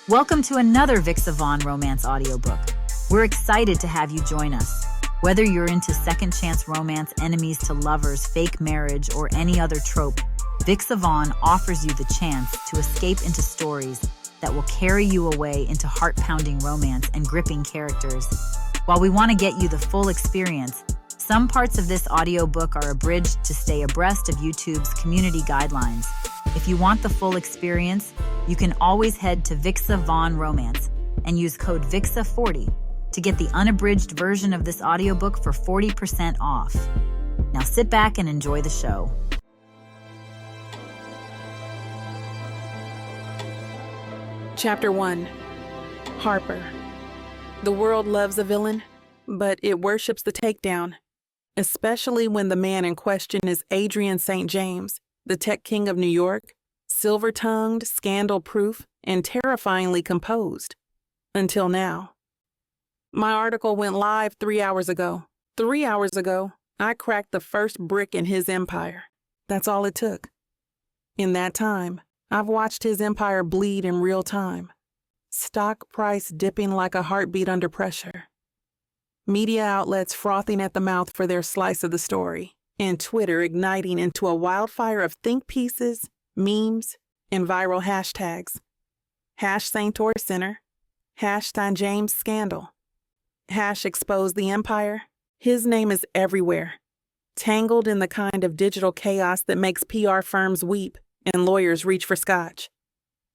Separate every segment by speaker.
Speaker 1: Welcome to another Vixa Vaughn romance audiobook. We're excited to have you join us. Whether you're into second chance romance, enemies to lovers, fake marriage, or any other trope, Vixa Vaughn offers you the chance to escape into stories that will carry you away into heart-pounding romance and gripping characters. While we want to get you the full experience, some parts of this audiobook are abridged to stay abreast of YouTube's community guidelines. If you want the full experience, you can always head to Vixa Vaughn Romance and use code VIXA40 to get the unabridged version of this audiobook for 40% off. Now sit back and enjoy the show.
Speaker 2: Chapter 1. Harper. The world loves a villain, but it worships the takedown, especially when the man in question is Adrien St. James, the tech king of New York, silver-tongued, scandal-proof, and terrifyingly composed. Until now. My article went live 3 hours ago. 3 hours ago, I cracked the first brick in his empire. That's all it took. In that time, I've watched his empire bleed in real time. Stock price dipping like a heartbeat under pressure. Media outlets frothing at the mouth for their slice of the story, and Twitter igniting into a wildfire of think pieces, memes, and viral hashtags. #Saintor Center, #Stein James Scandal, #Expose the Empire. His name is everywhere, tangled in the kind of digital chaos that makes PR firms weep and lawyers reach for scotch.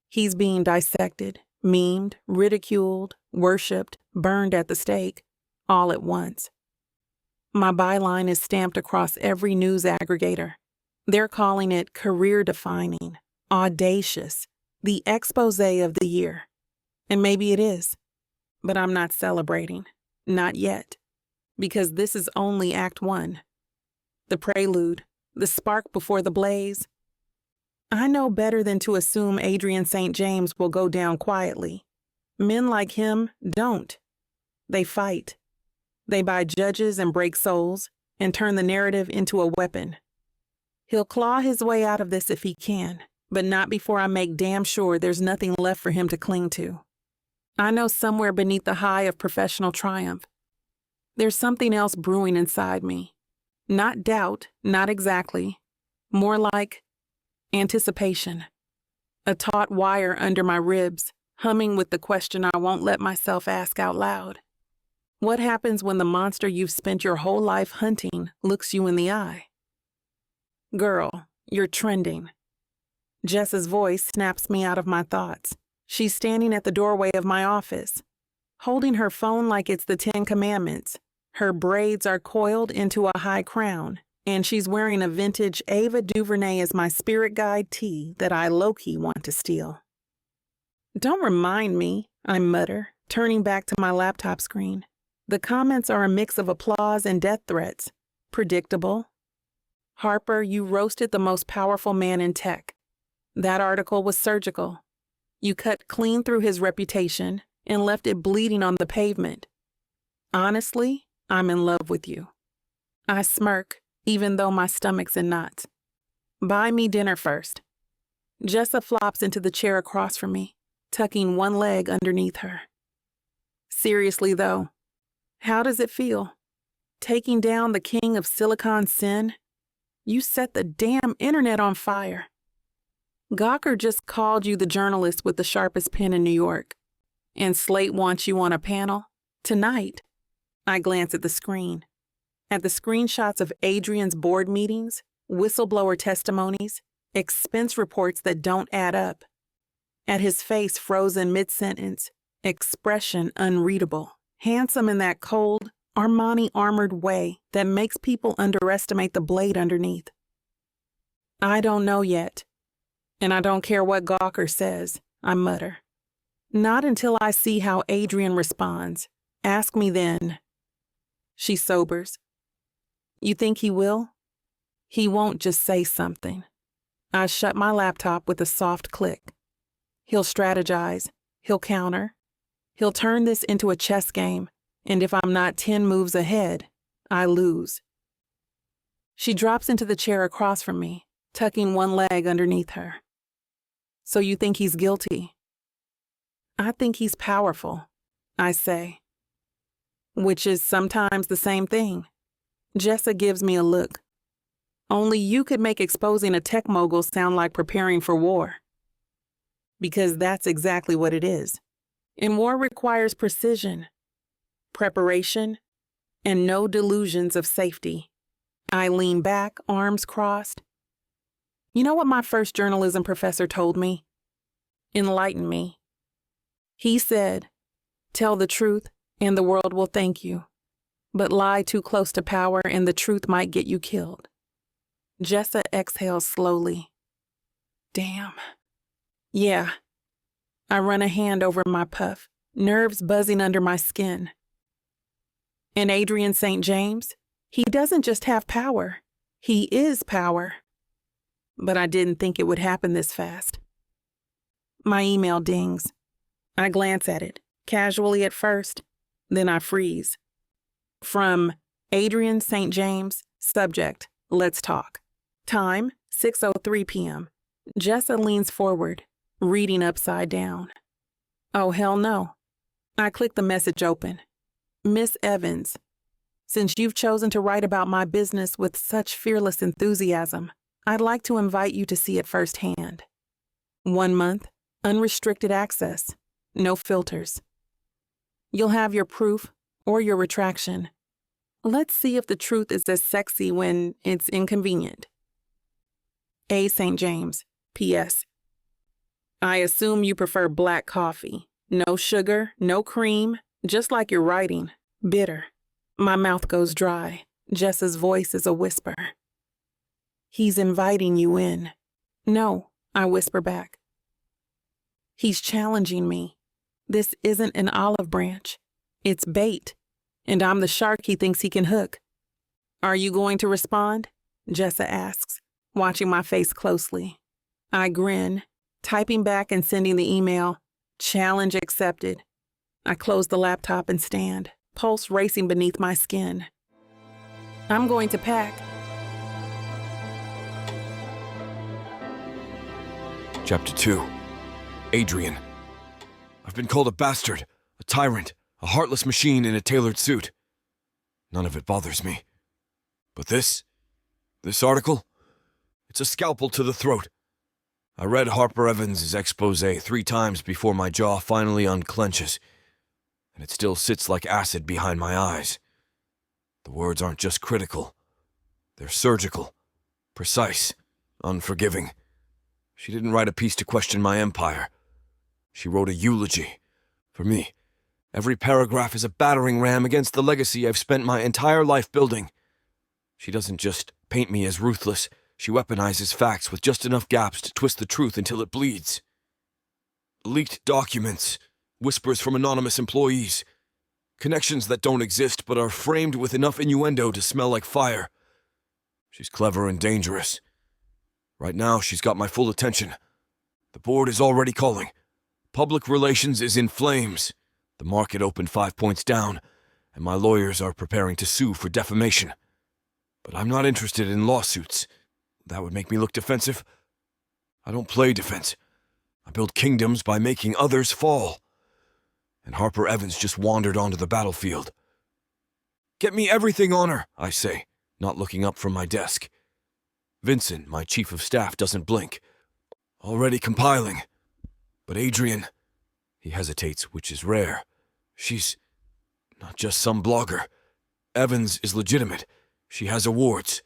Speaker 2: He's being dissected, memed, ridiculed, worshipped, burned at the stake, all at once. My byline is stamped across every news aggregator. They're calling it career-defining, audacious, the exposé of the year. And maybe it is, but I'm not celebrating, not yet, because this is only Act 1. The prelude, the spark before the blaze. I know better than to assume Adrien St. James will go down quietly. Men like him don't. They fight. They buy judges and break souls and turn the narrative into a weapon. He'll claw his way out of this if he can, but not before I make damn sure there's nothing left for him to cling to. I know somewhere beneath the high of professional triumph, there's something else brewing inside me. Not doubt, not exactly. More like anticipation. A taut wire under my ribs, humming with the question I won't let myself ask out loud. What happens when the monster you've spent your whole life hunting looks you in the eye? Girl, you're trending. Jess's voice snaps me out of my thoughts. She's standing at the doorway of my office, holding her phone like it's the 10 Commandments. Her braids are coiled into a high crown, and she's wearing a vintage Ava DuVernay as my spirit guide tee that I low-key want to steal. Don't remind me, I mutter, turning back to my laptop screen. The comments are a mix of applause and death threats. Predictable. Harper, you roasted the most powerful man in tech. That article was surgical. You cut clean through his reputation and left it bleeding on the pavement. Honestly, I'm in love with you. I smirk, even though my stomach's in knots. Buy me dinner first. Jessa flops into the chair across from me, tucking one leg underneath her. Seriously, though, how does it feel? Taking down the king of Silicon Sin? You set the damn internet on fire. Gawker just called you the journalist with the sharpest pen in New York. And Slate wants you on a panel tonight. I glance at the screen. At the screenshots of Adrien's board meetings, whistleblower testimonies, expense reports that don't add up. At his face frozen mid-sentence, expression unreadable, handsome in that cold, Armani-armored way that makes people underestimate the blade underneath. I don't know yet, and I don't care what Gawker says, I mutter. Not until I see how Adrien responds. Ask me then. She sobers. You think he will? He won't just say something. I shut my laptop with a soft click. He'll strategize. He'll counter. He'll turn this into a chess game. And if I'm not 10 moves ahead, I lose. She drops into the chair across from me, tucking one leg underneath her. So you think he's guilty? I think he's powerful, I say, which is sometimes the same thing. Jessa gives me a look. Only you could make exposing a tech mogul sound like preparing for war. Because that's exactly what it is. And war requires precision, preparation, and no delusions of safety. I lean back, arms crossed. You know what my first journalism professor told me? Enlightened me. He said, "Tell the truth and the world will thank you. But lie too close to power and the truth might get you killed." Jessa exhales slowly. Damn. Yeah. I run a hand over my puff, nerves buzzing under my skin. And Adrien St. James, he doesn't just have power. He is power. But I didn't think it would happen this fast. My email dings. I glance at it, casually at first, then I freeze. From Adrien St. James, subject, let's talk. Time, 6:03 p.m. Jessa leans forward, reading upside down. Oh, hell no. I click the message open. Miss Evans, since you've chosen to write about my business with such fearless enthusiasm, I'd like to invite you to see it firsthand. 1 month, unrestricted access, no filters. You'll have your proof or your retraction. Let's see if the truth is as sexy when it's inconvenient. A. St. James, P.S. I assume you prefer black coffee. No sugar, no cream, just like you're writing, bitter. My mouth goes dry. Jessa's voice is a whisper. He's inviting you in. No, I whisper back. He's challenging me. This isn't an olive branch. It's bait. And I'm the shark he thinks he can hook. Are you going to respond? Jessa asks, watching my face closely. I grin, typing back and sending the email, challenge accepted. I close the laptop and stand, pulse racing beneath my skin. I'm going to pack.
Speaker 3: Chapter 2. Adrien. I've been called a bastard, a tyrant, a heartless machine in a tailored suit. None of it bothers me. But this article, it's a scalpel to the throat. I read Harper Evans' exposé 3 times before my jaw finally unclenches, and it still sits like acid behind my eyes. The words aren't just critical. They're surgical, precise, unforgiving. She didn't write a piece to question my empire. She wrote a eulogy. For me, every paragraph is a battering ram against the legacy I've spent my entire life building. She doesn't just paint me as ruthless. She weaponizes facts with just enough gaps to twist the truth until it bleeds. Leaked documents, whispers from anonymous employees, connections that don't exist but are framed with enough innuendo to smell like fire. She's clever and dangerous. Right now, she's got my full attention. The board is already calling. Public relations is in flames. The market opened 5 points down, and my lawyers are preparing to sue for defamation. But I'm not interested in lawsuits. That would make me look defensive. I don't play defense. I build kingdoms by making others fall. And Harper Evans just wandered onto the battlefield. Get me everything on her, I say, not looking up from my desk. Vincent, my chief of staff, doesn't blink. Already compiling. But Adrien, he hesitates, which is rare. She's not just some blogger. Evans is legitimate. She has awards.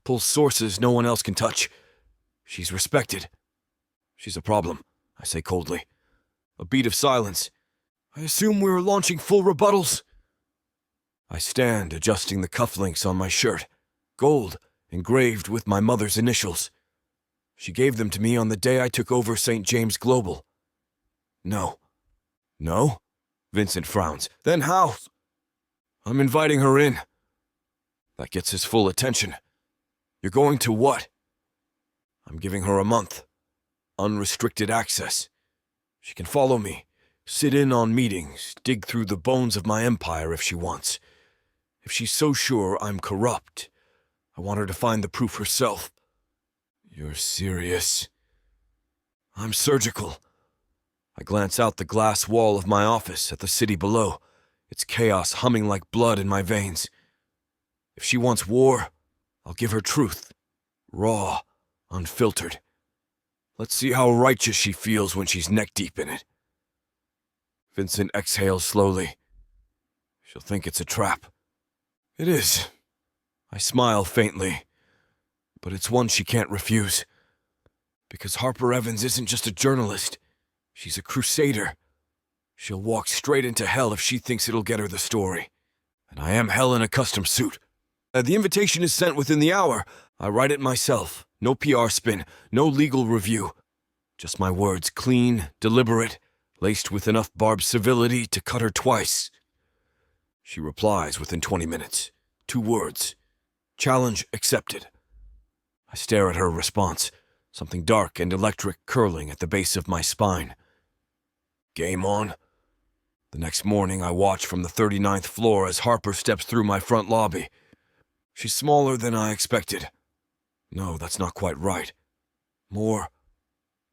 Speaker 3: Pulls sources no one else can touch. She's respected. She's a problem, I say coldly. A beat of silence. I assume we were launching full rebuttals. I stand, adjusting the cufflinks on my shirt. Gold, engraved with my mother's initials. She gave them to me on the day I took over St. James Global. No. No? Vincent frowns. Then how? I'm inviting her in. That gets his full attention. You're going to what? I'm giving her a month. Unrestricted access. She can follow me, sit in on meetings, dig through the bones of my empire if she wants. If she's so sure I'm corrupt, I want her to find the proof herself. You're serious? I'm surgical. I glance out the glass wall of my office at the city below, its chaos humming like blood in my veins. If she wants war, I'll give her truth. Raw, unfiltered. Let's see how righteous she feels when she's neck-deep in it. Vincent exhales slowly. She'll think it's a trap. It is. I smile faintly, but it's one she can't refuse. Because Harper Evans isn't just a journalist. She's a crusader. She'll walk straight into hell if she thinks it'll get her the story. And I am hell in a custom suit. The invitation is sent within the hour. I write it myself. No PR spin, no legal review. Just my words, clean, deliberate, laced with enough barbed civility to cut her twice. She replies within 20 minutes. 2 words. Challenge accepted. I stare at her response, something dark and electric curling at the base of my spine. Game on. The next morning, I watch from the 39th floor as Harper steps through my front lobby. She's smaller than I expected. No, that's not quite right. More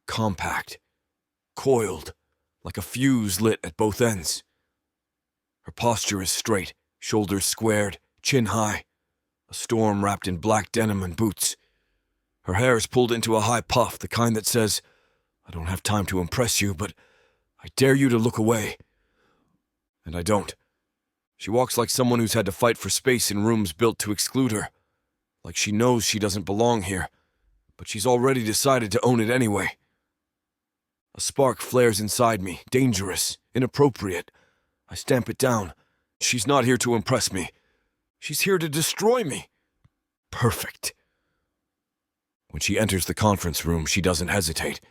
Speaker 3: compact, coiled, like a fuse lit at both ends. Her posture is straight, shoulders squared, chin high, a storm wrapped in black denim and boots. Her hair is pulled into a high puff, the kind that says, I don't have time to impress you, but I dare you to look away. And I don't. She walks like someone who's had to fight for space in rooms built to exclude her. Like she knows she doesn't belong here, but she's already decided to own it anyway. A spark flares inside me, dangerous, inappropriate. I stamp it down. She's not here to impress me. She's here to destroy me. Perfect. When she enters the conference room, she doesn't hesitate,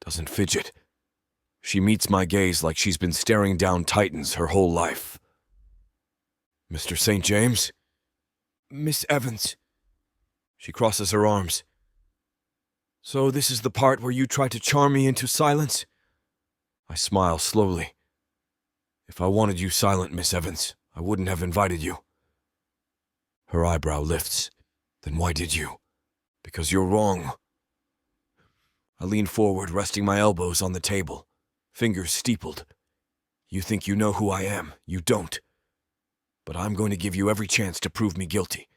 Speaker 3: doesn't fidget. She meets my gaze like she's been staring down titans her whole life. Mr. St. James? Miss Evans. She crosses her arms. So this is the part where you try to charm me into silence? I smile slowly. If I wanted you silent, Miss Evans, I wouldn't have invited you. Her eyebrow lifts. Then why did you? Because you're wrong. I lean forward, resting my elbows on the table, fingers steepled. You think you know who I am. You don't. But I'm going to give you every chance to prove me guilty.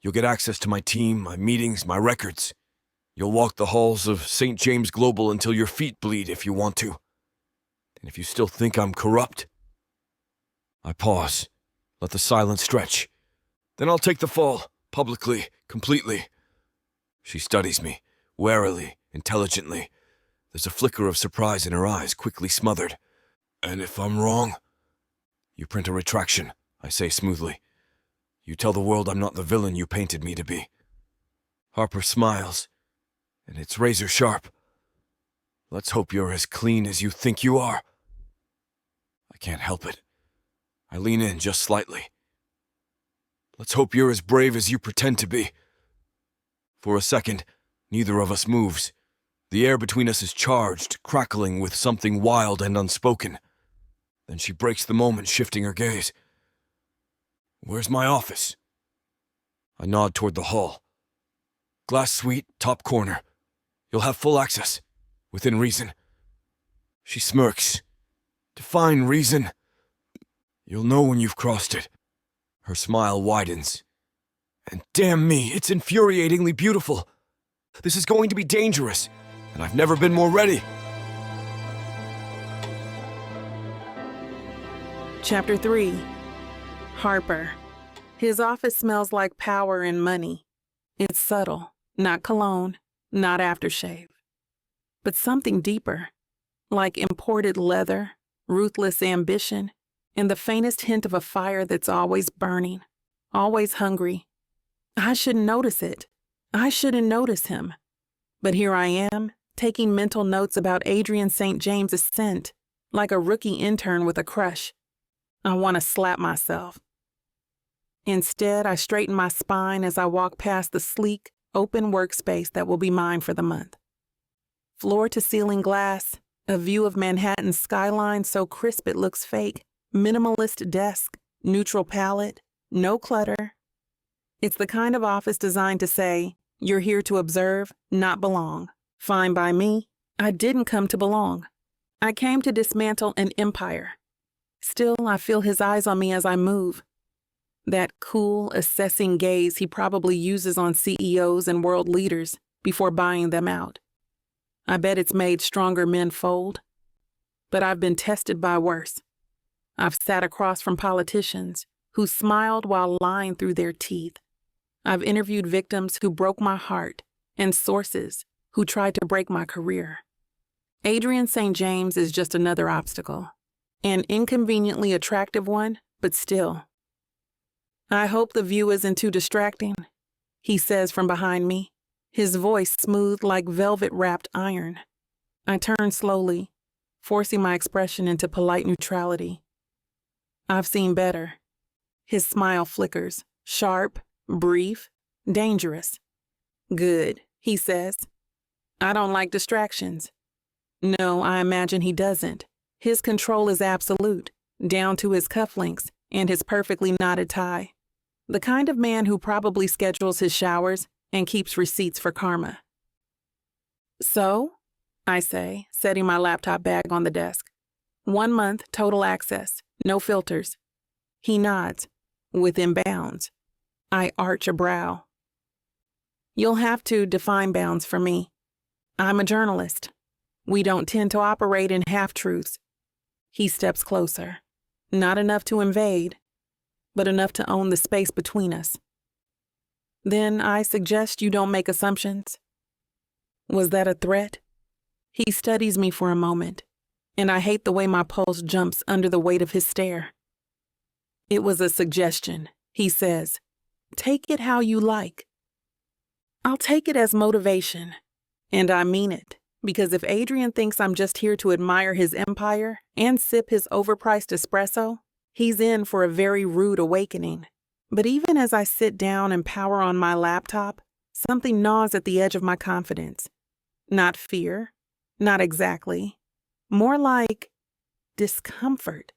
Speaker 3: You'll get access to my team, my meetings, my records. You'll walk the halls of St. James Global until your feet bleed if you want to. And if you still think I'm corrupt... I pause, let the silence stretch. Then I'll take the fall, publicly, completely. She studies me, warily, intelligently. There's a flicker of surprise in her eyes, quickly smothered. And if I'm wrong... You print a retraction, I say smoothly. You tell the world I'm not the villain you painted me to be. Harper smiles, and it's razor sharp. Let's hope you're as clean as you think you are. I can't help it. I lean in just slightly. Let's hope you're as brave as you pretend to be. For a second, neither of us moves. The air between us is charged, crackling with something wild and unspoken. Then she breaks the moment, shifting her gaze. Where's my office? I nod toward the hall. Glass suite, top corner. You'll have full access, within reason. She smirks. Define reason. You'll know when you've crossed it. Her smile widens. And damn me, it's infuriatingly beautiful. This is going to be dangerous, and I've never been more ready.
Speaker 2: Chapter 3. Harper. His office smells like power and money. It's subtle, not cologne, not aftershave, but something deeper, like imported leather, ruthless ambition, and the faintest hint of a fire that's always burning, always hungry. I shouldn't notice it. I shouldn't notice him. But here I am, taking mental notes about Adrien St. James' scent, like a rookie intern with a crush. I want to slap myself. Instead, I straighten my spine as I walk past the sleek, open workspace that will be mine for the month. Floor-to-ceiling glass, a view of Manhattan's skyline so crisp it looks fake, minimalist desk, neutral palette, no clutter. It's the kind of office designed to say, you're here to observe, not belong. Fine by me. I didn't come to belong. I came to dismantle an empire. Still, I feel his eyes on me as I move. That cool, assessing gaze he probably uses on CEOs and world leaders before buying them out. I bet it's made stronger men fold. But I've been tested by worse. I've sat across from politicians who smiled while lying through their teeth. I've interviewed victims who broke my heart and sources who tried to break my career. Adrien St. James is just another obstacle. An inconveniently attractive one, but still. I hope the view isn't too distracting, he says from behind me, his voice smooth like velvet-wrapped iron. I turn slowly, forcing my expression into polite neutrality. I've seen better. His smile flickers, sharp, brief, dangerous. Good, he says. I don't like distractions. No, I imagine he doesn't. His control is absolute, down to his cufflinks and his perfectly knotted tie. The kind of man who probably schedules his showers and keeps receipts for karma. So, I say, setting my laptop bag on the desk. 1 month, total access, no filters. He nods, within bounds. I arch a brow. You'll have to define bounds for me. I'm a journalist. We don't tend to operate in half-truths. He steps closer. Not enough to invade, but enough to own the space between us. Then I suggest you don't make assumptions. Was that a threat? He studies me for a moment, and I hate the way my pulse jumps under the weight of his stare. It was a suggestion, he says. Take it how you like. I'll take it as motivation, and I mean it, because if Adrien thinks I'm just here to admire his empire and sip his overpriced espresso, he's in for a very rude awakening. But even as I sit down and power on my laptop, something gnaws at the edge of my confidence. Not fear, not exactly. More like discomfort.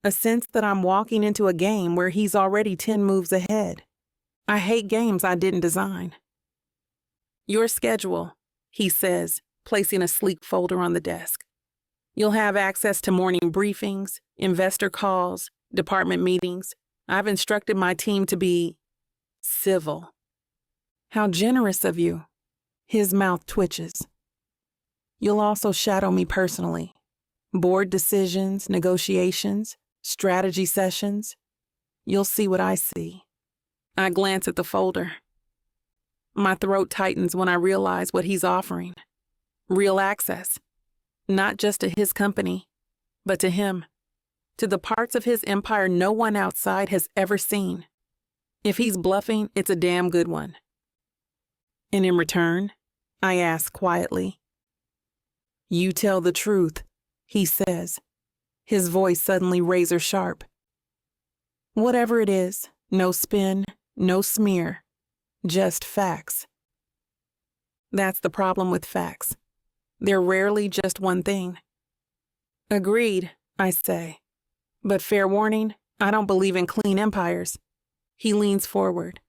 Speaker 2: A sense that I'm walking into a game where he's already 10 moves ahead. I hate games I didn't design. Your schedule, he says, placing a sleek folder on the desk. You'll have access to morning briefings, investor calls, department meetings. I've instructed my team to be civil. How generous of you. His mouth twitches. You'll also shadow me personally. Board decisions, negotiations, strategy sessions. You'll see what I see. I glance at the folder. My throat tightens when I realize what he's offering. Real access. Not just to his company, but to him. To the parts of his empire no one outside has ever seen. If he's bluffing, it's a damn good one. And in return, I ask quietly. You tell the truth, he says, his voice suddenly razor sharp. Whatever it is, no spin, no smear, just facts. That's the problem with facts. They're rarely just one thing. Agreed, I say. But fair warning, I don't believe in clean empires. He leans forward,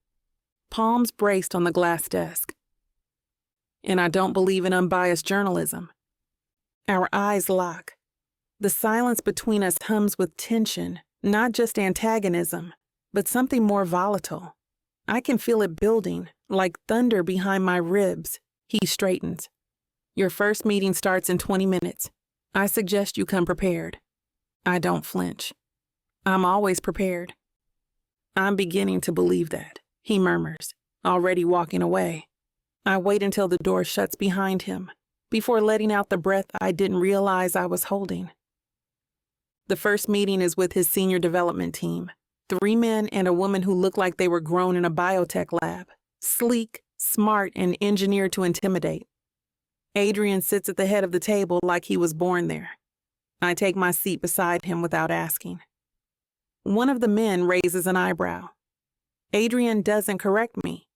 Speaker 2: palms braced on the glass desk. And I don't believe in unbiased journalism. Our eyes lock. The silence between us hums with tension, not just antagonism, but something more volatile. I can feel it building, like thunder behind my ribs. He straightens. Your first meeting starts in 20 minutes. I suggest you come prepared. I don't flinch. I'm always prepared. I'm beginning to believe that, he murmurs, already walking away. I wait until the door shuts behind him, before letting out the breath I didn't realize I was holding. The first meeting is with his senior development team, 3 men and a woman who look like they were grown in a biotech lab, sleek, smart, and engineered to intimidate. Adrien sits at the head of the table like he was born there. I take my seat beside him without asking. One of the men raises an eyebrow. Adrien doesn't correct me.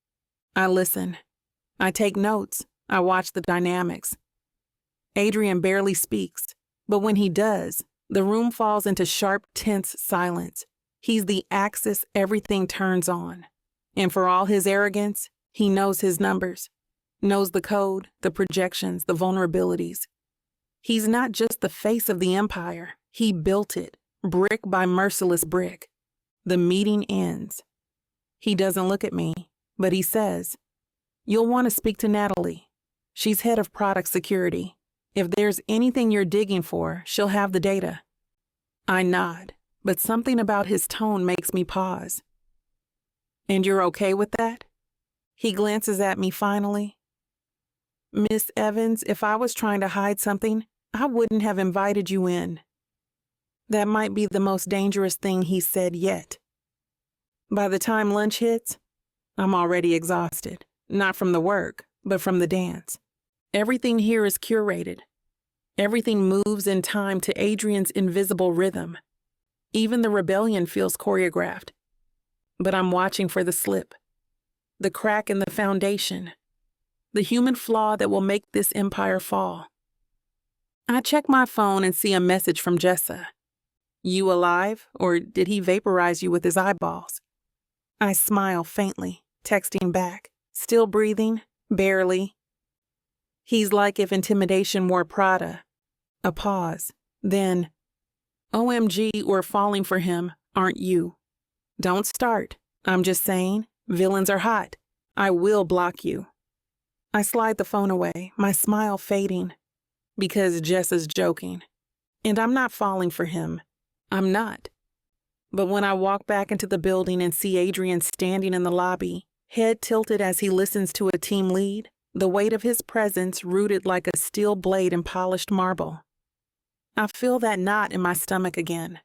Speaker 2: I listen. I take notes. I watch the dynamics. Adrien barely speaks, but when he does, the room falls into sharp, tense silence. He's the axis everything turns on. And for all his arrogance, he knows his numbers, knows the code, the projections, the vulnerabilities. He's not just the face of the empire. He built it, brick by merciless brick. The meeting ends. He doesn't look at me, but he says, "You'll want to speak to Natalie. She's head of product security. If there's anything you're digging for, she'll have the data." I nod, but something about his tone makes me pause. "And you're okay with that?" He glances at me finally. "Miss Evans, if I was trying to hide something, I wouldn't have invited you in." That might be the most dangerous thing he's said yet. By the time lunch hits, I'm already exhausted, not from the work, but from the dance. Everything here is curated. Everything moves in time to Adrien's invisible rhythm. Even the rebellion feels choreographed. But I'm watching for the slip, the crack in the foundation, the human flaw that will make this empire fall. I check my phone and see a message from Jessa. "You alive, or did he vaporize you with his eyeballs?" I smile faintly, texting back, still breathing, barely. He's like if intimidation wore Prada. A pause, then, "OMG, we're falling for him, aren't you? Don't start. I'm just saying, villains are hot. I will block you." I slide the phone away, my smile fading, because Jessa's joking. And I'm not falling for him. I'm not. But when I walk back into the building and see Adrien standing in the lobby, head tilted as he listens to a team lead, the weight of his presence rooted like a steel blade in polished marble, I feel that knot in my stomach again.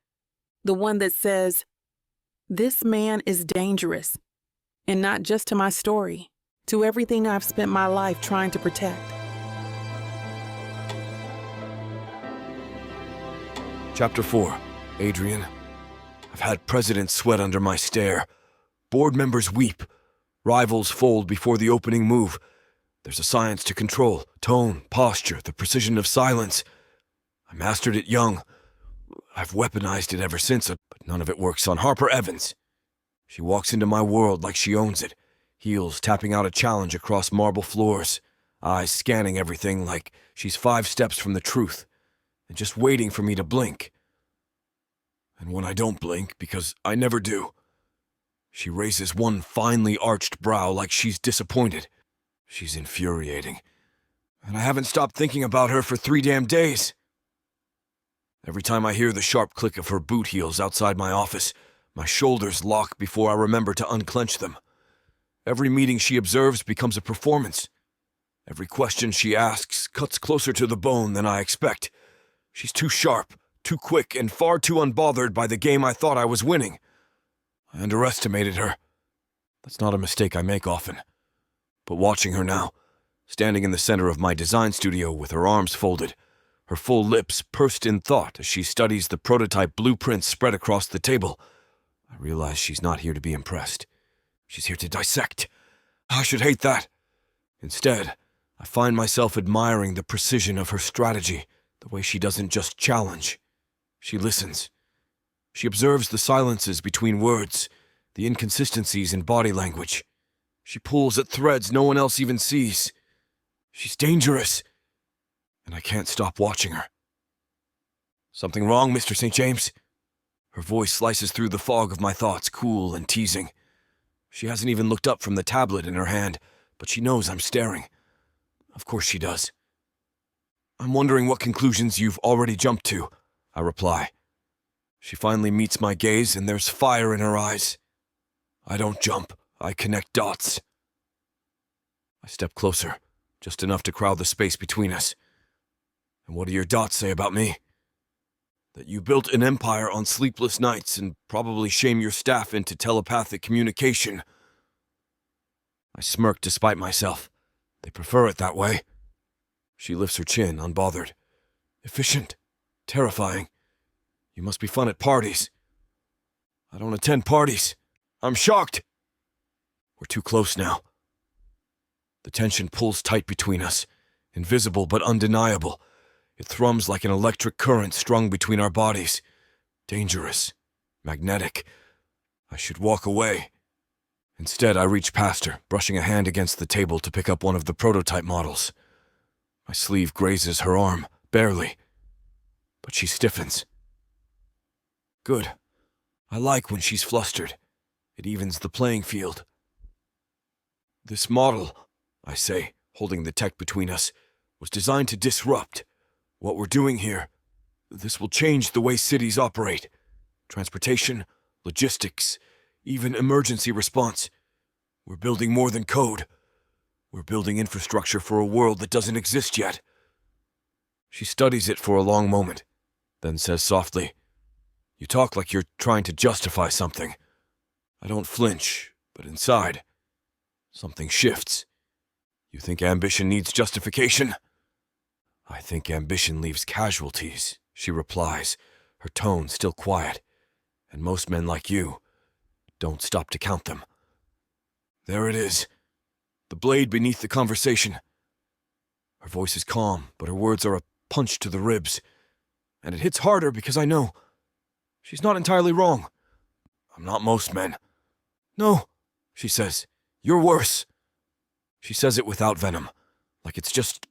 Speaker 2: The one that says, this man is dangerous. And not just to my story, to everything I've spent my life trying to protect.
Speaker 3: Chapter 4. Adrien. I've had presidents sweat under my stare. Board members weep. Rivals fold before the opening move. There's a science to control, tone, posture, the precision of silence. I mastered it young. I've weaponized it ever since, but none of it works on Harper Evans. She walks into my world like she owns it, heels tapping out a challenge across marble floors, eyes scanning everything like she's 5 steps from the truth, and just waiting for me to blink. And when I don't blink, because I never do, she raises one finely arched brow like she's disappointed. She's infuriating. And I haven't stopped thinking about her for 3 damn days. Every time I hear the sharp click of her boot heels outside my office, my shoulders lock before I remember to unclench them. Every meeting she observes becomes a performance. Every question she asks cuts closer to the bone than I expect. She's too sharp, too quick, and far too unbothered by the game I thought I was winning. I underestimated her. That's not a mistake I make often. But watching her now, standing in the center of my design studio with her arms folded, her full lips pursed in thought as she studies the prototype blueprints spread across the table, I realize she's not here to be impressed. She's here to dissect. I should hate that. Instead, I find myself admiring the precision of her strategy, the way she doesn't just challenge. She listens. She observes the silences between words, the inconsistencies in body language. She pulls at threads no one else even sees. She's dangerous, and I can't stop watching her. Something wrong, Mr. St. James? Her voice slices through the fog of my thoughts, cool and teasing. She hasn't even looked up from the tablet in her hand, but she knows I'm staring. Of course she does. I'm wondering what conclusions you've already jumped to, I reply. She finally meets my gaze, and there's fire in her eyes. I don't jump, I connect dots. I step closer, just enough to crowd the space between us. And what do your dots say about me? That you built an empire on sleepless nights and probably shame your staff into telepathic communication. I smirk despite myself. They prefer it that way. She lifts her chin, unbothered. Efficient. Terrifying. You must be fun at parties. I don't attend parties. I'm shocked. We're too close now. The tension pulls tight between us, invisible but undeniable. It thrums like an electric current strung between our bodies. Dangerous. Magnetic. I should walk away. Instead, I reach past her, brushing a hand against the table to pick up one of the prototype models. My sleeve grazes her arm, barely. But she stiffens. Good. I like when she's flustered. It evens the playing field. This model, I say, holding the tech between us, was designed to disrupt. What we're doing here, this will change the way cities operate. Transportation, logistics, even emergency response. We're building more than code. We're building infrastructure for a world that doesn't exist yet. She studies it for a long moment, then says softly, You talk like you're trying to justify something. I don't flinch, but inside, something shifts. You think ambition needs justification? I think ambition leaves casualties, she replies, her tone still quiet. And most men like you don't stop to count them. There it is, the blade beneath the conversation. Her voice is calm, but her words are a punch to the ribs. And it hits harder because I know she's not entirely wrong. I'm not most men. No, she says, you're worse. She says it without venom, like it's just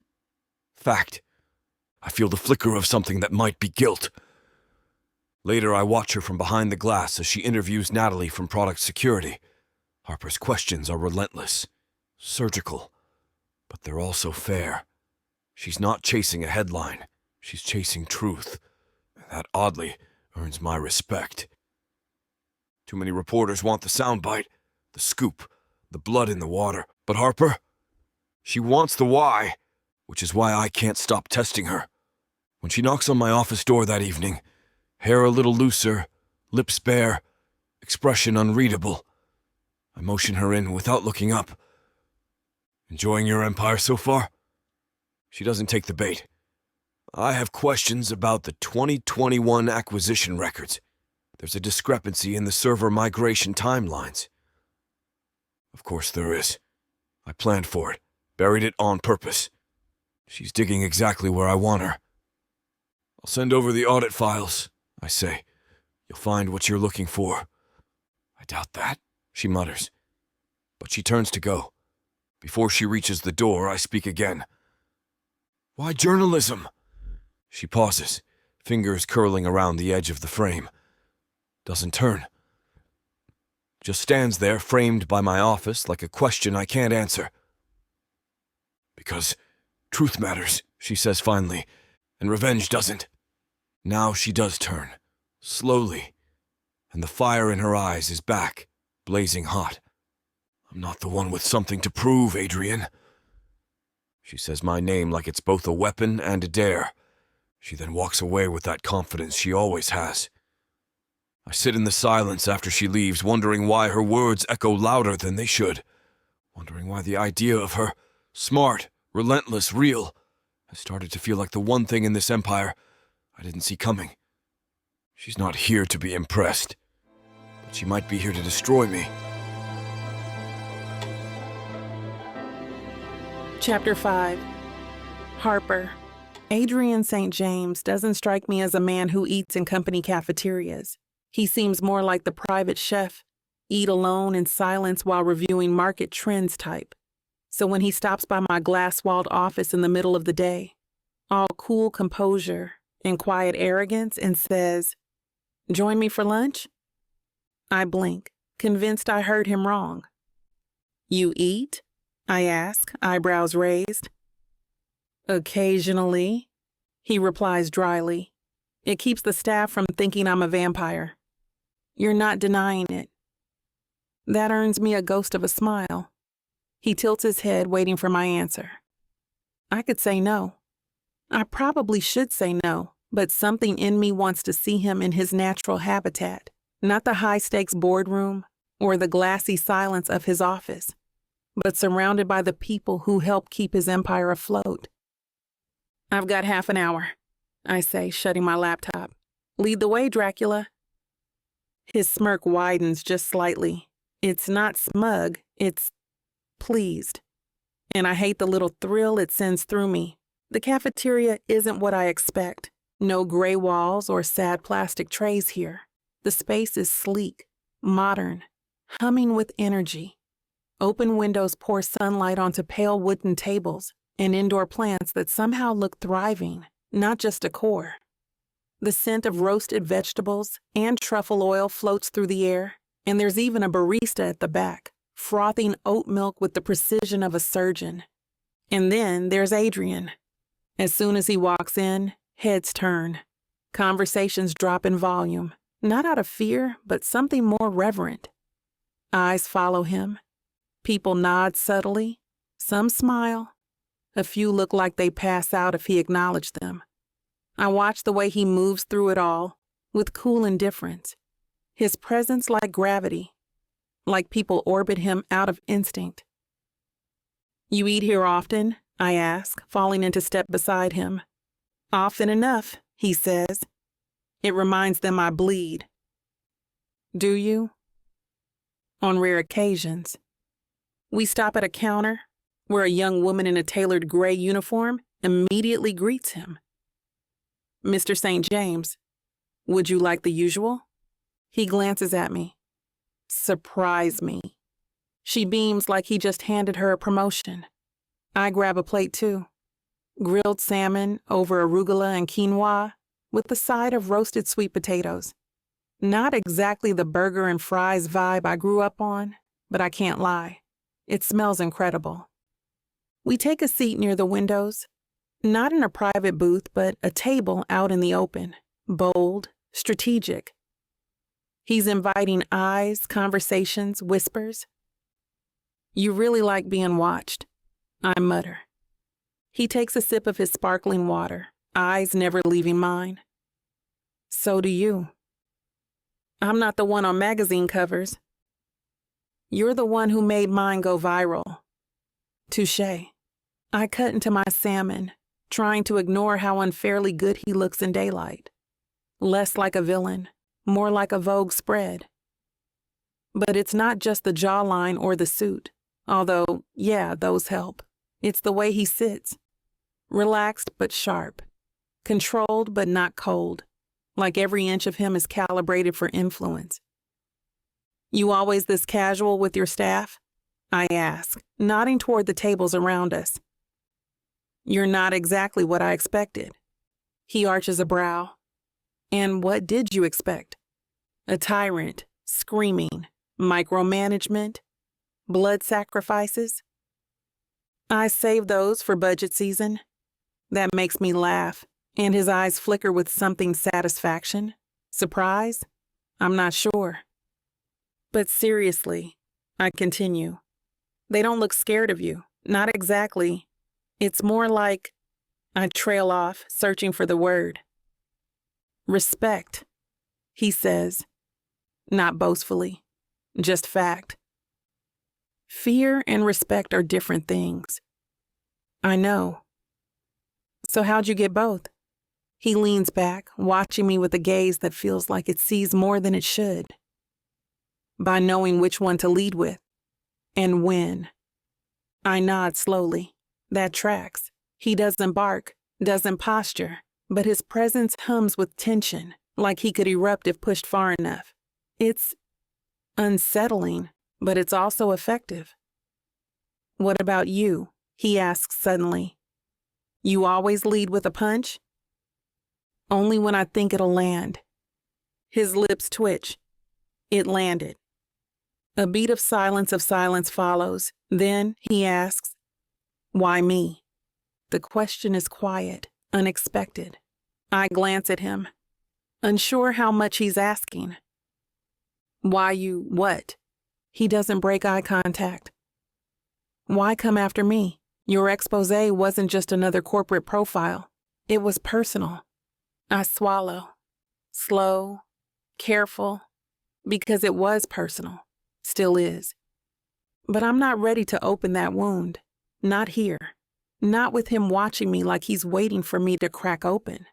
Speaker 3: fact. I feel the flicker of something that might be guilt. Later, I watch her from behind the glass as she interviews Natalie from product security. Harper's questions are relentless, surgical, but they're also fair. She's not chasing a headline. She's chasing truth. That, oddly, earns my respect. Too many reporters want the soundbite, the scoop, the blood in the water. But Harper, she wants the why, which is why I can't stop testing her. When she knocks on my office door that evening, hair a little looser, lips bare, expression unreadable, I motion her in without looking up. Enjoying your empire so far? She doesn't take the bait. I have questions about the 2021 acquisition records. There's a discrepancy in the server migration timelines. Of course there is. I planned for it, buried it on purpose. She's digging exactly where I want her. I'll send over the audit files, I say. You'll find what you're looking for. I doubt that, she mutters. But she turns to go. Before she reaches the door, I speak again. Why journalism? She pauses, fingers curling around the edge of the frame. Doesn't turn. Just stands there, framed by my office, like a question I can't answer. Because truth matters, she says finally, and revenge doesn't. Now she does turn, slowly, and the fire in her eyes is back, blazing hot. I'm not the one with something to prove, Adrien. She says my name like it's both a weapon and a dare. She then walks away with that confidence she always has. I sit in the silence after she leaves, wondering why her words echo louder than they should. Wondering why the idea of her, smart, relentless, real, has started to feel like the one thing in this empire I didn't see coming. She's not here to be impressed, but she might be here to destroy me.
Speaker 2: Chapter 5. Harper. Adrien St. James doesn't strike me as a man who eats in company cafeterias. He seems more like the private chef, eat alone in silence while reviewing market trends type. So when he stops by my glass-walled office in the middle of the day, all cool composure and quiet arrogance, and says, "Join me for lunch?" I blink, convinced I heard him wrong. "You eat?" I ask, eyebrows raised. "Occasionally," he replies dryly. It keeps the staff from thinking I'm a vampire. You're not denying it. That earns me a ghost of a smile. He tilts his head, waiting for my answer. I could say no. I probably should say no, but something in me wants to see him in his natural habitat, not the high-stakes boardroom or the glassy silence of his office, but surrounded by the people who help keep his empire afloat. "I've got half an hour," I say, shutting my laptop. "Lead the way, Dracula." His smirk widens just slightly. It's not smug, it's pleased. And I hate the little thrill it sends through me. The cafeteria isn't what I expect. No gray walls or sad plastic trays here. The space is sleek, modern, humming with energy. Open windows pour sunlight onto pale wooden tables and indoor plants that somehow look thriving, not just decor. The scent of roasted vegetables and truffle oil floats through the air, and there's even a barista at the back, frothing oat milk with the precision of a surgeon. And then there's Adrien. As soon as he walks in, heads turn. Conversations drop in volume, not out of fear, but something more reverent. Eyes follow him. People nod subtly. Some smile. A few look like they pass out if he acknowledged them. I watch the way he moves through it all, with cool indifference. His presence like gravity, like people orbit him out of instinct. "You eat here often?" I ask, falling into step beside him. "Often enough," he says. "It reminds them I bleed." "Do you?" "On rare occasions." We stop at a counter where a young woman in a tailored gray uniform immediately greets him. "Mr. St. James, would you like the usual?" He glances at me. "Surprise me." She beams like he just handed her a promotion. I grab a plate too. Grilled salmon over arugula and quinoa with a side of roasted sweet potatoes. Not exactly the burger and fries vibe I grew up on, but I can't lie. It smells incredible. We take a seat near the windows, not in a private booth, but a table out in the open, bold, strategic. He's inviting eyes, conversations, whispers. "You really like being watched," I mutter. He takes a sip of his sparkling water, eyes never leaving mine. "So do you." "I'm not the one on magazine covers." "You're the one who made mine go viral." Touché. I cut into my salmon, trying to ignore how unfairly good he looks in daylight. Less like a villain, more like a Vogue spread. But it's not just the jawline or the suit, although, yeah, those help. It's the way he sits. Relaxed but sharp. Controlled but not cold. Like every inch of him is calibrated for influence. "You always this casual with your staff?" I ask, nodding toward the tables around us. "You're not exactly what I expected." He arches a brow. "And what did you expect? A tyrant, screaming, micromanagement, blood sacrifices?" "I save those for budget season." That makes me laugh, and his eyes flicker with something satisfaction. Surprise? I'm not sure. "But seriously," I continue, "they don't look scared of you. Not exactly. It's more like—" I trail off, searching for the word. "Respect," he says, not boastfully, just fact. Fear and respect are different things. I know. "So how'd you get both?" He leans back, watching me with a gaze that feels like it sees more than it should. "By knowing which one to lead with, and when." I nod slowly. That tracks. He doesn't bark, doesn't posture, but his presence hums with tension, like he could erupt if pushed far enough. It's unsettling, but it's also effective. "What about you?" he asks suddenly. "You always lead with a punch?" "Only when I think it'll land." His lips twitch. It landed. A beat of silence follows. Then he asks, "Why me?" The question is quiet, unexpected. I glance at him, unsure how much he's asking. "Why you what?" He doesn't break eye contact. "Why come after me? Your exposé wasn't just another corporate profile. It was personal." I swallow, slow, careful, because it was personal, still is. But I'm not ready to open that wound. Not here. Not with him watching me like he's waiting for me to crack open.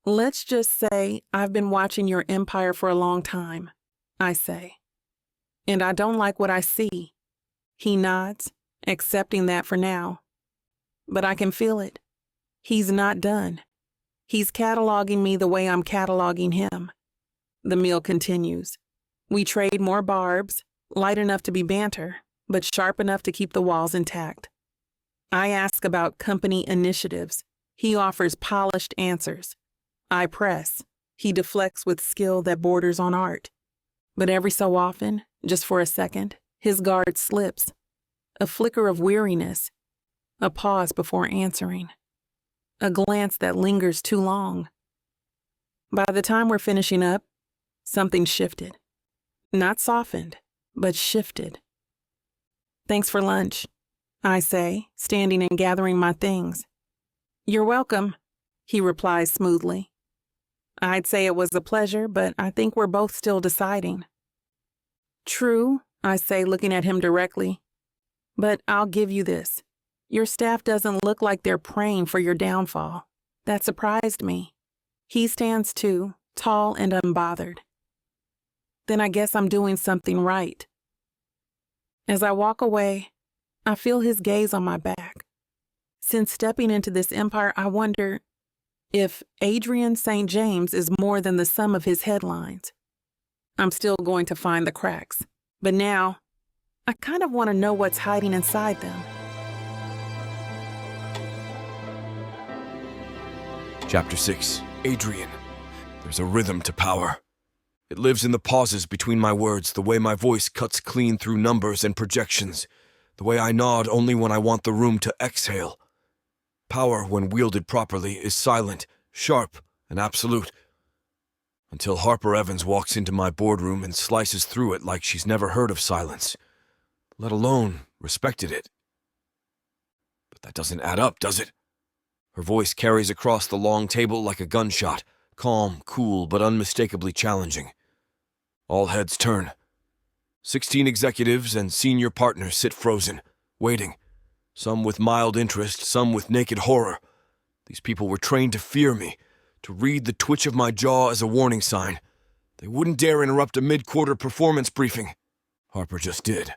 Speaker 2: "Let's just say I've been watching your empire for a long time," I say. "And I don't like what I see." He nods, accepting that for now. But I can feel it. He's not done. He's cataloging me the way I'm cataloging him. The meal continues. We trade more barbs, light enough to be banter, but sharp enough to keep the walls intact. I ask about company initiatives, He offers polished answers. I press. He deflects with skill that borders on art. But every so often, just for a second, his guard slips. A flicker of weariness. A pause before answering. A glance that lingers too long. By the time we're finishing up, something shifted. Not softened, but shifted. "Thanks for lunch," I say, standing and gathering my things. "You're welcome," he replies smoothly. I'd say it was a pleasure, but I think we're both still deciding. "True," I say, looking at him directly. "But I'll give you this. Your staff doesn't look like they're praying for your downfall. That surprised me." He stands too, tall and unbothered. Then I guess I'm doing something right. As I walk away, I feel his gaze on my back. Since stepping into this empire, I wonder if Adrien St. James is more than the sum of his headlines. I'm still going to find the cracks, but now I kind of want to know what's hiding inside them.
Speaker 3: Chapter 6. Adrien. There's a rhythm to power. It lives in the pauses between my words, the way my voice cuts clean through numbers and projections, the way I nod only when I want the room to exhale. Power, when wielded properly, is silent, sharp, and absolute. Until Harper Evans walks into my boardroom and slices through it like she's never heard of silence, let alone respected it. But that doesn't add up, does it? Her voice carries across the long table like a gunshot, calm, cool, but unmistakably challenging. All heads turn. 16 executives and senior partners sit frozen, waiting, some with mild interest, some with naked horror. These people were trained to fear me, to read the twitch of my jaw as a warning sign. They wouldn't dare interrupt a mid-quarter performance briefing. Harper just did.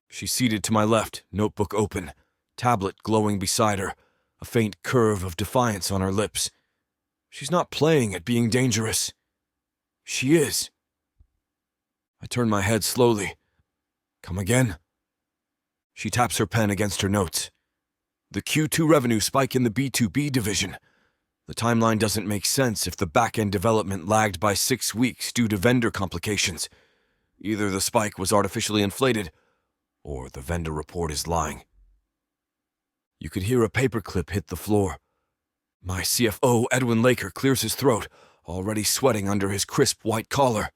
Speaker 3: She's seated to my left, notebook open, tablet glowing beside her, a faint curve of defiance on her lips. She's not playing at being dangerous. She is. I turn my head slowly. Come again? She taps her pen against her notes. The Q2 revenue spike in the B2B division. The timeline doesn't make sense if the back-end development lagged by 6 weeks due to vendor complications. Either the spike was artificially inflated, or the vendor report is lying. You could hear a paperclip hit the floor. My CFO, Edwin Laker, clears his throat, already sweating under his crisp white collar.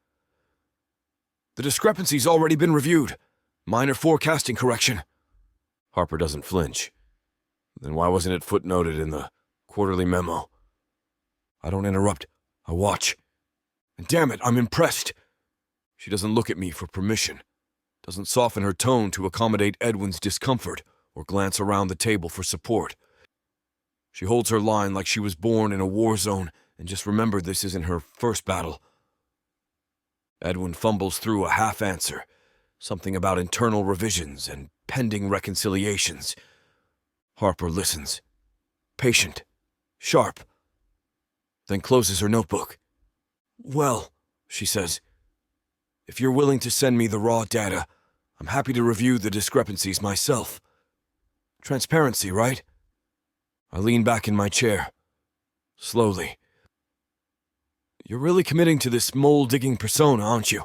Speaker 3: The discrepancy's already been reviewed. Minor forecasting correction. Harper doesn't flinch. Then why wasn't it footnoted in the quarterly memo? I don't interrupt. I watch. And damn it, I'm impressed. She doesn't look at me for permission. Doesn't soften her tone to accommodate Edwin's discomfort or glance around the table for support. She holds her line like she was born in a war zone and just remembered this isn't her first battle. Edwin fumbles through a half answer, something about internal revisions and pending reconciliations. Harper listens, patient, sharp, then closes her notebook. Well, she says, if you're willing to send me the raw data, I'm happy to review the discrepancies myself. Transparency, right? I lean back in my chair, slowly. You're really committing to this mole-digging persona, aren't you?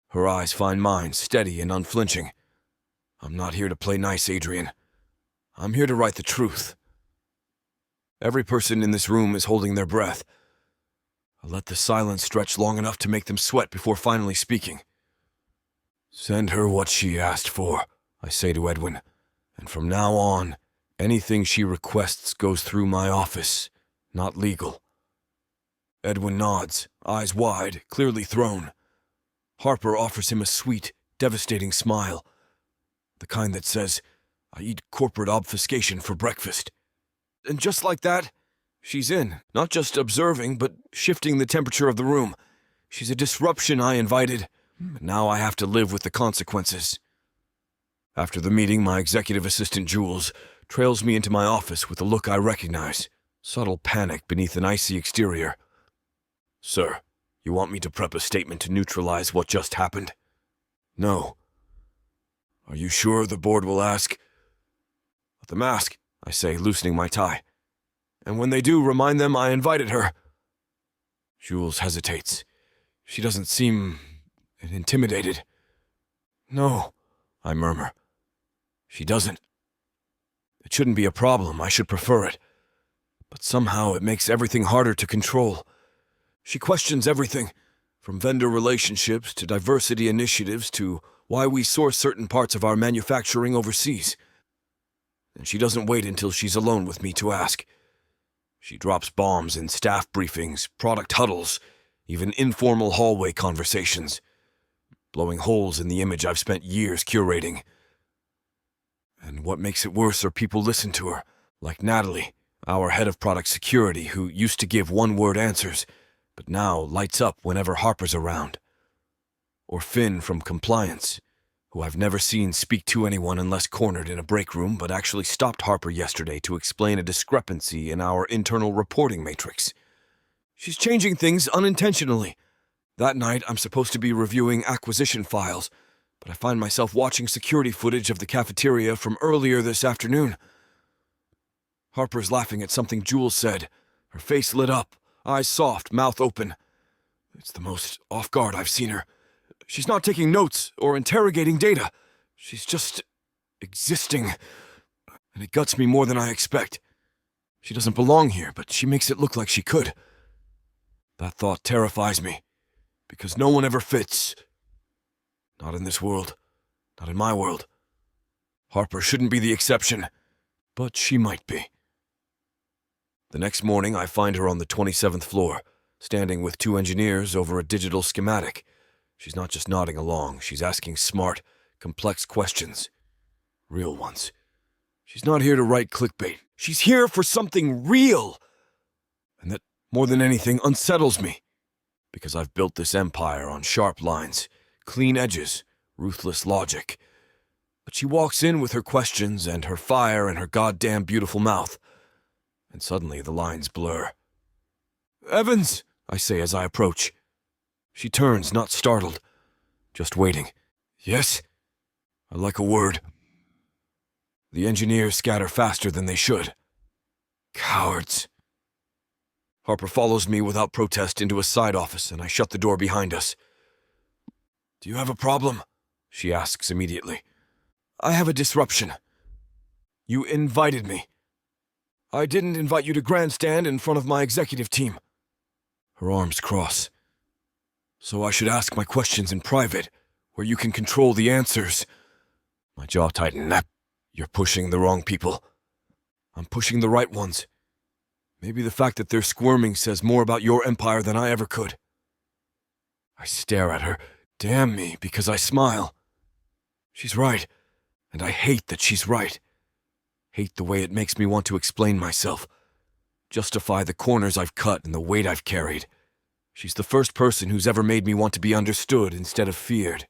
Speaker 3: Her eyes find mine, steady and unflinching. I'm not here to play nice, Adrien. I'm here to write the truth. Every person in this room is holding their breath. I let the silence stretch long enough to make them sweat before finally speaking. Send her what she asked for, I say to Edwin, and from now on, anything she requests goes through my office, not legal. Edwin nods, eyes wide, clearly thrown. Harper offers him a sweet, devastating smile, the kind that says, I eat corporate obfuscation for breakfast. And just like that, she's in, not just observing, but shifting the temperature of the room. She's a disruption I invited, but now I have to live with the consequences. After the meeting, my executive assistant, Jules, trails me into my office with a look I recognize, subtle panic beneath an icy exterior. Sir, you want me to prep a statement to neutralize what just happened? No. Are you sure the board will ask? Let them ask. I say, loosening my tie. And when they do, remind them I invited her. Jules hesitates. She doesn't seem intimidated. No, I murmur. She doesn't. It shouldn't be a problem. I should prefer it. But somehow it makes everything harder to control. She questions everything, from vendor relationships to diversity initiatives to why we source certain parts of our manufacturing overseas. And she doesn't wait until she's alone with me to ask. She drops bombs in staff briefings, product huddles, even informal hallway conversations, blowing holes in the image I've spent years curating. And what makes it worse are people listen to her, like Natalie, our head of product security, who used to give one-word answers, but now lights up whenever Harper's around. Or Finn from compliance, who I've never seen speak to anyone unless cornered in a break room, but actually stopped Harper yesterday to explain a discrepancy in our internal reporting matrix. She's changing things unintentionally. That night, I'm supposed to be reviewing acquisition files, but I find myself watching security footage of the cafeteria from earlier this afternoon. Harper's laughing at something Jules said, her face lit up, eyes soft, mouth open. It's the most off guard I've seen her. She's not taking notes or interrogating data. She's just existing, and it guts me more than I expect. She doesn't belong here, but she makes it look like she could. That thought terrifies me, because no one ever fits. Not in this world. Not in my world. Harper shouldn't be the exception, but she might be. The next morning, I find her on the 27th floor, standing with two engineers over a digital schematic. She's not just nodding along, she's asking smart, complex questions. Real ones. She's not here to write clickbait. She's here for something real! And that, more than anything, unsettles me. Because I've built this empire on sharp lines, clean edges, ruthless logic. But she walks in with her questions and her fire and her goddamn beautiful mouth. And suddenly the lines blur. "Evans," I say as I approach. She turns, not startled, just waiting. "Yes?" I like a word. The engineers scatter faster than they should. Cowards. Harper follows me without protest into a side office, and I shut the door behind us. "Do you have a problem?" she asks immediately. "I have a disruption. You invited me. I didn't invite you to grandstand in front of my executive team." Her arms cross. "So I should ask my questions in private, where you can control the answers." My jaw tightened. "You're pushing the wrong people." "I'm pushing the right ones. Maybe the fact that they're squirming says more about your empire than I ever could." I stare at her. Damn me, because I smile. She's right, and I hate that she's right. Hate the way it makes me want to explain myself, justify the corners I've cut and the weight I've carried. She's the first person who's ever made me want to be understood instead of feared.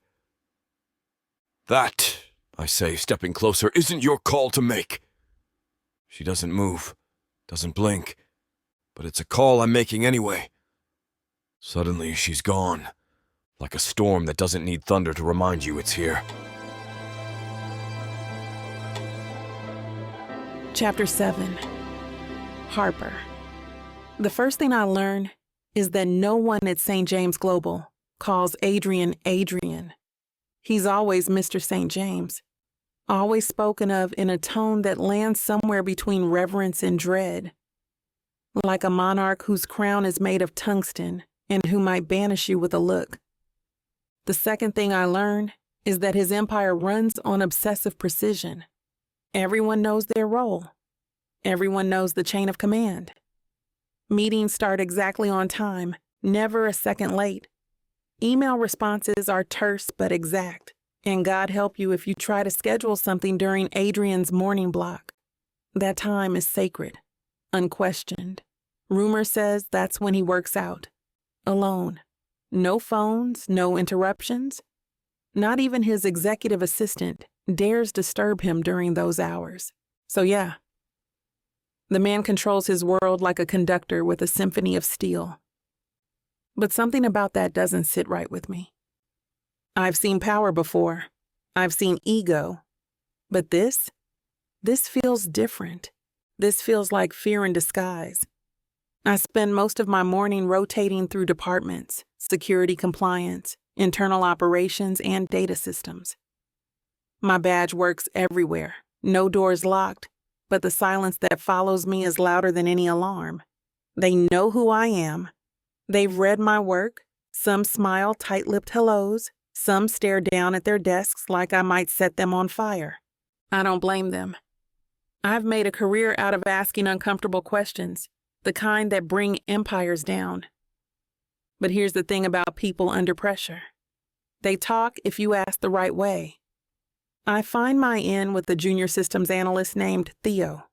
Speaker 3: "That," I say, stepping closer, "isn't your call to make." She doesn't move, doesn't blink, but it's a call I'm making anyway. Suddenly, she's gone, like a storm that doesn't need thunder to remind you it's here.
Speaker 2: Chapter 7. Harper. The first thing I learned is that no one at St. James Global calls Adrien Adrien. He's always Mr. St. James, always spoken of in a tone that lands somewhere between reverence and dread, like a monarch whose crown is made of tungsten and who might banish you with a look. The second thing I learned is that his empire runs on obsessive precision. Everyone knows their role. Everyone knows the chain of command. Meetings start exactly on time, never a second late. Email responses are terse but exact, and God help you if you try to schedule something during Adrien's morning block. That time is sacred, unquestioned. Rumor says that's when he works out, alone. No phones, no interruptions. Not even his executive assistant dares disturb him during those hours. So yeah, the man controls his world like a conductor with a symphony of steel. But something about that doesn't sit right with me. I've seen power before. I've seen ego. But this feels different. This feels like fear in disguise. I spend most of my morning rotating through departments, security compliance, internal operations, and data systems. My badge works everywhere, no doors locked, but the silence that follows me is louder than any alarm. They know who I am. They've read my work. Some smile tight-lipped hellos. Some stare down at their desks like I might set them on fire. I don't blame them. I've made a career out of asking uncomfortable questions, the kind that bring empires down. But here's the thing about people under pressure. They talk if you ask the right way. I find my in with a junior systems analyst named Theo.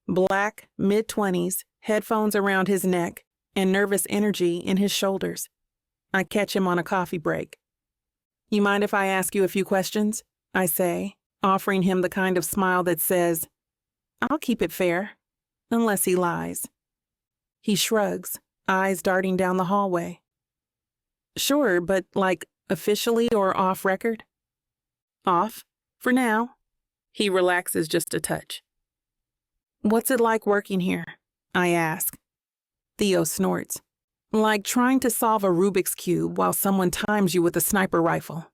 Speaker 2: Black, mid-20s, headphones around his neck, and nervous energy in his shoulders. I catch him on a coffee break. "You mind if I ask you a few questions?" I say, offering him the kind of smile that says, "I'll keep it fair," unless he lies. He shrugs, eyes darting down the hallway. "Sure, but like officially or off record?" "Off, for now." He relaxes just a touch. "What's it like working here?" I ask. Theo snorts. "Like trying to solve a Rubik's Cube while someone times you with a sniper rifle."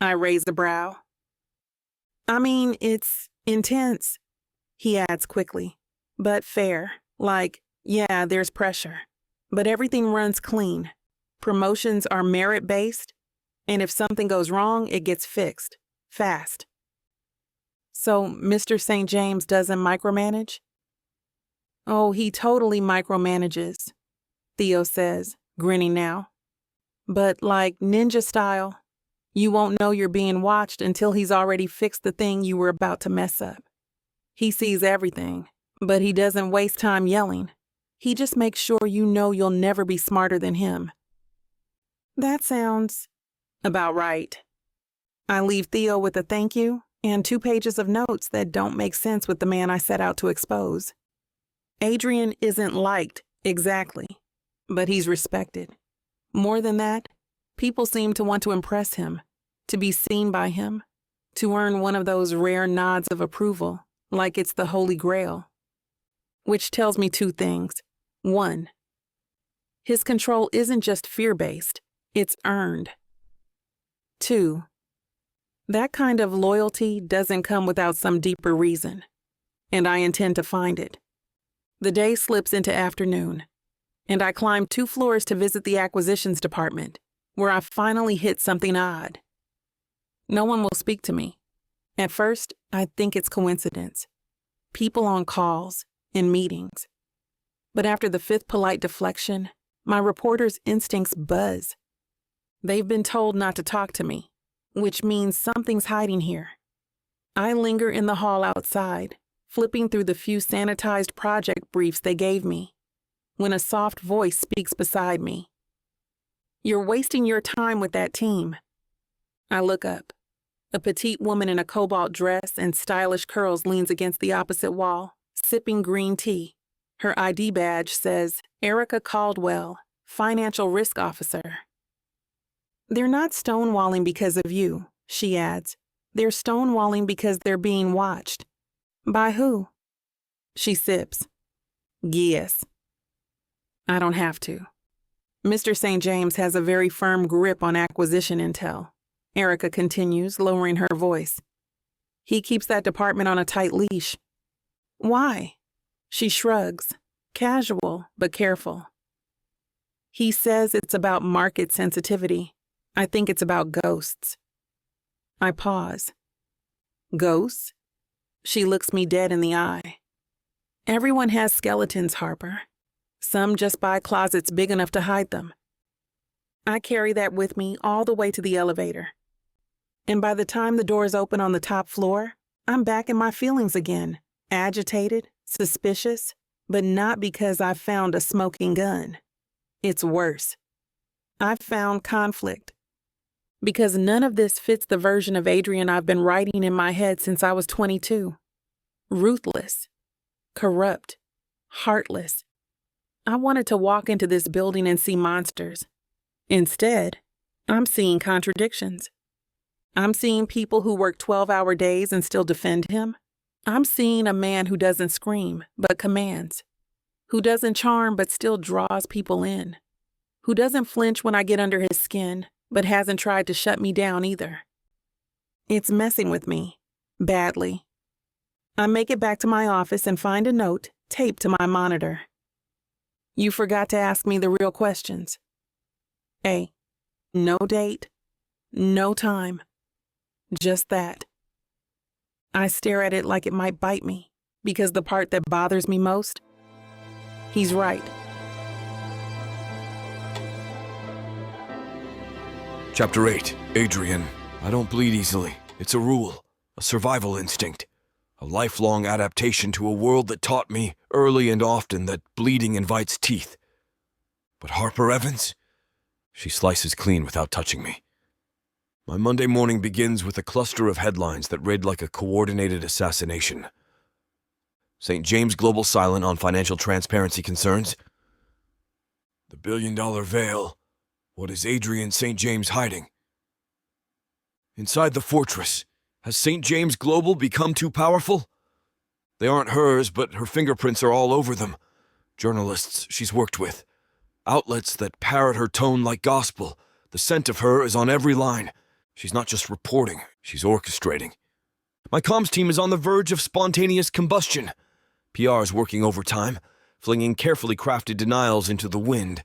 Speaker 2: I raise a brow. "I mean, it's intense," he adds quickly, "but fair. Like, yeah, there's pressure, but everything runs clean. Promotions are merit-based, and if something goes wrong, it gets fixed. Fast." "So Mr. St. James doesn't micromanage?" "Oh, he totally micromanages," Theo says, grinning now. "But like ninja style, you won't know you're being watched until he's already fixed the thing you were about to mess up. He sees everything, but he doesn't waste time yelling. He just makes sure you know you'll never be smarter than him." That sounds about right. I leave Theo with a thank you and 2 pages of notes that don't make sense with the man I set out to expose. Adrien isn't liked, exactly, but he's respected. More than that, people seem to want to impress him, to be seen by him, to earn one of those rare nods of approval, like it's the Holy Grail. Which tells me 2 things. 1, his control isn't just fear-based, it's earned. 2, that kind of loyalty doesn't come without some deeper reason, and I intend to find it. The day slips into afternoon, and I climb 2 floors to visit the acquisitions department, where I finally hit something odd. No one will speak to me. At first, I think it's coincidence. People on calls, in meetings. But after the 5th polite deflection, my reporter's instincts buzz. They've been told not to talk to me, which means something's hiding here. I linger in the hall outside, flipping through the few sanitized project briefs they gave me, when a soft voice speaks beside me. "You're wasting your time with that team." I look up. A petite woman in a cobalt dress and stylish curls leans against the opposite wall, sipping green tea. Her ID badge says, Erica Caldwell, Financial Risk Officer. "They're not stonewalling because of you," she adds. "They're stonewalling because they're being watched." "By who?" She sips. "Yes." I don't have to. Mr. St. James has a very firm grip on acquisition intel, Erica continues, lowering her voice. He keeps that department on a tight leash. "Why?" She shrugs, casual but careful. "He says it's about market sensitivity. I think it's about ghosts." I pause. "Ghosts?" She looks me dead in the eye. "Everyone has skeletons, Harper. Some just buy closets big enough to hide them." I carry that with me all the way to the elevator. And by the time the doors open on the top floor, I'm back in my feelings again, agitated, suspicious, but not because I've found a smoking gun. It's worse. I've found conflict. Because none of this fits the version of Adrien I've been writing in my head since I was 22. Ruthless, corrupt, heartless. I wanted to walk into this building and see monsters. Instead, I'm seeing contradictions. I'm seeing people who work 12-hour days and still defend him, I'm seeing a man who doesn't scream, but commands, who doesn't charm, but still draws people in, who doesn't flinch when I get under his skin, but hasn't tried to shut me down either. It's messing with me, badly. I make it back to my office and find a note taped to my monitor. You forgot to ask me the real questions. A. No date, no time, just that. I stare at it like it might bite me, because the part that bothers me most, he's right.
Speaker 3: Chapter 8, Adrien. I don't bleed easily. It's a rule, a survival instinct, a lifelong adaptation to a world that taught me, early and often, that bleeding invites teeth. But Harper Evans? She slices clean without touching me. My Monday morning begins with a cluster of headlines that read like a coordinated assassination. St. James Global silent on financial transparency concerns. The billion-dollar veil. What is Adrien St. James hiding? Inside the fortress, has St. James Global become too powerful? They aren't hers, but her fingerprints are all over them. Journalists she's worked with. Outlets that parrot her tone like gospel. The scent of her is on every line. She's not just reporting, she's orchestrating. My comms team is on the verge of spontaneous combustion. PR is working overtime, flinging carefully crafted denials into the wind,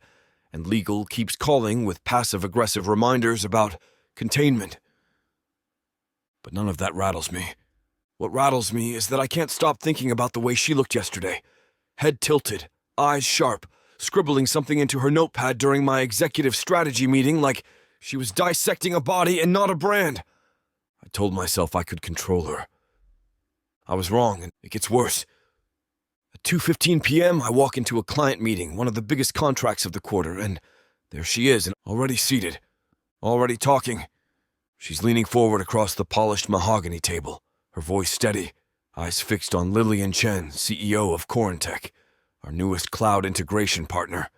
Speaker 3: and legal keeps calling with passive-aggressive reminders about containment. But none of that rattles me. What rattles me is that I can't stop thinking about the way she looked yesterday. Head tilted, eyes sharp, scribbling something into her notepad during my executive strategy meeting like she was dissecting a body and not a brand. I told myself I could control her. I was wrong, and it gets worse. At 2:15 p.m., I walk into a client meeting, one of the biggest contracts of the quarter, and there she is, and already seated, already talking. She's leaning forward across the polished mahogany table, her voice steady, eyes fixed on Lillian Chen, CEO of Corentech, our newest cloud integration partner.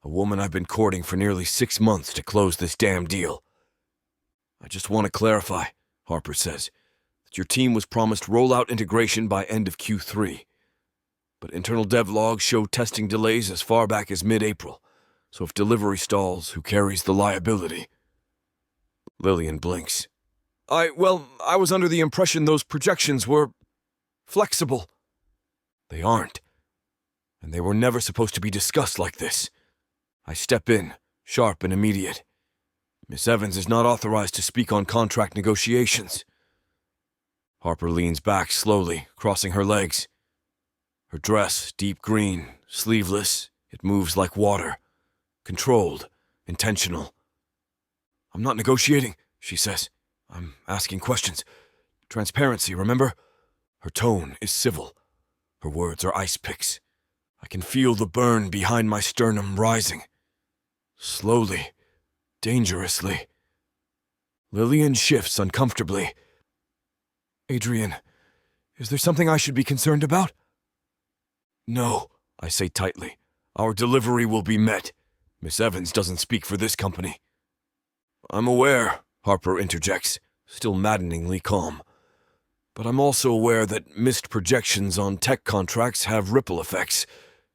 Speaker 3: A woman I've been courting for nearly 6 months to close this damn deal. I just want to clarify, Harper says, that your team was promised rollout integration by end of Q3. But internal dev logs show testing delays as far back as mid-April, so if delivery stalls, who carries the liability? Lillian blinks. I was under the impression those projections were flexible. They aren't. And they were never supposed to be discussed like this. I step in, sharp and immediate. Miss Evans is not authorized to speak on contract negotiations. Harper leans back slowly, crossing her legs. Her dress, deep green, sleeveless, it moves like water. Controlled, intentional. I'm not negotiating, she says. I'm asking questions. Transparency, remember? Her tone is civil. Her words are ice picks. I can feel the burn behind my sternum rising. Slowly, dangerously. Lillian shifts uncomfortably. Adrien, is there something I should be concerned about? No, I say tightly. Our delivery will be met. Miss Evans doesn't speak for this company. I'm aware, Harper interjects, still maddeningly calm. But I'm also aware that missed projections on tech contracts have ripple effects.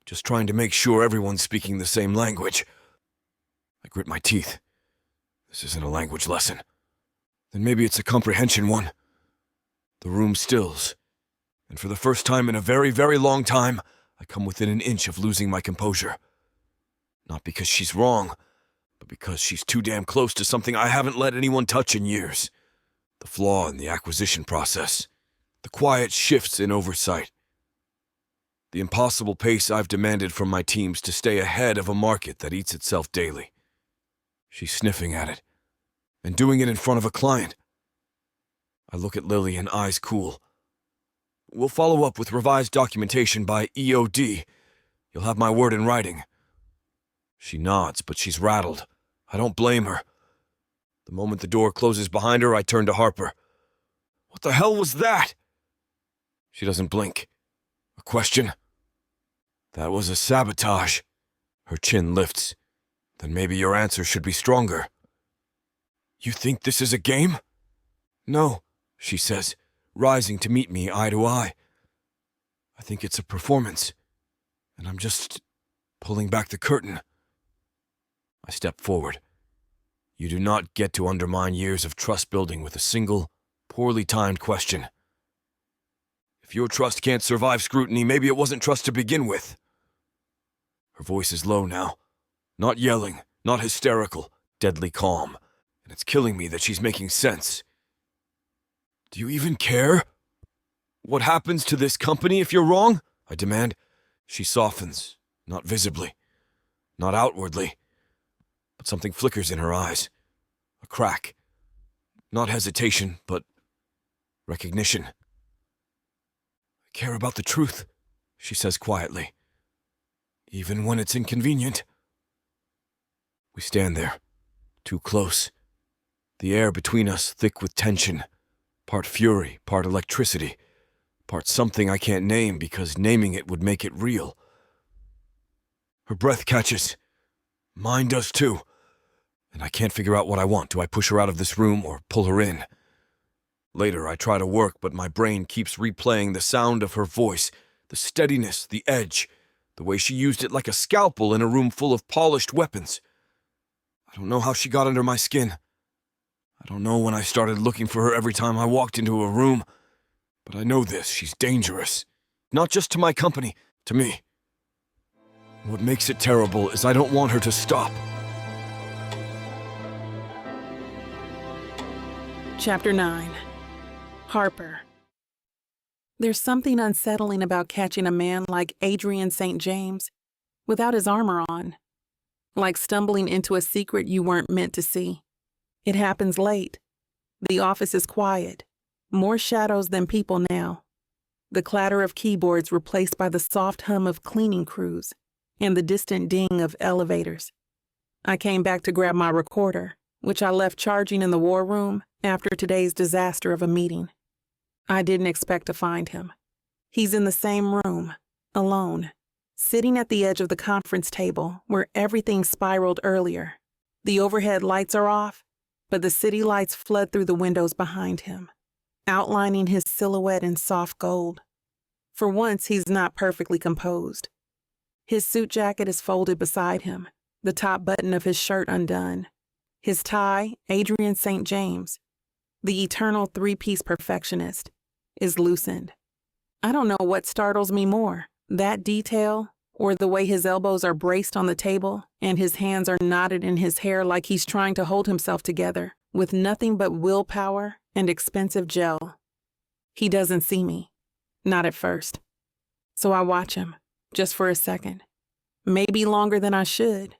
Speaker 3: Just trying to make sure everyone's speaking the same language. I grit my teeth. This isn't a language lesson. Then maybe it's a comprehension one. The room stills, and for the first time in a very, very long time, I come within an inch of losing my composure. Not because she's wrong, but because she's too damn close to something I haven't let anyone touch in years. The flaw in the acquisition process. The quiet shifts in oversight. The impossible pace I've demanded from my teams to stay ahead of a market that eats itself daily. She's sniffing at it, and doing it in front of a client. I look at Lily and eyes cool. We'll follow up with revised documentation by EOD. You'll have my word in writing. She nods, but she's rattled. I don't blame her. The moment the door closes behind her, I turn to Harper. What the hell was that? She doesn't blink. A question? That was a sabotage. Her chin lifts. Then maybe your answer should be stronger. You think this is a game? No, she says, rising to meet me eye to eye. I think it's a performance, and I'm just pulling back the curtain. I step forward. You do not get to undermine years of trust building with a single, poorly timed question. If your trust can't survive scrutiny, maybe it wasn't trust to begin with. Her voice is low now, not yelling, not hysterical, deadly calm, and it's killing me that she's making sense. Do you even care? What happens to this company if you're wrong? I demand. She softens, not visibly, not outwardly, but something flickers in her eyes. A crack. Not hesitation, but recognition. I care about the truth, she says quietly, even when it's inconvenient. We stand there, too close. The air between us thick with tension, part fury, part electricity, part something I can't name because naming it would make it real. Her breath catches. Mine does too. And I can't figure out what I want. Do I push her out of this room or pull her in? Later, I try to work, but my brain keeps replaying the sound of her voice, the steadiness, the edge, the way she used it like a scalpel in a room full of polished weapons. I don't know how she got under my skin. I don't know when I started looking for her every time I walked into a room, but I know this, she's dangerous. Not just to my company, to me. What makes it terrible is I don't want her to stop.
Speaker 2: Chapter 9. Harper. There's something unsettling about catching a man like Adrien St. James without his armor on, like stumbling into a secret you weren't meant to see. It happens late. The office is quiet, more shadows than people now. The clatter of keyboards replaced by the soft hum of cleaning crews and the distant ding of elevators. I came back to grab my recorder, which I left charging in the war room after today's disaster of a meeting. I didn't expect to find him. He's in the same room, alone, sitting at the edge of the conference table where everything spiraled earlier. The overhead lights are off, but the city lights flood through the windows behind him, outlining his silhouette in soft gold. For once, he's not perfectly composed. His suit jacket is folded beside him, the top button of his shirt undone. His tie, Adrien St. James, the eternal three-piece perfectionist, is loosened. I don't know what startles me more, that detail or the way his elbows are braced on the table and his hands are knotted in his hair like he's trying to hold himself together with nothing but willpower and expensive gel. He doesn't see me, not at first. So I watch him, just for a second, maybe longer than I should,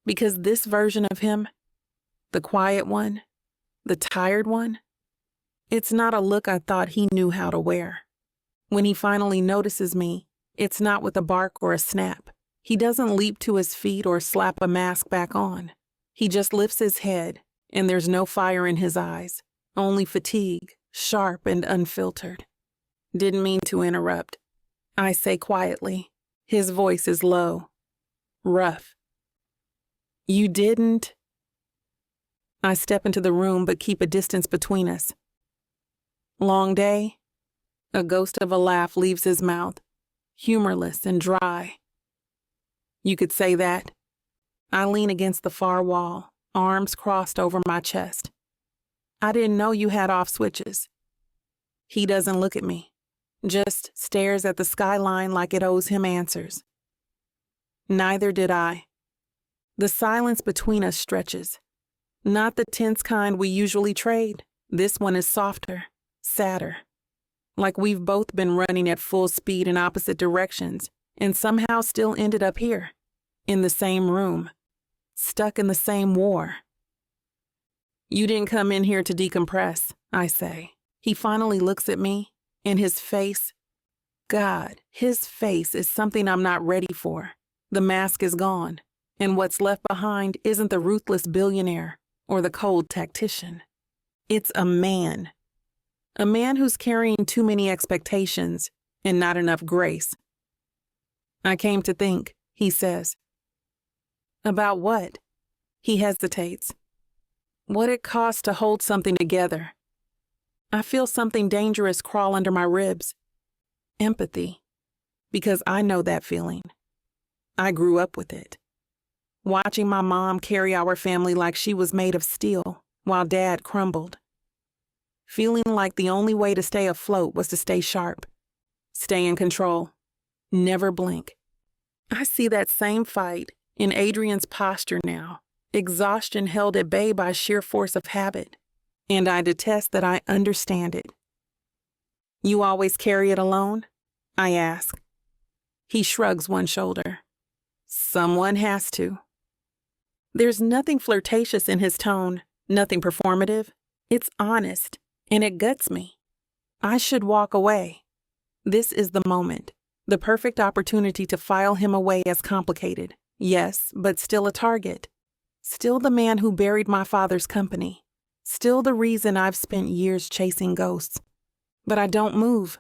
Speaker 2: because this version of him, the quiet one, the tired one, it's not a look I thought he knew how to wear. When he finally notices me, it's not with a bark or a snap. He doesn't leap to his feet or slap a mask back on. He just lifts his head, and there's no fire in his eyes, only fatigue, sharp and unfiltered. Didn't mean to interrupt. I say quietly. His voice is low, rough. You didn't? I step into the room but keep a distance between us. Long day? A ghost of a laugh leaves his mouth, humorless and dry. You could say that. I lean against the far wall, arms crossed over my chest. I didn't know you had off switches. He doesn't look at me, just stares at the skyline like it owes him answers. Neither did I. The silence between us stretches. Not the tense kind we usually trade. This one is softer, sadder. Like we've both been running at full speed in opposite directions and somehow still ended up here, in the same room, stuck in the same war. You didn't come in here to decompress, I say. He finally looks at me, and his face, God, his face is something I'm not ready for. The mask is gone, and what's left behind isn't the ruthless billionaire or the cold tactician. It's a man. A man who's carrying too many expectations and not enough grace. I came to think, he says. About what? He hesitates. What it costs to hold something together. I feel something dangerous crawl under my ribs. Empathy. Because I know that feeling. I grew up with it. Watching my mom carry our family like she was made of steel while Dad crumbled. Feeling like the only way to stay afloat was to stay sharp, stay in control, never blink. I see that same fight in Adrien's posture now, exhaustion held at bay by sheer force of habit, and I detest that I understand it. You always carry it alone? I ask. He shrugs one shoulder. Someone has to. There's nothing flirtatious in his tone, nothing performative. It's honest, and it guts me. I should walk away. This is the moment, the perfect opportunity to file him away as complicated. Yes, but still a target. Still the man who buried my father's company. Still the reason I've spent years chasing ghosts. But I don't move.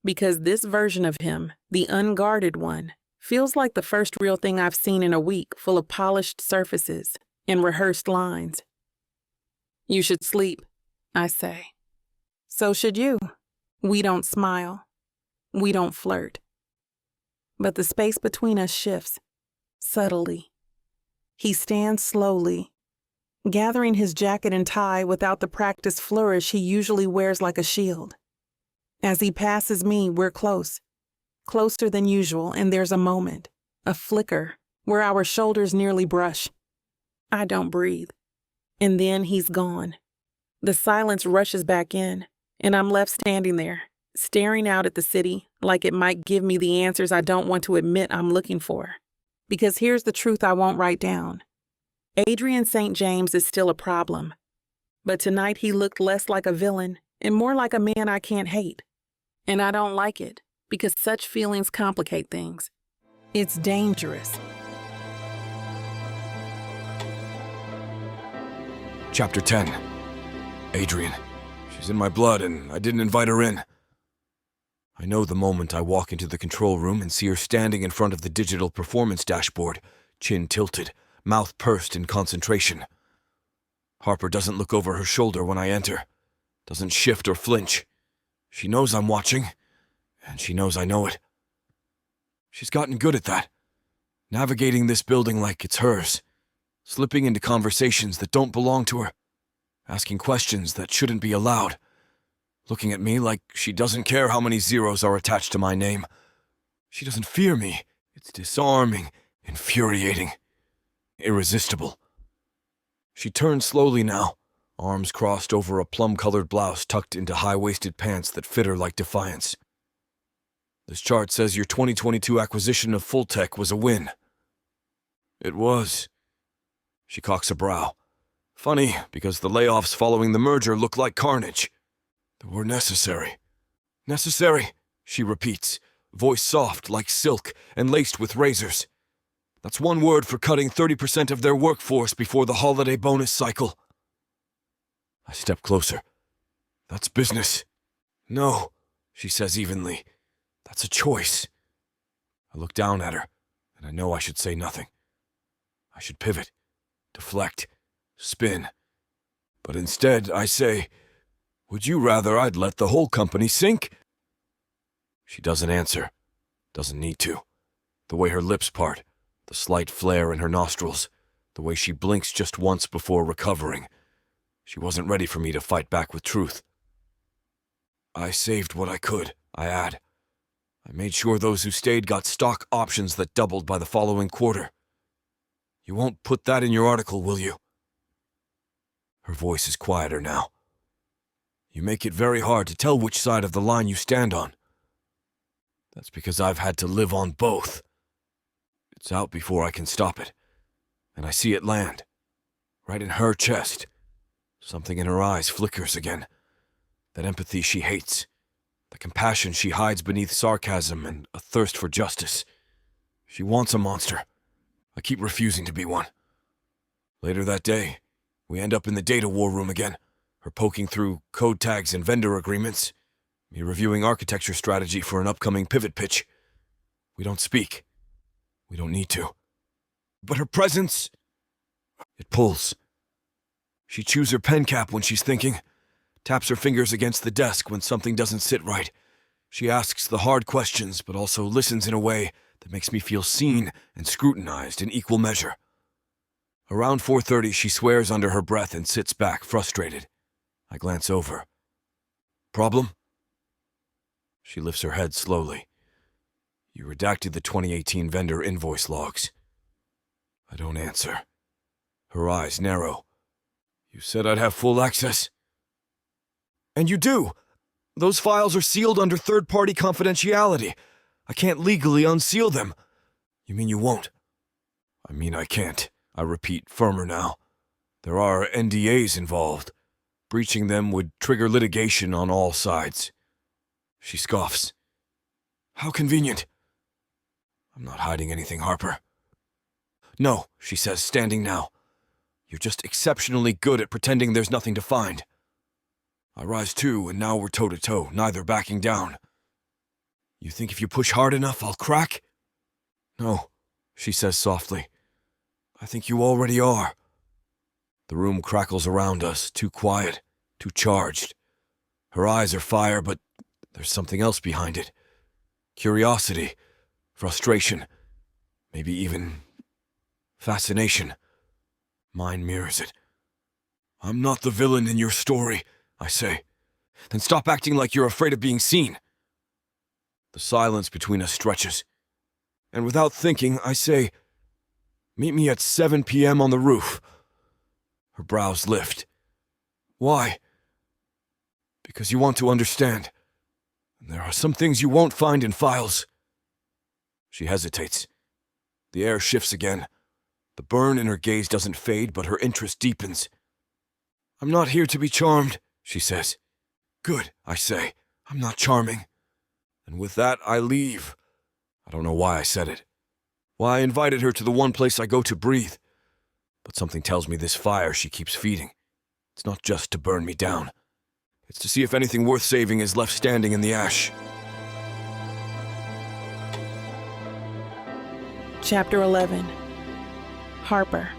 Speaker 2: Because this version of him, the unguarded one, feels like the first real thing I've seen in a week, full of polished surfaces and rehearsed lines. You should sleep, I say. So should you. We don't smile. We don't flirt. But the space between us shifts, subtly. He stands slowly, gathering his jacket and tie without the practiced flourish he usually wears like a shield. As he passes me, we're close. Closer than usual, and there's a moment, a flicker, where our shoulders nearly brush. I don't breathe. And then he's gone. The silence rushes back in, and I'm left standing there, staring out at the city like it might give me the answers I don't want to admit I'm looking for. Because here's the truth I won't write down. Adrien St. James is still a problem. But tonight he looked less like a villain and more like a man I can't hate. And I don't like it. Because such feelings complicate things. It's dangerous.
Speaker 3: Chapter 10. Adrien. She's in my blood and I didn't invite her in. I know the moment I walk into the control room and see her standing in front of the digital performance dashboard, chin tilted, mouth pursed in concentration. Harper doesn't look over her shoulder when I enter, doesn't shift or flinch. She knows I'm watching. And she knows I know it. She's gotten good at that, navigating this building like it's hers, slipping into conversations that don't belong to her, asking questions that shouldn't be allowed, looking at me like she doesn't care how many zeros are attached to my name. She doesn't fear me. It's disarming, infuriating, irresistible. She turns slowly now, arms crossed over a plum-colored blouse tucked into high-waisted pants that fit her like defiance. This chart says your 2022 acquisition of Full Tech was a win. It was. She cocks a brow. Funny, because the layoffs following the merger look like carnage. They were necessary. Necessary, she repeats, voice soft like silk and laced with razors. That's one word for cutting 30% of their workforce before the holiday bonus cycle. I step closer. That's business. No, she says evenly. That's a choice. I look down at her, and I know I should say nothing. I should pivot, deflect, spin. But instead, I say, would you rather I'd let the whole company sink? She doesn't answer, doesn't need to. The way her lips part, the slight flare in her nostrils, the way she blinks just once before recovering. She wasn't ready for me to fight back with truth. I saved what I could, I add. I made sure those who stayed got stock options that doubled by the following quarter. You won't put that in your article, will you? Her voice is quieter now. You make it very hard to tell which side of the line you stand on. That's because I've had to live on both. It's out before I can stop it, and I see it land, right in her chest. Something in her eyes flickers again. That empathy she hates. The compassion she hides beneath sarcasm and a thirst for justice. She wants a monster. I keep refusing to be one. Later that day, we end up in the data war room again, her poking through code tags and vendor agreements, me reviewing architecture strategy for an upcoming pivot pitch. We don't speak. We don't need to. But her presence, it pulls. She chews her pen cap when she's thinking, taps her fingers against the desk when something doesn't sit right. She asks the hard questions, but also listens in a way that makes me feel seen and scrutinized in equal measure. Around 4:30, she swears under her breath and sits back, frustrated. I glance over. Problem? She lifts her head slowly. You redacted the 2018 vendor invoice logs. I don't answer. Her eyes narrow. You said I'd have full access. And you do! Those files are sealed under third-party confidentiality. I can't legally unseal them. You mean you won't? I mean I can't. I repeat, firmer now. There are NDAs involved. Breaching them would trigger litigation on all sides. She scoffs. How convenient. I'm not hiding anything, Harper. No, she says, standing now. You're just exceptionally good at pretending there's nothing to find. I rise too, and now we're toe-to-toe, neither backing down. You think if you push hard enough, I'll crack? No, she says softly. I think you already are. The room crackles around us, too quiet, too charged. Her eyes are fire, but there's something else behind it. Curiosity, frustration, maybe even fascination. Mine mirrors it. I'm not the villain in your story, I say. Then stop acting like you're afraid of being seen. The silence between us stretches. And without thinking, I say, meet me at 7 p.m. on the roof. Her brows lift. Why? Because you want to understand. And there are some things you won't find in files. She hesitates. The air shifts again. The burn in her gaze doesn't fade, but her interest deepens. I'm not here to be charmed, she says. Good, I say. I'm not charming. And with that, I leave. I don't know why I said it. Why I invited her to the one place I go to breathe. But something tells me this fire she keeps feeding. It's not just to burn me down. It's to see if anything worth saving is left standing in the ash.
Speaker 2: Chapter 11. Harper.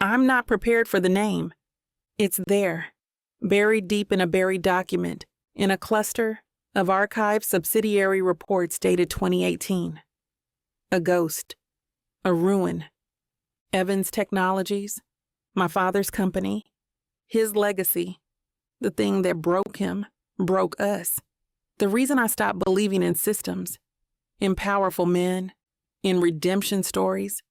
Speaker 2: I'm not prepared for the name. It's there, buried deep in a buried document, in a cluster of archived subsidiary reports dated 2018. A ghost, a ruin, Evans Technologies, my father's company, his legacy, the thing that broke him, broke us. The reason I stopped believing in systems, in powerful men, in redemption stories.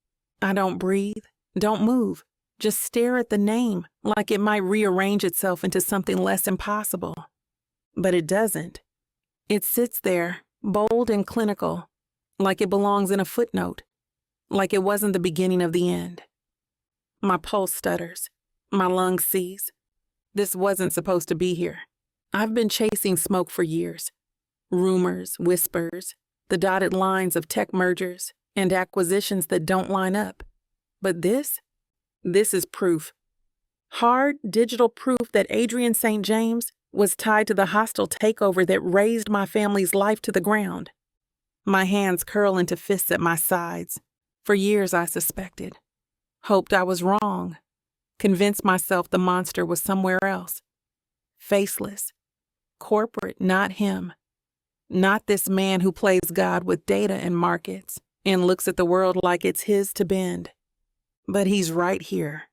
Speaker 2: I don't breathe, don't move, just stare at the name like it might rearrange itself into something less impossible. But it doesn't. It sits there, bold and clinical, like it belongs in a footnote, like it wasn't the beginning of the end. My pulse stutters, my lungs seize. This wasn't supposed to be here. I've been chasing smoke for years. Rumors, whispers, the dotted lines of tech mergers and acquisitions that don't line up. But this is proof. Hard digital proof that Adrien St. James was tied to the hostile takeover that razed my family's life to the ground. My hands curl into fists at my sides. For years I suspected. Hoped I was wrong. Convinced myself the monster was somewhere else. Faceless. Corporate, not him. Not this man who plays God with data and markets and looks at the world like it's his to bend. But he's right here.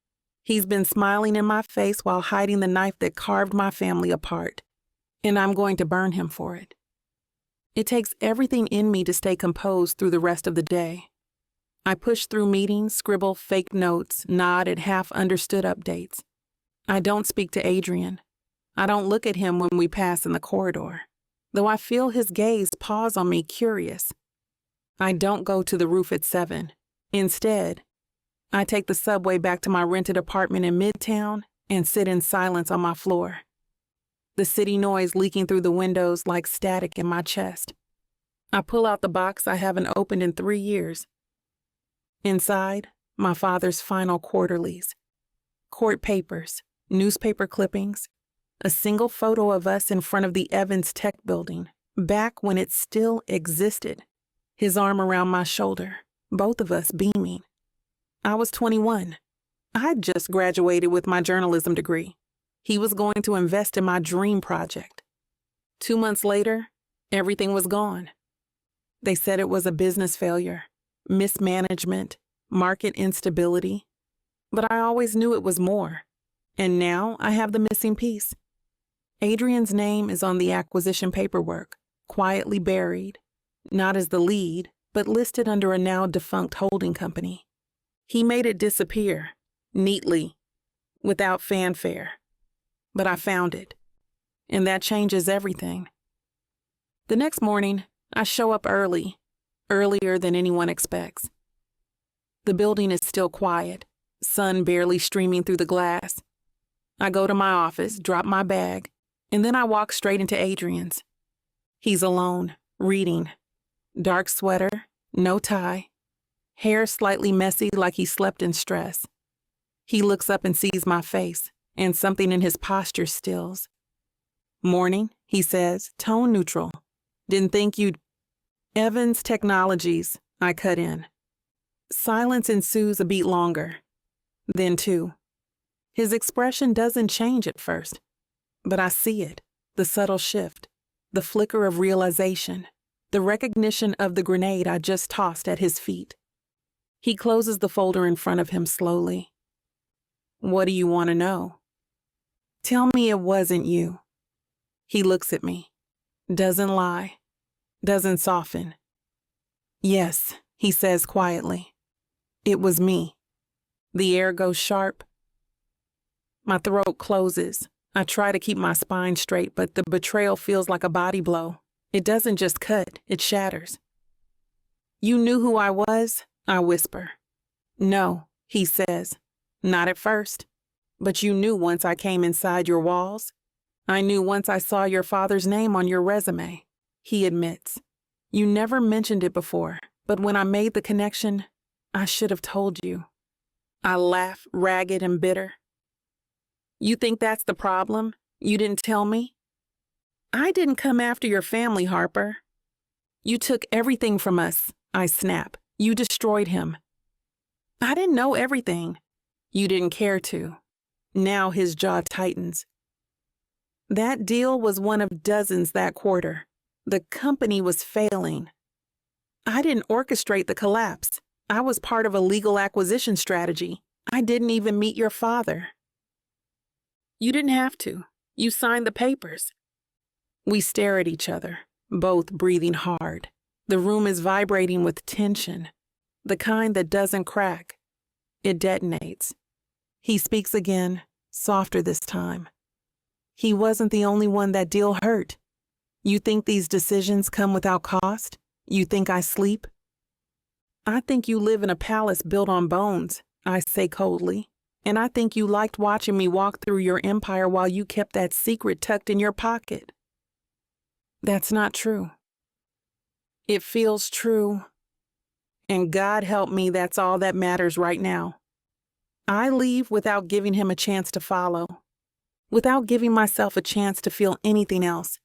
Speaker 2: He's been smiling in my face while hiding the knife that carved my family apart. And I'm going to burn him for it. It takes everything in me to stay composed through the rest of the day. I push through meetings, scribble fake notes, nod at half-understood updates. I don't speak to Adrien. I don't look at him when we pass in the corridor, though I feel his gaze pause on me curious. I don't go to the roof at 7. Instead, I take the subway back to my rented apartment in Midtown and sit in silence on my floor. The city noise leaking through the windows like static in my chest. I pull out the box I haven't opened in 3 years. Inside, my father's final quarterlies. Court papers, newspaper clippings, a single photo of us in front of the Evans Tech building, back when it still existed. His arm around my shoulder, both of us beaming. I was 21. I'd just graduated with my journalism degree. He was going to invest in my dream project. 2 months later, everything was gone. They said it was a business failure, mismanagement, market instability. But I always knew it was more. And now I have the missing piece. Adrien's name is on the acquisition paperwork, quietly buried, not as the lead, but listed under a now defunct holding company. He made it disappear, neatly, without fanfare. But I found it, and that changes everything. The next morning, I show up early, earlier than anyone expects. The building is still quiet, sun barely streaming through the glass. I go to my office, drop my bag, and then I walk straight into Adrien's. He's alone, reading. Dark sweater, no tie, hair slightly messy like he slept in stress. He looks up and sees my face, and something in his posture stills. "Morning," he says, tone neutral. "Didn't think you'd—" "Evans Technologies," I cut in. Silence ensues a beat longer. Then two. His expression doesn't change at first, but I see it, the subtle shift, the flicker of realization, the recognition of the grenade I just tossed at his feet. He closes the folder in front of him slowly. "What do you want to know?" "Tell me it wasn't you." He looks at me, doesn't lie, doesn't soften. "Yes," he says quietly. "It was me." The air goes sharp. My throat closes. I try to keep my spine straight, but the betrayal feels like a body blow. It doesn't just cut, it shatters. "You knew who I was?" I whisper. "No," he says. "Not at first. But you knew once I came inside your walls. I knew once I saw your father's name on your resume." He admits. "You never mentioned it before, but when I made the connection, I should have told you." I laugh, ragged and bitter. "You think that's the problem? You didn't tell me?" "I didn't come after your family, Harper." "You took everything from us," I snap. "You destroyed him." "I didn't know everything." "You didn't care to." Now his jaw tightens. "That deal was one of dozens that quarter. The company was failing. I didn't orchestrate the collapse. I was part of a legal acquisition strategy. I didn't even meet your father." "You didn't have to. You signed the papers." We stare at each other, both breathing hard. The room is vibrating with tension, the kind that doesn't crack. It detonates. He speaks again, softer this time. "He wasn't the only one that deal hurt. You think these decisions come without cost? You think I sleep?" "I think you live in a palace built on bones," I say coldly. "And I think you liked watching me walk through your empire while you kept that secret tucked in your pocket." That's not true. It feels true. And God help me, that's all that matters right now. I leave without giving him a chance to follow, without giving myself a chance to feel anything else.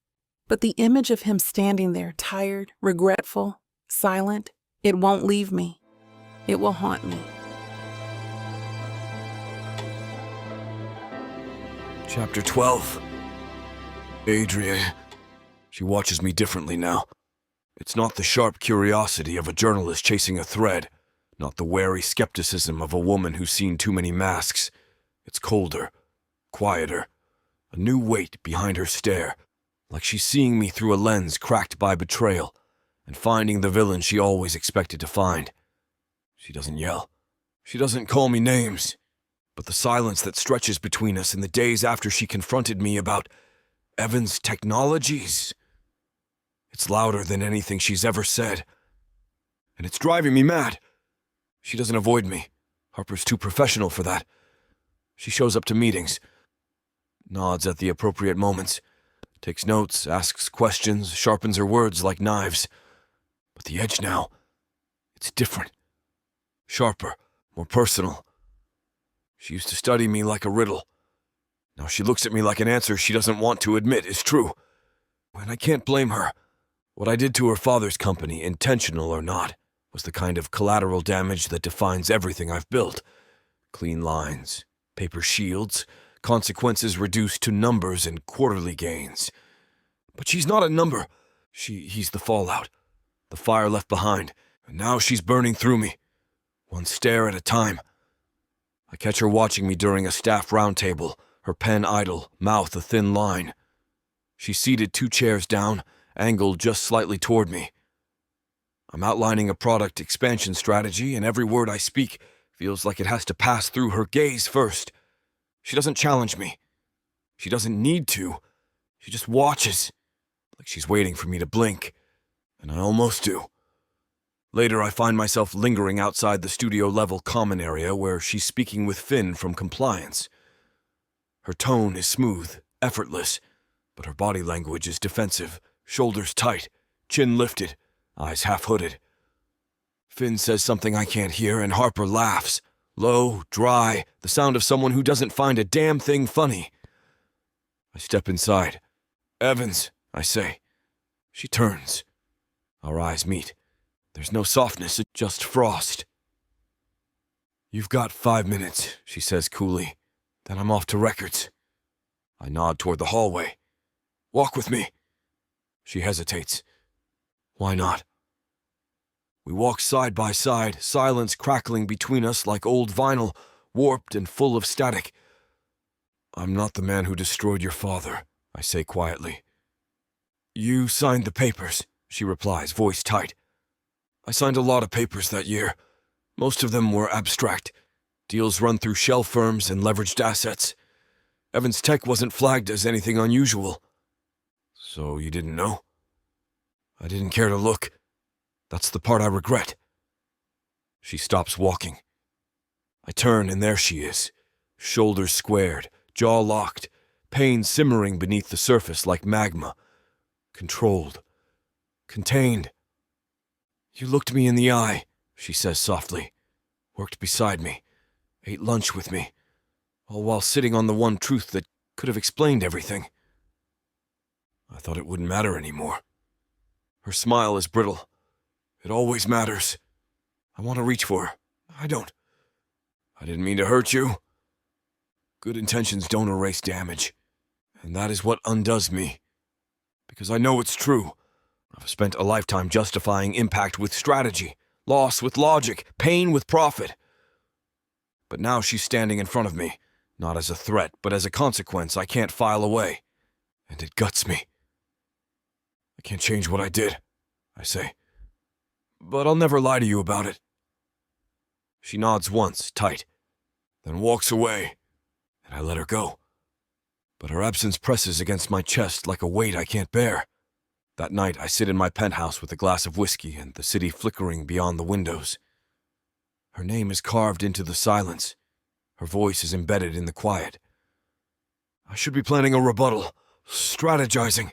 Speaker 2: But the image of him standing there, tired, regretful, silent, it won't leave me. It will haunt me.
Speaker 3: Chapter 12. Adrien. She watches me differently now. It's not the sharp curiosity of a journalist chasing a thread, not the wary skepticism of a woman who's seen too many masks. It's colder, quieter, a new weight behind her stare, like she's seeing me through a lens cracked by betrayal and finding the villain she always expected to find. She doesn't yell. She doesn't call me names. But the silence that stretches between us in the days after she confronted me about Evans Technologies, it's louder than anything she's ever said. And it's driving me mad. She doesn't avoid me. Harper's too professional for that. She shows up to meetings, nods at the appropriate moments, takes notes, asks questions, sharpens her words like knives. But the edge now, it's different. Sharper, more personal. She used to study me like a riddle. Now she looks at me like an answer she doesn't want to admit is true. And I can't blame her. What I did to her father's company, intentional or not, was the kind of collateral damage that defines everything I've built. Clean lines, paper shields, consequences reduced to numbers and quarterly gains. But she's not a number. He's the fallout, the fire left behind, and now she's burning through me, one stare at a time. I catch her watching me during a staff roundtable, her pen idle, mouth a thin line. She's seated 2 chairs down, angled just slightly toward me. I'm outlining a product expansion strategy, and every word I speak feels like it has to pass through her gaze first. She doesn't challenge me. She doesn't need to. She just watches, like she's waiting for me to blink, and I almost do. Later, I find myself lingering outside the studio-level common area where she's speaking with Finn from compliance. Her tone is smooth, effortless, but her body language is defensive, shoulders tight, chin lifted, eyes half-hooded. Finn says something I can't hear, and Harper laughs. Low, dry, the sound of someone who doesn't find a damn thing funny. I step inside. "Evans," I say. She turns. Our eyes meet. There's no softness, just frost. "You've got 5 minutes," she says coolly. "Then I'm off to records." I nod toward the hallway. "Walk with me." She hesitates. "Why not?" We walk side by side, silence crackling between us like old vinyl, warped and full of static. "I'm not the man who destroyed your father," I say quietly. "You signed the papers," she replies, voice tight. "I signed a lot of papers that year. Most of them were abstract. Deals run through shell firms and leveraged assets. Evans Tech wasn't flagged as anything unusual." "So you didn't know?" "I didn't care to look. That's the part I regret." She stops walking. I turn, and there she is, shoulders squared, jaw locked, pain simmering beneath the surface like magma. Controlled. Contained. "You looked me in the eye," she says softly. "Worked beside me. Ate lunch with me. All while sitting on the one truth that could have explained everything. I thought it wouldn't matter anymore." Her smile is brittle. "It always matters. I want to reach for her. I don't. I didn't mean to hurt you." Good intentions don't erase damage, and that is what undoes me. Because I know it's true. I've spent a lifetime justifying impact with strategy, loss with logic, pain with profit. But now she's standing in front of me, not as a threat, but as a consequence I can't file away, and it guts me. "I can't change what I did," I say. "But I'll never lie to you about it." She nods once, tight, then walks away, and I let her go. But her absence presses against my chest like a weight I can't bear. That night, I sit in my penthouse with a glass of whiskey and the city flickering beyond the windows. Her name is carved into the silence. Her voice is embedded in the quiet. I should be planning a rebuttal, strategizing.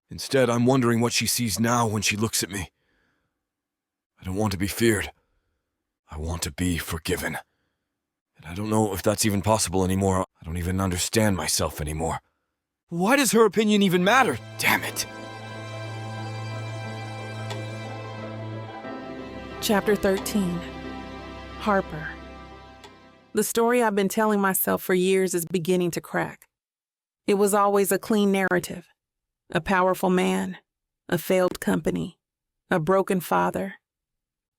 Speaker 3: Instead, I'm wondering what she sees now when she looks at me. I don't want to be feared. I want to be forgiven. And I don't know if that's even possible anymore. I don't even understand myself anymore. Why does her opinion even matter? Damn it.
Speaker 2: Chapter 13. Harper. The story I've been telling myself for years is beginning to crack. It was always a clean narrative. A powerful man, a failed company, a broken father.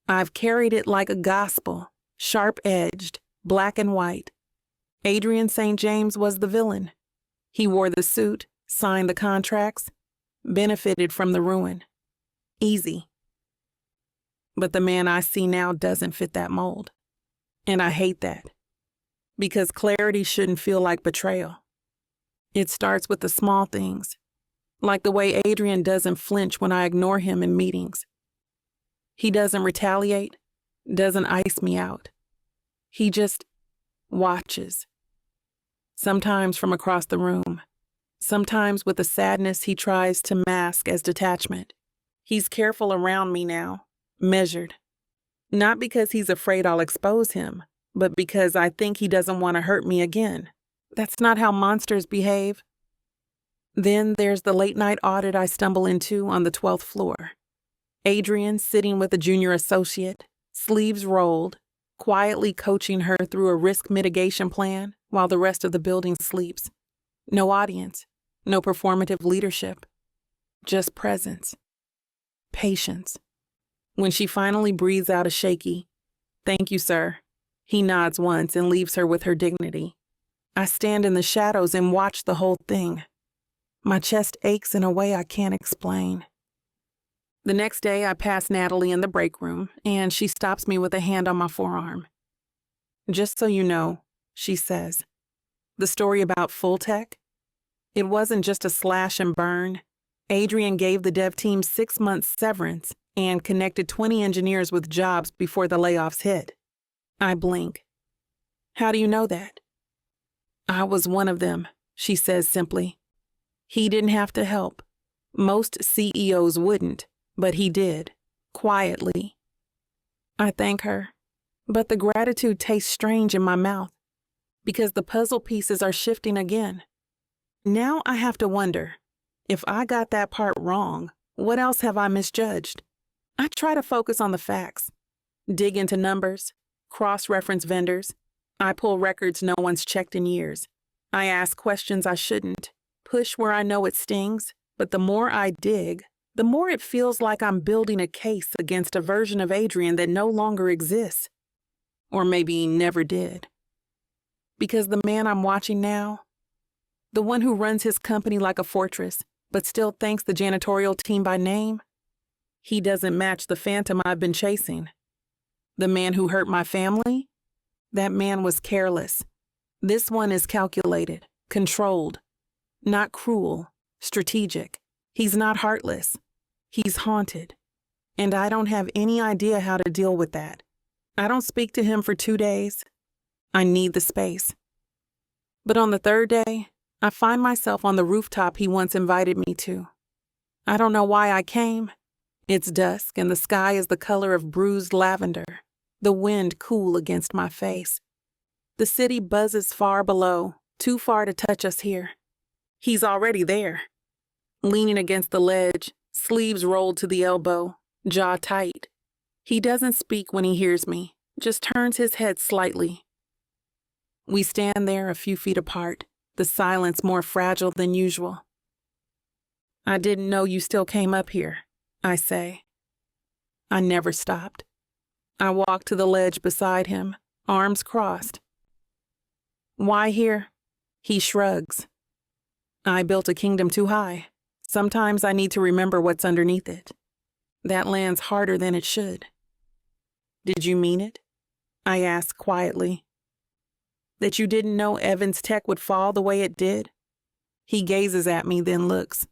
Speaker 2: I've carried it like a gospel, sharp-edged, black and white. Adrien St. James was the villain. He wore the suit, signed the contracts, benefited from the ruin. Easy. But the man I see now doesn't fit that mold. And I hate that. Because clarity shouldn't feel like betrayal. It starts with the small things. Like the way Adrien doesn't flinch when I ignore him in meetings. He doesn't retaliate, doesn't ice me out. He just watches. Sometimes from across the room. Sometimes with a sadness he tries to mask as detachment. He's careful around me now, measured. Not because he's afraid I'll expose him, but because I think he doesn't want to hurt me again. That's not how monsters behave. Then there's the late-night audit I stumble into on the 12th floor. Adrien sitting with a junior associate, sleeves rolled, quietly coaching her through a risk mitigation plan while the rest of the building sleeps. No audience, no performative leadership, just presence, patience. When she finally breathes out a shaky, "Thank you, sir," he nods once and leaves her with her dignity. I stand in the shadows and watch the whole thing. My chest aches in a way I can't explain. The next day, I pass Natalie in the break room, and she stops me with a hand on my forearm. "Just so you know," she says, "the story about Full Tech? It wasn't just a slash and burn. Adrien gave the dev team 6 months severance and connected 20 engineers with jobs before the layoffs hit." I blink. "How do you know that?" "I was one of them," she says simply. "He didn't have to help. Most CEOs wouldn't, but he did, quietly." I thank her, but the gratitude tastes strange in my mouth because the puzzle pieces are shifting again. Now I have to wonder, if I got that part wrong, what else have I misjudged? I try to focus on the facts, dig into numbers, cross-reference vendors. I pull records no one's checked in years. I ask questions I shouldn't, push where I know it stings, but the more I dig, the more it feels like I'm building a case against a version of Adrien that no longer exists, or maybe never did. Because the man I'm watching now, the one who runs his company like a fortress, but still thanks the janitorial team by name, he doesn't match the phantom I've been chasing. The man who hurt my family? That man was careless. This one is calculated, controlled, not cruel, strategic. He's not heartless. He's haunted. And I don't have any idea how to deal with that. I don't speak to him for 2 days. I need the space. But on the 3rd day, I find myself on the rooftop he once invited me to. I don't know why I came. It's dusk and the sky is the color of bruised lavender, the wind cool against my face. The city buzzes far below, too far to touch us here. He's already there, leaning against the ledge, sleeves rolled to the elbow, jaw tight. He doesn't speak when he hears me, just turns his head slightly. We stand there a few feet apart, the silence more fragile than usual. "I didn't know you still came up here," I say. I never stopped. I walk to the ledge beside him, arms crossed. "Why here?" He shrugs. "I built a kingdom too high. Sometimes I need to remember what's underneath it. That lands harder than it should." "Did you mean it?" I ask quietly. "That you didn't know Evans Tech would fall the way it did?" He gazes at me, then looks.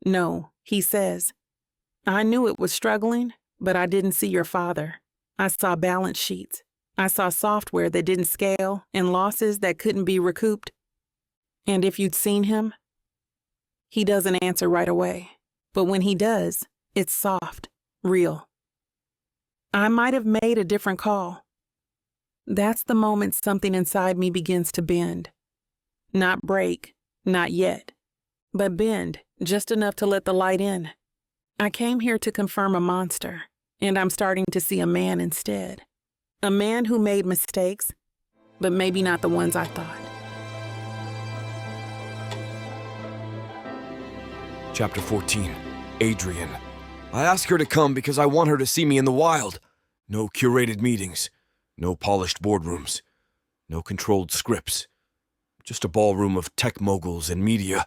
Speaker 2: "No," he says. "I knew it was struggling, but I didn't see your father. I saw balance sheets. I saw software that didn't scale and losses that couldn't be recouped. And if you'd seen him..." He doesn't answer right away, but when he does, it's soft, real. I might have made a different call. That's the moment something inside me begins to bend. Not break, not yet, but bend just enough to let the light in. I came here to confirm a monster, and I'm starting to see a man instead. A man who made mistakes, but maybe not the ones I thought.
Speaker 3: Chapter 14. Adrien. I ask her to come because I want her to see me in the wild. No curated meetings. No polished boardrooms. No controlled scripts. Just a ballroom of tech moguls and media.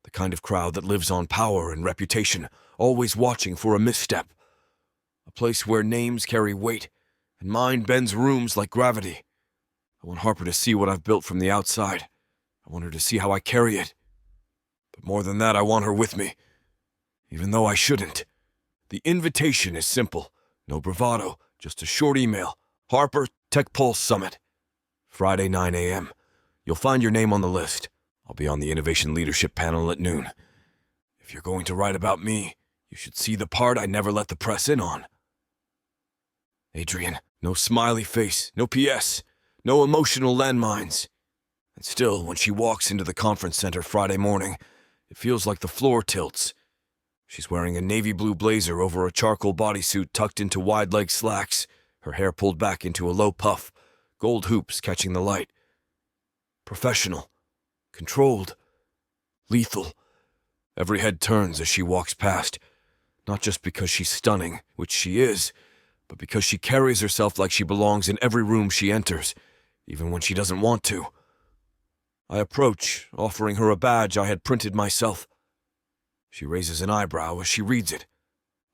Speaker 3: The kind of crowd that lives on power and reputation, always watching for a misstep. A place where names carry weight, and mind bends rooms like gravity. I want Harper to see what I've built from the outside. I want her to see how I carry it. But more than that, I want her with me. Even though I shouldn't. The invitation is simple. No bravado, just a short email. Harper, Tech Pulse Summit. Friday, 9 a.m. You'll find your name on the list. I'll be on the Innovation Leadership panel at noon. If you're going to write about me, you should see the part I never let the press in on. Adrien, no smiley face, no PS, no emotional landmines. And still, when she walks into the conference center Friday morning, it feels like the floor tilts. She's wearing a navy blue blazer over a charcoal bodysuit tucked into wide-leg slacks, her hair pulled back into a low puff, gold hoops catching the light. Professional. Controlled. Lethal. Every head turns as she walks past, not just because she's stunning, which she is, but because she carries herself like she belongs in every room she enters, even when she doesn't want to. I approach, offering her a badge I had printed myself. She raises an eyebrow as she reads it.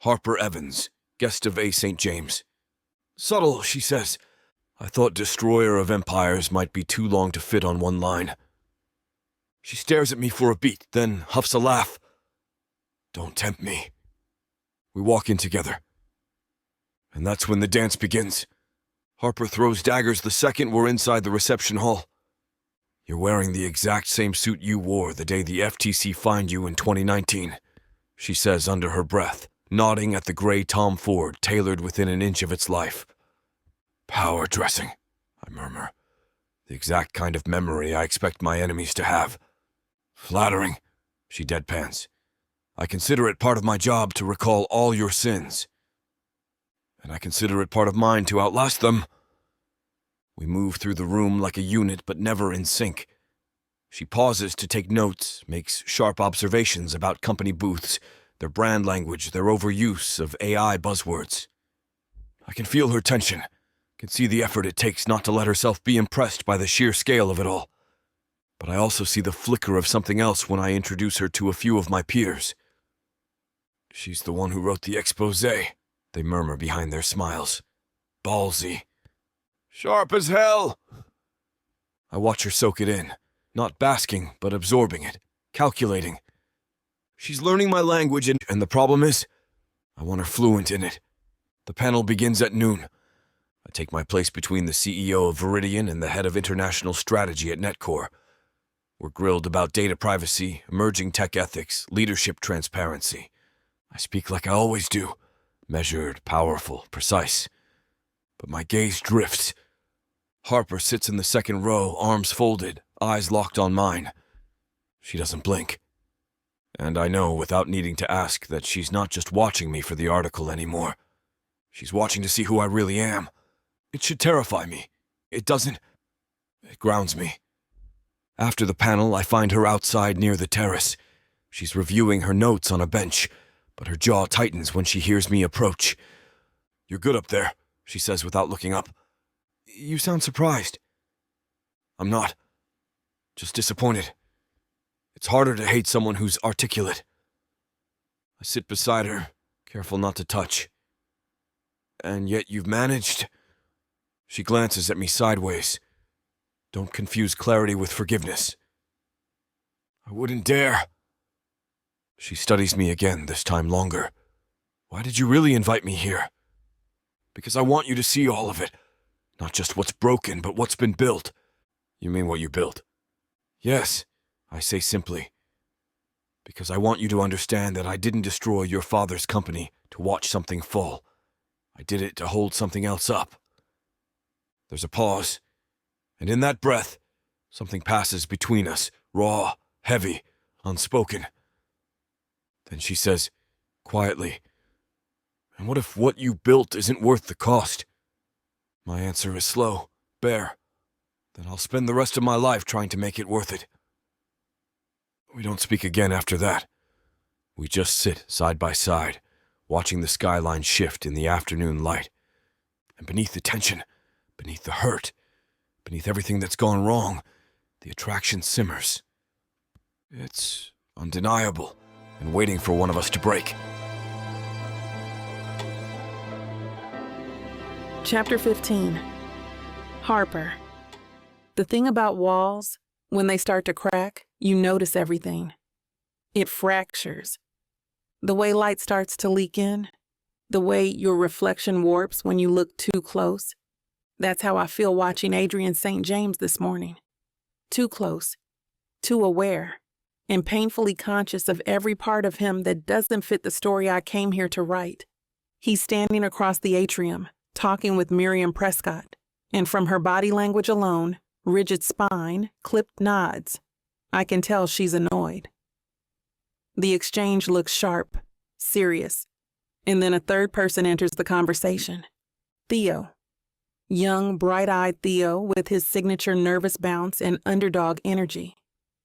Speaker 3: Harper Evans, guest of A. St. James. Subtle, she says. I thought destroyer of empires might be too long to fit on one line. She stares at me for a beat, then huffs a laugh. Don't tempt me. We walk in together. And that's when the dance begins. Harper throws daggers the second we're inside the reception hall. You're wearing the exact same suit you wore the day the FTC fined you in 2019, she says under her breath, nodding at the gray Tom Ford tailored within an inch of its life. Power dressing, I murmur. The exact kind of memory I expect my enemies to have. Flattering, she deadpans. I consider it part of my job to recall all your sins. And I consider it part of mine to outlast them. We move through the room like a unit, but never in sync. She pauses to take notes, makes sharp observations about company booths, their brand language, their overuse of AI buzzwords. I can feel her tension, can see the effort it takes not to let herself be impressed by the sheer scale of it all. But I also see the flicker of something else when I introduce her to a few of my peers. She's the one who wrote the exposé, they murmur behind their smiles. Ballsy. Sharp as hell! I watch her soak it in, not basking, but absorbing it, calculating. She's learning my language, and the problem is, I want her fluent in it. The panel begins at noon. I take my place between the CEO of Viridian and the head of international strategy at Netcore. We're grilled about data privacy, emerging tech ethics, leadership transparency. I speak like I always do, measured, powerful, precise. But my gaze drifts. Harper sits in the second row, arms folded, eyes locked on mine. She doesn't blink. And I know, without needing to ask, that she's not just watching me for the article anymore. She's watching to see who I really am. It should terrify me. It doesn't. It grounds me. After the panel, I find her outside near the terrace. She's reviewing her notes on a bench, but her jaw tightens when she hears me approach. You're good up there, she says without looking up. You sound surprised. I'm not. Just disappointed. It's harder to hate someone who's articulate. I sit beside her, careful not to touch. And yet you've managed. She glances at me sideways. Don't confuse clarity with forgiveness. I wouldn't dare. She studies me again, this time longer. Why did you really invite me here? Because I want you to see all of it. Not just what's broken, but what's been built. You mean what you built? Yes, I say simply. Because I want you to understand that I didn't destroy your father's company to watch something fall. I did it to hold something else up. There's a pause, and in that breath, something passes between us, raw, heavy, unspoken. Then she says, quietly, and what if what you built isn't worth the cost? My answer is slow, bare. Then I'll spend the rest of my life trying to make it worth it. We don't speak again after that. We just sit side by side, watching the skyline shift in the afternoon light. And beneath the tension, beneath the hurt, beneath everything that's gone wrong, the attraction simmers. It's undeniable and waiting for one of us to break.
Speaker 2: Chapter 15. Harper. The thing about walls, when they start to crack, you notice everything. It fractures. The way light starts to leak in, the way your reflection warps when you look too close. That's how I feel watching Adrien St. James this morning. Too close, too aware, and painfully conscious of every part of him that doesn't fit the story I came here to write. He's standing across the atrium, talking with Miriam Prescott, and from her body language alone, rigid spine, clipped nods, I can tell she's annoyed. The exchange looks sharp, serious, and then a third person enters the conversation. Theo. Young, bright-eyed Theo with his signature nervous bounce and underdog energy.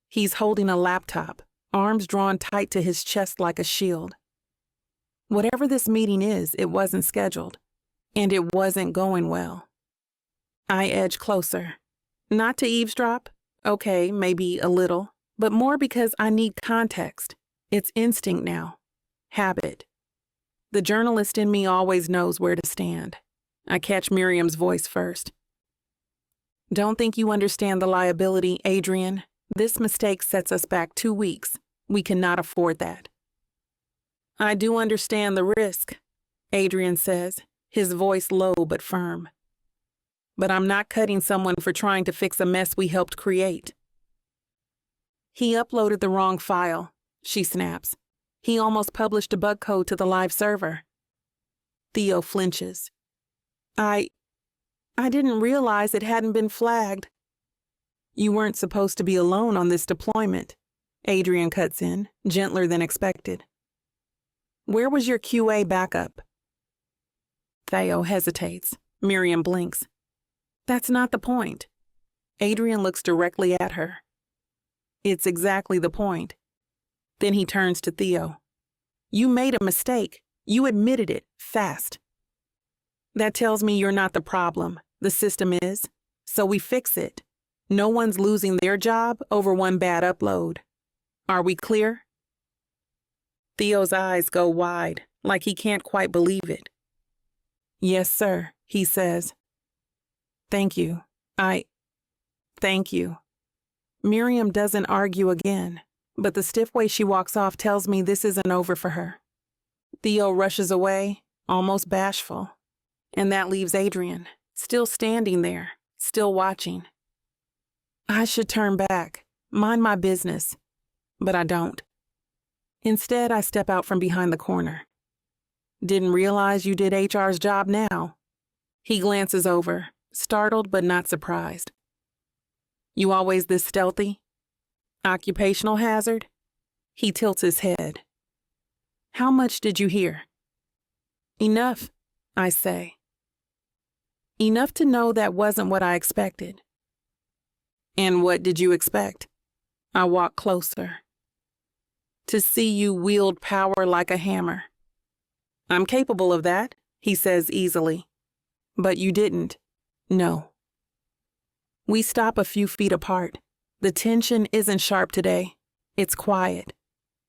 Speaker 2: He's holding a laptop, arms drawn tight to his chest like a shield. Whatever this meeting is, it wasn't scheduled, and it wasn't going well. I edge closer. Not to eavesdrop. Okay, maybe a little, but more because I need context. It's instinct now. Habit. The journalist in me always knows where to stand. I catch Miriam's voice first. Don't think you understand the liability, Adrien. This mistake sets us back 2 weeks. We cannot afford that. I do understand the risk, Adrien says, his voice low but firm. But I'm not cutting someone for trying to fix a mess we helped create. He uploaded the wrong file, she snaps. He almost published a bug code to the live server. Theo flinches. I didn't realize it hadn't been flagged. You weren't supposed to be alone on this deployment, Adrien cuts in, gentler than expected. Where was your QA backup? Theo hesitates. Miriam blinks. That's not the point. Adrien looks directly at her. It's exactly the point. Then he turns to Theo. You made a mistake. You admitted it, fast. That tells me you're not the problem. The system is. So we fix it. No one's losing their job over one bad upload. Are we clear? Theo's eyes go wide, like he can't quite believe it. Yes, sir, he says. Thank you. Thank you. Miriam doesn't argue again, but the stiff way she walks off tells me this isn't over for her. Theo rushes away, almost bashful. And that leaves Adrien, still standing there, still watching. I should turn back, mind my business, but I don't. Instead, I step out from behind the corner. Didn't realize you did HR's job now. He glances over, startled but not surprised. You always this stealthy? Occupational hazard? He tilts his head. How much did you hear? Enough, I say. Enough to know that wasn't what I expected. And what did you expect? I walk closer. To see you wield power like a hammer. I'm capable of that, he says easily. But you didn't. No. We stop a few feet apart. The tension isn't sharp today. It's quiet.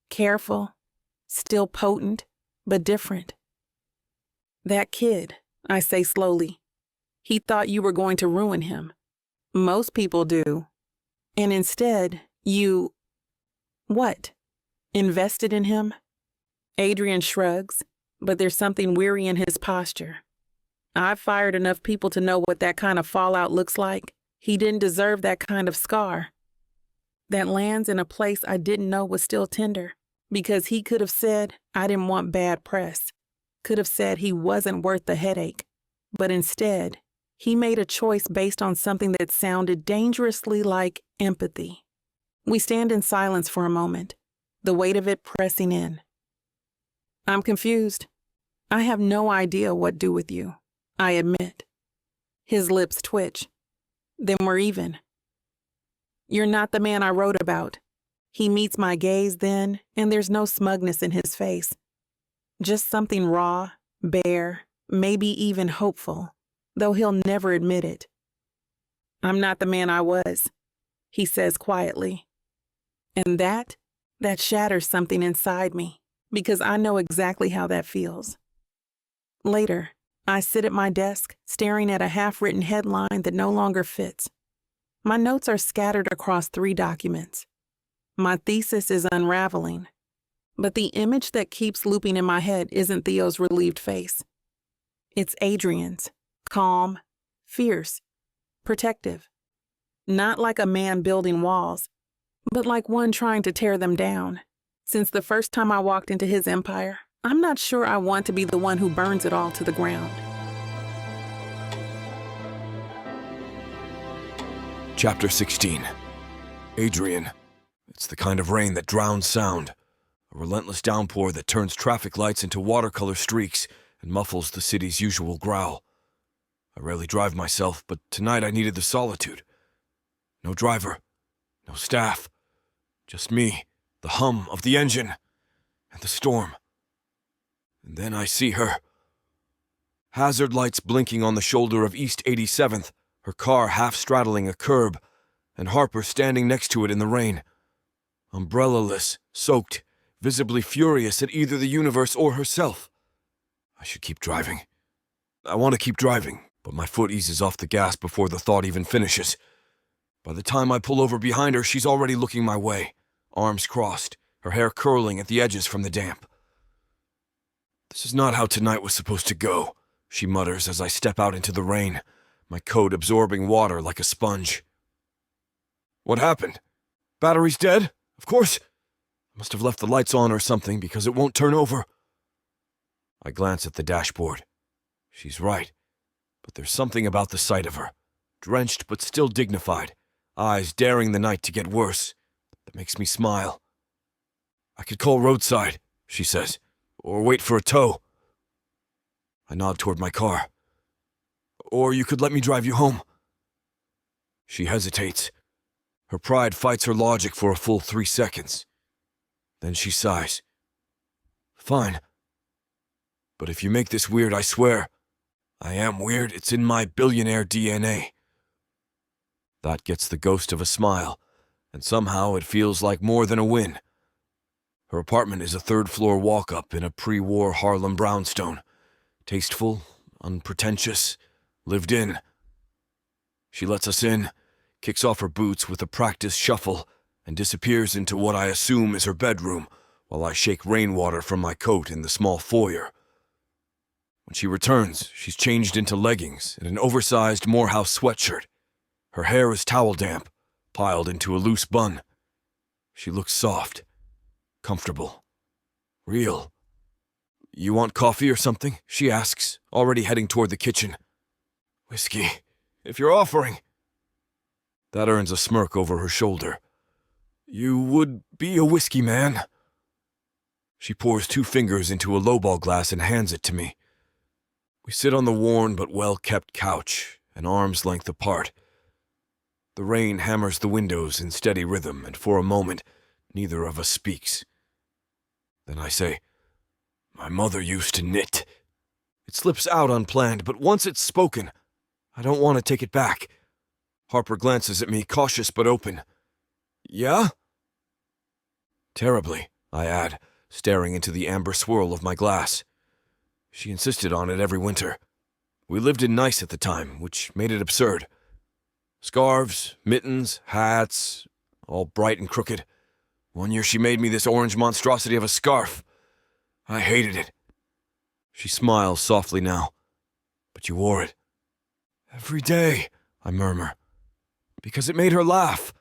Speaker 2: Careful. Still potent, but different. That kid, I say slowly. He thought you were going to ruin him. Most people do. And instead, you... What? Invested in him? Adrien shrugs, but there's something weary in his posture. I've fired enough people to know what that kind of fallout looks like. He didn't deserve that kind of scar. That lands in a place I didn't know was still tender, because he could have said I didn't want bad press, could have said he wasn't worth the headache, but instead, he made a choice based on something that sounded dangerously like empathy. We stand in silence for a moment, the weight of it pressing in. I'm confused. I have no idea what to do with you, I admit. His lips twitch. Then we're even. You're not the man I wrote about. He meets my gaze then, and there's no smugness in his face. Just something raw, bare, maybe even hopeful, though he'll never admit it. I'm not the man I was, he says quietly. And that shatters something inside me, because I know exactly how that feels. Later, I sit at my desk, staring at a half-written headline that no longer fits. My notes are scattered across 3 documents. My thesis is unraveling, but the image that keeps looping in my head isn't Theo's relieved face. It's Adrien's, calm, fierce, protective. Not like a man building walls, but like one trying to tear them down. Since the first time I walked into his empire, I'm not sure I want to be the one who burns it all to the ground.
Speaker 3: Chapter 16. Adrien. It's the kind of rain that drowns sound. A relentless downpour that turns traffic lights into watercolor streaks and muffles the city's usual growl. I rarely drive myself, but tonight I needed the solitude. No driver, no staff, just me, the hum of the engine, and the storm. And then I see her. Hazard lights blinking on the shoulder of East 87th, her car half straddling a curb, and Harper standing next to it in the rain. Umbrella-less, soaked, visibly furious at either the universe or herself. I should keep driving. I want to keep driving, but my foot eases off the gas before the thought even finishes. By the time I pull over behind her, she's already looking my way, arms crossed, her hair curling at the edges from the damp. "This is not how tonight was supposed to go," she mutters as I step out into the rain, my coat absorbing water like a sponge. "What happened? Battery's dead? Of course. I must have left the lights on or something because it won't turn over." I glance at the dashboard. She's right, but there's something about the sight of her, drenched but still dignified, eyes daring the night to get worse, that makes me smile. "I could call roadside," she says, "or wait for a tow." I nod toward my car. "Or you could let me drive you home." She hesitates. Her pride fights her logic for a full 3 seconds. Then she sighs. "Fine. But if you make this weird, I swear, I am weird. It's in my billionaire DNA." That gets the ghost of a smile, and somehow it feels like more than a win. Her apartment is a third-floor walk-up in a pre-war Harlem brownstone. Tasteful, unpretentious, lived in. She lets us in, kicks off her boots with a practiced shuffle, and disappears into what I assume is her bedroom, while I shake rainwater from my coat in the small foyer. When she returns, she's changed into leggings and an oversized Morehouse sweatshirt. Her hair is towel damp, piled into a loose bun. She looks soft, comfortable, real. "You want coffee or something?" she asks, already heading toward the kitchen. "Whiskey, if you're offering." That earns a smirk over her shoulder. "You would be a whiskey man." She pours 2 fingers into a lowball glass and hands it to me. We sit on the worn but well-kept couch, an arm's length apart. The rain hammers the windows in steady rhythm, and for a moment, neither of us speaks. Then I say, "My mother used to knit." It slips out unplanned, but once it's spoken, I don't want to take it back. Harper glances at me, cautious but open. "Yeah?" "Terribly," I add, staring into the amber swirl of my glass. She insisted on it every winter. We lived in Nice at the time, which made it absurd. Scarves, mittens, hats, all bright and crooked. One year she made me this orange monstrosity of a scarf. I hated it. She smiles softly now. "But you wore it." "Every day," I murmur. "Because it made her laugh,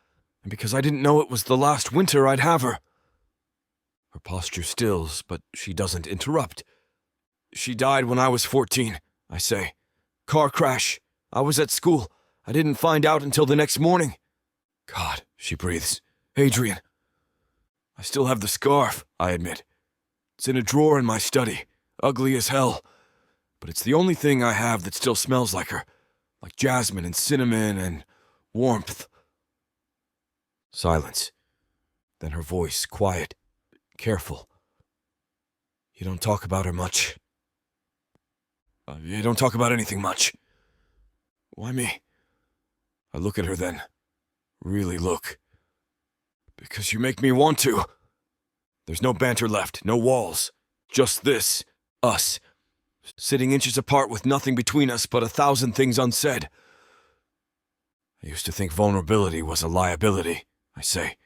Speaker 3: and because I didn't know it was the last winter I'd have her." Her posture stills, but she doesn't interrupt. "She died when I was 14, I say. Car crash. I was at school. I didn't find out until the next morning." "God," she breathes. "Adrien." "I still have the scarf," I admit. "It's in a drawer in my study, ugly as hell. But it's the only thing I have that still smells like her, like jasmine and cinnamon and warmth." Silence. Then her voice, quiet, careful. "You don't talk about her much." You don't talk about anything much." "Why me?" I look at her then. Really look. "Because you make me want to." There's no banter left, no walls. Just this, us. Sitting inches apart with nothing between us but 1,000 things unsaid. "I used to think vulnerability was a liability," I say.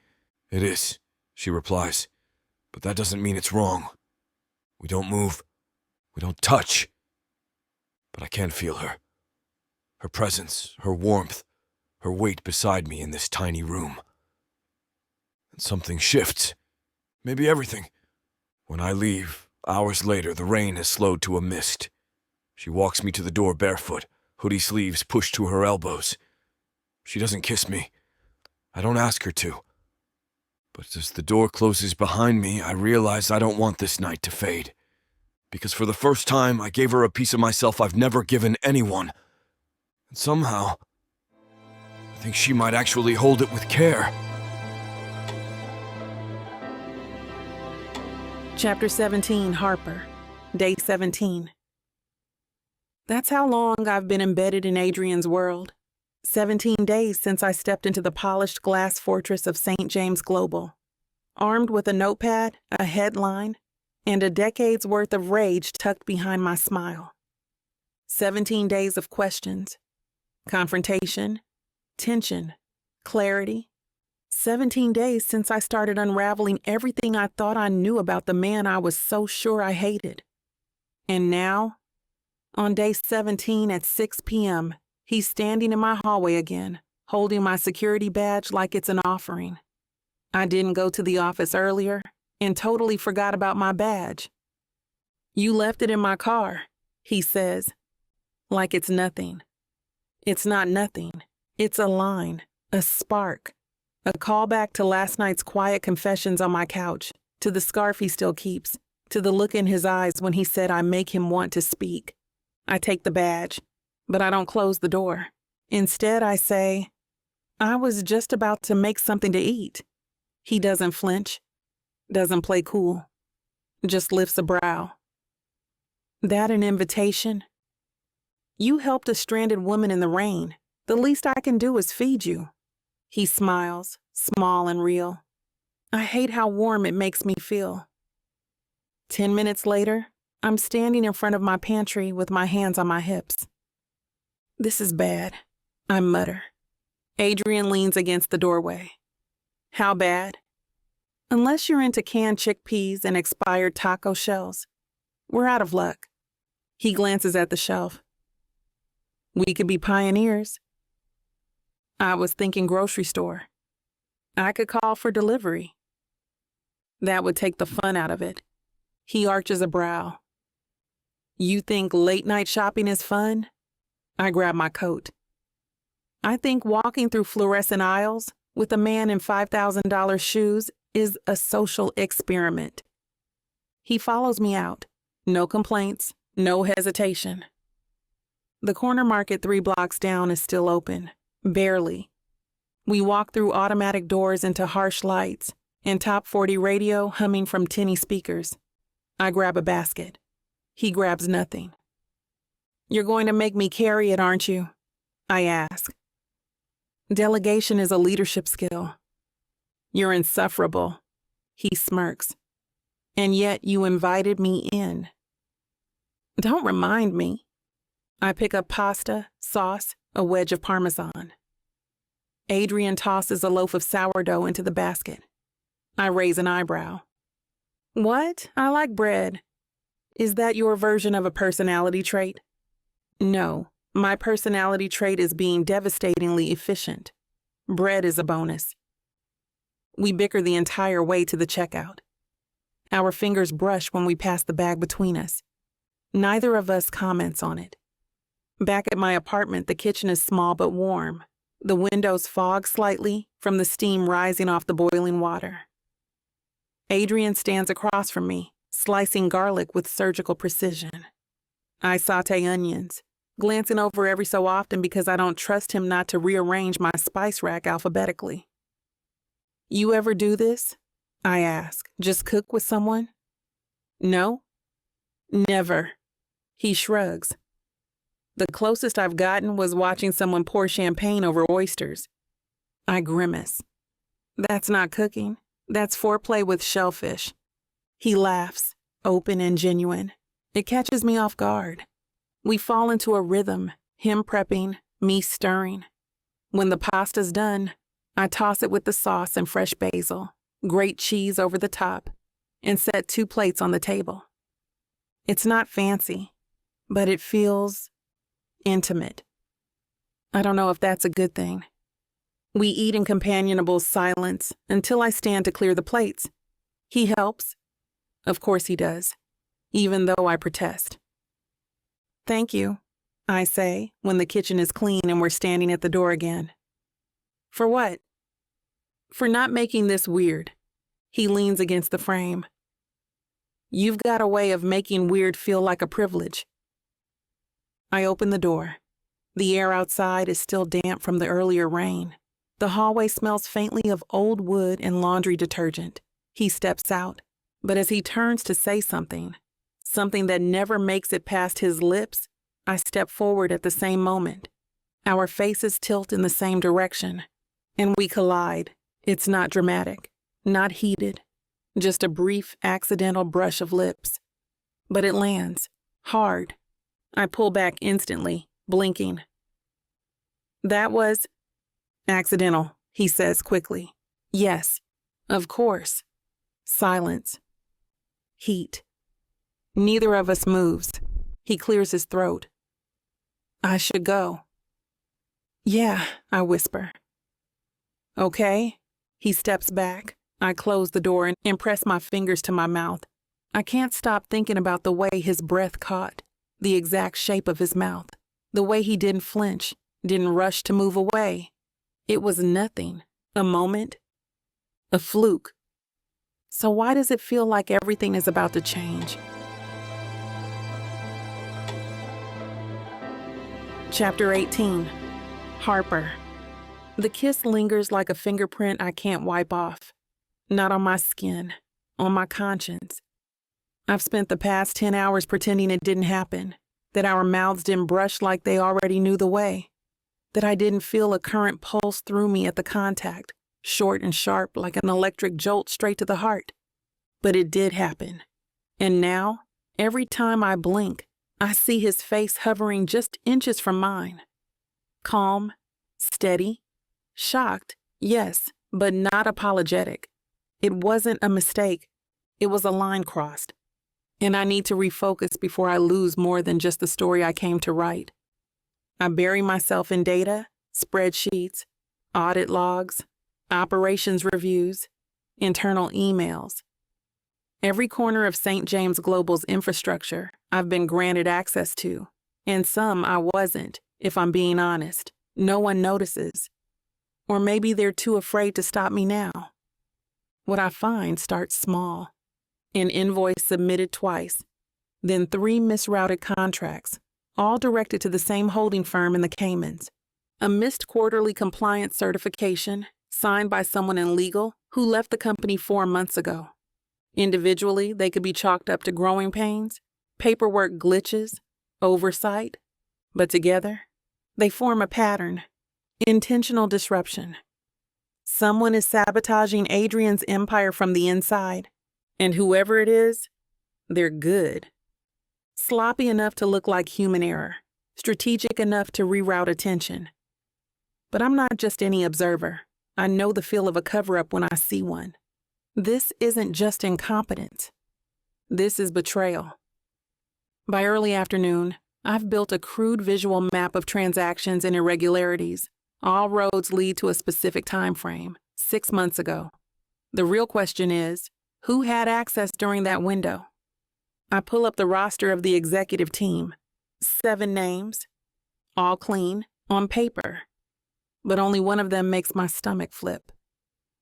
Speaker 3: "It is," she replies. "But that doesn't mean it's wrong. We don't move. We don't touch. But I can feel her. Her presence, her warmth, her weight beside me in this tiny room. And something shifts. Maybe everything. When I leave, hours later, the rain has slowed to a mist. She walks me to the door barefoot, hoodie sleeves pushed to her elbows. She doesn't kiss me. I don't ask her to. But as the door closes behind me, I realize I don't want this night to fade. Because for the first time, I gave her a piece of myself I've never given anyone. And somehow, I think she might actually hold it with care.
Speaker 2: Chapter 17, Harper, Day 17. That's how long I've been embedded in Adrien's world. 17 days since I stepped into the polished glass fortress of St. James Global, armed with a notepad, a headline, and a decade's worth of rage tucked behind my smile. 17 days of questions, confrontation, tension, clarity. 17 days since I started unraveling everything I thought I knew about the man I was so sure I hated. And now, on day 17 at 6 p.m., he's standing in my hallway again, holding my security badge like it's an offering. I didn't go to the office earlier and totally forgot about my badge. "You left it in my car," he says, like it's nothing. It's not nothing. It's a line, a spark, a callback to last night's quiet confessions on my couch, to the scarf he still keeps, to the look in his eyes when he said I make him want to speak. I take the badge, but I don't close the door. Instead, I say, "I was just about to make something to eat." He doesn't flinch, doesn't play cool, just lifts a brow. "That an invitation? You helped a stranded woman in the rain. The least I can do is feed you." He smiles, small and real. I hate how warm it makes me feel. 10 minutes later, I'm standing in front of my pantry with my hands on my hips. "This is bad," I mutter. Adrien leans against the doorway. "How bad?" "Unless you're into canned chickpeas and expired taco shells, we're out of luck." He glances at the shelf. "We could be pioneers." "I was thinking grocery store. I could call for delivery." "That would take the fun out of it." He arches a brow. "You think late night shopping is fun?" I grab my coat. "I think walking through fluorescent aisles with a man in $5,000 shoes is a social experiment." He follows me out. No complaints, no hesitation. The corner market 3 blocks down is still open. Barely. We walk through automatic doors into harsh lights and top 40 radio humming from tinny speakers. I grab a basket. He grabs nothing. "You're going to make me carry it, aren't you?" I ask. Delegation is a leadership skill. "You're insufferable." He smirks. "And yet you invited me in." "Don't remind me." I pick up pasta, sauce, a wedge of Parmesan. Adrien tosses a loaf of sourdough into the basket. I raise an eyebrow. "What? I like bread." "Is that your version of a personality trait?" "No, my personality trait is being devastatingly efficient. Bread is a bonus." We bicker the entire way to the checkout. Our fingers brush when we pass the bag between us. Neither of us comments on it. Back at my apartment, the kitchen is small but warm. The windows fog slightly from the steam rising off the boiling water. Adrien stands across from me, slicing garlic with surgical precision. I saute onions, glancing over every so often because I don't trust him not to rearrange my spice rack alphabetically. "You ever do this?" I ask. "Just cook with someone?" "No?" "Never." He shrugs. "The closest I've gotten was watching someone pour champagne over oysters." I grimace. "That's not cooking. That's foreplay with shellfish." He laughs, open and genuine. It catches me off guard. We fall into a rhythm, him prepping, me stirring. When the pasta's done, I toss it with the sauce and fresh basil, grate cheese over the top, and set 2 plates on the table. It's not fancy, but it feels intimate. I don't know if that's a good thing. We eat in companionable silence until I stand to clear the plates. He helps. Of course he does, even though I protest. "Thank you," I say when the kitchen is clean and we're standing at the door again. "For what?" "For not making this weird." He leans against the frame. "You've got a way of making weird feel like a privilege." I open the door. The air outside is still damp from the earlier rain. The hallway smells faintly of old wood and laundry detergent. He steps out, but as he turns to say something that never makes it past his lips, I step forward at the same moment. Our faces tilt in the same direction, and we collide. It's not dramatic, not heated, just a brief, accidental brush of lips. But it lands, hard. I pull back instantly, blinking. That was accidental, he says quickly. Yes, of course. Silence. Heat. Neither of us moves. He clears his throat. I should go. Yeah, I whisper. Okay. He steps back. I close the door and press my fingers to my mouth. I can't stop thinking about the way his breath caught, the exact shape of his mouth, the way he didn't flinch, didn't rush to move away. It was nothing, a moment, a fluke. So why does it feel like everything is about to change? Chapter 18. Harper. The kiss lingers like a fingerprint I can't wipe off. Not on my skin, on my conscience. I've spent the past 10 hours pretending it didn't happen, that our mouths didn't brush like they already knew the way, that I didn't feel a current pulse through me at the contact, short and sharp like an electric jolt straight to the heart. But it did happen. And now, every time I blink, I see his face hovering just inches from mine. Calm, steady, shocked, yes, but not apologetic. It wasn't a mistake. It was a line crossed. And I need to refocus before I lose more than just the story I came to write. I bury myself in data, spreadsheets, audit logs, operations reviews, internal emails. Every corner of St. James Global's infrastructure I've been granted access to, and some I wasn't, if I'm being honest. No one notices. Or maybe they're too afraid to stop me now. What I find starts small. An invoice submitted twice, then 3 misrouted contracts, all directed to the same holding firm in the Caymans. A missed quarterly compliance certification signed by someone in legal who left the company 4 months ago. Individually, they could be chalked up to growing pains, paperwork glitches, oversight, but together, they form a pattern, intentional disruption. Someone is sabotaging Adrien's empire from the inside, and whoever it is, they're good. Sloppy enough to look like human error, strategic enough to reroute attention. But I'm not just any observer. I know the feel of a cover-up when I see one. This isn't just incompetence. This is betrayal. By early afternoon, I've built a crude visual map of transactions and irregularities. All roads lead to a specific time frame, 6 months ago. The real question is, who had access during that window? I pull up the roster of the executive team. 7 names, all clean, on paper. But only one of them makes my stomach flip.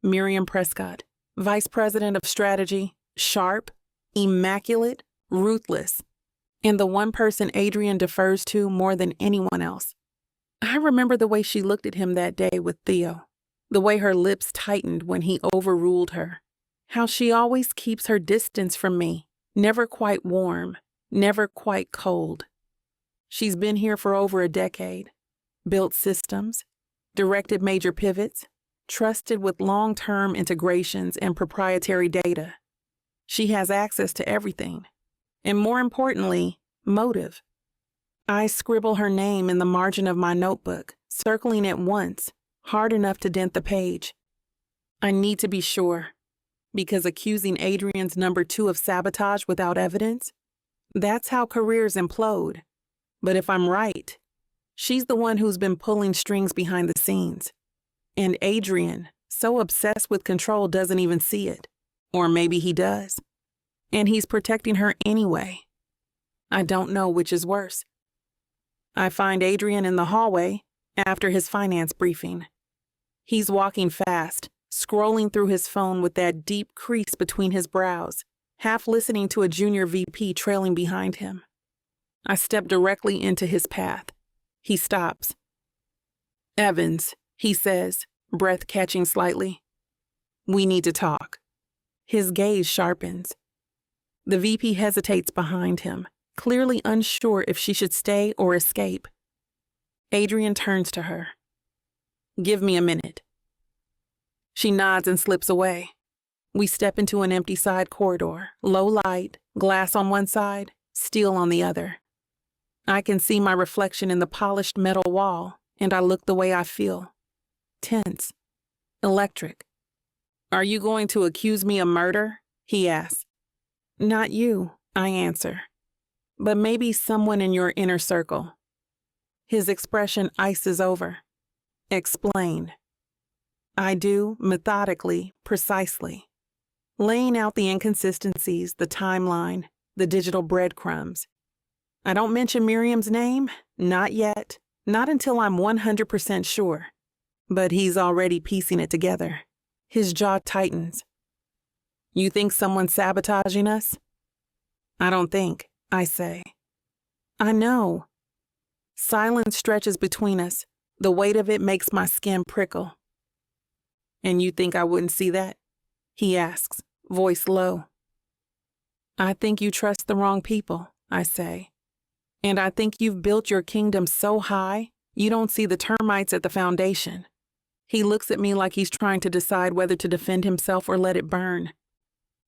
Speaker 2: Miriam Prescott, Vice President of Strategy, sharp, immaculate, ruthless, and the one person Adrien defers to more than anyone else. I remember the way she looked at him that day with Theo, the way her lips tightened when he overruled her, how she always keeps her distance from me, never quite warm, never quite cold. She's been here for over a decade, built systems, directed major pivots, trusted with long-term integrations and proprietary data. She has access to everything, and more importantly, motive. I scribble her name in the margin of my notebook, circling it once, hard enough to dent the page. I need to be sure, because accusing Adrien's number 2 of sabotage without evidence, that's how careers implode. But if I'm right, she's the one who's been pulling strings behind the scenes. And Adrien, so obsessed with control, doesn't even see it. Or maybe he does. And he's protecting her anyway. I don't know which is worse. I find Adrien in the hallway after his finance briefing. He's walking fast, scrolling through his phone with that deep crease between his brows, half listening to a junior VP trailing behind him. I step directly into his path. He stops. "Evans," he says, breath catching slightly. "We need to talk." His gaze sharpens. The VP hesitates behind him, clearly unsure if she should stay or escape. Adrien turns to her. "Give me a minute." She nods and slips away. We step into an empty side corridor, low light, glass on one side, steel on the other. I can see my reflection in the polished metal wall, and I look the way I feel. Tense. Electric. "Are you going to accuse me of murder?" he asks. "Not you," I answer. "But maybe someone in your inner circle." His expression ices over. "Explain." I do, methodically, precisely. Laying out the inconsistencies, the timeline, the digital breadcrumbs. I don't mention Miriam's name, not yet, not until I'm 100% sure. But he's already piecing it together. His jaw tightens. "You think someone's sabotaging us?" "I don't think," I say. "I know." Silence stretches between us. The weight of it makes my skin prickle. "And you think I wouldn't see that?" he asks, voice low. "I think you trust the wrong people," I say. "And I think you've built your kingdom so high, you don't see the termites at the foundation." He looks at me like he's trying to decide whether to defend himself or let it burn.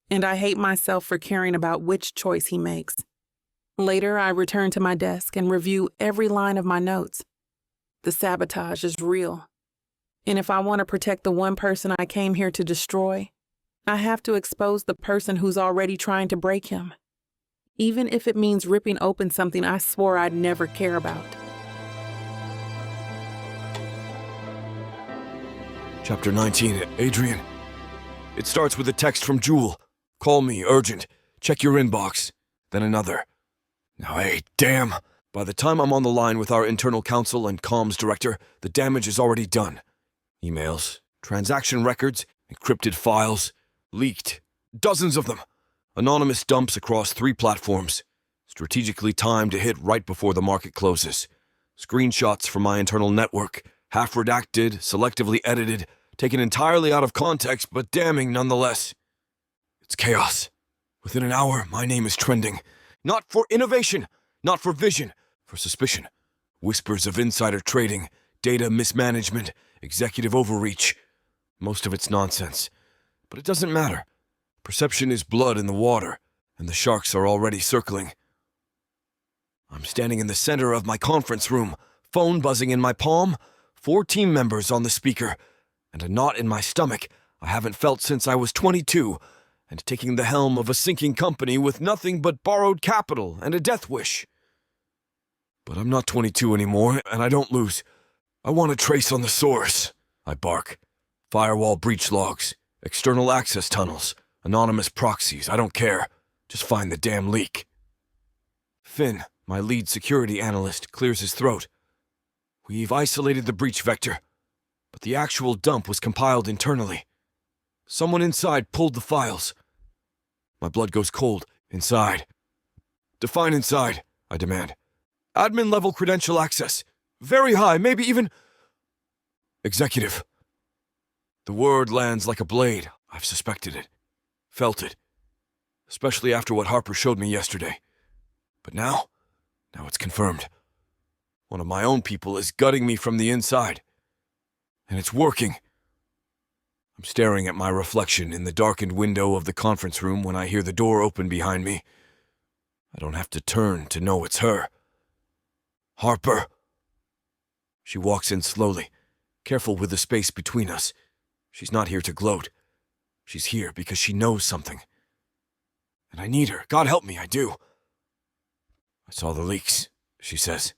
Speaker 2: And I hate myself for caring about which choice he makes. Later, I return to my desk and review every line of my notes. The sabotage is real. And if I want to protect the one person I came here to destroy, I have to expose the person who's already trying to break him. Even if it means ripping open something I swore I'd never care about.
Speaker 3: Chapter 19, Adrien. It starts with a text from Jewel. "Call me, urgent. Check your inbox." Then another. Now, hey, damn. By the time I'm on the line with our internal counsel and comms director, the damage is already done. Emails, transaction records, encrypted files, leaked. Dozens of them. Anonymous dumps across 3 platforms. Strategically timed to hit right before the market closes. Screenshots from my internal network. Half redacted, selectively edited, taken entirely out of context, but damning nonetheless. It's chaos. Within an hour, my name is trending. Not for innovation, not for vision, for suspicion. Whispers of insider trading, data mismanagement, executive overreach. Most of it's nonsense. But it doesn't matter. Perception is blood in the water, and the sharks are already circling. I'm standing in the center of my conference room, phone buzzing in my palm, 4 team members on the speaker, and a knot in my stomach I haven't felt since I was 22, and taking the helm of a sinking company with nothing but borrowed capital and a death wish. But I'm not 22 anymore, and I don't lose. I want a trace on the source, I bark. Firewall breach logs, external access tunnels, anonymous proxies, I don't care. Just find the damn leak. Finn, my lead security analyst, clears his throat. We've isolated the breach vector, but the actual dump was compiled internally. Someone inside pulled the files. My blood goes cold. Inside. Define inside, I demand. Admin level credential access. Very high, maybe even... Executive. The word lands like a blade. I've suspected it. Felt it. Especially after what Harper showed me yesterday. But now it's confirmed. One of my own people is gutting me from the inside. And it's working. I'm staring at my reflection in the darkened window of the conference room when I hear the door open behind me. I don't have to turn to know it's her. Harper. She walks in slowly, careful with the space between us. She's not here to gloat. She's here because she knows something. And I need her. God help me, I do. I saw the leaks, she says.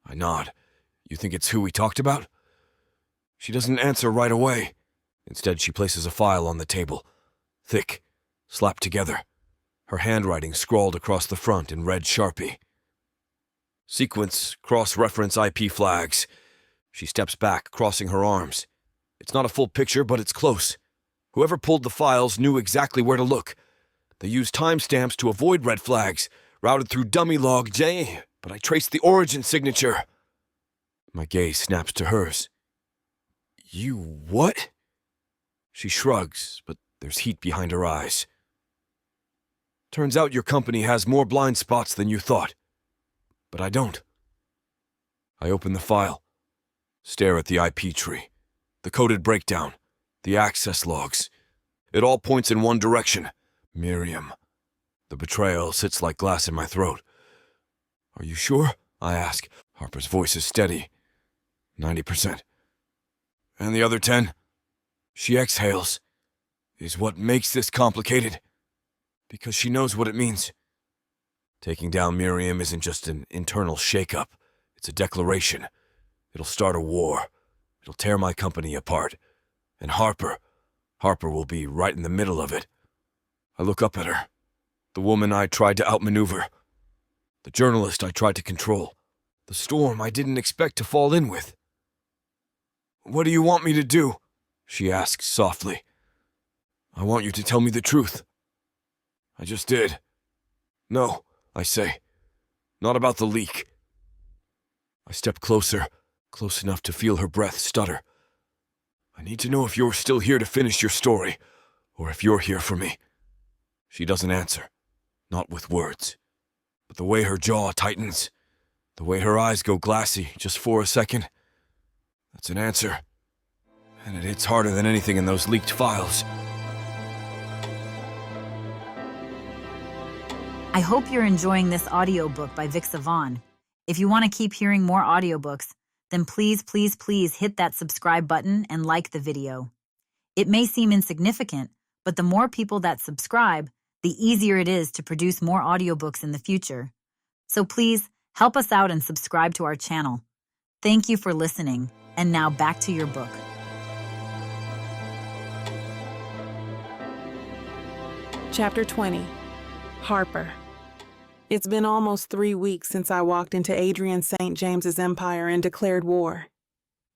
Speaker 3: I nod. You think it's who we talked about? She doesn't answer right away. Instead, she places a file on the table. Thick, slapped together. Her handwriting scrawled across the front in red Sharpie. Sequence, cross-reference IP flags. She steps back, crossing her arms. It's not a full picture, but it's close. Whoever pulled the files knew exactly where to look. They used timestamps to avoid red flags, routed through dummy log J, but I traced the origin signature. My gaze snaps to hers. You what? She shrugs, but there's heat behind her eyes. Turns out your company has more blind spots than you thought. But I don't. I open the file, stare at the IP tree, the coded breakdown, the access logs. It all points in one direction. Miriam. The betrayal sits like glass in my throat. Are you sure? I ask. Harper's voice is steady. 90%. And the other 10? She exhales. Is what makes this complicated. Because she knows what it means. Taking down Miriam isn't just an internal shakeup. It's a declaration. It'll start a war. It'll tear my company apart. And Harper will be right in the middle of it. I look up at her. The woman I tried to outmaneuver. The journalist I tried to control. The storm I didn't expect to fall in with. What do you want me to do? She asks softly. I want you to tell me the truth. I just did. No, I say. Not about the leak. I step closer, close enough to feel her breath stutter. I need to know if you're still here to finish your story, or if you're here for me. She doesn't answer, not with words. But the way her jaw tightens, the way her eyes go glassy just for a second, that's an answer. And it hits harder than anything in those leaked files.
Speaker 1: I hope you're enjoying this audiobook by Vic Savon. If you want to keep hearing more audiobooks, then please hit that subscribe button and like the video. It may seem insignificant, but the more people that subscribe, the easier it is to produce more audiobooks in the future. So please help us out and subscribe to our channel. Thank you for listening, and now back to your book.
Speaker 2: Chapter 20. Harper. It's been almost 3 weeks since I walked into Adrien St. James's empire and declared war.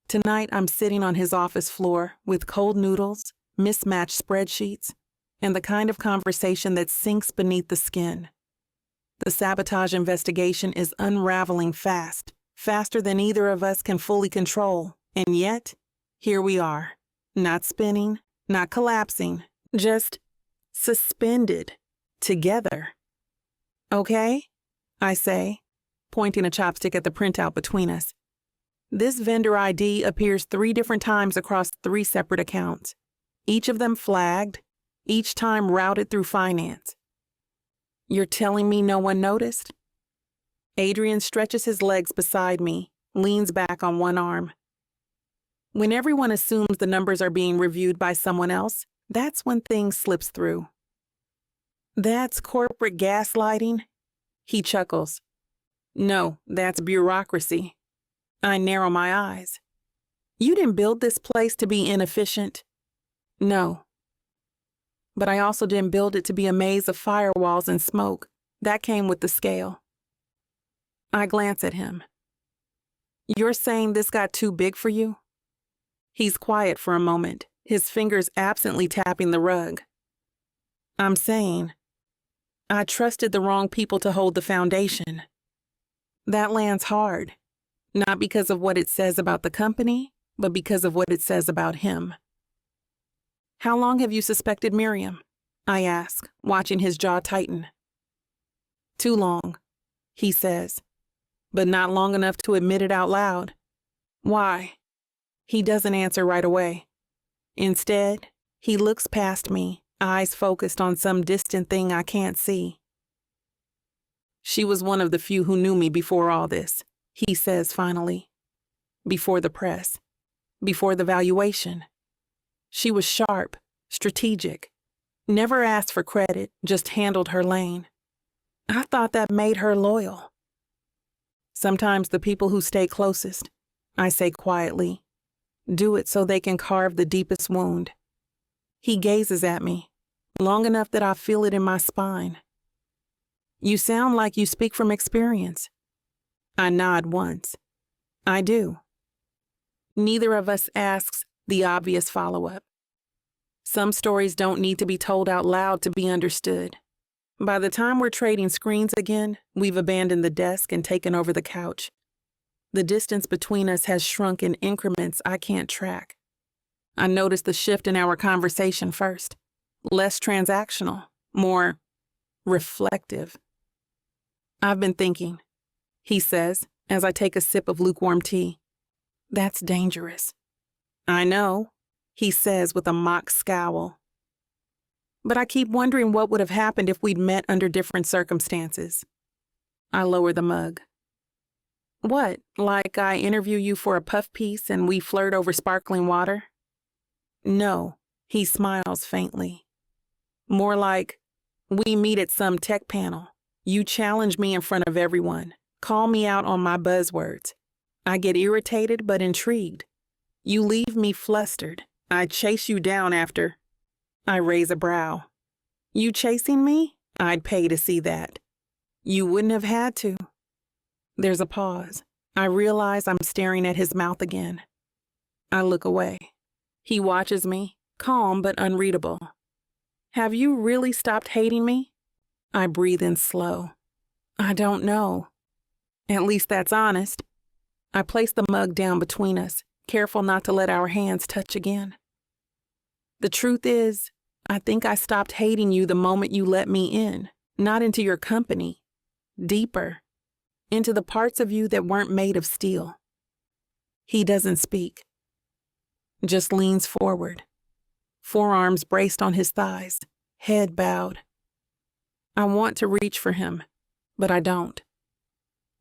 Speaker 2: Tonight I'm sitting on his office floor with cold noodles, mismatched spreadsheets, and the kind of conversation that sinks beneath the skin. The sabotage investigation is unraveling fast, faster than either of us can fully control, and yet, here we are, not spinning, not collapsing, just suspended, together. Okay, I say, pointing a chopstick at the printout between us. This vendor ID appears 3 different times across 3 separate accounts, each of them flagged, each time routed through finance. You're telling me no one noticed? Adrien stretches his legs beside me, leans back on one arm. When everyone assumes the numbers are being reviewed by someone else, that's when things slips through. That's corporate gaslighting? He chuckles. No, that's bureaucracy. I narrow my eyes. You didn't build this place to be inefficient. No. But I also didn't build it to be a maze of firewalls and smoke. That came with the scale. I glance at him. You're saying this got too big for you? He's quiet for a moment, his fingers absently tapping the rug. I'm saying, I trusted the wrong people to hold the foundation. That lands hard, not because of what it says about the company, but because of what it says about him. How long have you suspected Miriam? I ask, watching his jaw tighten. Too long, he says, but not long enough to admit it out loud. Why? He doesn't answer right away. Instead, he looks past me, eyes focused on some distant thing I can't see. She was one of the few who knew me before all this, he says finally. Before the press. Before the valuation. She was sharp, strategic. Never asked for credit, just handled her lane. I thought that made her loyal. Sometimes the people who stay closest, I say quietly, do it so they can carve the deepest wound. He gazes at me, long enough that I feel it in my spine. You sound like you speak from experience. I nod once. I do. Neither of us asks the obvious follow-up. Some stories don't need to be told out loud to be understood. By the time we're trading screens again, we've abandoned the desk and taken over the couch. The distance between us has shrunk in increments I can't track. I noticed the shift in our conversation first. Less transactional, more reflective. "I've been thinking," he says as I take a sip of lukewarm tea. "That's dangerous." "I know," he says with a mock scowl. "But I keep wondering what would have happened if we'd met under different circumstances." I lower the mug. "What, like I interview you for a puff piece and we flirt over sparkling water?" "No," he smiles faintly. "More like, we meet at some tech panel. You challenge me in front of everyone, call me out on my buzzwords. I get irritated but intrigued. You leave me flustered. I chase you down after." I raise a brow. "You chasing me? I'd pay to see that." "You wouldn't have had to." There's a pause. I realize I'm staring at his mouth again. I look away. He watches me, calm but unreadable. "Have you really stopped hating me?" I breathe in slow. "I don't know." "At least that's honest." I place the mug down between us, careful not to let our hands touch again. "The truth is, I think I stopped hating you the moment you let me in, not into your company, deeper, into the parts of you that weren't made of steel." He doesn't speak, just leans forward, forearms braced on his thighs, head bowed. I want to reach for him, but I don't.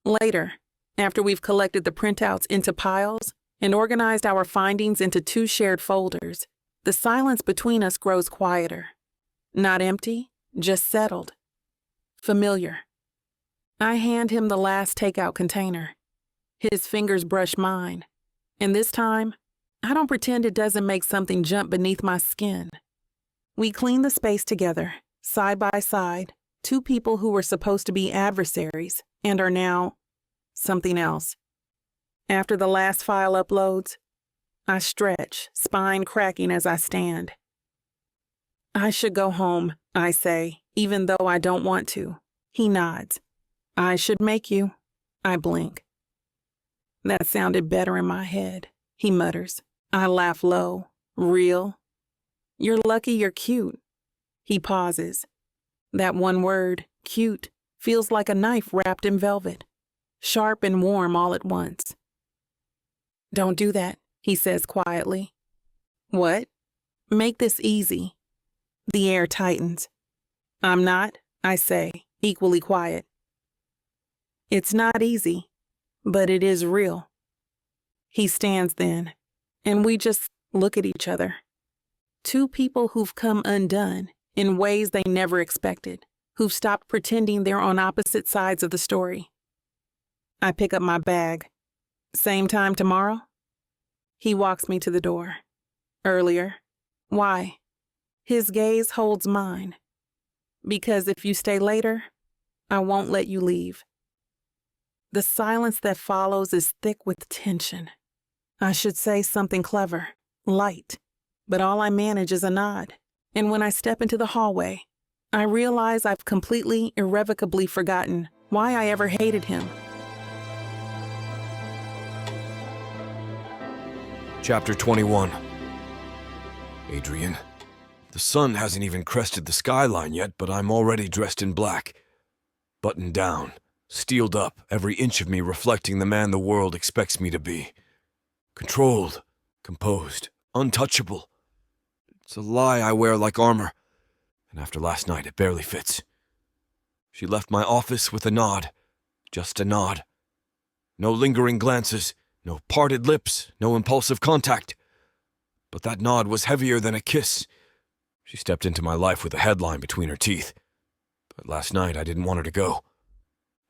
Speaker 2: Later, after we've collected the printouts into piles and organized our findings into 2 shared folders, the silence between us grows quieter. Not empty, just settled. Familiar. I hand him the last takeout container. His fingers brush mine, and this time, I don't pretend it doesn't make something jump beneath my skin. We clean the space together, side by side, 2 people who were supposed to be adversaries and are now something else. After the last file uploads, I stretch, spine cracking as I stand. "I should go home," I say, even though I don't want to. He nods. "I should make you." I blink. "That sounded better in my head," he mutters. I laugh low. "Real? You're lucky you're cute." He pauses. That one word, cute, feels like a knife wrapped in velvet, sharp and warm all at once. "Don't do that," he says quietly. "What?" "Make this easy." The air tightens. "I'm not," I say, equally quiet. "It's not easy, but it is real." He stands then, and we just look at each other. 2 people who've come undone in ways they never expected, who've stopped pretending they're on opposite sides of the story. I pick up my bag. "Same time tomorrow?" He walks me to the door. "Earlier." "Why?" His gaze holds mine. "Because if you stay later, I won't let you leave." The silence that follows is thick with tension. I should say something clever, light, but all I manage is a nod. And when I step into the hallway, I realize I've completely, irrevocably forgotten why I ever hated him.
Speaker 3: Chapter 21. Adrien. The sun hasn't even crested the skyline yet, but I'm already dressed in black. Buttoned down, steeled up, every inch of me reflecting the man the world expects me to be. Controlled, composed, untouchable. It's a lie I wear like armor, and after last night it barely fits. She left my office with a nod, just a nod. No lingering glances, no parted lips, no impulsive contact. But that nod was heavier than a kiss. She stepped into my life with a headline between her teeth. But last night I didn't want her to go.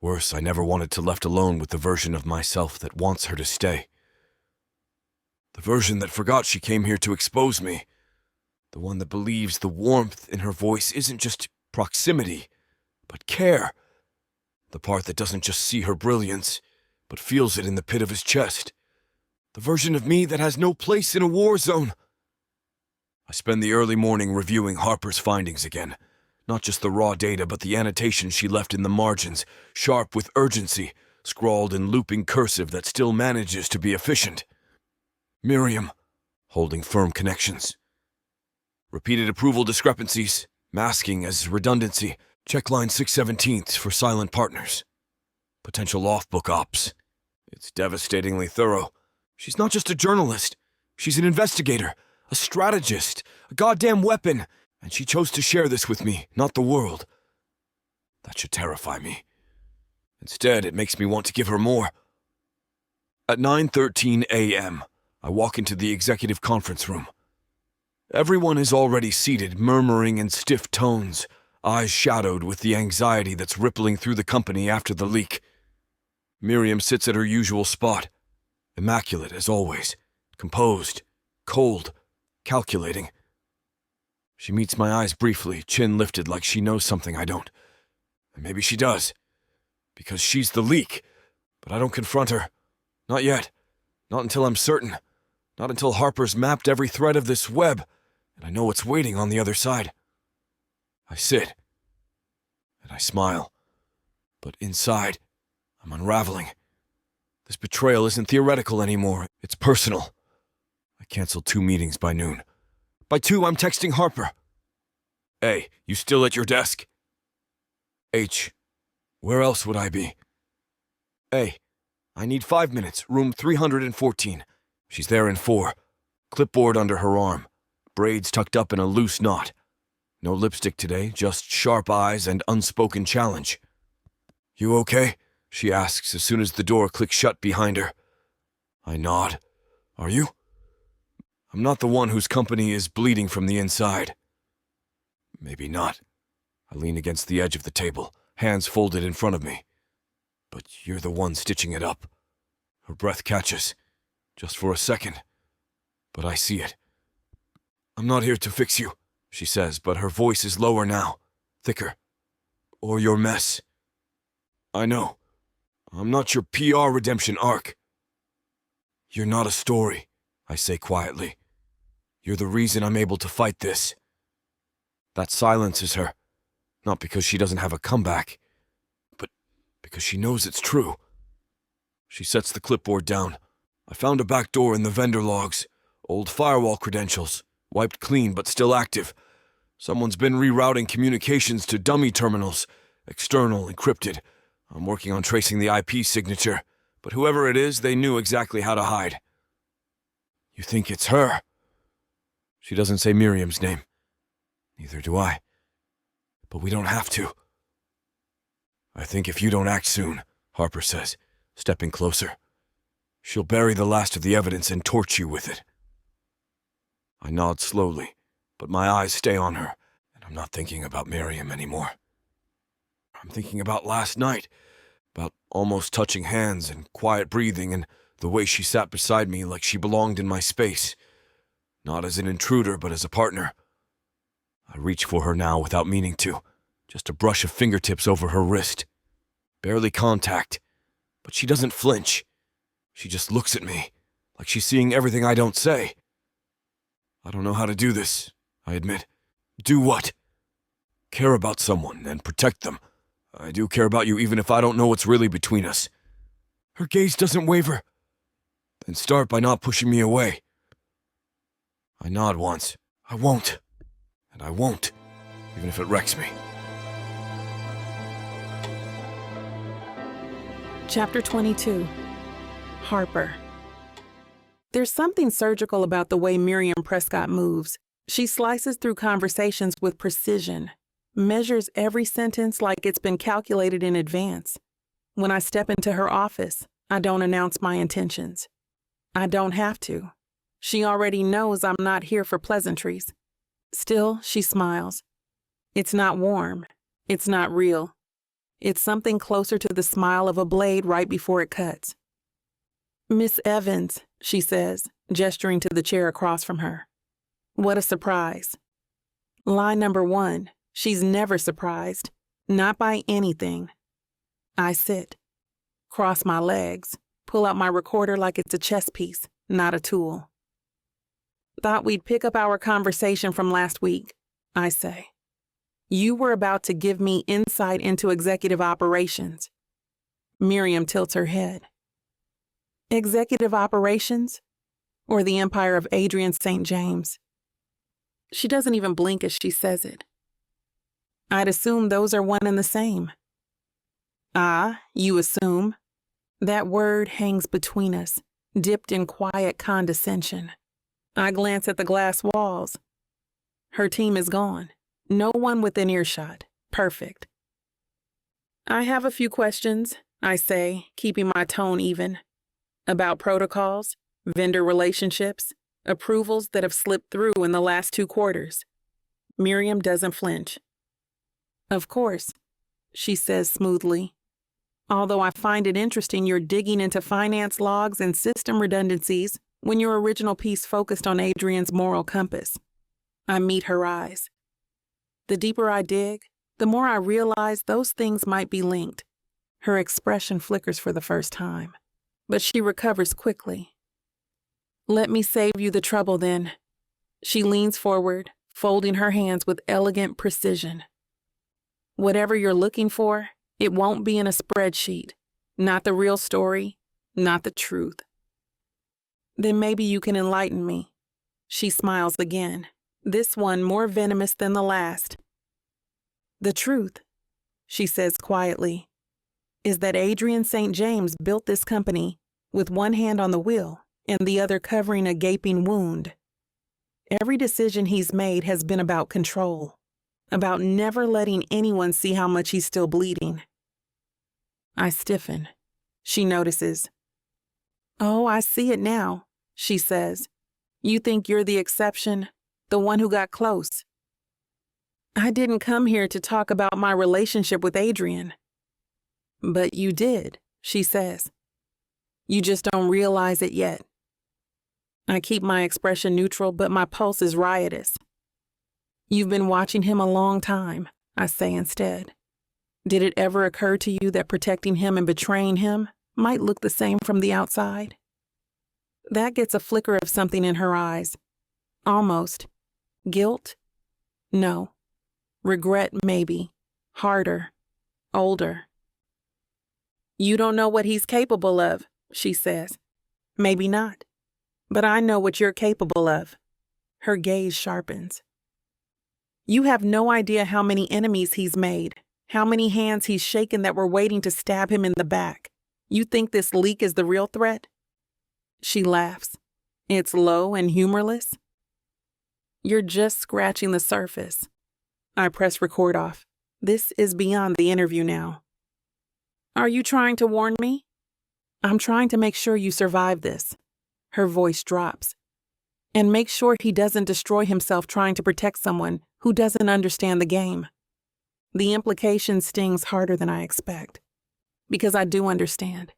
Speaker 3: Worse, I never wanted to left alone with the version of myself that wants her to stay. The version that forgot she came here to expose me. The one that believes the warmth in her voice isn't just proximity, but care. The part that doesn't just see her brilliance, but feels it in the pit of his chest. The version of me that has no place in a war zone. I spend the early morning reviewing Harper's findings again. Not just the raw data, but the annotations she left in the margins, sharp with urgency, scrawled in looping cursive that still manages to be efficient. Miriam, holding firm connections. Repeated approval discrepancies, masking as redundancy. Check line 617th for silent partners. Potential off-book ops. It's devastatingly thorough. She's not just a journalist. She's an investigator, a strategist, a goddamn weapon. And she chose to share this with me, not the world. That should terrify me. Instead, it makes me want to give her more. At 9:13 a.m., I walk into the executive conference room. Everyone is already seated, murmuring in stiff tones, eyes shadowed with the anxiety that's rippling through the company after the leak. Miriam sits at her usual spot, immaculate as always, composed, cold, calculating. She meets my eyes briefly, chin lifted like she knows something I don't. And maybe she does, because she's the leak, but I don't confront her. Not yet. Not until I'm certain. Not until Harper's mapped every thread of this web, and I know what's waiting on the other side. I sit, and I smile, but inside, I'm unraveling. This betrayal isn't theoretical anymore, it's personal. I canceled 2 meetings by noon. By 2, I'm texting Harper. A, you still at your desk? H, where else would I be? A, I need 5 minutes, room 314. She's there in 4. Clipboard under her arm, braids tucked up in a loose knot. No lipstick today, just sharp eyes and unspoken challenge. You okay? She asks as soon as the door clicks shut behind her. I nod. Are you? I'm not the one whose company is bleeding from the inside. Maybe not. I lean against the edge of the table, hands folded in front of me. But you're the one stitching it up. Her breath catches, just for a second. But I see it. I'm not here to fix you, she says, but her voice is lower now, thicker. Or your mess. I know. I'm not your PR redemption arc. You're not a story, I say quietly. You're the reason I'm able to fight this. That silences her, not because she doesn't have a comeback, but because she knows it's true. She sets the clipboard down. I found a back door in the vendor logs, old firewall credentials, wiped clean but still active. Someone's been rerouting communications to dummy terminals, external, encrypted. I'm working on tracing the IP signature, but whoever it is, they knew exactly how to hide. You think it's her? She doesn't say Miriam's name. Neither do I. But we don't have to. I think if you don't act soon, Harper says, stepping closer, she'll bury the last of the evidence and torch you with it. I nod slowly, but my eyes stay on her, and I'm not thinking about Miriam anymore. I'm thinking about last night, about almost touching hands and quiet breathing and the way she sat beside me like she belonged in my space. Not as an intruder, but as a partner. I reach for her now without meaning to, just a brush of fingertips over her wrist. Barely contact, but she doesn't flinch. She just looks at me, like she's seeing everything I don't say. I don't know how to do this, I admit. Do what? Care about someone and protect them. I do care about you even if I don't know what's really between us. Her gaze doesn't waver. Then start by not pushing me away. I nod once. I won't. And I won't, even if it wrecks me.
Speaker 2: Chapter 22. Harper. There's something surgical about the way Miriam Prescott moves. She slices through conversations with precision, measures every sentence like it's been calculated in advance. When I step into her office, I don't announce my intentions. I don't have to. She already knows I'm not here for pleasantries. Still, she smiles. It's not warm. It's not real. It's something closer to the smile of a blade right before it cuts. Miss Evans, she says, gesturing to the chair across from her. What a surprise. Line number 1. She's never surprised. Not by anything. I sit. Cross my legs. Pull out my recorder like it's a chess piece, not a tool. Thought we'd pick up our conversation from last week, I say. You were about to give me insight into executive operations. Miriam tilts her head. Executive operations? Or the empire of Adrien St. James? She doesn't even blink as she says it. I'd assume those are one and the same. Ah, you assume. That word hangs between us, dipped in quiet condescension. I glance at the glass walls. Her team is gone. No one within earshot. Perfect. I have a few questions, I say, keeping my tone even. About protocols, vendor relationships, approvals that have slipped through in the last 2 quarters. Miriam doesn't flinch. Of course, she says smoothly. Although I find it interesting you're digging into finance logs and system redundancies when your original piece focused on Adrien's moral compass. I meet her eyes. The deeper I dig, the more I realize those things might be linked. Her expression flickers for the first time, but she recovers quickly. Let me save you the trouble then. She leans forward, folding her hands with elegant precision. Whatever you're looking for, it won't be in a spreadsheet. Not the real story, not the truth. Then maybe you can enlighten me. She smiles again, this one more venomous than the last. The truth, she says quietly, is that Adrien St. James built this company with one hand on the wheel and the other covering a gaping wound. Every decision he's made has been about control, about never letting anyone see how much he's still bleeding. I stiffen. She notices. Oh, I see it now, she says. You think you're the exception, the one who got close. I didn't come here to talk about my relationship with Adrien. But you did, she says. You just don't realize it yet. I keep my expression neutral, but my pulse is riotous. You've been watching him a long time, I say instead. Did it ever occur to you that protecting him and betraying him might look the same from the outside? That gets a flicker of something in her eyes. Almost. Guilt? No. Regret, maybe. Harder. Older. You don't know what he's capable of, she says. Maybe not. But I know what you're capable of. Her gaze sharpens. You have no idea how many enemies he's made, how many hands he's shaken that were waiting to stab him in the back. You think this leak is the real threat? She laughs. It's low and humorless. You're just scratching the surface. I press record off. This is beyond the interview now. Are you trying to warn me? I'm trying to make sure you survive this. Her voice drops. And make sure he doesn't destroy himself trying to protect someone who doesn't understand the game. The implication stings harder than I expect. Because I do understand.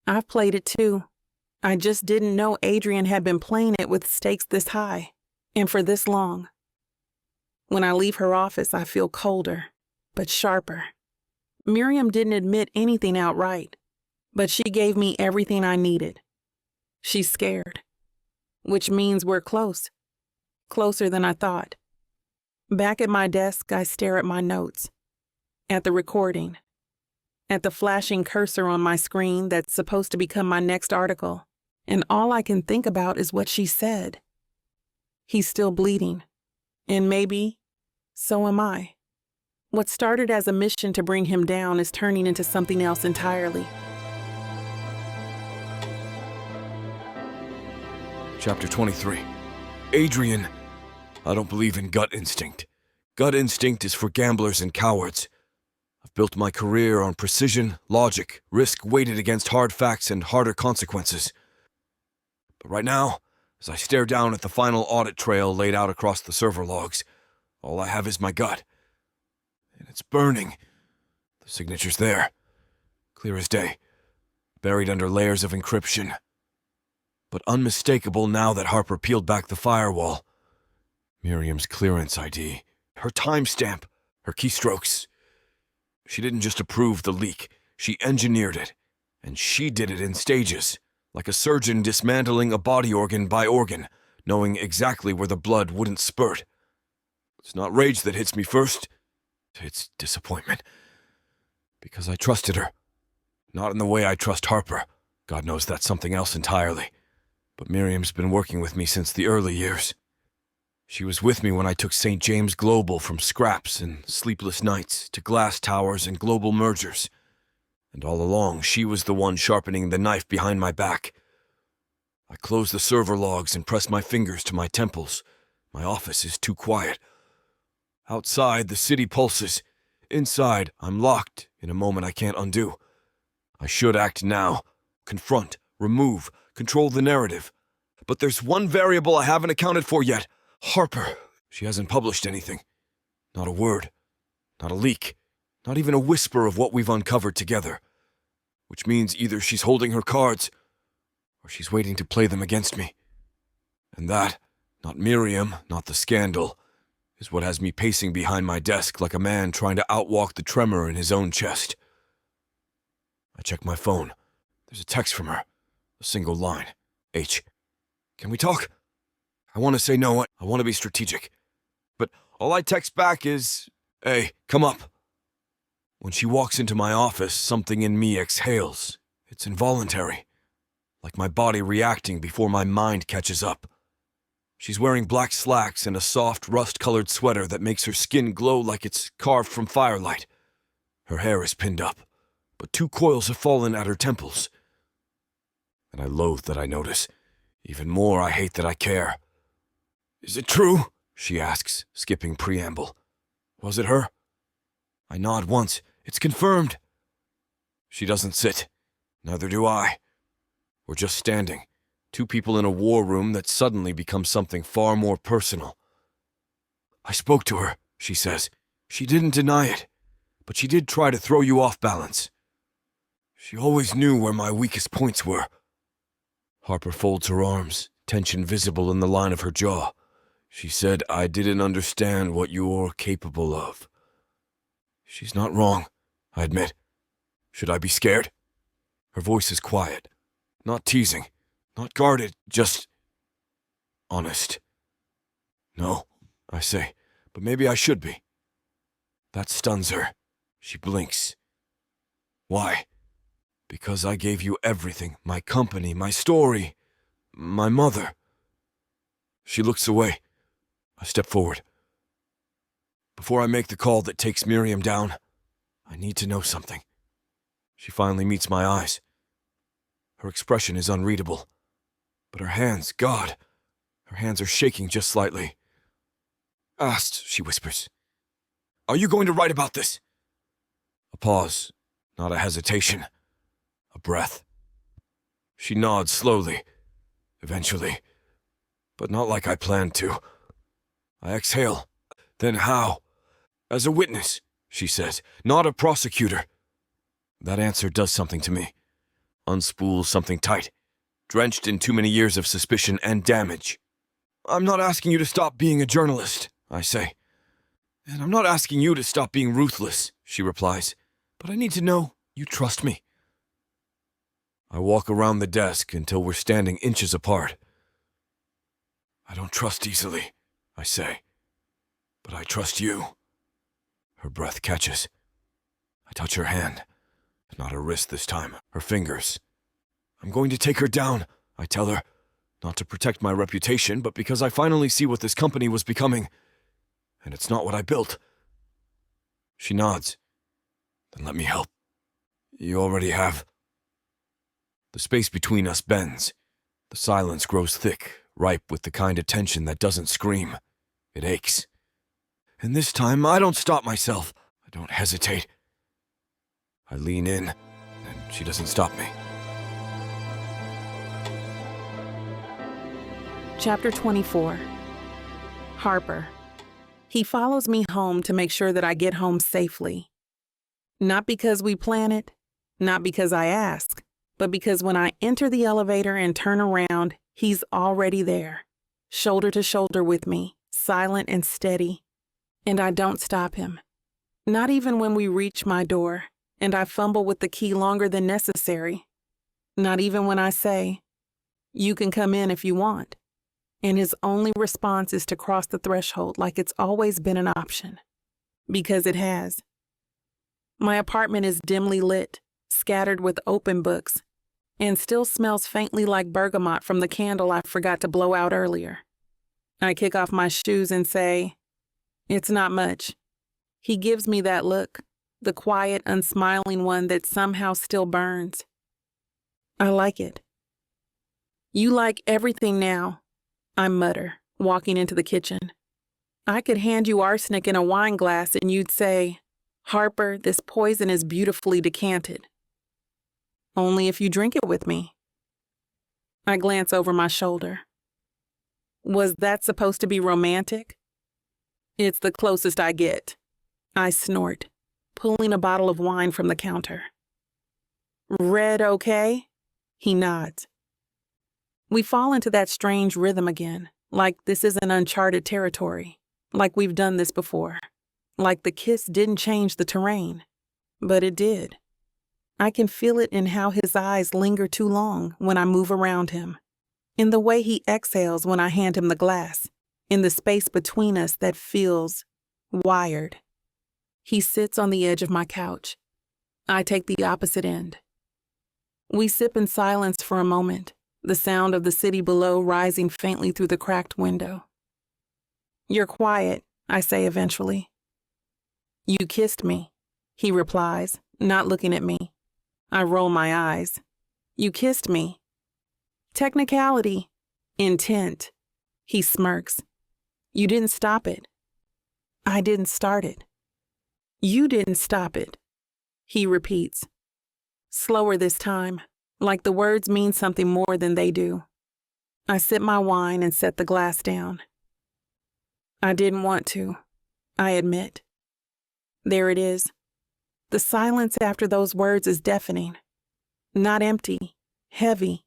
Speaker 2: I've played it too. I just didn't know Adrien had been playing it with stakes this high, and for this long. When I leave her office, I feel colder, but sharper. Miriam didn't admit anything outright, but she gave me everything I needed. She's scared, which means we're close. Closer than I thought. Back at my desk, I stare at my notes, at the recording, at the flashing cursor on my screen that's supposed to become my next article, and all I can think about is what she said. He's still bleeding, and maybe so am I. What started as a mission to bring him down is turning into something else entirely.
Speaker 3: Chapter 23. Adrien, I don't believe in gut instinct. Gut instinct is for gamblers and cowards. I've built my career on precision, logic, risk weighted against hard facts and harder consequences. But right now, as I stare down at the final audit trail laid out across the server logs, all I have is my gut. And it's burning. The signature's there, clear as day, buried under layers of encryption. But unmistakable now that Harper peeled back the firewall. Miriam's clearance ID, her timestamp, her keystrokes. She didn't just approve the leak, she engineered it. And she did it in stages, like a surgeon dismantling a body organ by organ, knowing exactly where the blood wouldn't spurt. It's not rage that hits me first, it's disappointment. Because I trusted her. Not in the way I trust Harper. God knows that's something else entirely. But Miriam's been working with me since the early years. She was with me when I took St. James Global from scraps and sleepless nights to glass towers and global mergers. And all along, she was the one sharpening the knife behind my back. I close the server logs and press my fingers to my temples. My office is too quiet. Outside, the city pulses. Inside, I'm locked in a moment I can't undo. I should act now. Confront, remove, control the narrative. But there's one variable I haven't accounted for yet. Harper. She hasn't published anything. Not a word. Not a leak. Not even a whisper of what we've uncovered together. Which means either she's holding her cards, or she's waiting to play them against me. And that, not Miriam, not the scandal, is what has me pacing behind my desk like a man trying to outwalk the tremor in his own chest. I check my phone. There's a text from her. A single line. H. Can we talk? I want to say no. I want to be strategic. But all I text back is, hey, come up. When she walks into my office, something in me exhales. It's involuntary. Like my body reacting before my mind catches up. She's wearing black slacks and a soft, rust-colored sweater that makes her skin glow like it's carved from firelight. Her hair is pinned up, but 2 coils have fallen at her temples. And I loathe that I notice. Even more, I hate that I care. Is it true? She asks, skipping preamble. Was it her? I nod once. It's confirmed. She doesn't sit. Neither do I. We're just standing. 2 people in a war room that suddenly becomes something far more personal. I spoke to her, she says. She didn't deny it, but she did try to throw you off balance. She always knew where my weakest points were. Harper folds her arms, tension visible in the line of her jaw. She said I didn't understand what you're capable of. She's not wrong, I admit. Should I be scared? Her voice is quiet, not teasing, not guarded, just honest. No, I say, but maybe I should be. That stuns her. She blinks. Why? Because I gave you everything, my company, my story, my mother. She looks away. I step forward. Before I make the call that takes Miriam down, I need to know something. She finally meets my eyes. Her expression is unreadable. But her hands, God, her hands are shaking just slightly. Ast, she whispers. Are you going to write about this? A pause, not a hesitation. A breath. She nods slowly, eventually, but not like I planned to. I exhale. Then how? As a witness, she says, not a prosecutor. That answer does something to me. Unspools something tight, drenched in too many years of suspicion and damage. I'm not asking you to stop being a journalist, I say. And I'm not asking you to stop being ruthless, she replies. But I need to know you trust me. I walk around the desk until we're standing inches apart. I don't trust easily, I say. But I trust you. Her breath catches. I touch her hand. Not her wrist this time, her fingers. I'm going to take her down, I tell her. Not to protect my reputation, but because I finally see what this company was becoming. And it's not what I built. She nods. Then let me help. You already have. The space between us bends. The silence grows thick, ripe with the kind of tension that doesn't scream. It aches. And this time, I don't stop myself. I don't hesitate. I lean in, and she doesn't stop me.
Speaker 2: Chapter 24. Harper. He follows me home to make sure that I get home safely. Not because we plan it, not because I ask, but because when I enter the elevator and turn around, he's already there, shoulder to shoulder with me, silent and steady. And I don't stop him. Not even when we reach my door, and I fumble with the key longer than necessary. Not even when I say, "You can come in if you want." And his only response is to cross the threshold like it's always been an option. Because it has. My apartment is dimly lit, scattered with open books, and still smells faintly like bergamot from the candle I forgot to blow out earlier. I kick off my shoes and say, "It's not much." He gives me that look, the quiet, unsmiling one that somehow still burns. I like it. "You like everything now," I mutter, walking into the kitchen. "I could hand you arsenic in a wine glass and you'd say, 'Harper, this poison is beautifully decanted.' Only if you drink it with me." I glance over my shoulder. Was that supposed to be romantic? "It's the closest I get," I snort, pulling a bottle of wine from the counter. "Red okay?" He nods. We fall into that strange rhythm again, like this isn't uncharted territory, like we've done this before, like the kiss didn't change the terrain, but it did. I can feel it in how his eyes linger too long when I move around him, in the way he exhales when I hand him the glass, in the space between us that feels wired. He sits on the edge of my couch. I take the opposite end. We sip in silence for a moment, the sound of the city below rising faintly through the cracked window. "You're quiet," I say eventually. "You kissed me," he replies, not looking at me. I roll my eyes. "You kissed me." "Technicality. Intent." He smirks. "You didn't stop it." "I didn't start it." "You didn't stop it," he repeats. Slower this time, like the words mean something more than they do. I sip my wine and set the glass down. "I didn't want to," I admit. There it is. The silence after those words is deafening. Not empty, heavy,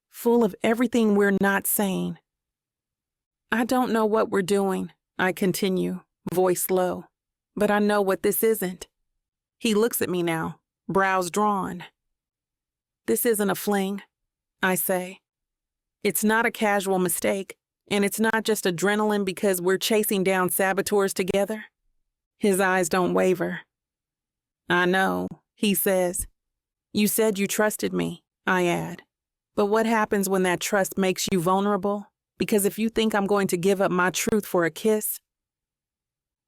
Speaker 2: full of everything we're not saying. "I don't know what we're doing," I continue, voice low, "but I know what this isn't." He looks at me now, brows drawn. "This isn't a fling," I say. "It's not a casual mistake, and it's not just adrenaline because we're chasing down saboteurs together." His eyes don't waver. "I know," he says. "You said you trusted me," I add. "But what happens when that trust makes you vulnerable? Because if you think I'm going to give up my truth for a kiss—"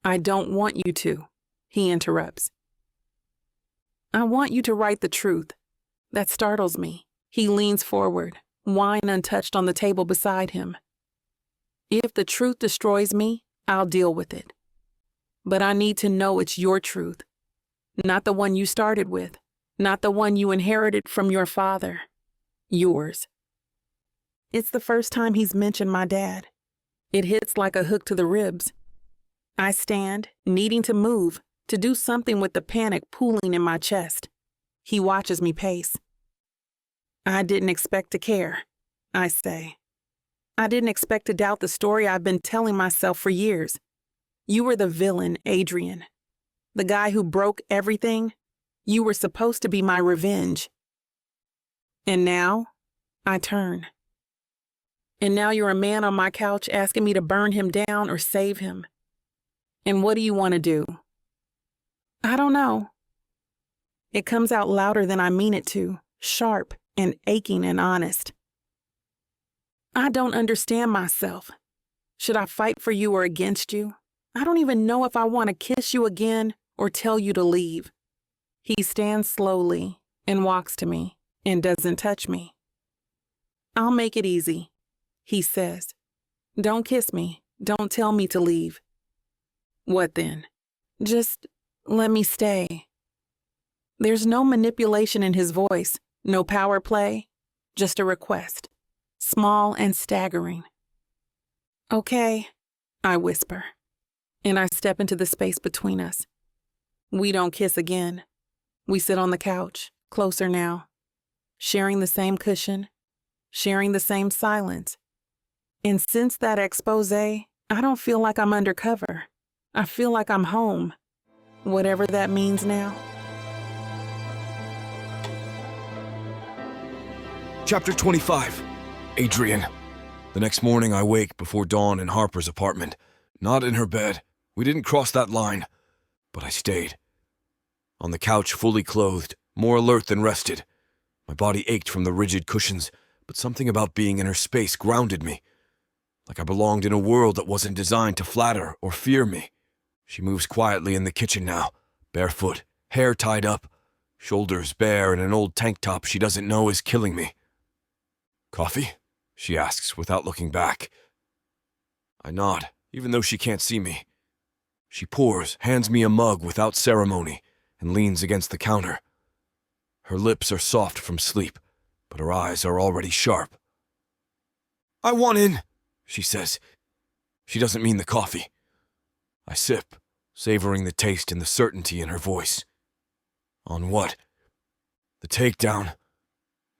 Speaker 2: "I don't want you to," he interrupts. "I want you to write the truth." That startles me. He leans forward, wine untouched on the table beside him. "If the truth destroys me, I'll deal with it. But I need to know it's your truth. Not the one you started with. Not the one you inherited from your father. Yours." It's the first time he's mentioned my dad. It hits like a hook to the ribs. I stand, needing to move, to do something with the panic pooling in my chest. He watches me pace. "I didn't expect to care," I say. "I didn't expect to doubt the story I've been telling myself for years. You were the villain, Adrien. The guy who broke everything. You were supposed to be my revenge. And now, I turn. And now you're a man on my couch asking me to burn him down or save him. And what do you want to do?" "I don't know." It comes out louder than I mean it to, sharp and aching and honest. "I don't understand myself. Should I fight for you or against you? I don't even know if I want to kiss you again or tell you to leave." He stands slowly and walks to me and doesn't touch me. "I'll make it easy," he says. "Don't kiss me. Don't tell me to leave." "What then?" "Just let me stay." There's no manipulation in his voice, no power play, just a request, small and staggering. "Okay," I whisper, and I step into the space between us. We don't kiss again. We sit on the couch, closer now, sharing the same cushion, sharing the same silence. And since that exposé, I don't feel like I'm undercover. I feel like I'm home, whatever that means now.
Speaker 3: Chapter 25. Adrien. The next morning I wake before dawn in Harper's apartment. Not in her bed. We didn't cross that line. But I stayed. On the couch, fully clothed, more alert than rested. My body ached from the rigid cushions, but something about being in her space grounded me, like I belonged in a world that wasn't designed to flatter or fear me. She moves quietly in the kitchen now, barefoot, hair tied up, shoulders bare in an old tank top she doesn't know is killing me. "Coffee?" she asks without looking back. I nod, even though she can't see me. She pours, hands me a mug without ceremony, and leans against the counter. Her lips are soft from sleep, but her eyes are already sharp. "I want in," she says. She doesn't mean the coffee. I sip, savoring the taste and the certainty in her voice. "On what?" "The takedown.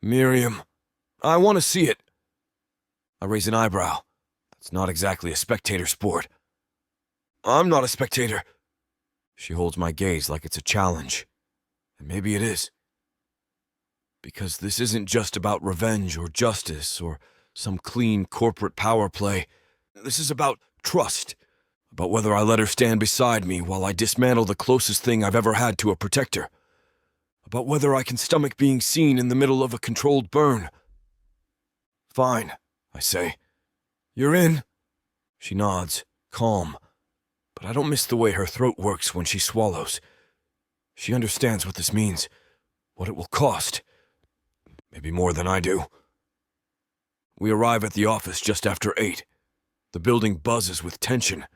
Speaker 3: Miriam. I want to see it." I raise an eyebrow. That's not exactly a spectator sport. "I'm not a spectator." She holds my gaze like it's a challenge. And maybe it is. Because this isn't just about revenge or justice or some clean corporate power play. This is about trust. About whether I let her stand beside me while I dismantle the closest thing I've ever had to a protector. About whether I can stomach being seen in the middle of a controlled burn. "Fine," I say. "You're in?" She nods, calm. But I don't miss the way her throat works when she swallows. She understands what this means, what it will cost. Maybe more than I do. We arrive at the office just after 8. The building buzzes with tension.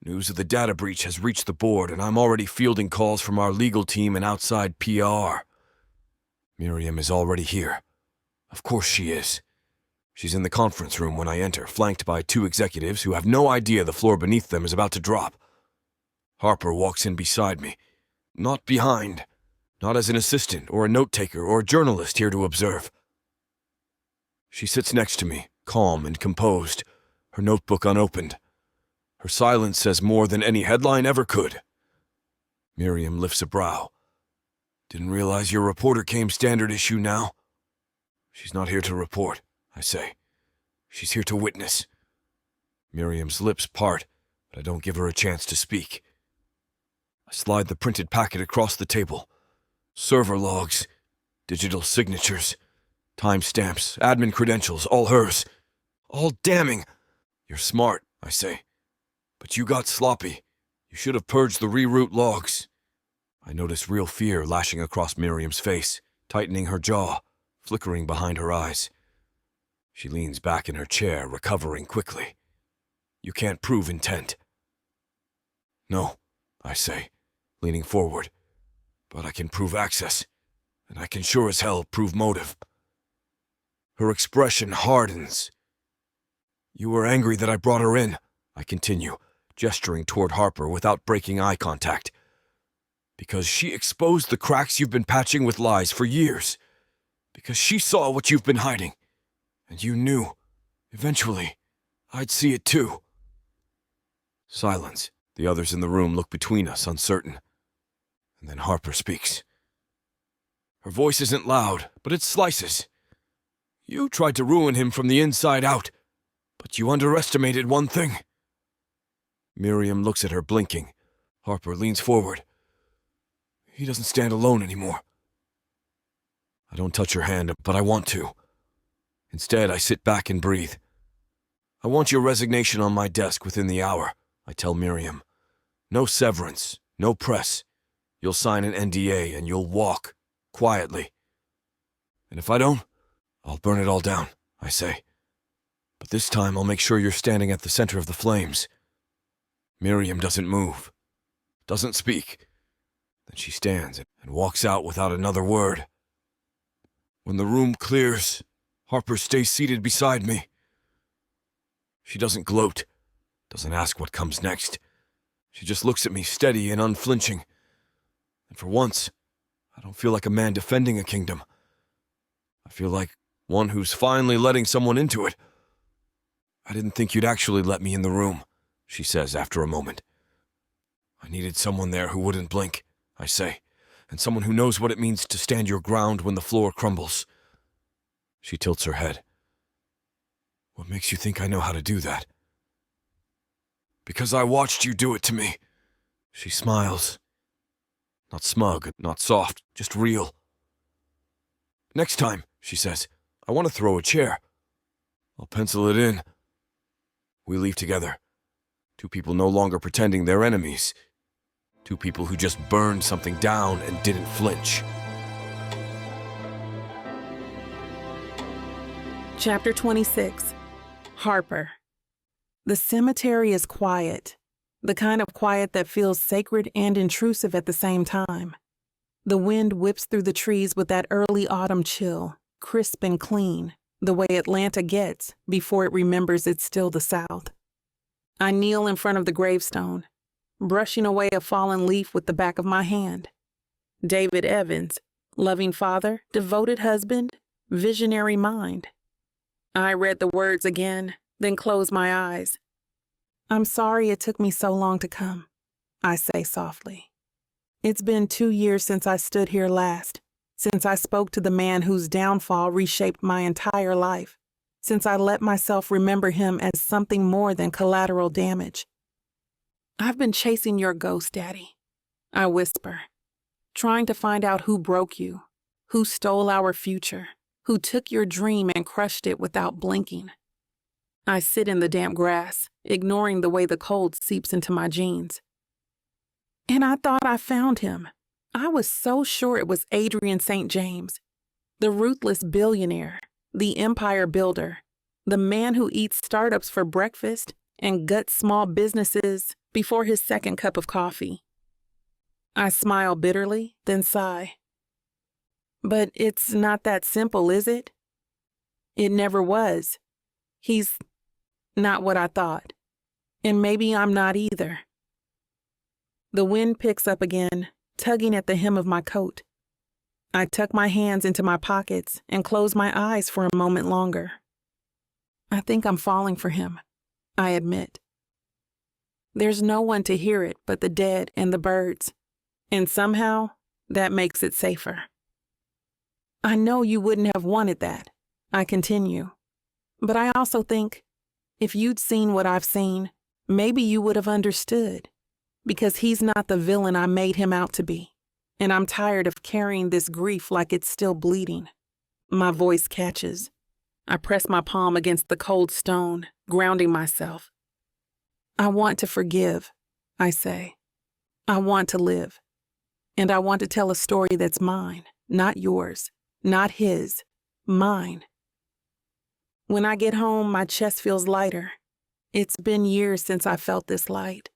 Speaker 3: News of the data breach has reached the board, and I'm already fielding calls from our legal team and outside PR. Miriam is already here. Of course she is. She's in the conference room when I enter, flanked by 2 executives who have no idea the floor beneath them is about to drop. Harper walks in beside me. Not behind. Not as an assistant or a note-taker or a journalist here to observe. She sits next to me, calm and composed, her notebook unopened. Her silence says more than any headline ever could. Miriam lifts a brow. "Didn't realize your reporter came standard issue now." "She's not here to report," I say. "She's here to witness." Miriam's lips part, but I don't give her a chance to speak. I slide the printed packet across the table. Server logs, digital signatures, timestamps, admin credentials, all hers. All damning. "You're smart," I say. "But you got sloppy. You should have purged the reroute logs." I notice real fear lashing across Miriam's face, tightening her jaw, flickering behind her eyes. She leans back in her chair, recovering quickly. "You can't prove intent." "No," I say, leaning forward. "But I can prove access, and I can sure as hell prove motive." Her expression hardens. "You were angry that I brought her in," I continue, gesturing toward Harper without breaking eye contact. "Because she exposed the cracks you've been patching with lies for years. Because she saw what you've been hiding. And you knew, eventually, I'd see it too." Silence. The others in the room look between us, uncertain. And then Harper speaks. Her voice isn't loud, but it slices. "You tried to ruin him from the inside out, but you underestimated one thing." Miriam looks at her, blinking. Harper leans forward. "He doesn't stand alone anymore." I don't touch her hand, but I want to. Instead, I sit back and breathe. "I want your resignation on my desk within the hour," I tell Miriam. "No severance, no press. You'll sign an NDA and you'll walk, quietly. And if I don't, I'll burn it all down," I say. "But this time I'll make sure you're standing at the center of the flames." Miriam doesn't move, doesn't speak. Then she stands and walks out without another word. When the room clears, Harper stays seated beside me. She doesn't gloat, doesn't ask what comes next. She just looks at me steady and unflinching. And for once, I don't feel like a man defending a kingdom. I feel like one who's finally letting someone into it. "I didn't think you'd actually let me in the room," she says after a moment. "I needed someone there who wouldn't blink," I say, "and someone who knows what it means to stand your ground when the floor crumbles." She tilts her head. "What makes you think I know how to do that?" "Because I watched you do it to me." She smiles. Not smug, not soft, just real. Next time, she says, I want to throw a chair. I'll pencil it in. We leave together. Two people no longer pretending they're enemies. Two people who just burned something down and didn't flinch.
Speaker 2: Chapter 26. Harper. The cemetery is quiet, the kind of quiet that feels sacred and intrusive at the same time. The wind whips through the trees with that early autumn chill, crisp and clean, the way Atlanta gets before it remembers it's still the South. I kneel in front of the gravestone, brushing away a fallen leaf with the back of my hand. David Evans, loving father, devoted husband, visionary mind. I read the words again, then closed my eyes. I'm sorry it took me so long to come, I say softly. It's been 2 years since I stood here last, since I spoke to the man whose downfall reshaped my entire life, since I let myself remember him as something more than collateral damage. I've been chasing your ghost, Daddy, I whisper, trying to find out who broke you, who stole our future, who took your dream and crushed it without blinking. I sit in the damp grass, ignoring the way the cold seeps into my jeans. And I thought I found him. I was so sure it was Adrien St. James, the ruthless billionaire, the empire builder, the man who eats startups for breakfast and guts small businesses before his second cup of coffee. I smile bitterly, then sigh. But it's not that simple, is it? It never was. He's not what I thought. And maybe I'm not either. The wind picks up again, tugging at the hem of my coat. I tuck my hands into my pockets and close my eyes for a moment longer. I think I'm falling for him, I admit. There's no one to hear it but the dead and the birds, and somehow that makes it safer. I know you wouldn't have wanted that, I continue, but I also think if you'd seen what I've seen, maybe you would have understood, because he's not the villain I made him out to be, and I'm tired of carrying this grief like it's still bleeding. My voice catches. I press my palm against the cold stone, grounding myself. I want to forgive, I say. I want to live. And I want to tell a story that's mine, not yours, not his, mine. When I get home, my chest feels lighter. It's been years since I felt this light.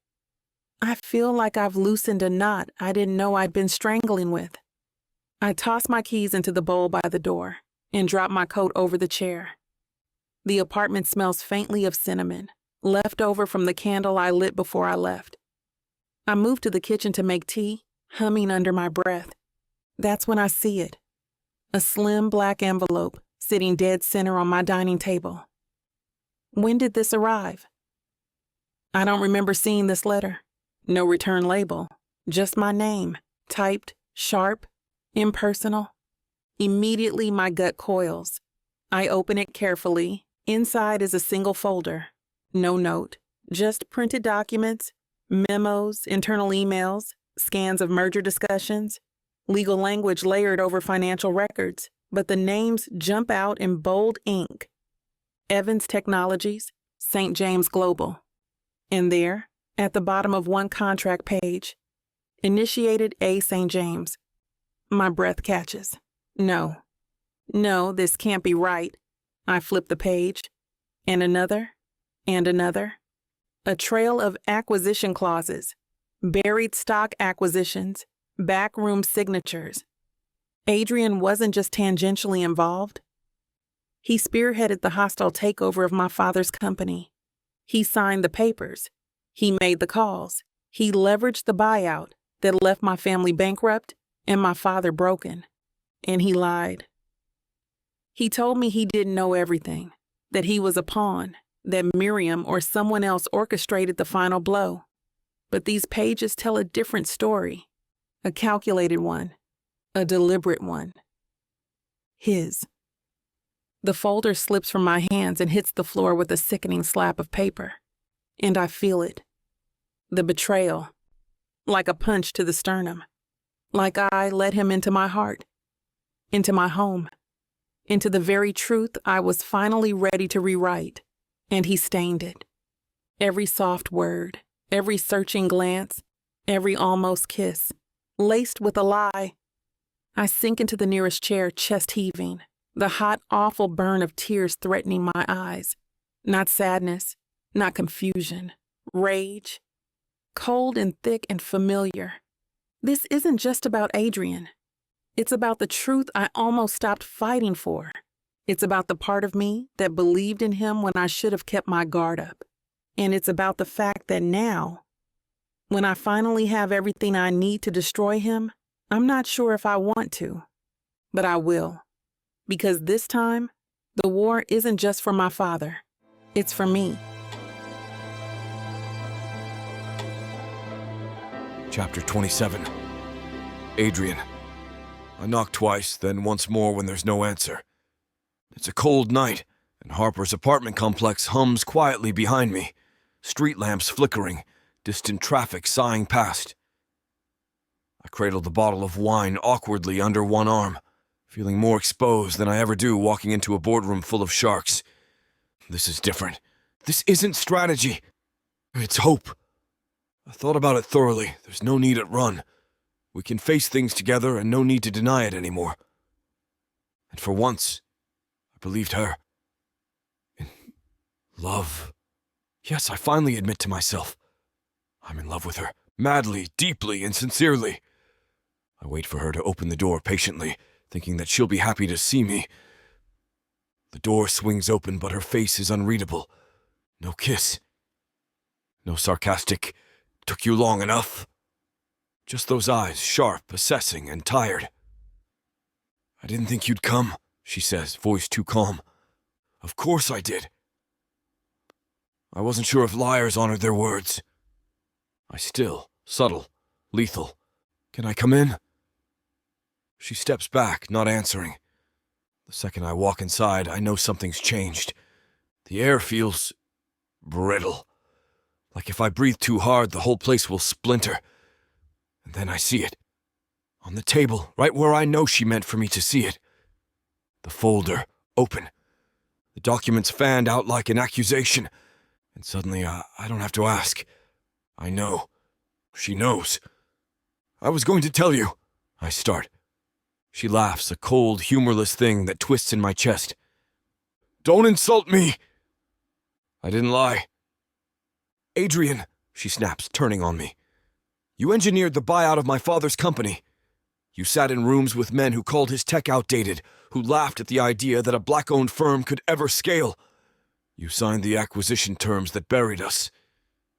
Speaker 2: I feel like I've loosened a knot I didn't know I'd been strangling with. I toss my keys into the bowl by the door and drop my coat over the chair. The apartment smells faintly of cinnamon, left over from the candle I lit before I left. I move to the kitchen to make tea, humming under my breath. That's when I see it. A slim black envelope sitting dead center on my dining table. When did this arrive? I don't remember seeing this letter. No return label, just my name, typed, sharp, impersonal. Immediately my gut coils. I open it carefully. Inside is a single folder. No note, just printed documents, memos, internal emails, scans of merger discussions, legal language layered over financial records, but the names jump out in bold ink. Evans Technologies, St. James Global. And there, at the bottom of one contract page, initiated A. St. James. My breath catches. No, this can't be right. I flip the page, and another, and another. A trail of acquisition clauses, buried stock acquisitions, backroom signatures. Adrien wasn't just tangentially involved. He spearheaded the hostile takeover of my father's company. He signed the papers. He made the calls. He leveraged the buyout that left my family bankrupt and my father broken. And he lied. He told me he didn't know everything, that he was a pawn, that Miriam or someone else orchestrated the final blow. But these pages tell a different story, a calculated one, a deliberate one. His. The folder slips from my hands and hits the floor with a sickening slap of paper. And I feel it. The betrayal. Like a punch to the sternum. like I let him into my heart, into my home, into the very truth I was finally ready to rewrite, and he stained it. Every soft word, every searching glance, every almost kiss, laced with a lie. I sink into the nearest chair, chest heaving, the hot, awful burn of tears threatening my eyes. Not sadness, not confusion, rage. Cold and thick and familiar. This isn't just about Adrien. It's about the truth I almost stopped fighting for. It's about the part of me that believed in him when I should have kept my guard up. And it's about the fact that now, when I finally have everything I need to destroy him, I'm not sure if I want to. But I will. Because this time, the war isn't just for my father. It's for me.
Speaker 3: Chapter 27. Adrien. I knock twice, then once more when there's no answer. It's a cold night, and Harper's apartment complex hums quietly behind me, street lamps flickering, distant traffic sighing past. I cradle the bottle of wine awkwardly under one arm, feeling more exposed than I ever do walking into a boardroom full of sharks. This is different. This isn't strategy. It's hope. I thought about it thoroughly. There's no need at run. We can face things together and no need to deny it anymore. And for once, I believed her. In love. Yes, I finally admit to myself. I'm in love with her, madly, deeply, and sincerely. I wait for her to open the door patiently, thinking that she'll be happy to see me. The door swings open, but her face is unreadable. No kiss. No sarcastic, "Took you long enough?" Just those eyes, sharp, assessing, and tired. "I didn't think you'd come," she says, voice too calm. "Of course I did. I wasn't sure if liars honored their words." I still, subtle, lethal. "Can I come in?" She steps back, not answering. The second I walk inside, I know something's changed. The air feels brittle. Like if I breathe too hard, the whole place will splinter. And then I see it. On the table, right where I know she meant for me to see it. The folder, open. The documents fanned out like an accusation. And suddenly, I don't have to ask. I know. She knows. "I was going to tell you," I start. She laughs, a cold, humorless thing that twists in my chest. "Don't insult me!" I didn't lie. "Adrien," she snaps, turning on me. "You engineered the buyout of my father's company. You sat in rooms with men who called his tech outdated, who laughed at the idea that a black-owned firm could ever scale. You signed the acquisition terms that buried us.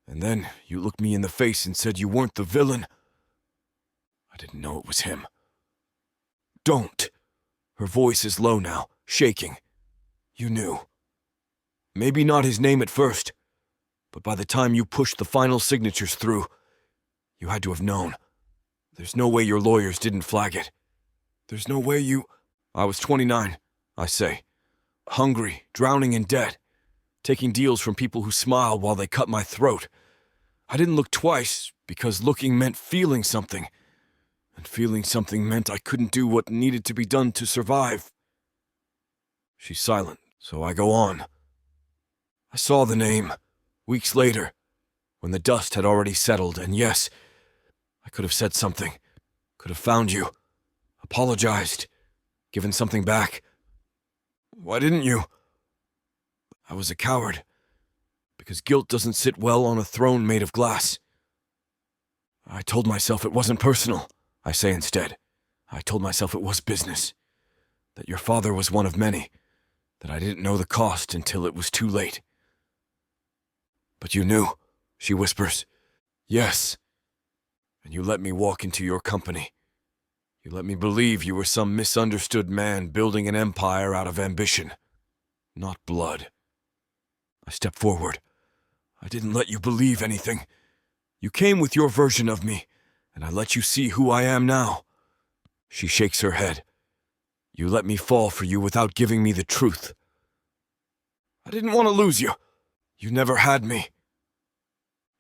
Speaker 3: And then you looked me in the face and said you weren't the villain. I didn't know it was him." "Don't." Her voice is low now, shaking. "You knew. Maybe not his name at first. But by the time you pushed the final signatures through, you had to have known. There's no way your lawyers didn't flag it. There's no way you—" "I was 29, I say. Hungry, drowning in debt, taking deals from people who smiled while they cut my throat. I didn't look twice, because looking meant feeling something. And feeling something meant I couldn't do what needed to be done to survive." She's silent, so I go on. "I saw the name. Weeks later, when the dust had already settled, and yes, I could have said something, could have found you, apologized, given something back. Why didn't you?" "I was a coward, because guilt doesn't sit well on a throne made of glass. I told myself it wasn't personal," I say instead. "I told myself it was business, that your father was one of many, that I didn't know the cost until it was too late." "But you knew," she whispers. "Yes. And you let me walk into your company. You let me believe you were some misunderstood man building an empire out of ambition, not blood." I step forward. "I didn't let you believe anything. You came with your version of me, and I let you see who I am now." She shakes her head. "You let me fall for you without giving me the truth. I didn't want to lose you. You never had me."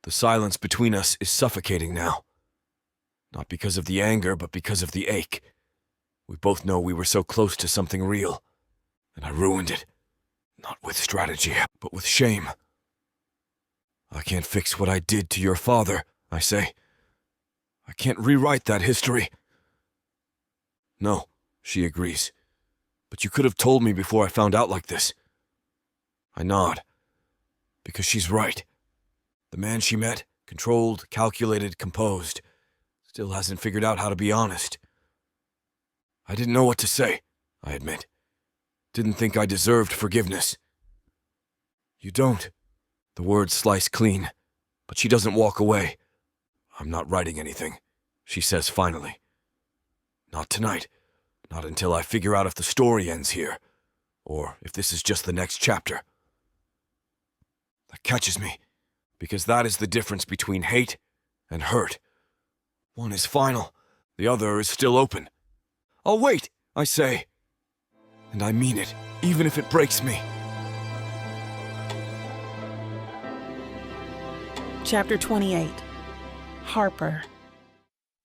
Speaker 3: The silence between us is suffocating now. Not because of the anger, but because of the ache. We both know we were so close to something real, and I ruined it. Not with strategy, but with shame. I can't fix what I did to your father, I say. I can't rewrite that history. No, she agrees. But you could have told me before I found out like this. I nod, because she's right. The man she met, controlled, calculated, composed, still hasn't figured out how to be honest. I didn't know what to say, I admit. Didn't think I deserved forgiveness. You don't. The words slice clean, but she doesn't walk away. I'm not writing anything, she says finally. Not tonight. Not until I figure out if the story ends here, or if this is just the next chapter. That catches me, because that is the difference between hate and hurt. One is final, the other is still open. I'll wait, I say. And I mean it, even if it breaks me.
Speaker 2: Chapter 28. Harper.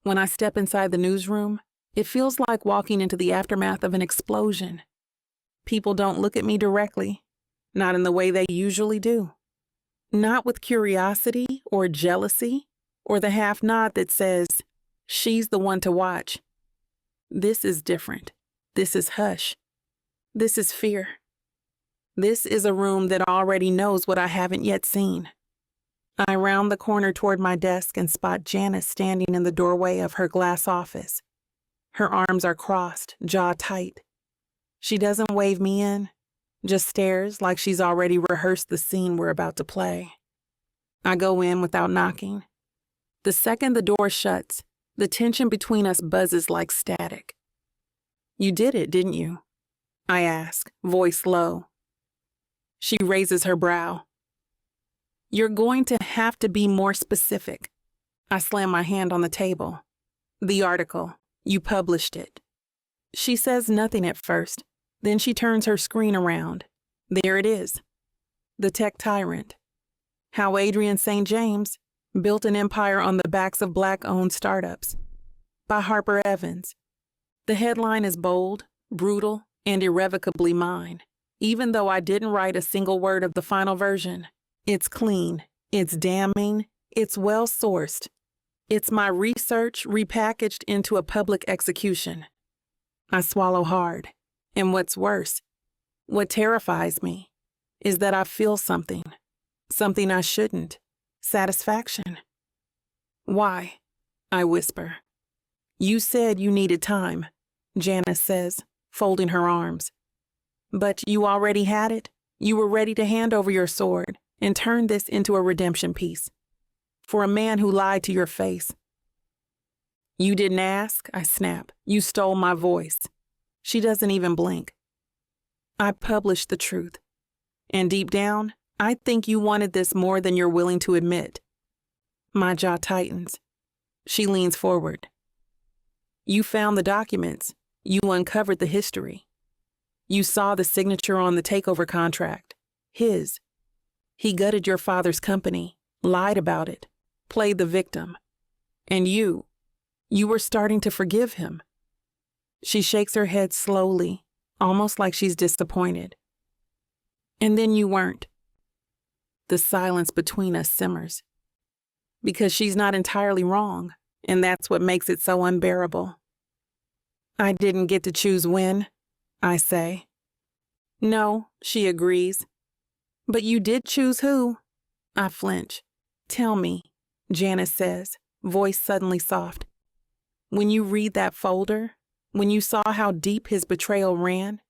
Speaker 2: When I step inside the newsroom, it feels like walking into the aftermath of an explosion. People don't look at me directly, not in the way they usually do. Not with curiosity or jealousy or the half nod that says, she's the one to watch. This is different. This is hush. This is fear. This is a room that already knows what I haven't yet seen. I round the corner toward my desk and spot Janice standing in the doorway of her glass office. Her arms are crossed, jaw tight. She doesn't wave me in, just stares like she's already rehearsed the scene we're about to play. I go in without knocking. The second the door shuts, the tension between us buzzes like static. You did it, didn't you? I ask, voice low. She raises her brow. You're going to have to be more specific. I slam my hand on the table. The article. You published it. She says nothing at first. Then she turns her screen around. There it is. The Tech Tyrant. How Adrien St. James built an empire on the backs of Black-owned startups. By Harper Evans. The headline is bold, brutal, and irrevocably mine. Even though I didn't write a single word of the final version, it's clean, it's damning, it's well-sourced. It's my research repackaged into a public execution. I swallow hard. And what's worse, what terrifies me, is that I feel something I shouldn't. Satisfaction. Why? I whisper. You said you needed time, Janice says, folding her arms. But you already had it. You were ready to hand over your sword and turn this into a redemption piece. For a man who lied to your face. You didn't ask, I snap. You stole my voice. She doesn't even blink. I published the truth. And deep down, I think you wanted this more than you're willing to admit. My jaw tightens. She leans forward. You found the documents. You uncovered the history. You saw the signature on the takeover contract. His. He gutted your father's company, lied about it, played the victim. And you were starting to forgive him. She shakes her head slowly, almost like she's disappointed. And then you weren't. The silence between us simmers. Because she's not entirely wrong, and that's what makes it so unbearable. I didn't get to choose when, I say. No, she agrees. But you did choose who? I flinch. Tell me, Janice says, voice suddenly soft. When you read that folder, when you saw how deep his betrayal ran,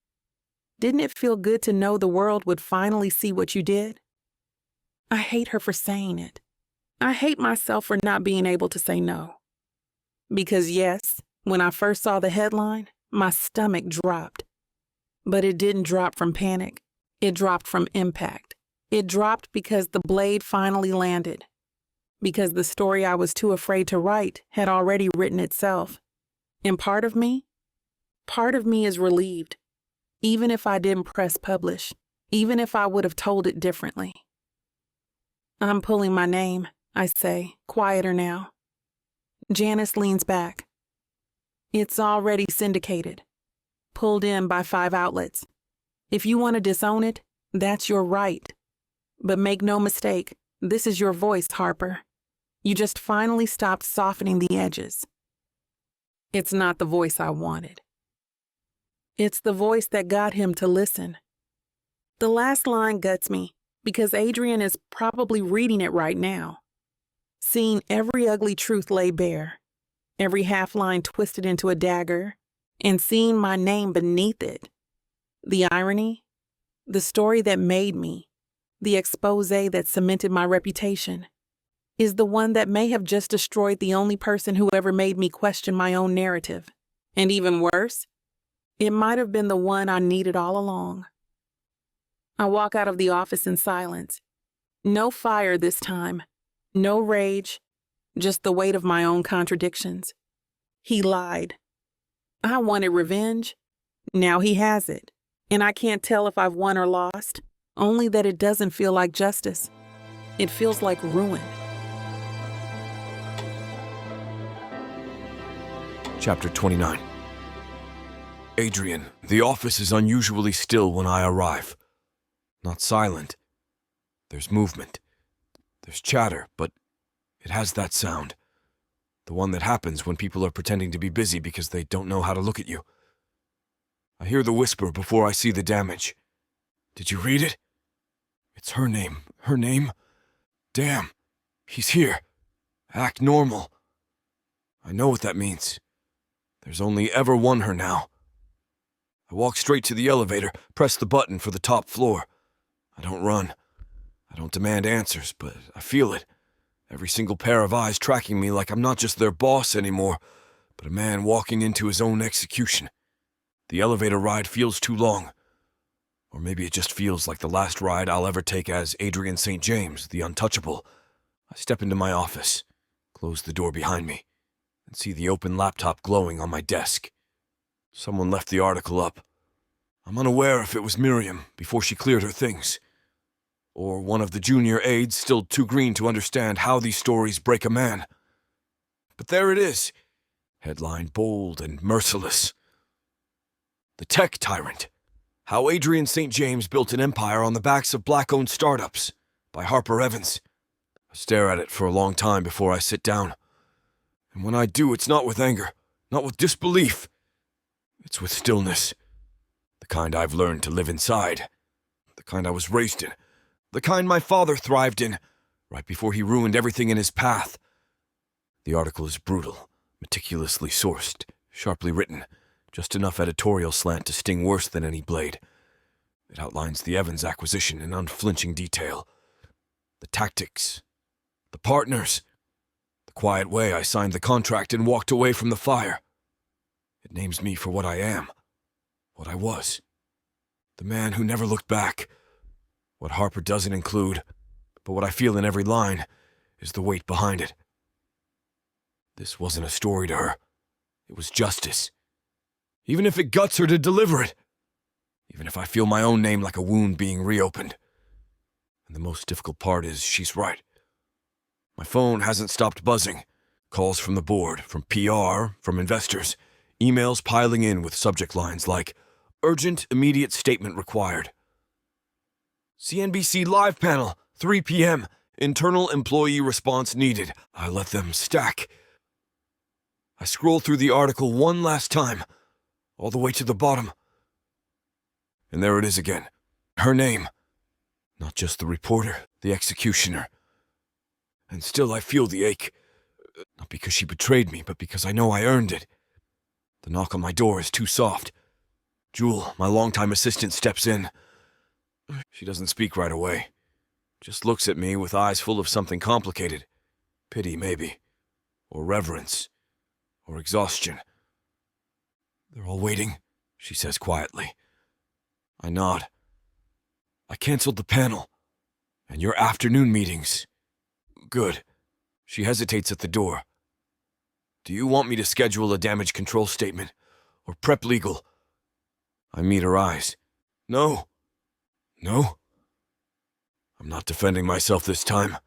Speaker 2: didn't it feel good to know the world would finally see what you did? I hate her for saying it. I hate myself for not being able to say no. Because yes, when I first saw the headline, my stomach dropped. But it didn't drop from panic. It dropped from impact. It dropped because the blade finally landed. Because the story I was too afraid to write had already written itself. And part of me is relieved. Even if I didn't press publish, even if I would have told it differently. I'm pulling my name, I say, quieter now. Janice leans back. It's already syndicated, pulled in by 5 outlets. If you want to disown it, that's your right. But make no mistake, this is your voice, Harper. You just finally stopped softening the edges. It's not the voice I wanted. It's the voice that got him to listen. The last line guts me because Adrien is probably reading it right now, seeing every ugly truth lay bare, every half line twisted into a dagger, and seeing my name beneath it. The irony, the story that made me, the exposé that cemented my reputation, is the one that may have just destroyed the only person who ever made me question my own narrative. And even worse, it might have been the one I needed all along. I walk out of the office in silence. No fire this time, no rage, just the weight of my own contradictions. He lied. I wanted revenge. Now he has it. And I can't tell if I've won or lost, only that it doesn't feel like justice. It feels like ruin.
Speaker 3: Chapter 29. Adrien, the office is unusually still when I arrive. Not silent. There's movement. There's chatter, but it has that sound. The one that happens when people are pretending to be busy because they don't know how to look at you. I hear the whisper before I see the damage. Did you read it? It's her name. Her name? Damn. He's here. Act normal. I know what that means. There's only ever one her now. I walk straight to the elevator, press the button for the top floor. I don't run. I don't demand answers, but I feel it. Every single pair of eyes tracking me like I'm not just their boss anymore, but a man walking into his own execution. The elevator ride feels too long. Or maybe it just feels like the last ride I'll ever take as Adrien St. James, the untouchable. I step into my office, close the door behind me, and see the open laptop glowing on my desk. Someone left the article up. I'm unaware if it was Miriam before she cleared her things, or one of the junior aides still too green to understand how these stories break a man. But there it is, headline bold and merciless. The Tech Tyrant. How Adrien St. James Built an Empire on the Backs of Black-Owned Startups, by Harper Evans. I stare at it for a long time before I sit down. And when I do, it's not with anger, not with disbelief. It's with stillness. The kind I've learned to live inside. The kind I was raised in. The kind my father thrived in, right before he ruined everything in his path. The article is brutal, meticulously sourced, sharply written, just enough editorial slant to sting worse than any blade. It outlines the Evans acquisition in unflinching detail. The tactics. The partners. The quiet way I signed the contract and walked away from the fire. It names me for what I am. What I was. The man who never looked back. What Harper doesn't include, but what I feel in every line, is the weight behind it. This wasn't a story to her. It was justice. Even if it guts her to deliver it. Even if I feel my own name like a wound being reopened. And the most difficult part is she's right. My phone hasn't stopped buzzing. Calls from the board, from PR, from investors. Emails piling in with subject lines like, urgent, immediate statement required. CNBC live panel, 3 p.m. Internal employee response needed. I let them stack. I scroll through the article one last time, all the way to the bottom. And there it is again. Her name. Not just the reporter, the executioner. And still I feel the ache. Not because she betrayed me, but because I know I earned it. The knock on my door is too soft. Jewel, my longtime assistant, steps in. She doesn't speak right away. Just looks at me with eyes full of something complicated. Pity, maybe. Or reverence. Or exhaustion. They're all waiting, she says quietly. I nod. I canceled the panel. And your afternoon meetings. Good. She hesitates at the door. Do you want me to schedule a damage control statement? Or prep legal? I meet her eyes. No. No? I'm not defending myself this time.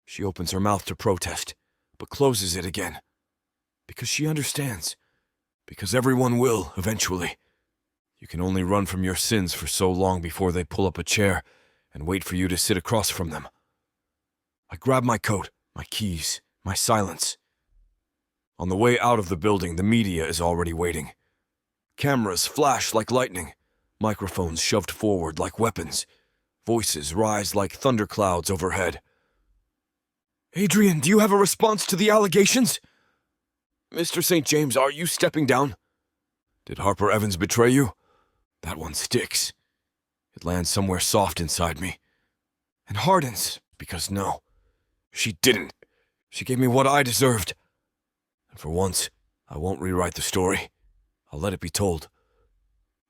Speaker 3: She opens her mouth to protest, but closes it again. Because she understands. Because everyone will, eventually. You can only run from your sins for so long before they pull up a chair and wait for you to sit across from them. I grab my coat, my keys, my silence. On the way out of the building, the media is already waiting. Cameras flash like lightning, microphones shoved forward like weapons, voices rise like thunderclouds overhead. Adrien, do you have a response to the allegations? Mr. St. James, are you stepping down? Did Harper Evans betray you? That one sticks. It lands somewhere soft inside me. And hardens, because no, she didn't. She gave me what I deserved. And for once, I won't rewrite the story. I'll let it be told.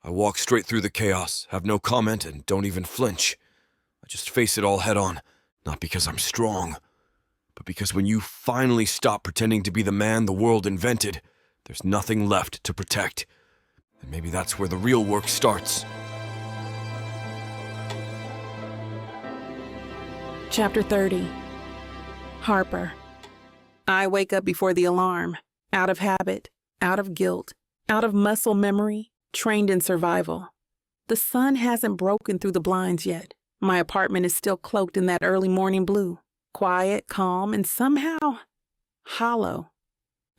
Speaker 3: I walk straight through the chaos, have no comment, and don't even flinch. I just face it all head on, not because I'm strong, but because when you finally stop pretending to be the man the world invented, there's nothing left to protect. And maybe that's where the real work starts.
Speaker 2: Chapter 30. Harper. I wake up before the alarm, out of habit, out of guilt, out of muscle memory, trained in survival. The sun hasn't broken through the blinds yet. My apartment is still cloaked in that early morning blue, quiet, calm, and somehow hollow.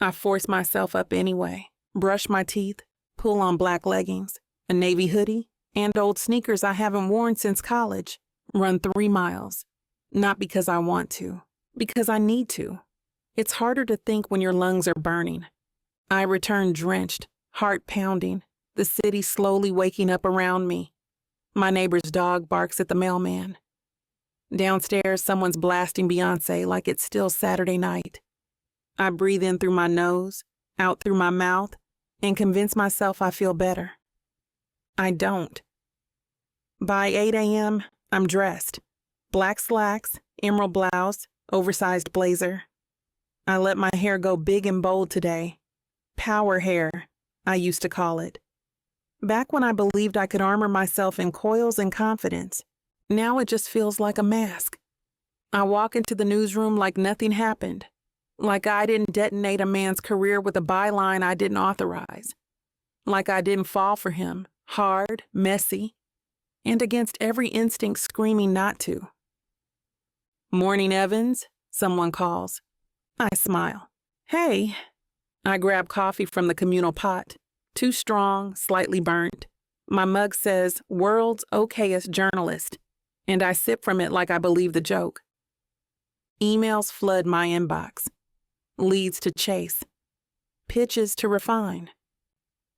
Speaker 2: I force myself up anyway, brush my teeth, pull on black leggings, a navy hoodie, and old sneakers I haven't worn since college, run 3 miles. Not because I want to, because I need to. It's harder to think when your lungs are burning. I return drenched, heart pounding, the city slowly waking up around me. My neighbor's dog barks at the mailman. Downstairs, someone's blasting Beyoncé like it's still Saturday night. I breathe in through my nose, out through my mouth, and convince myself I feel better. I don't. By 8 a.m., I'm dressed. Black slacks, emerald blouse, oversized blazer. I let my hair go big and bold today. Power hair, I used to call it. Back when I believed I could armor myself in coils and confidence, now it just feels like a mask. I walk into the newsroom like nothing happened, like I didn't detonate a man's career with a byline I didn't authorize, like I didn't fall for him, hard, messy, and against every instinct screaming not to. Morning, Evans, someone calls. I smile. Hey. I grab coffee from the communal pot. Too strong, slightly burnt. My mug says, "World's okayest journalist," and I sip from it like I believe the joke. Emails flood my inbox. Leads to chase. Pitches to refine.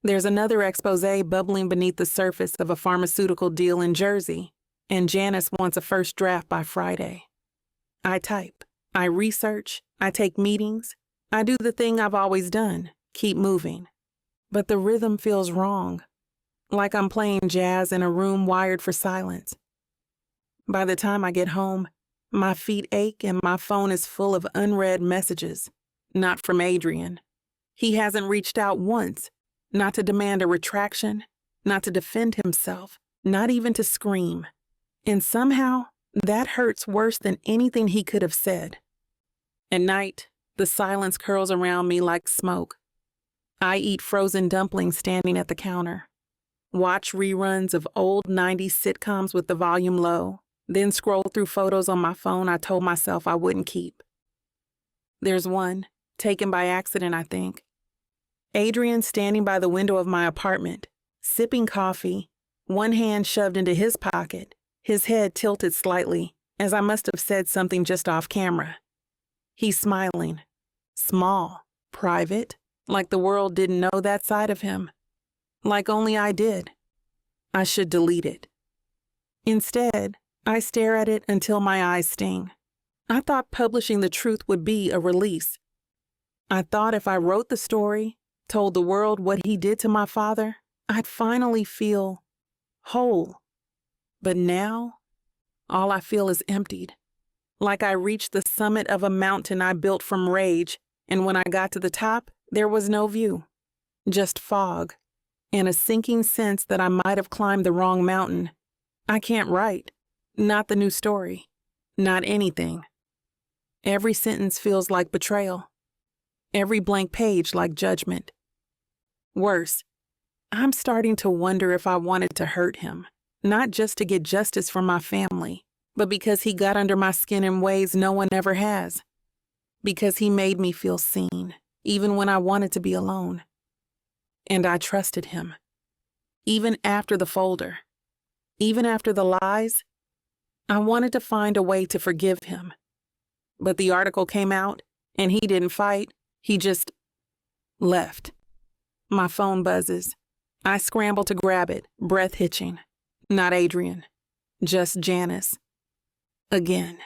Speaker 2: There's another exposé bubbling beneath the surface of a pharmaceutical deal in Jersey, and Janice wants a first draft by Friday. I type. I research. I take meetings. I do the thing I've always done, keep moving. But the rhythm feels wrong, like I'm playing jazz in a room wired for silence. By the time I get home, my feet ache and my phone is full of unread messages, not from Adrien. He hasn't reached out once, not to demand a retraction, not to defend himself, not even to scream. And somehow, that hurts worse than anything he could have said. At night, the silence curls around me like smoke. I eat frozen dumplings standing at the counter, watch reruns of old 90s sitcoms with the volume low, then scroll through photos on my phone I told myself I wouldn't keep. There's one, taken by accident, I think. Adrien standing by the window of my apartment, sipping coffee, one hand shoved into his pocket, his head tilted slightly, as I must have said something just off camera. He's smiling, small, private, like the world didn't know that side of him. Like only I did. I should delete it. Instead, I stare at it until my eyes sting. I thought publishing the truth would be a release. I thought if I wrote the story, told the world what he did to my father, I'd finally feel whole. But now, all I feel is emptied. Like I reached the summit of a mountain I built from rage, and when I got to the top, there was no view. Just fog, and a sinking sense that I might have climbed the wrong mountain. I can't write. Not the new story. Not anything. Every sentence feels like betrayal. Every blank page like judgment. Worse, I'm starting to wonder if I wanted to hurt him, not just to get justice for my family, but because he got under my skin in ways no one ever has. Because he made me feel seen, even when I wanted to be alone. And I trusted him. Even after the folder, even after the lies, I wanted to find a way to forgive him. But the article came out, and he didn't fight, he just left. My phone buzzes. I scramble to grab it, breath hitching. Not Adrien, just Janice. Again.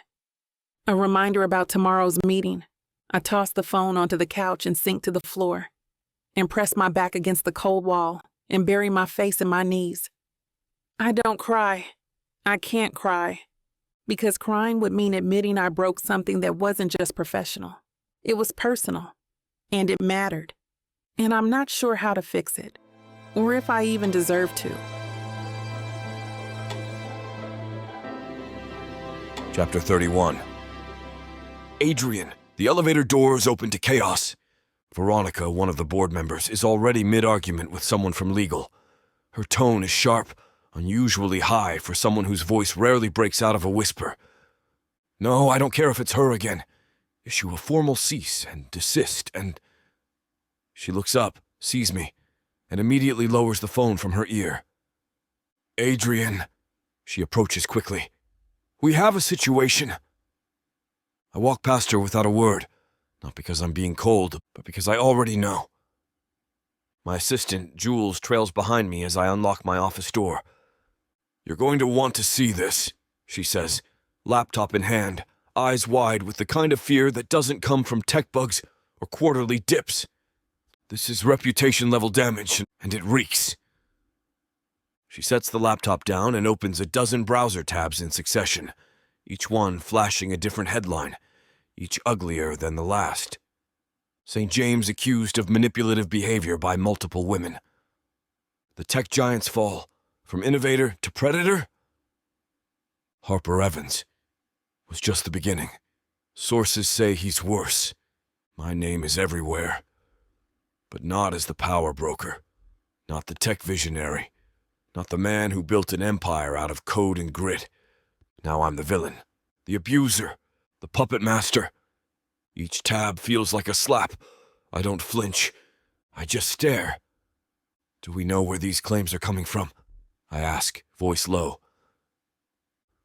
Speaker 2: A reminder about tomorrow's meeting. I toss the phone onto the couch and sink to the floor, and press my back against the cold wall and bury my face in my knees. I don't cry. I can't cry. Because crying would mean admitting I broke something that wasn't just professional. It was personal, and it mattered. And I'm not sure how to fix it, or if I even deserve to.
Speaker 3: Chapter 31. Adrien, the elevator doors open to chaos. Veronica, one of the board members, is already mid-argument with someone from legal. Her tone is sharp, unusually high for someone whose voice rarely breaks out of a whisper. No, I don't care if it's her again. Issue a formal cease and desist and... She looks up, sees me, and immediately lowers the phone from her ear. Adrien, she approaches quickly. We have a situation. I walk past her without a word, not because I'm being cold, but because I already know. My assistant, Jules, trails behind me as I unlock my office door. You're going to want to see this, she says, laptop in hand, eyes wide with the kind of fear that doesn't come from tech bugs or quarterly dips. This is reputation-level damage, and it reeks. She sets the laptop down and opens a dozen browser tabs in succession, each one flashing a different headline, each uglier than the last. St. James accused of manipulative behavior by multiple women. The tech giants fall, from innovator to predator. Harper Evans was just the beginning. Sources say he's worse. My name is everywhere. But not as the power broker, not the tech visionary, not the man who built an empire out of code and grit. Now I'm the villain, the abuser, the puppet master. Each tab feels like a slap. I don't flinch. I just stare. Do we know where these claims are coming from? I ask, voice low.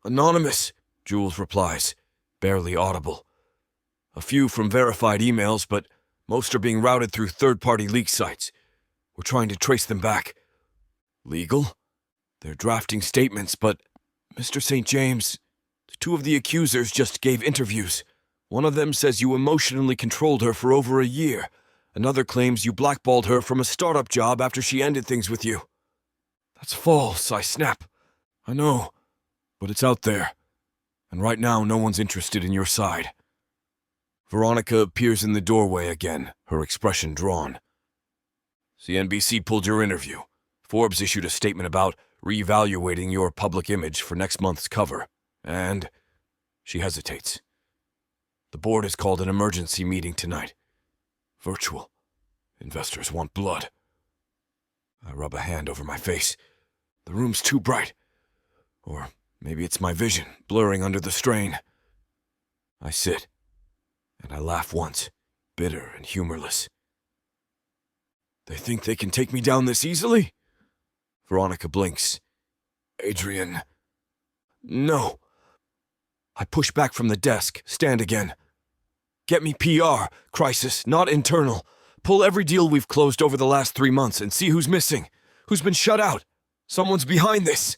Speaker 3: Anonymous, Jules replies, barely audible. A few from verified emails, but most are being routed through third-party leak sites. We're trying to trace them back. Legal? They're drafting statements, but Mr. St. James, two of the accusers just gave interviews. One of them says you emotionally controlled her for over a year. Another claims you blackballed her from a startup job after she ended things with you. That's false, I snap. I know, but it's out there. And right now, no one's interested in your side. Veronica appears in the doorway again, her expression drawn. CNBC pulled your interview. Forbes issued a statement about reevaluating your public image for next month's cover. And she hesitates. The board has called an emergency meeting tonight. Virtual. Investors want blood. I rub a hand over my face. The room's too bright. Or maybe it's my vision, blurring under the strain. I sit, and I laugh once, bitter and humorless. They think they can take me down this easily? Veronica blinks. Adrien. No. I push back from the desk, stand again. Get me PR, crisis, not internal. Pull every deal we've closed over the last 3 months and see who's missing, who's been shut out. Someone's behind this.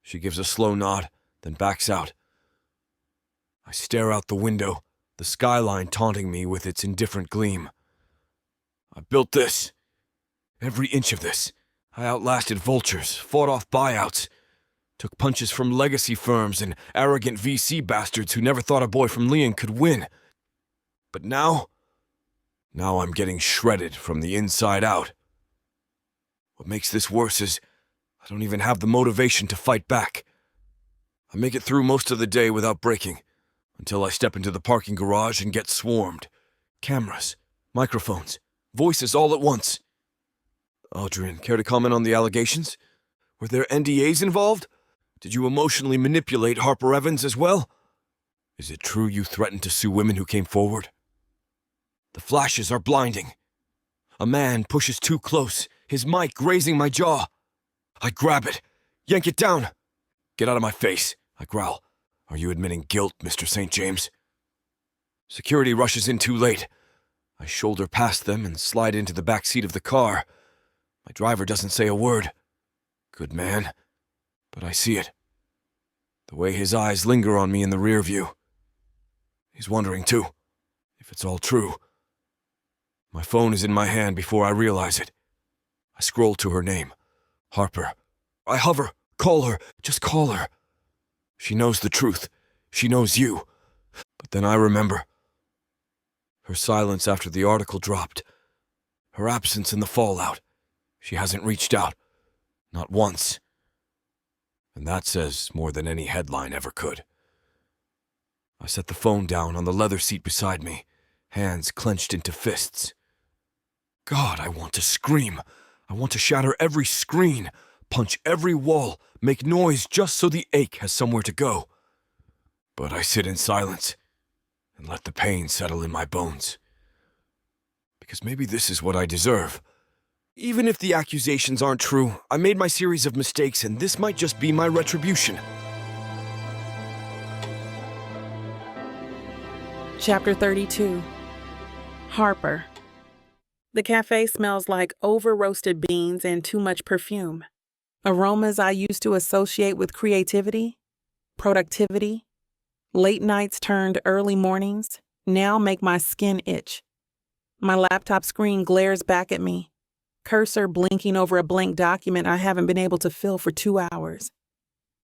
Speaker 3: She gives a slow nod, then backs out. I stare out the window, the skyline taunting me with its indifferent gleam. I built this. Every inch of this. I outlasted vultures, fought off buyouts, took punches from legacy firms and arrogant VC bastards who never thought a boy from Leon could win. But now I'm getting shredded from the inside out. What makes this worse is I don't even have the motivation to fight back. I make it through most of the day without breaking, until I step into the parking garage and get swarmed. Cameras, microphones, voices all at once. Adrien, care to comment on the allegations? Were there NDAs involved? Did you emotionally manipulate Harper Evans as well? Is it true you threatened to sue women who came forward? The flashes are blinding. A man pushes too close, his mic grazing my jaw. I grab it, yank it down. Get out of my face, I growl. Are you admitting guilt, Mr. St. James? Security rushes in too late. I shoulder past them and slide into the back seat of the car. My driver doesn't say a word. Good man. But I see it. The way his eyes linger on me in the rear view. He's wondering too, if it's all true. My phone is in my hand before I realize it. I scroll to her name. Harper. I hover. Call her. Just call her. She knows the truth. She knows you. But then I remember. Her silence after the article dropped. Her absence in the fallout. She hasn't reached out. Not once. And that says more than any headline ever could. I set the phone down on the leather seat beside me, hands clenched into fists. God, I want to scream. I want to shatter every screen, punch every wall, make noise just so the ache has somewhere to go. But I sit in silence and let the pain settle in my bones. Because maybe this is what I deserve. Even if the accusations aren't true, I made my series of mistakes and this might just be my retribution.
Speaker 2: Chapter 32. Harper. The cafe smells like over-roasted beans and too much perfume. Aromas I used to associate with creativity, productivity, late nights turned early mornings now make my skin itch. My laptop screen glares back at me, cursor blinking over a blank document I haven't been able to fill for 2 hours.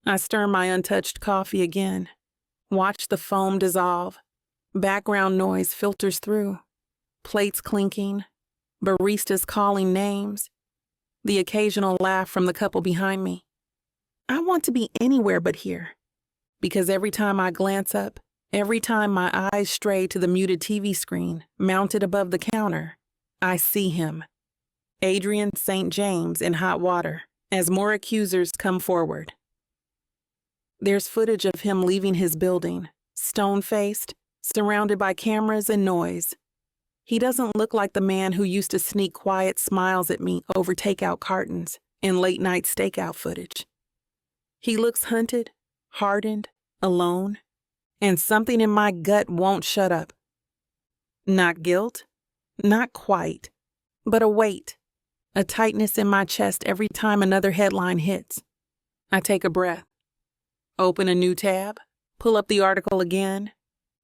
Speaker 2: I stir my untouched coffee again, watch the foam dissolve. Background noise filters through, plates clinking, baristas calling names, the occasional laugh from the couple behind me. I want to be anywhere but here, because every time I glance up, every time my eyes stray to the muted TV screen mounted above the counter, I see him, Adrien St. James, in hot water, as more accusers come forward. There's footage of him leaving his building, stone-faced, surrounded by cameras and noise. He doesn't look like the man who used to sneak quiet smiles at me over takeout cartons and late-night stakeout footage. He looks hunted, hardened, alone, and something in my gut won't shut up. Not guilt, not quite, but a weight, a tightness in my chest every time another headline hits. I take a breath, open a new tab, pull up the article again,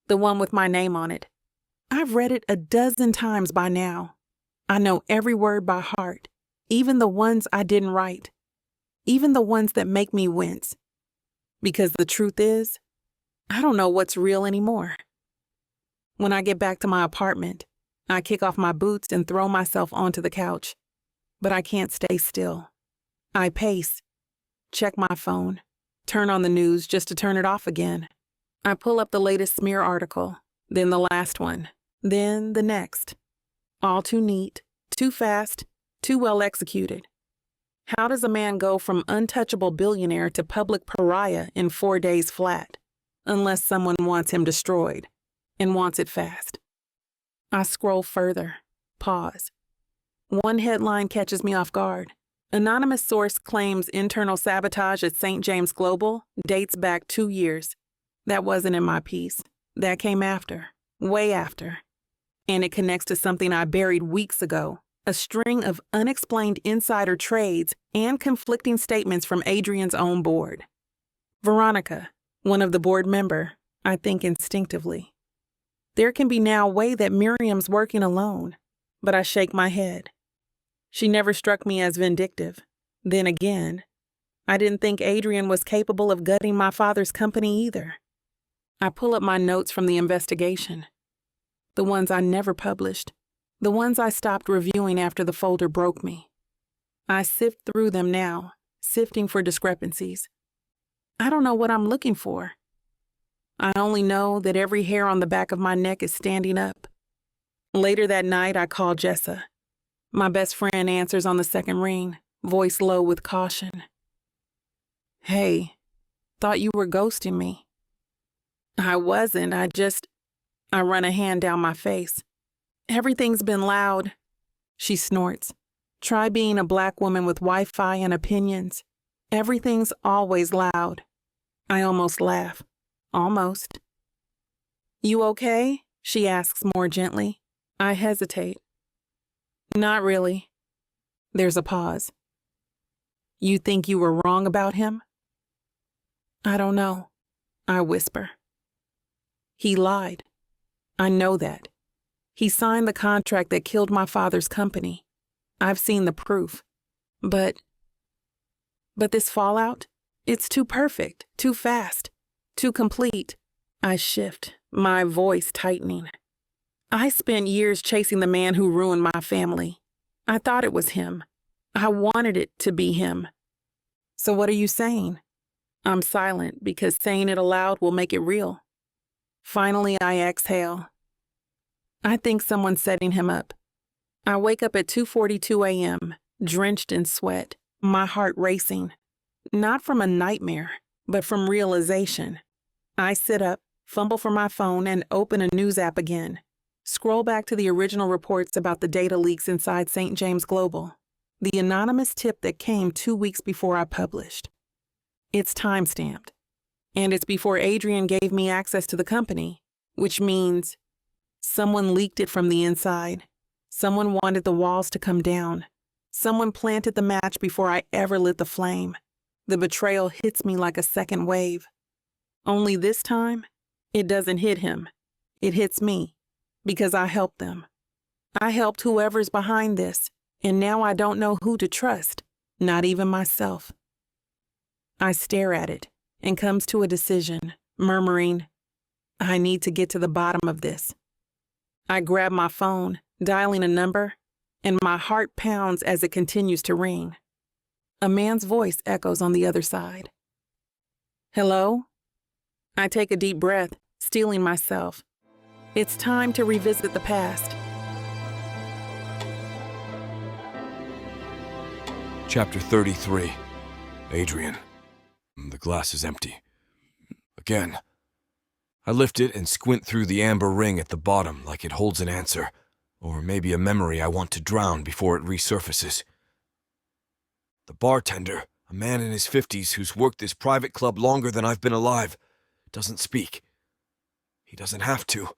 Speaker 2: the one with my name on it. I've read it a dozen times by now. I know every word by heart, even the ones I didn't write, even the ones that make me wince. Because the truth is, I don't know what's real anymore. When I get back to my apartment, I kick off my boots and throw myself onto the couch. But I can't stay still. I pace, check my phone, turn on the news just to turn it off again. I pull up the latest smear article, then the last one, then the next. All too neat, too fast, too well executed. How does a man go from untouchable billionaire to public pariah in 4 days flat, unless someone wants him destroyed, and wants it fast? I scroll further, pause. One headline catches me off guard. Anonymous source claims internal sabotage at St. James Global dates back 2 years. That wasn't in my piece. That came after, way after. And it connects to something I buried weeks ago, a string of unexplained insider trades and conflicting statements from Adrien's own board. Veronica, one of the board member, I think instinctively. There can be now a way that Miriam's working alone, but I shake my head. She never struck me as vindictive. Then again, I didn't think Adrien was capable of gutting my father's company either. I pull up my notes from the investigation. The ones I never published. The ones I stopped reviewing after the folder broke me. I sift through them now, sifting for discrepancies. I don't know what I'm looking for. I only know that every hair on the back of my neck is standing up. Later that night, I call Jessa. My best friend answers on the second ring, voice low with caution. "Hey, thought you were ghosting me." "I wasn't, I run a hand down my face. "Everything's been loud," she snorts. "Try being a black woman with Wi-Fi and opinions. Everything's always loud." I almost laugh. Almost. "You okay?" she asks more gently. I hesitate. "Not really." There's a pause. "You think you were wrong about him?" "I don't know," I whisper. "He lied. I know that. He signed the contract that killed my father's company. I've seen the proof. But this fallout, it's too perfect, too fast, too complete." I shift, my voice tightening. "I spent years chasing the man who ruined my family. I thought it was him. I wanted it to be him." "So what are you saying?" I'm silent because saying it aloud will make it real. Finally, I exhale. "I think someone's setting him up." I wake up at 2:42 a.m., drenched in sweat, my heart racing. Not from a nightmare, but from realization. I sit up, fumble for my phone, and open a news app again. Scroll back to the original reports about the data leaks inside St. James Global, the anonymous tip that came 2 weeks before I published. It's time-stamped, and it's before Adrien gave me access to the company, which means someone leaked it from the inside. Someone wanted the walls to come down. Someone planted the match before I ever lit the flame. The betrayal hits me like a second wave. Only this time, it doesn't hit him. It hits me. Because I helped them. I helped whoever's behind this, and now I don't know who to trust, not even myself. I stare at it and comes to a decision, murmuring, "I need to get to the bottom of this." I grab my phone, dialing a number, and my heart pounds as it continues to ring. A man's voice echoes on the other side. "Hello?" I take a deep breath, steeling myself. It's time to revisit the past.
Speaker 3: Chapter 33. Adrien. The glass is empty. Again. I lift it and squint through the amber ring at the bottom like it holds an answer, or maybe a memory I want to drown before it resurfaces. The bartender, a man in his 50s who's worked this private club longer than I've been alive, doesn't speak. He doesn't have to.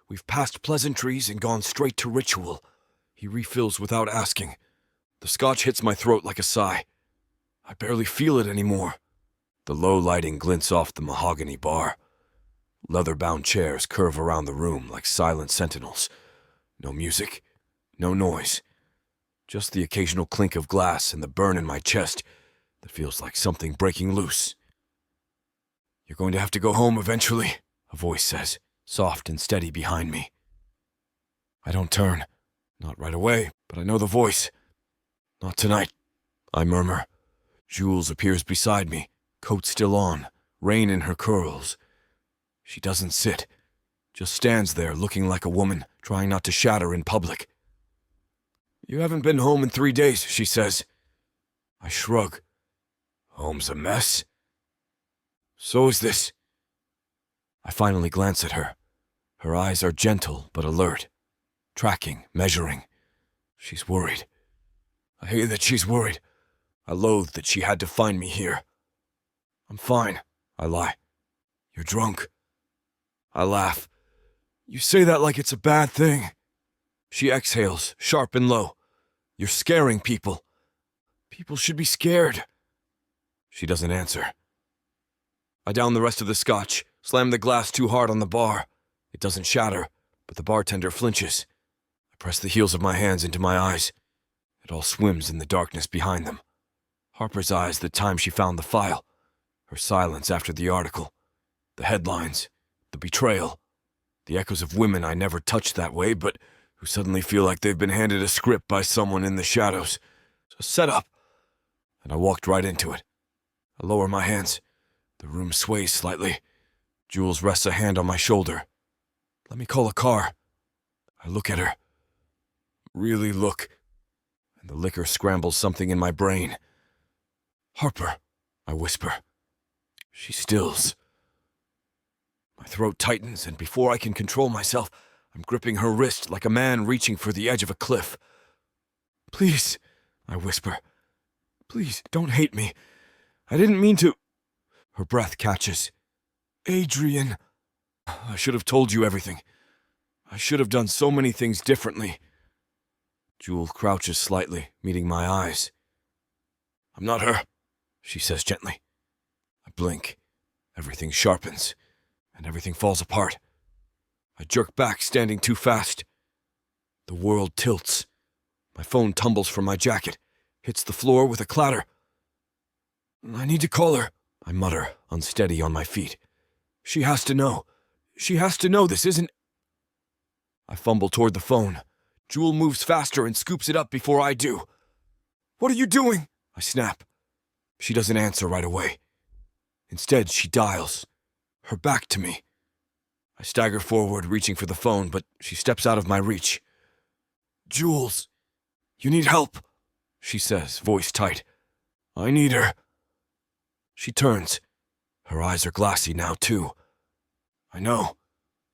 Speaker 3: We've passed pleasantries and gone straight to ritual. He refills without asking. The scotch hits my throat like a sigh. I barely feel it anymore. The low lighting glints off the mahogany bar. Leather-bound chairs curve around the room like silent sentinels. No music, no noise. Just the occasional clink of glass and the burn in my chest that feels like something breaking loose. "You're going to have to go home eventually," a voice says, soft and steady behind me. I don't turn. Not right away, but I know the voice. "Not tonight," I murmur. Jules appears beside me, coat still on, rain in her curls. She doesn't sit, just stands there looking like a woman, trying not to shatter in public. "You haven't been home in 3 days, she says. I shrug. "Home's a mess." "So is this." I finally glance at her. Her eyes are gentle but alert, tracking, measuring. She's worried. I hate that she's worried. I loathe that she had to find me here. "I'm fine," I lie. "You're drunk." I laugh. "You say that like it's a bad thing." She exhales, sharp and low. "You're scaring people. People should be scared." She doesn't answer. I down the rest of the scotch, slam the glass too hard on the bar. It doesn't shatter, but the bartender flinches. I press the heels of my hands into my eyes. It all swims in the darkness behind them. Harper's eyes the time she found the file. Her silence after the article. The headlines. The betrayal. The echoes of women I never touched that way, but who suddenly feel like they've been handed a script by someone in the shadows. So set up. And I walked right into it. I lower my hands. The room sways slightly. Jules rests a hand on my shoulder. Let me call a car. I look at her. Really look. And the liquor scrambles something in my brain. Harper, I whisper. She stills. My throat tightens, and before I can control myself, I'm gripping her wrist like a man reaching for the edge of a cliff. Please, I whisper. Please, don't hate me. I didn't mean to. Her breath catches. Adrien. I should have told you everything. I should have done so many things differently. Jewel crouches slightly, meeting my eyes. I'm not her, she says gently. I blink. Everything sharpens, and everything falls apart. I jerk back, standing too fast. The world tilts. My phone tumbles from my jacket, hits the floor with a clatter. I need to call her, I mutter, unsteady on my feet. She has to know. She has to know this isn't... I fumble toward the phone. Jewel moves faster and scoops it up before I do. What are you doing? I snap. She doesn't answer right away. Instead, she dials, her back to me. I stagger forward, reaching for the phone, but she steps out of my reach. Jules, you need help, she says, voice tight. I need her. She turns. Her eyes are glassy now, too. I know.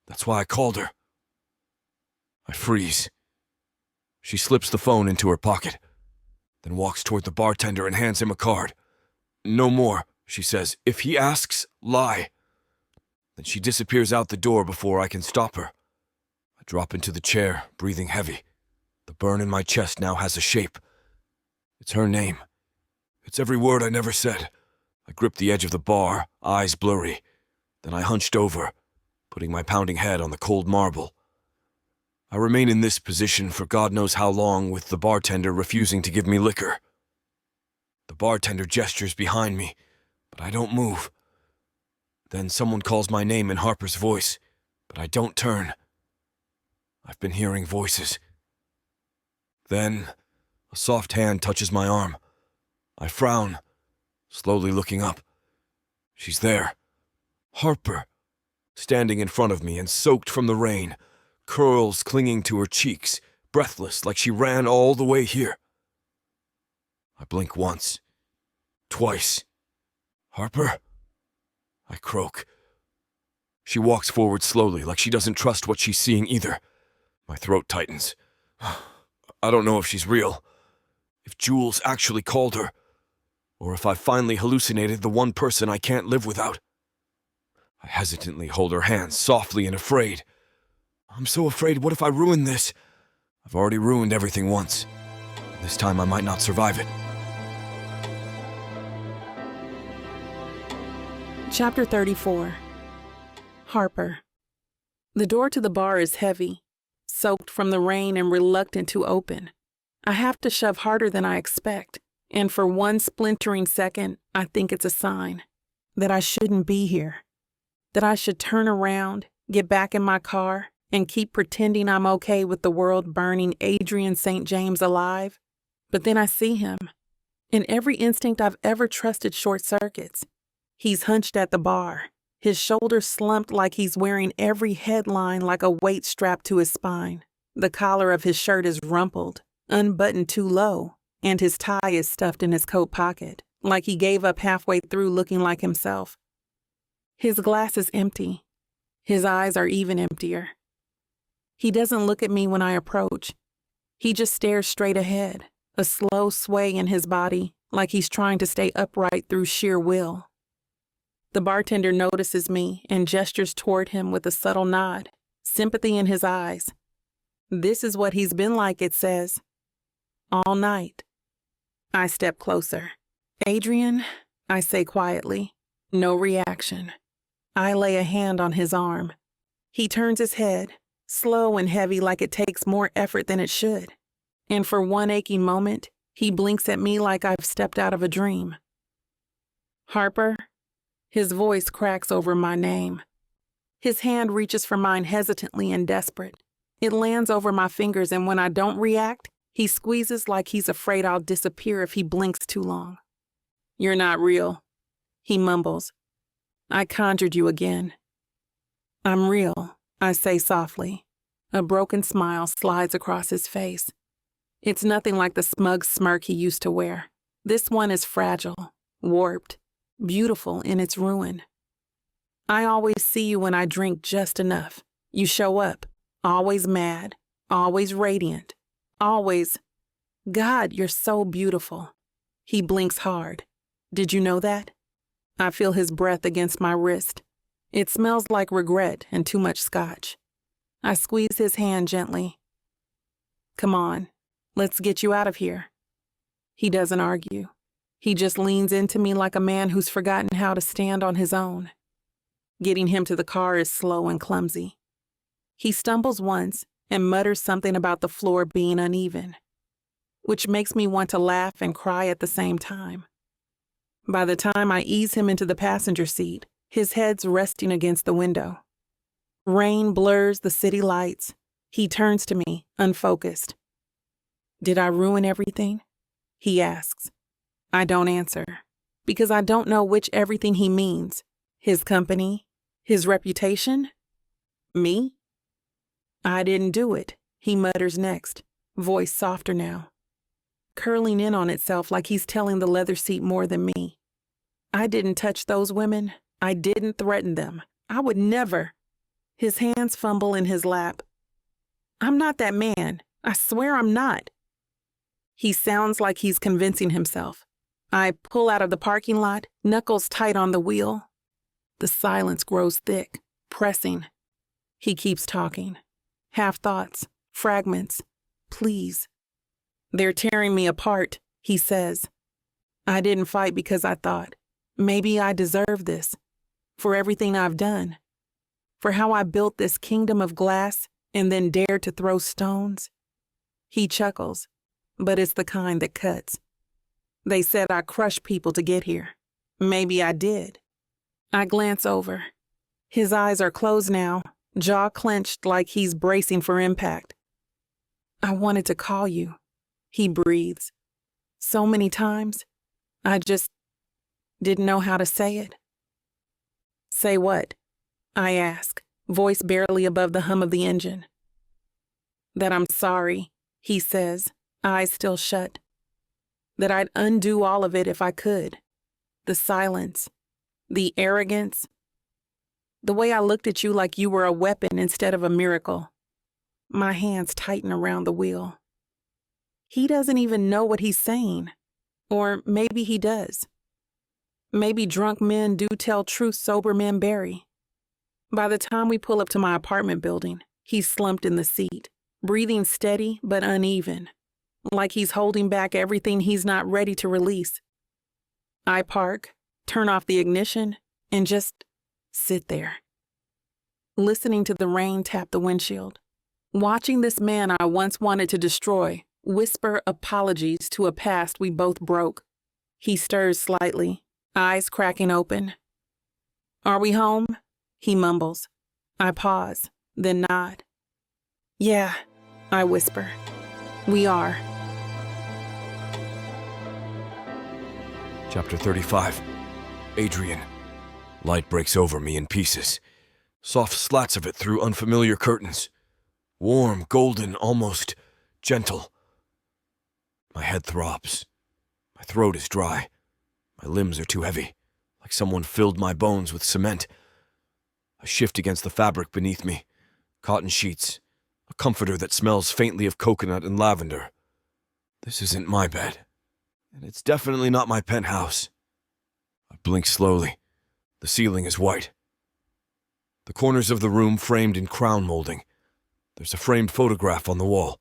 Speaker 3: That's why I called her. I freeze. She slips the phone into her pocket, then walks toward the bartender and hands him a card. No more, she says. If he asks, lie. Then she disappears out the door before I can stop her. I drop into the chair, breathing heavy. The burn in my chest now has a shape. It's her name. It's every word I never said. I grip the edge of the bar, eyes blurry. Then I hunched over, putting my pounding head on the cold marble. I remain in this position for God knows how long, with the bartender refusing to give me liquor. The bartender gestures behind me, but I don't move. Then someone calls my name in Harper's voice, but I don't turn. I've been hearing voices. Then, a soft hand touches my arm. I frown, slowly looking up. She's there. Harper, standing in front of me and soaked from the rain, curls clinging to her cheeks, breathless like she ran all the way here. I blink once, twice. Harper? I croak. She walks forward slowly, like she doesn't trust what she's seeing either. My throat tightens. I don't know if she's real, if Jules actually called her, or if I finally hallucinated the one person I can't live without. I hesitantly hold her hand, softly and afraid. I'm so afraid, what if I ruin this? I've already ruined everything once. This time I might not survive it.
Speaker 2: Chapter 34. Harper. The door to the bar is heavy, soaked from the rain and reluctant to open. I have to shove harder than I expect, and for one splintering second, I think it's a sign that I shouldn't be here, that I should turn around, get back in my car, and keep pretending I'm okay with the world burning Adrien St. James alive. But then I see him, and every instinct I've ever trusted short circuits. He's hunched at the bar, his shoulders slumped like he's wearing every headline like a weight strapped to his spine. The collar of his shirt is rumpled, unbuttoned too low, and his tie is stuffed in his coat pocket, like he gave up halfway through looking like himself. His glass is empty. His eyes are even emptier. He doesn't look at me when I approach. He just stares straight ahead, a slow sway in his body, like he's trying to stay upright through sheer will. The bartender notices me and gestures toward him with a subtle nod, sympathy in his eyes. This is what he's been like, it says. All night. I step closer. Adrien, I say quietly. No reaction. I lay a hand on his arm. He turns his head, slow and heavy like it takes more effort than it should. And for one aching moment, he blinks at me like I've stepped out of a dream. Harper? His voice cracks over my name. His hand reaches for mine hesitantly and desperate. It lands over my fingers, and when I don't react, he squeezes like he's afraid I'll disappear if he blinks too long. You're not real, he mumbles. I conjured you again. I'm real, I say softly. A broken smile slides across his face. It's nothing like the smug smirk he used to wear. This one is fragile, warped, beautiful in its ruin. I always see you when I drink just enough. You show up, always mad, always radiant, always, God, you're so beautiful. He blinks hard. Did you know that? I feel his breath against my wrist. It smells like regret and too much scotch. I squeeze his hand gently. Come on, let's get you out of here. He doesn't argue. He just leans into me like a man who's forgotten how to stand on his own. Getting him to the car is slow and clumsy. He stumbles once and mutters something about the floor being uneven, which makes me want to laugh and cry at the same time. By the time I ease him into the passenger seat, his head's resting against the window. Rain blurs the city lights. He turns to me, unfocused. Did I ruin everything? He asks. I don't answer, because I don't know which everything he means. His company? His reputation? Me? I didn't do it, he mutters next, voice softer now, curling in on itself like he's telling the leather seat more than me. I didn't touch those women. I didn't threaten them. I would never. His hands fumble in his lap. I'm not that man. I swear I'm not. He sounds like he's convincing himself. I pull out of the parking lot, knuckles tight on the wheel. The silence grows thick, pressing. He keeps talking. Half thoughts, fragments. Please. They're tearing me apart, he says. I didn't fight because I thought, maybe I deserve this. For everything I've done. For how I built this kingdom of glass and then dared to throw stones. He chuckles, but it's the kind that cuts. They said I crushed people to get here. Maybe I did. I glance over. His eyes are closed now, jaw clenched like he's bracing for impact. I wanted to call you, he breathes. So many times, I just didn't know how to say it. Say what? I ask, voice barely above the hum of the engine. That I'm sorry, he says, eyes still shut. That I'd undo all of it if I could. The silence, the arrogance, the way I looked at you like you were a weapon instead of a miracle. My hands tighten around the wheel. He doesn't even know what he's saying. Or maybe he does. Maybe drunk men do tell truth sober men bury. By the time we pull up to my apartment building, he's slumped in the seat, breathing steady but uneven, like he's holding back everything he's not ready to release. I park, turn off the ignition, and just sit there, listening to the rain tap the windshield, watching this man I once wanted to destroy whisper apologies to a past we both broke. He stirs slightly, eyes cracking open. Are we home? He mumbles. I pause, then nod. Yeah, I whisper. We are.
Speaker 3: Chapter 35. Adrien. Light breaks over me in pieces. Soft slats of it through unfamiliar curtains. Warm, golden, almost gentle. My head throbs. My throat is dry. My limbs are too heavy, like someone filled my bones with cement. I shift against the fabric beneath me. Cotton sheets. A comforter that smells faintly of coconut and lavender. This isn't my bed. And it's definitely not my penthouse. I blink slowly. The ceiling is white. The corners of the room framed in crown molding. There's a framed photograph on the wall.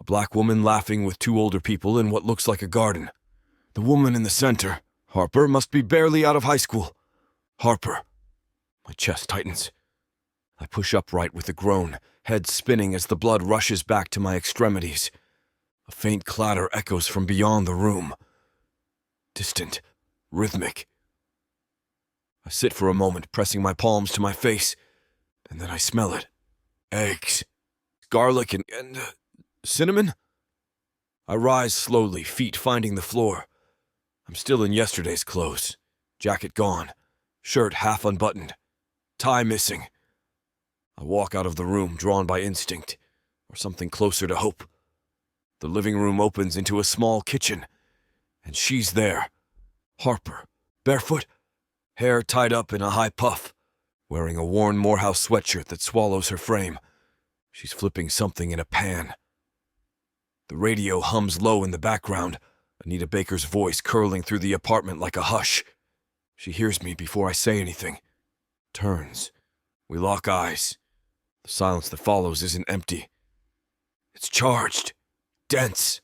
Speaker 3: A black woman laughing with two older people in what looks like a garden. The woman in the center, Harper, must be barely out of high school. Harper. My chest tightens. I push upright with a groan, head spinning as the blood rushes back to my extremities. A faint clatter echoes from beyond the room. Distant, rhythmic. I sit for a moment, pressing my palms to my face, and then I smell it. Eggs. Garlic and cinnamon? I rise slowly, feet finding the floor. I'm still in yesterday's clothes. Jacket gone. Shirt half unbuttoned. Tie missing. I walk out of the room, drawn by instinct, or something closer to hope. The living room opens into a small kitchen, and she's there. Harper, barefoot, hair tied up in a high puff, wearing a worn Morehouse sweatshirt that swallows her frame. She's flipping something in a pan. The radio hums low in the background, Anita Baker's voice curling through the apartment like a hush. She hears me before I say anything. Turns. We lock eyes. The silence that follows isn't empty. It's charged. Dense.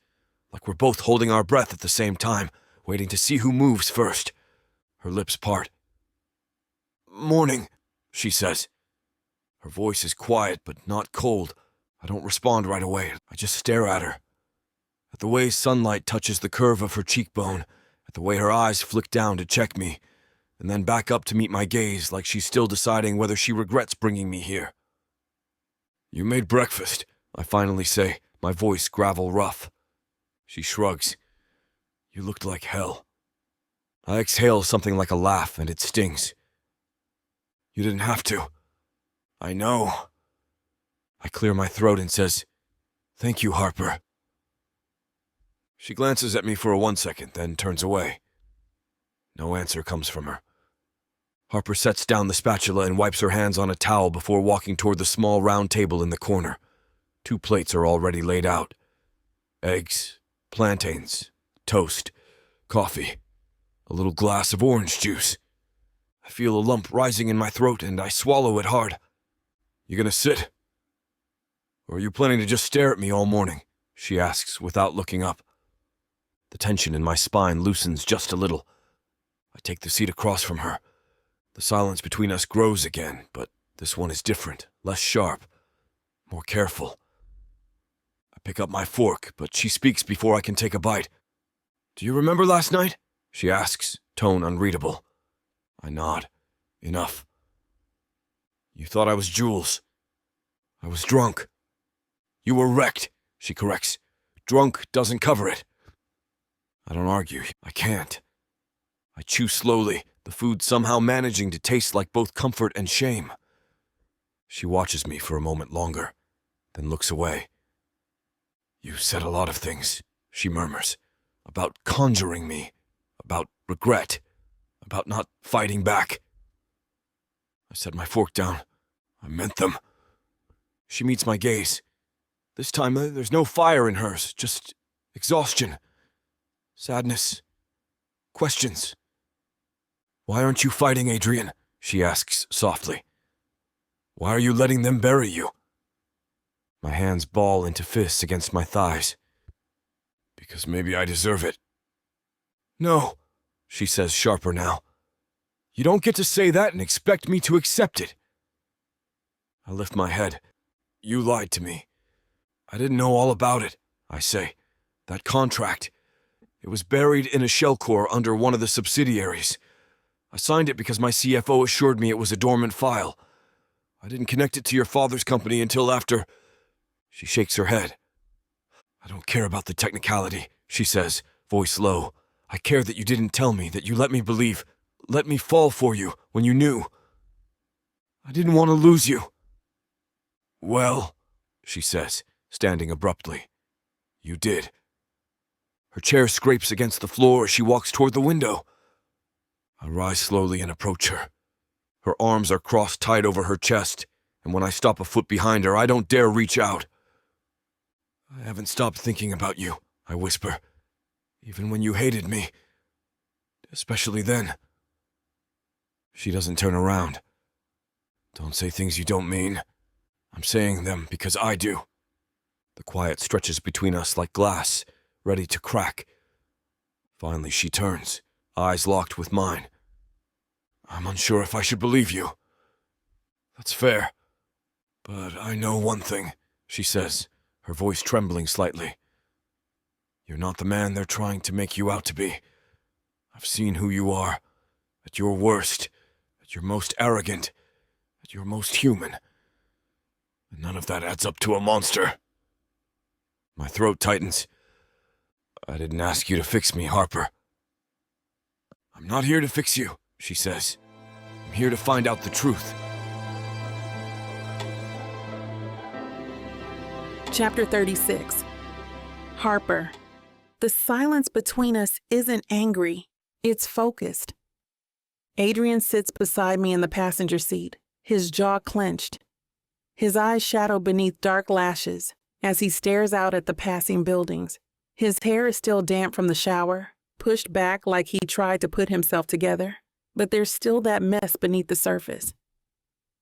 Speaker 3: Like we're both holding our breath at the same time, waiting to see who moves first. Her lips part. "Morning," she says. Her voice is quiet but not cold. I don't respond right away. I just stare at her. At the way sunlight touches the curve of her cheekbone, at the way her eyes flick down to check me, and then back up to meet my gaze like she's still deciding whether she regrets bringing me here. "You made breakfast," I finally say, my voice gravel rough. She shrugs. "You looked like hell." I exhale something like a laugh, and it stings. "You didn't have to." "I know." I clear my throat and says, "Thank you, Harper." She glances at me for 1 second, then turns away. No answer comes from her. Harper sets down the spatula and wipes her hands on a towel before walking toward the small round table in the corner. 2 plates are already laid out. Eggs, plantains, toast, coffee, a little glass of orange juice. I feel a lump rising in my throat and I swallow it hard. "You gonna sit? Or are you planning to just stare at me all morning?" she asks without looking up. The tension in my spine loosens just a little. I take the seat across from her. The silence between us grows again, but this one is different, less sharp, more careful. I pick up my fork, but she speaks before I can take a bite. "Do you remember last night?" she asks, tone unreadable. I nod. "Enough." "You thought I was Jules." "I was drunk." "You were wrecked," she corrects. "Drunk doesn't cover it." I don't argue. I can't. I chew slowly, the food somehow managing to taste like both comfort and shame. She watches me for a moment longer, then looks away. "You said a lot of things," she murmurs, "about conjuring me, about regret, about not fighting back." I set my fork down. "I meant them." She meets my gaze. This time, there's no fire in hers, just exhaustion. Sadness. Questions. "Why aren't you fighting, Adrien?" she asks softly. "Why are you letting them bury you?" My hands ball into fists against my thighs. "Because maybe I deserve it." "No," she says sharper now. "You don't get to say that and expect me to accept it." I lift my head. "You lied to me. I didn't know all about it," I say. "That contract. It was buried in a shell core under one of the subsidiaries. I signed it because my CFO assured me it was a dormant file. I didn't connect it to your father's company until after." She shakes her head. "I don't care about the technicality," she says, voice low. "I care that you didn't tell me, that you let me believe, let me fall for you when you knew. I didn't want to lose you." "Well," she says, standing abruptly, "you did." Her chair scrapes against the floor as she walks toward the window. I rise slowly and approach her. Her arms are crossed tight over her chest, and when I stop a foot behind her, I don't dare reach out. "I haven't stopped thinking about you," I whisper, "even when you hated me. Especially then." She doesn't turn around. "Don't say things you don't mean. I'm saying them because I do." The quiet stretches between us like glass, ready to crack. Finally, she turns, eyes locked with mine. "I'm unsure if I should believe you." "That's fair. But I know one thing," she says, her voice trembling slightly. "You're not the man they're trying to make you out to be. I've seen who you are, at your worst, at your most arrogant, at your most human. And none of that adds up to a monster." My throat tightens. "I didn't ask you to fix me, Harper." "I'm not here to fix you," she says. "I'm here to find out the truth."
Speaker 2: Chapter 36. Harper. The silence between us isn't angry, it's focused. Adrien sits beside me in the passenger seat, his jaw clenched. His eyes shadow beneath dark lashes as he stares out at the passing buildings. His hair is still damp from the shower, pushed back like he tried to put himself together, but there's still that mess beneath the surface.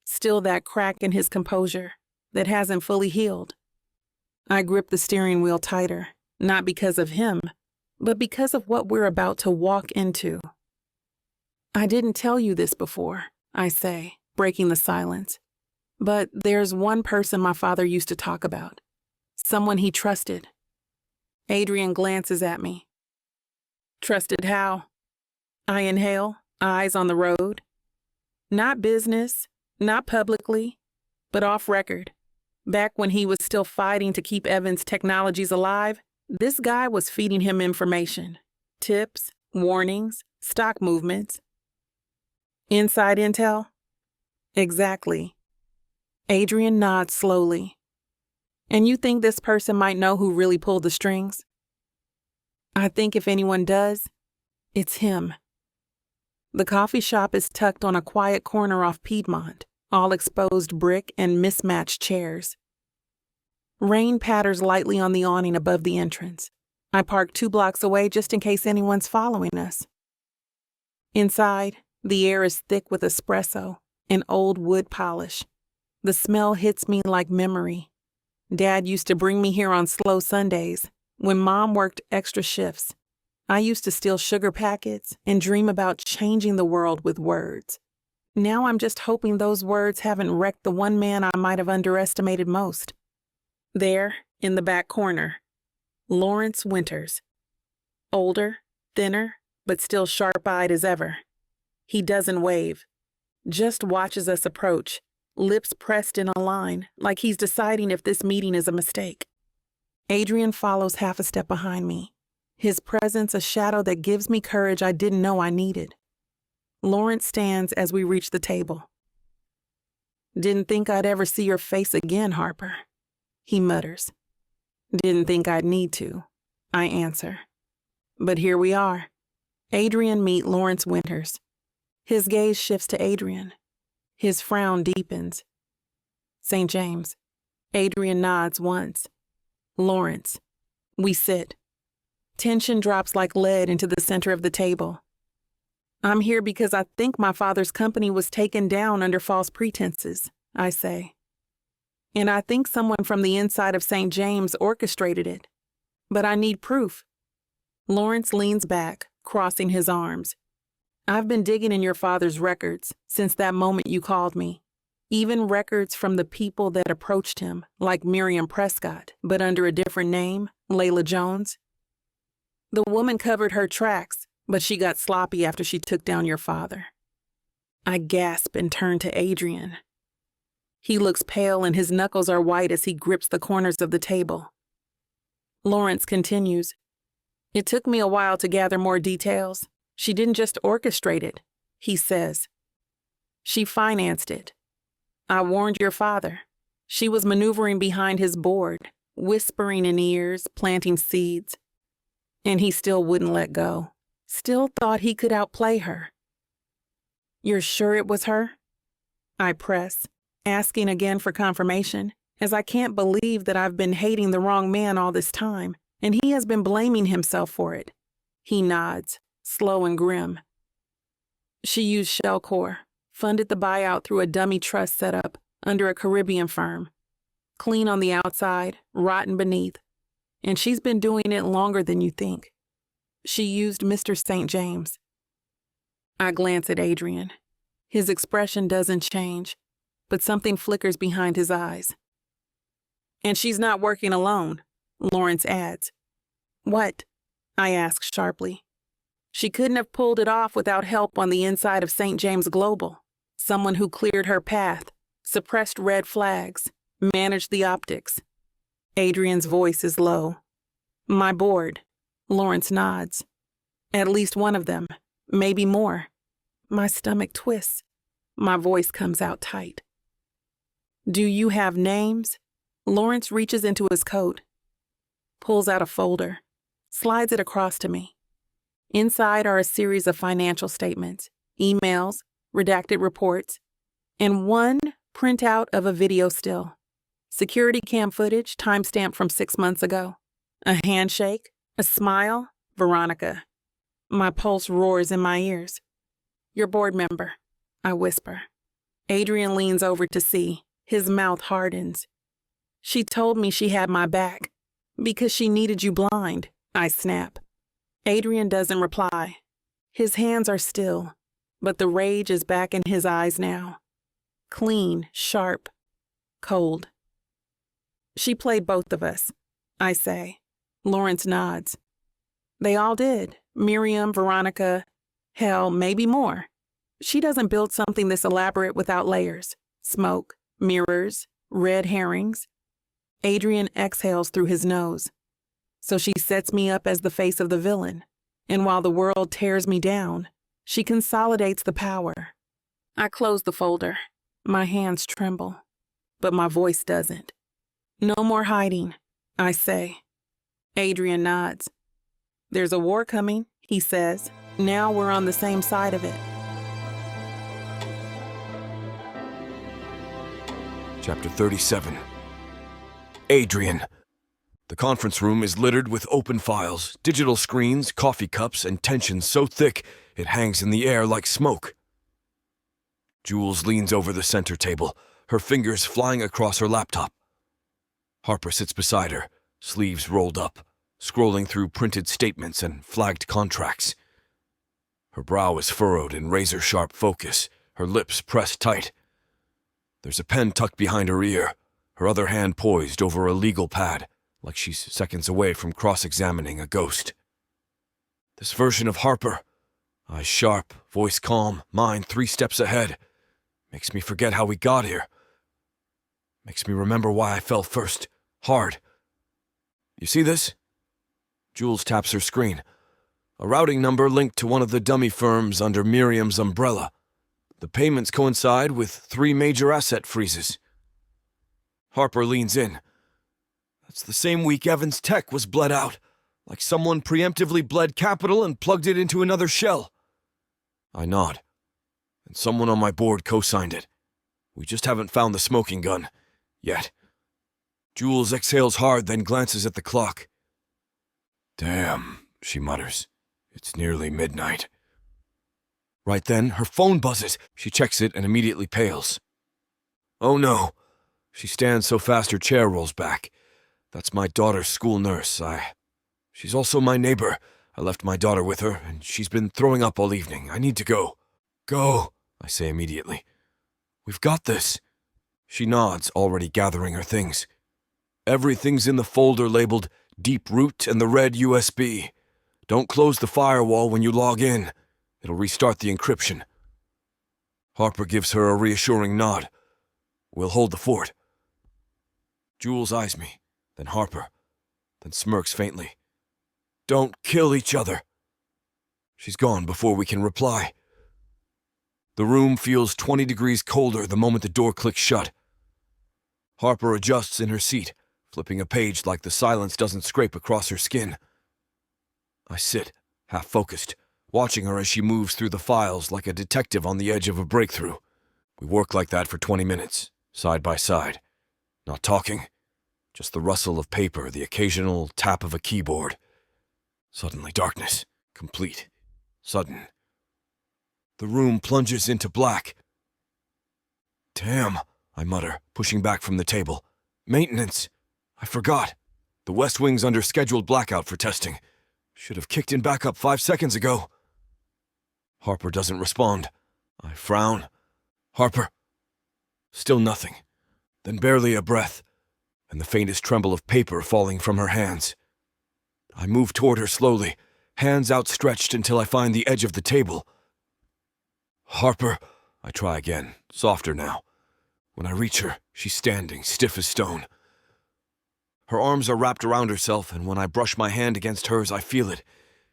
Speaker 2: Still that crack in his composure that hasn't fully healed. I grip the steering wheel tighter, not because of him, but because of what we're about to walk into. I didn't tell you this before, I say, breaking the silence. But there's one person my father used to talk about. Someone he trusted. Adrien glances at me. Trusted how? I inhale, eyes on the road. Not business, not publicly, but off record. Back when he was still fighting to keep Evans Technologies alive, this guy was feeding him information. Tips, warnings, stock movements. Inside intel? Exactly. Adrien nods slowly. And you think this person might know who really pulled the strings? I think if anyone does, it's him. The coffee shop is tucked on a quiet corner off Piedmont, all exposed brick and mismatched chairs. Rain patters lightly on the awning above the entrance. I park 2 blocks away just in case anyone's following us. Inside, the air is thick with espresso and old wood polish. The smell hits me like memory. Dad used to bring me here on slow Sundays when Mom worked extra shifts. I used to steal sugar packets and dream about changing the world with words. Now I'm just hoping those words haven't wrecked the one man I might have underestimated most. There, in the back corner, Lawrence Winters. Older, thinner, but still sharp-eyed as ever. He doesn't wave, just watches us approach, lips pressed in a line, like he's deciding if this meeting is a mistake. Adrien follows half a step behind me, his presence a shadow that gives me courage I didn't know I needed. Lawrence stands as we reach the table. Didn't think I'd ever see your face again, Harper, he mutters. Didn't think I'd need to, I answer. But here we are. Adrien meet Lawrence Winters. His gaze shifts to Adrien. His frown deepens. St. James. Adrien nods once. Lawrence. We sit. Tension drops like lead into the center of the table. I'm here because I think my father's company was taken down under false pretenses, I say. And I think someone from the inside of St. James orchestrated it. But I need proof. Lawrence leans back, crossing his arms. I've been digging in your father's records since that moment you called me. Even records from the people that approached him, like Miriam Prescott, but under a different name, Layla Jones. The woman covered her tracks, but she got sloppy after she took down your father. I gasp and turn to Adrien. He looks pale and his knuckles are white as he grips the corners of the table. Lawrence continues. It took me a while to gather more details. She didn't just orchestrate it, he says. She financed it. I warned your father. She was maneuvering behind his board, whispering in ears, planting seeds. And he still wouldn't let go. Still thought he could outplay her. You're sure it was her? I press, asking again for confirmation, as I can't believe that I've been hating the wrong man all this time, and he has been blaming himself for it. He nods, slow and grim. She used shell core, funded the buyout through a dummy trust set up under a Caribbean firm. Clean on the outside, rotten beneath. And she's been doing it longer than you think. She used Mr. St. James. I glance at Adrien. His expression doesn't change, but something flickers behind his eyes. And she's not working alone, Lawrence adds. What? I ask sharply. She couldn't have pulled it off without help on the inside of St. James Global. Someone who cleared her path, suppressed red flags, managed the optics. Adrien's voice is low. My board. Lawrence nods. At least one of them, maybe more. My stomach twists. My voice comes out tight. Do you have names? Lawrence reaches into his coat, pulls out a folder, slides it across to me. Inside are a series of financial statements, emails, redacted reports, and one printout of a video still. Security cam footage, timestamped from 6 months ago. A handshake, a smile, Veronica. My pulse roars in my ears. Your board member, I whisper. Adrien leans over to see. His mouth hardens. She told me she had my back because she needed you blind, I snap. Adrien doesn't reply. His hands are still, but the rage is back in his eyes now. Clean, sharp, cold. She played both of us, I say. Lawrence nods. They all did. Miriam, Veronica, hell, maybe more. She doesn't build something this elaborate without layers. Smoke, mirrors, red herrings. Adrien exhales through his nose. So she sets me up as the face of the villain. And while the world tears me down, she consolidates the power. I close the folder. My hands tremble, but my voice doesn't. No more hiding, I say. Adrien nods. There's a war coming, he says. Now we're on the same side of it.
Speaker 3: Chapter 37. Adrien. The conference room is littered with open files, digital screens, coffee cups, and tension so thick it hangs in the air like smoke. Jules leans over the center table, her fingers flying across her laptop. Harper sits beside her, sleeves rolled up, scrolling through printed statements and flagged contracts. Her brow is furrowed in razor-sharp focus, her lips pressed tight. There's a pen tucked behind her ear, her other hand poised over a legal pad, like she's seconds away from cross-examining a ghost. This version of Harper, eyes sharp, voice calm, mind 3 steps ahead, makes me forget how we got here. Makes me remember why I fell first, hard. You see this? Jules taps her screen. A routing number linked to one of the dummy firms under Miriam's umbrella. The payments coincide with 3 major asset freezes. Harper leans in. That's the same week Evans Tech was bled out, like someone preemptively bled capital and plugged it into another shell. I nod, and someone on my board co-signed it. We just haven't found the smoking gun, yet. Jules exhales hard, then glances at the clock. Damn, she mutters. It's nearly midnight. Right then, her phone buzzes. She checks it and immediately pales. Oh no. She stands so fast her chair rolls back. That's my daughter's school nurse. She's also my neighbor. I left my daughter with her, and she's been throwing up all evening. I need to go. Go, I say immediately. We've got this. She nods, already gathering her things. Everything's in the folder labeled Deep Root and the red USB. Don't close the firewall when you log in. It'll restart the encryption. Harper gives her a reassuring nod. We'll hold the fort. Jules eyes me, then Harper, then smirks faintly. Don't kill each other. She's gone before we can reply. The room feels 20 degrees colder the moment the door clicks shut. Harper adjusts in her seat, flipping a page like the silence doesn't scrape across her skin. I sit, half-focused, watching her as she moves through the files like a detective on the edge of a breakthrough. We work like that for 20 minutes, side by side. Not talking, just the rustle of paper, the occasional tap of a keyboard. Suddenly darkness, complete, sudden. The room plunges into black. Damn, I mutter, pushing back from the table. Maintenance. I forgot. The West Wing's under scheduled blackout for testing. Should have kicked in back up 5 seconds ago. Harper doesn't respond. I frown. Harper. Still nothing. Then barely a breath, and the faintest tremble of paper falling from her hands. I move toward her slowly, hands outstretched until I find the edge of the table. Harper, I try again, softer now. When I reach her, she's standing, stiff as stone. Her arms are wrapped around herself, and when I brush my hand against hers, I feel it.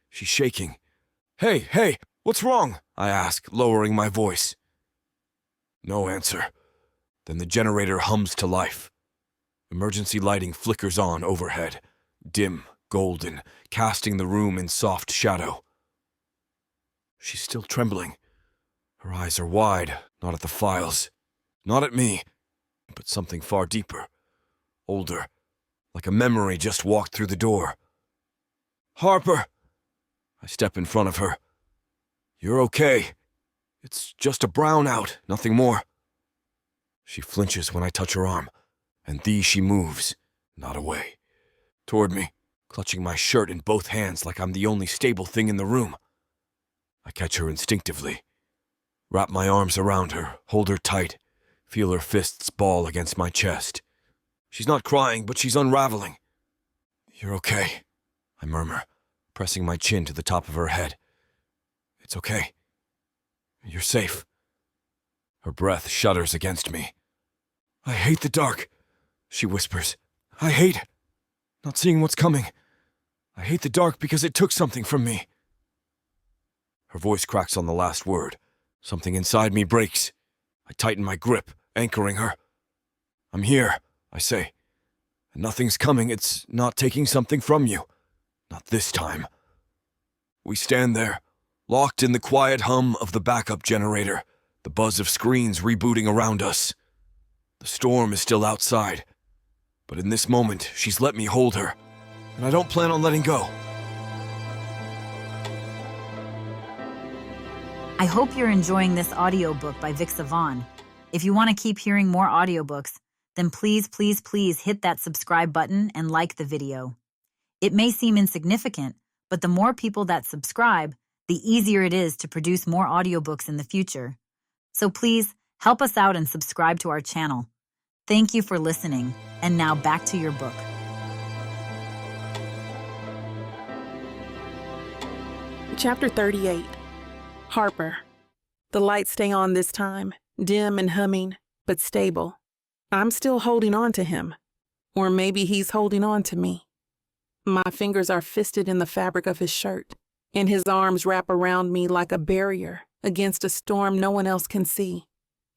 Speaker 3: She's shaking. Hey, what's wrong? I ask, lowering my voice. No answer. Then the generator hums to life. Emergency lighting flickers on overhead, dim, golden, casting the room in soft shadow. She's still trembling. Her eyes are wide, not at the files, not at me, but something far deeper, older, like a memory just walked through the door. Harper! I step in front of her. You're okay. It's just a brownout, nothing more. She flinches when I touch her arm, and she moves, not away, toward me, clutching my shirt in both hands like I'm the only stable thing in the room. I catch her instinctively, wrap my arms around her, hold her tight, feel her fists ball against my chest. She's not crying, but she's unraveling. You're okay, I murmur, pressing my chin to the top of her head. It's okay. You're safe. Her breath shudders against me. I hate the dark, she whispers. I hate not seeing what's coming. I hate the dark because it took something from me. Her voice cracks on the last word. Something inside me breaks. I tighten my grip, anchoring her. I'm here, I say. And nothing's coming. It's not taking something from you. Not this time. We stand there, locked in the quiet hum of the backup generator, the buzz of screens rebooting around us. The storm is still outside, but in this moment, she's let me hold her, and I don't plan on letting go.
Speaker 1: I hope you're enjoying this audiobook by Vic Savon. If you want to keep hearing more audiobooks, then please hit that subscribe button and like the video. It may seem insignificant, but the more people that subscribe, the easier it is to produce more audiobooks in the future. So please help us out and subscribe to our channel. Thank you for listening, and now back to your book.
Speaker 2: Chapter 38. Harper. The lights stay on this time, dim and humming, but stable. I'm still holding on to him. Or maybe he's holding on to me. My fingers are fisted in the fabric of his shirt, and his arms wrap around me like a barrier against a storm no one else can see.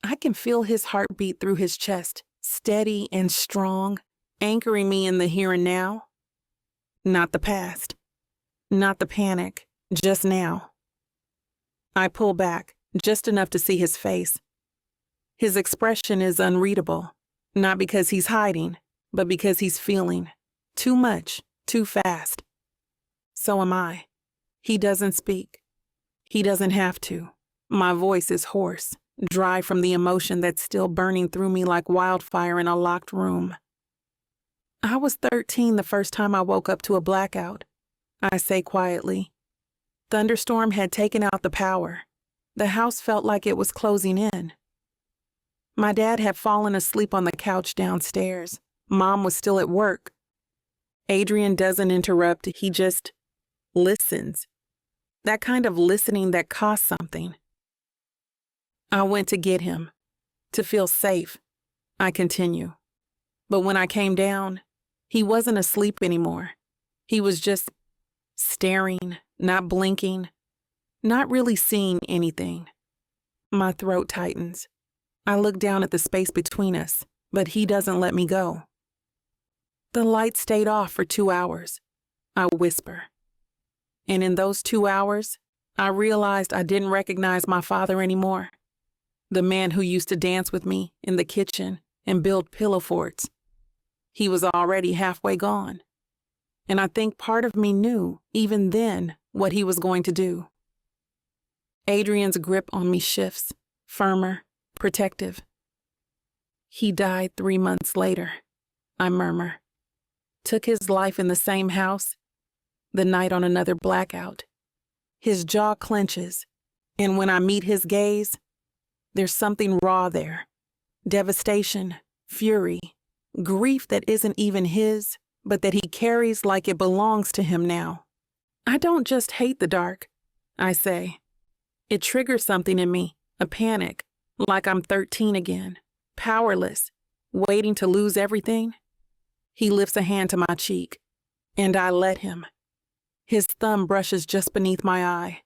Speaker 2: I can feel his heartbeat through his chest, steady and strong, anchoring me in the here and now. Not the past. Not the panic. Just now. I pull back, just enough to see his face. His expression is unreadable, not because he's hiding, but because he's feeling. Too much, too fast. So am I. He doesn't speak. He doesn't have to. My voice is hoarse, dry from the emotion that's still burning through me like wildfire in a locked room. I was 13 the first time I woke up to a blackout, I say quietly. Thunderstorm had taken out the power. The house felt like it was closing in. My dad had fallen asleep on the couch downstairs. Mom was still at work. Adrien doesn't interrupt, he just listens. That kind of listening that costs something. I went to get him, to feel safe, I continue. But when I came down, he wasn't asleep anymore. He was just staring, not blinking, not really seeing anything. My throat tightens. I look down at the space between us, but he doesn't let me go. The light stayed off for 2 hours, I whisper. And in those 2 hours, I realized I didn't recognize my father anymore. The man who used to dance with me in the kitchen and build pillow forts. He was already halfway gone. And I think part of me knew, even then, what he was going to do. Adrien's grip on me shifts, firmer, protective. He died 3 months later, I murmur. Took his life in the same house, the night on another blackout. His jaw clenches, and when I meet his gaze, there's something raw there. Devastation, fury, grief that isn't even his, but that he carries like it belongs to him now. I don't just hate the dark, I say. It triggers something in me, a panic, like I'm 13 again, powerless, waiting to lose everything. He lifts a hand to my cheek, and I let him. His thumb brushes just beneath my eye.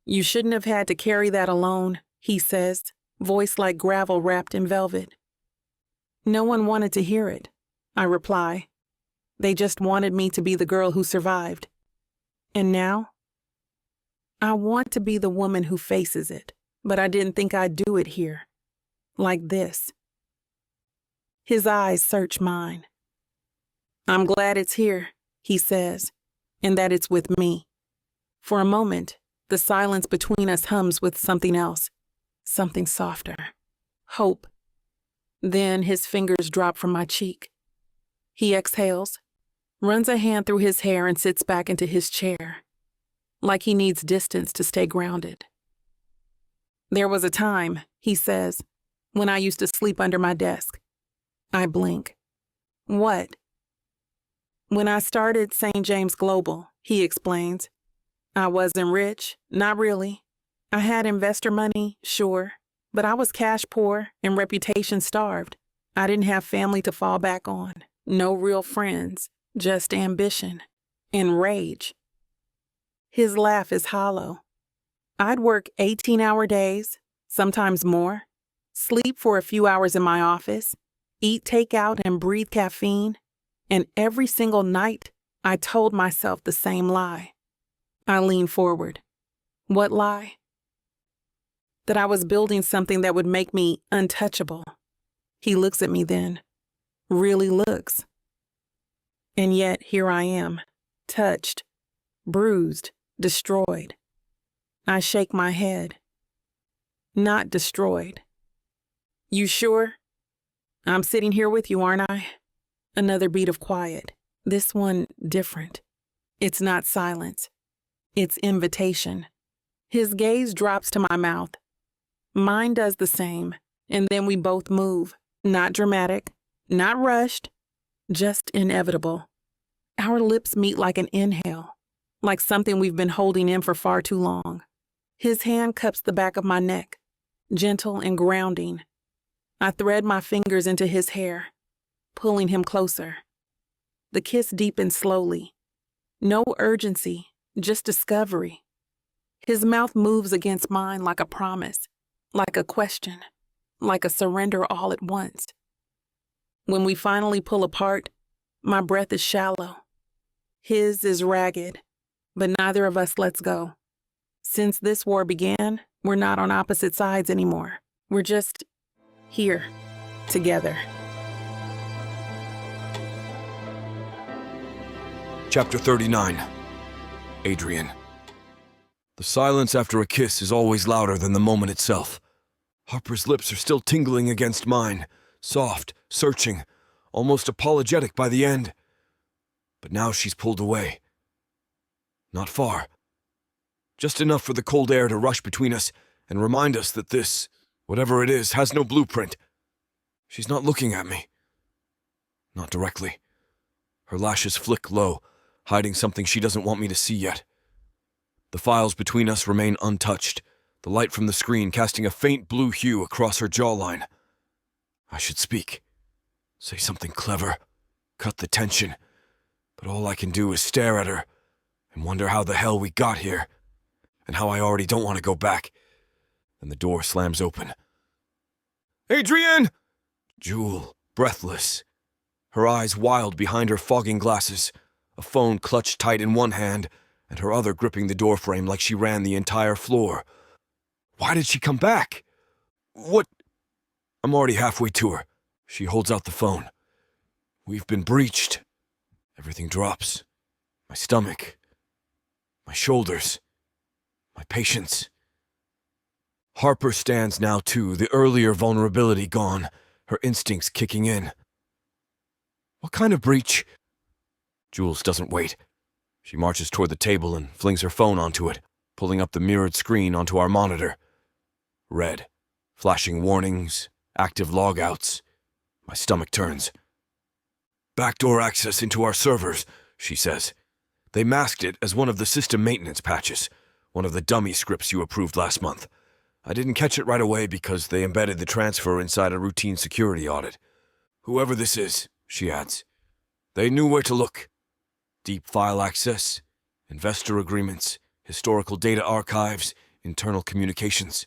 Speaker 2: You shouldn't have had to carry that alone, he says, voice like gravel wrapped in velvet. No one wanted to hear it, I reply. They just wanted me to be the girl who survived. And now? I want to be the woman who faces it, but I didn't think I'd do it here. Like this. His eyes search mine. I'm glad it's here, he says, and that it's with me. For a moment, the silence between us hums with something else, something softer. Hope. Then his fingers drop from my cheek. He exhales, runs a hand through his hair and sits back into his chair, like he needs distance to stay grounded. There was a time, he says, when I used to sleep under my desk. I blink. What? When I started St. James Global, he explains. I wasn't rich, not really. I had investor money, sure, but I was cash poor and reputation starved. I didn't have family to fall back on, no real friends, just ambition and rage. His laugh is hollow. I'd work 18-hour days, sometimes more, sleep for a few hours in my office, eat takeout and breathe caffeine, and every single night I told myself the same lie. I lean forward. What lie? That I was building something that would make me untouchable. He looks at me then, really looks. And yet here I am, touched, bruised, destroyed. I shake my head. Not destroyed. You sure? I'm sitting here with you, aren't I? Another beat of quiet. This one different. It's not silence. It's invitation. His gaze drops to my mouth. Mine does the same, and then we both move. Not dramatic, not rushed, just inevitable. Our lips meet like an inhale, like something we've been holding in for far too long. His hand cups the back of my neck, gentle and grounding. I thread my fingers into his hair, pulling him closer. The kiss deepens slowly. No urgency, just discovery. His mouth moves against mine like a promise, like a question, like a surrender all at once. When we finally pull apart, my breath is shallow. His is ragged, but neither of us lets go. Since this war began, we're not on opposite sides anymore. We're just here, together.
Speaker 3: Chapter 39. Adrien. The silence after a kiss is always louder than the moment itself. Harper's lips are still tingling against mine, soft, searching, almost apologetic by the end. But now she's pulled away. Not far. Just enough for the cold air to rush between us and remind us that this, whatever it is, has no blueprint. She's not looking at me. Not directly. Her lashes flick low, hiding something she doesn't want me to see yet. The files between us remain untouched, the light from the screen casting a faint blue hue across her jawline. I should speak. Say something clever. Cut the tension. But all I can do is stare at her and wonder how the hell we got here, and how I already don't want to go back. Then the door slams open. Adrien! Jewel, breathless. Her eyes wild behind her fogging glasses, a phone clutched tight in one hand, and her other gripping the doorframe like she ran the entire floor. Why did she come back? What? I'm already halfway to her. She holds out the phone. We've been breached. Everything drops. My stomach. My shoulders. My patience. Harper stands now too, the earlier vulnerability gone, her instincts kicking in. What kind of breach? Jules doesn't wait. She marches toward the table and flings her phone onto it, pulling up the mirrored screen onto our monitor. Red. Flashing warnings. Active logouts. My stomach turns. Backdoor access into our servers, she says. They masked it as one of the system maintenance patches, one of the dummy scripts you approved last month. I didn't catch it right away because they embedded the transfer inside a routine security audit. Whoever this is, she adds, they knew where to look. Deep file access, investor agreements, historical data archives, internal communications.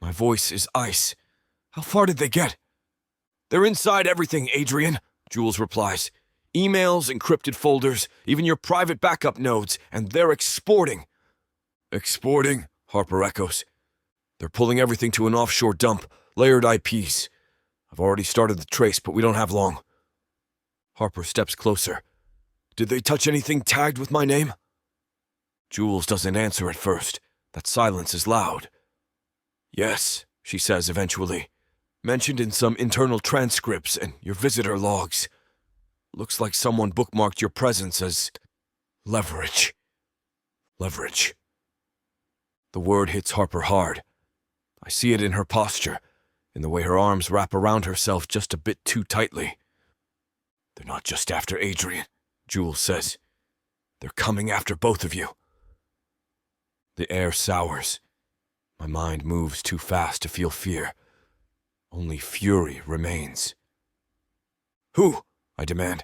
Speaker 3: My voice is ice. How far did they get? They're inside everything, Adrien, Jules replies. Emails, encrypted folders, even your private backup nodes, and they're exporting. Exporting? Harper echoes. They're pulling everything to an offshore dump, layered IPs. I've already started the trace, but we don't have long. Harper steps closer. Did they touch anything tagged with my name? Jules doesn't answer at first. That silence is loud. Yes, she says eventually. Mentioned in some internal transcripts and your visitor logs. Looks like someone bookmarked your presence as leverage. Leverage. The word hits Harper hard. I see it in her posture, in the way her arms wrap around herself just a bit too tightly. They're not just after Adrien, Jules says. They're coming after both of you. The air sours. My mind moves too fast to feel fear. Only fury remains. Who? I demand.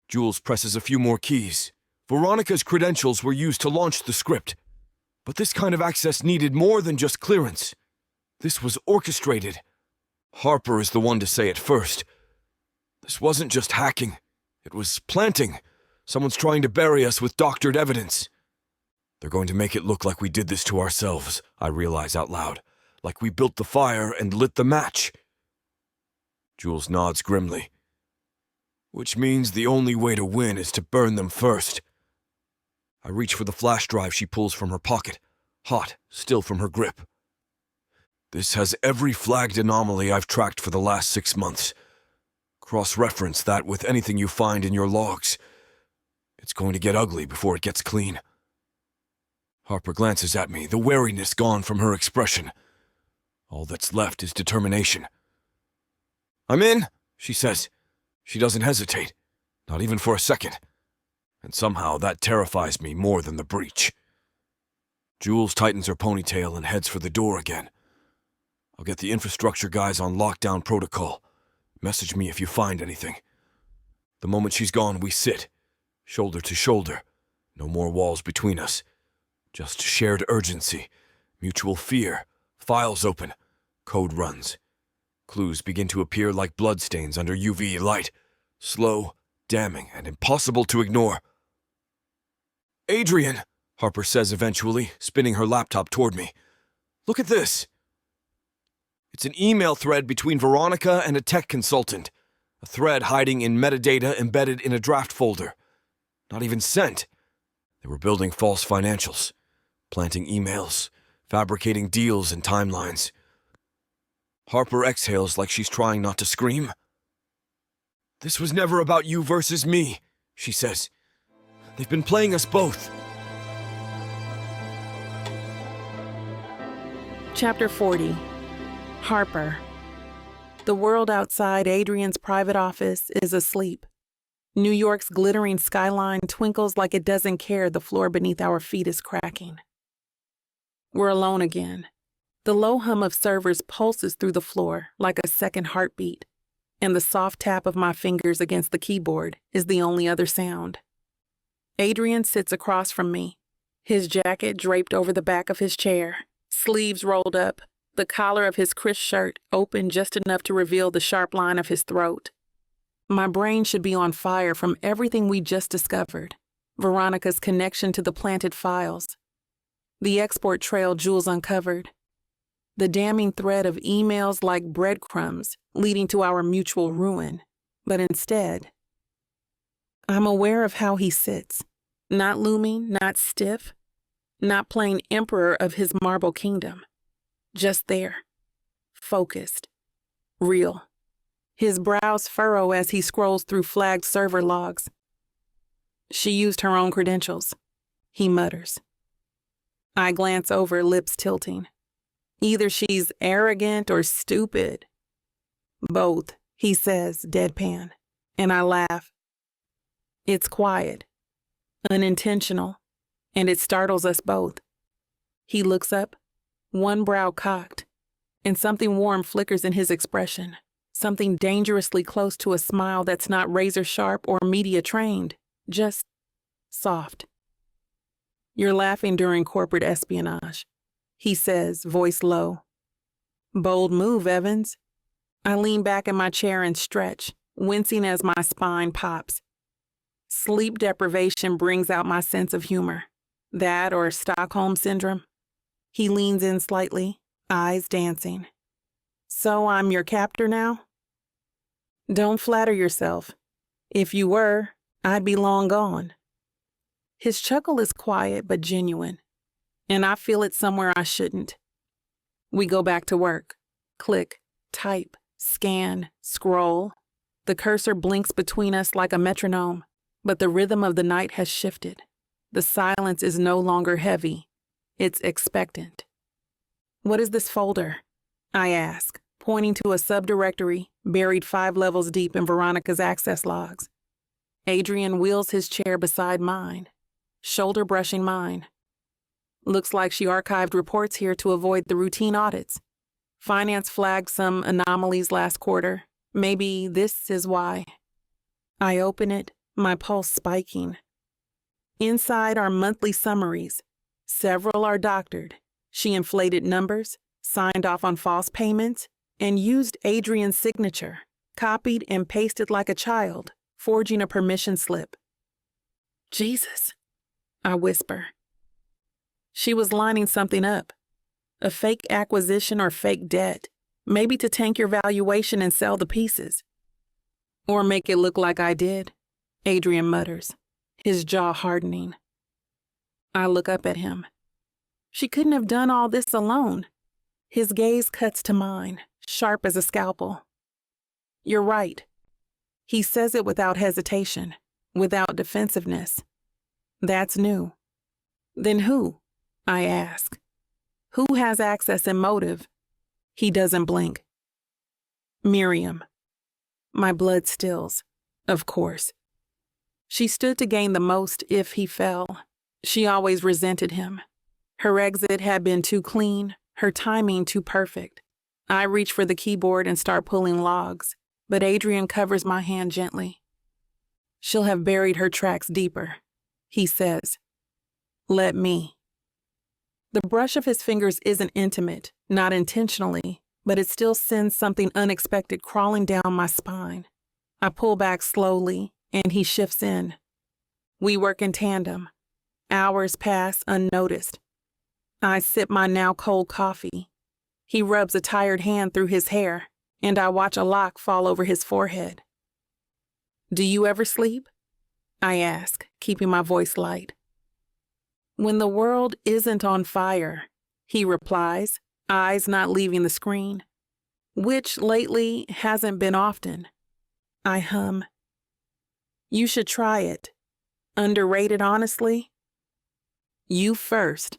Speaker 3: Jules presses a few more keys. Veronica's credentials were used to launch the script. But this kind of access needed more than just clearance. This was orchestrated. Harper is the one to say it first. This wasn't just hacking. It was planting. Someone's trying to bury us with doctored evidence. They're going to make it look like we did this to ourselves, I realize out loud. Like we built the fire and lit the match. Jules nods grimly. Which means the only way to win is to burn them first. I reach for the flash drive she pulls from her pocket, hot, still from her grip. This has every flagged anomaly I've tracked for the last 6 months. Cross-reference that with anything you find in your logs. It's going to get ugly before it gets clean. Harper glances at me, the wariness gone from her expression. All that's left is determination. I'm in, she says. She doesn't hesitate, not even for a second. And somehow that terrifies me more than the breach. Jules tightens her ponytail and heads for the door again. I'll get the infrastructure guys on lockdown protocol. Message me if you find anything. The moment she's gone, we sit, shoulder to shoulder. No more walls between us. Just shared urgency, mutual fear, files open, code runs. Clues begin to appear like bloodstains under UV light, slow, damning, and impossible to ignore. Adrien, Harper says eventually, spinning her laptop toward me. Look at this. It's an email thread between Veronica and a tech consultant. A thread hiding in metadata embedded in a draft folder. Not even sent. They were building false financials, planting emails, fabricating deals and timelines. Harper exhales like she's trying not to scream. This was never about you versus me, she says. They've been playing us both.
Speaker 2: Chapter 40. Harper. The world outside Adrien's private office is asleep. New York's glittering skyline twinkles like it doesn't care the floor beneath our feet is cracking. We're alone again. The low hum of servers pulses through the floor like a second heartbeat, and the soft tap of my fingers against the keyboard is the only other sound. Adrien sits across from me, his jacket draped over the back of his chair, sleeves rolled up, the collar of his crisp shirt open just enough to reveal the sharp line of his throat. My brain should be on fire from everything we just discovered. Veronica's connection to the planted files, the export trail Jules uncovered, the damning thread of emails like breadcrumbs leading to our mutual ruin. But instead, I'm aware of how he sits, not looming, not stiff, not playing emperor of his marble kingdom. Just there, focused, real. His brows furrow as he scrolls through flagged server logs. She used her own credentials, he mutters. I glance over, lips tilting. Either she's arrogant or stupid. Both, he says, deadpan, and I laugh. It's quiet, unintentional, and it startles us both. He looks up, one brow cocked, and something warm flickers in his expression, something dangerously close to a smile that's not razor sharp or media trained, just soft. You're laughing during corporate espionage, he says, voice low. Bold move, Evans. I lean back in my chair and stretch, wincing as my spine pops. Sleep deprivation brings out my sense of humor. That or Stockholm Syndrome. He leans in slightly, eyes dancing. So I'm your captor now? Don't flatter yourself. If you were, I'd be long gone. His chuckle is quiet but genuine, and I feel it somewhere I shouldn't. We go back to work. Click, type, scan, scroll. The cursor blinks between us like a metronome, but the rhythm of the night has shifted. The silence is no longer heavy. It's expectant. What is this folder? I ask, pointing to a subdirectory buried 5 levels deep in Veronica's access logs. Adrien wheels his chair beside mine, shoulder brushing mine. Looks like she archived reports here to avoid the routine audits. Finance flagged some anomalies last quarter. Maybe this is why. I open it, my pulse spiking. Inside are monthly summaries. Several are doctored. She inflated numbers, signed off on false payments, and used Adrien's signature, copied and pasted like a child, forging a permission slip. Jesus, I whisper. She was lining something up. A fake acquisition or fake debt, maybe to tank your valuation and sell the pieces. Or make it look like I did, Adrien mutters, his jaw hardening. I look up at him. She couldn't have done all this alone. His gaze cuts to mine, sharp as a scalpel. You're right. He says it without hesitation, without defensiveness. That's new. Then who? I ask. Who has access and motive? He doesn't blink. Miriam. My blood stills, of course. She stood to gain the most if he fell. She always resented him. Her exit had been too clean, her timing too perfect. I reach for the keyboard and start pulling logs, but Adrien covers my hand gently. She'll have buried her tracks deeper, he says. Let me. The brush of his fingers isn't intimate, not intentionally, but it still sends something unexpected crawling down my spine. I pull back slowly, and he shifts in. We work in tandem. Hours pass unnoticed. I sip my now cold coffee. He rubs a tired hand through his hair, and I watch a lock fall over his forehead. Do you ever sleep? I ask, keeping my voice light. When the world isn't on fire, he replies, eyes not leaving the screen, which lately hasn't been often. I hum. You should try it. Underrated, honestly? You first.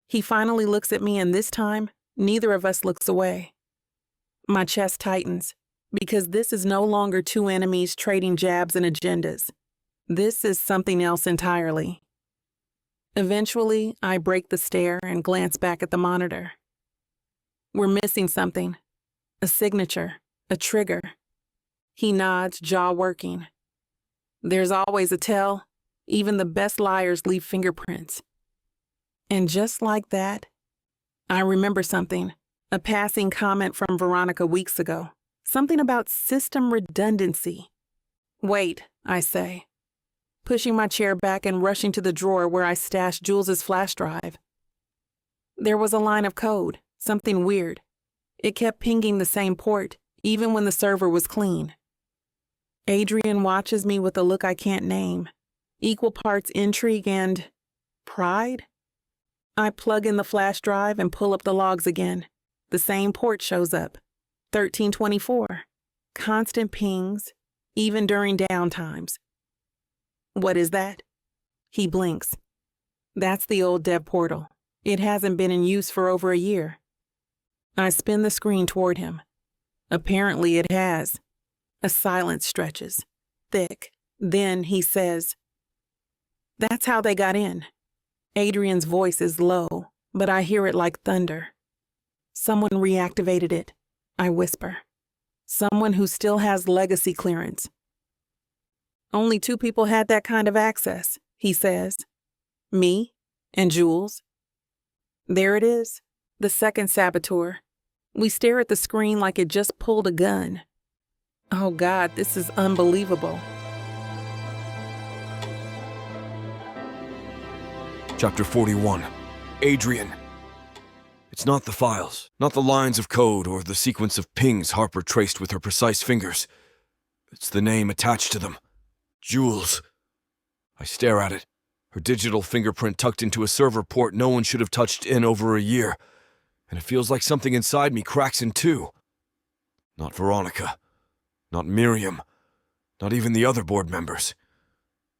Speaker 2: He finally looks at me, and this time, neither of us looks away. My chest tightens, because this is no longer two enemies trading jabs and agendas. This is something else entirely. Eventually, I break the stare and glance back at the monitor. We're missing something. A signature, a trigger. He nods, jaw working. There's always a tell. Even the best liars leave fingerprints. And just like that, I remember something, a passing comment from Veronica weeks ago. Something about system redundancy. Wait, I say, pushing my chair back and rushing to the drawer where I stashed Jules's flash drive. There was a line of code, something weird. It kept pinging the same port, even when the server was clean. Adrien watches me with a look I can't name, equal parts intrigue and pride. I plug in the flash drive and pull up the logs again. The same port shows up, 1324. Constant pings, even during downtimes. What is that? He blinks. That's the old dev portal. It hasn't been in use for over a year. I spin the screen toward him. Apparently it has. A silence stretches, thick. Then he says, "That's how they got in." Adrien's voice is low, but I hear it like thunder. Someone reactivated it, I whisper. Someone who still has legacy clearance. Only 2 people had that kind of access, he says. Me and Jules. There it is, the second saboteur. We stare at the screen like it just pulled a gun. Oh God, this is unbelievable.
Speaker 3: Chapter 41. Adrien. It's not the files, not the lines of code or the sequence of pings Harper traced with her precise fingers. It's the name attached to them. Jules. I stare at it, her digital fingerprint tucked into a server port no one should have touched in over a year, and it feels like something inside me cracks in two. Not Veronica, not Miriam, not even the other board members,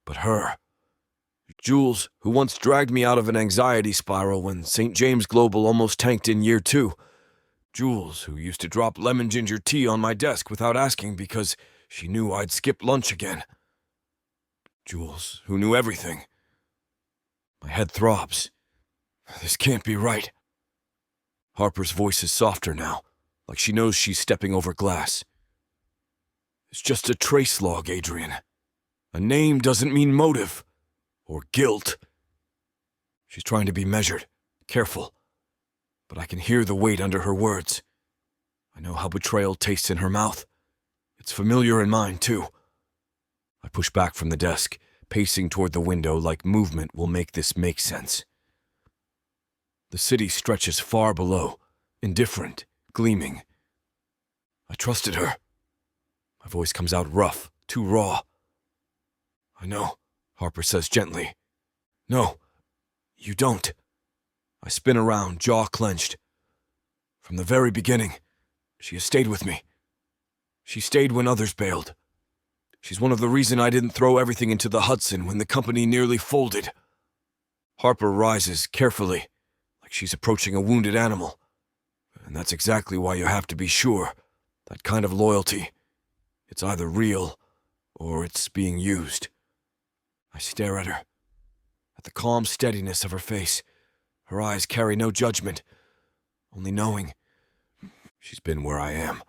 Speaker 3: but her. Jules, who once dragged me out of an anxiety spiral when St. James Global almost tanked in year 2. Jules, who used to drop lemon ginger tea on my desk without asking because she knew I'd skip lunch again. Jules, who knew everything. My head throbs. This can't be right. Harper's voice is softer now, like she knows she's stepping over glass. It's just a trace log, Adrien. A name doesn't mean motive. Or guilt. She's trying to be measured, careful, but I can hear the weight under her words. I know how betrayal tastes in her mouth. It's familiar in mine, too. I push back from the desk, pacing toward the window like movement will make this make sense. The city stretches far below, indifferent, gleaming. I trusted her. My voice comes out rough, too raw. I know. Harper says gently. No, you don't. I spin around, jaw clenched. From the very beginning, she has stayed with me. She stayed when others bailed. She's one of the reasons I didn't throw everything into the Hudson when the company nearly folded. Harper rises carefully, like she's approaching a wounded animal. And that's exactly why you have to be sure. That kind of loyalty. It's either real, or it's being used. I stare at her, at the calm steadiness of her face. Her eyes carry no judgment, only knowing. She's been where I am.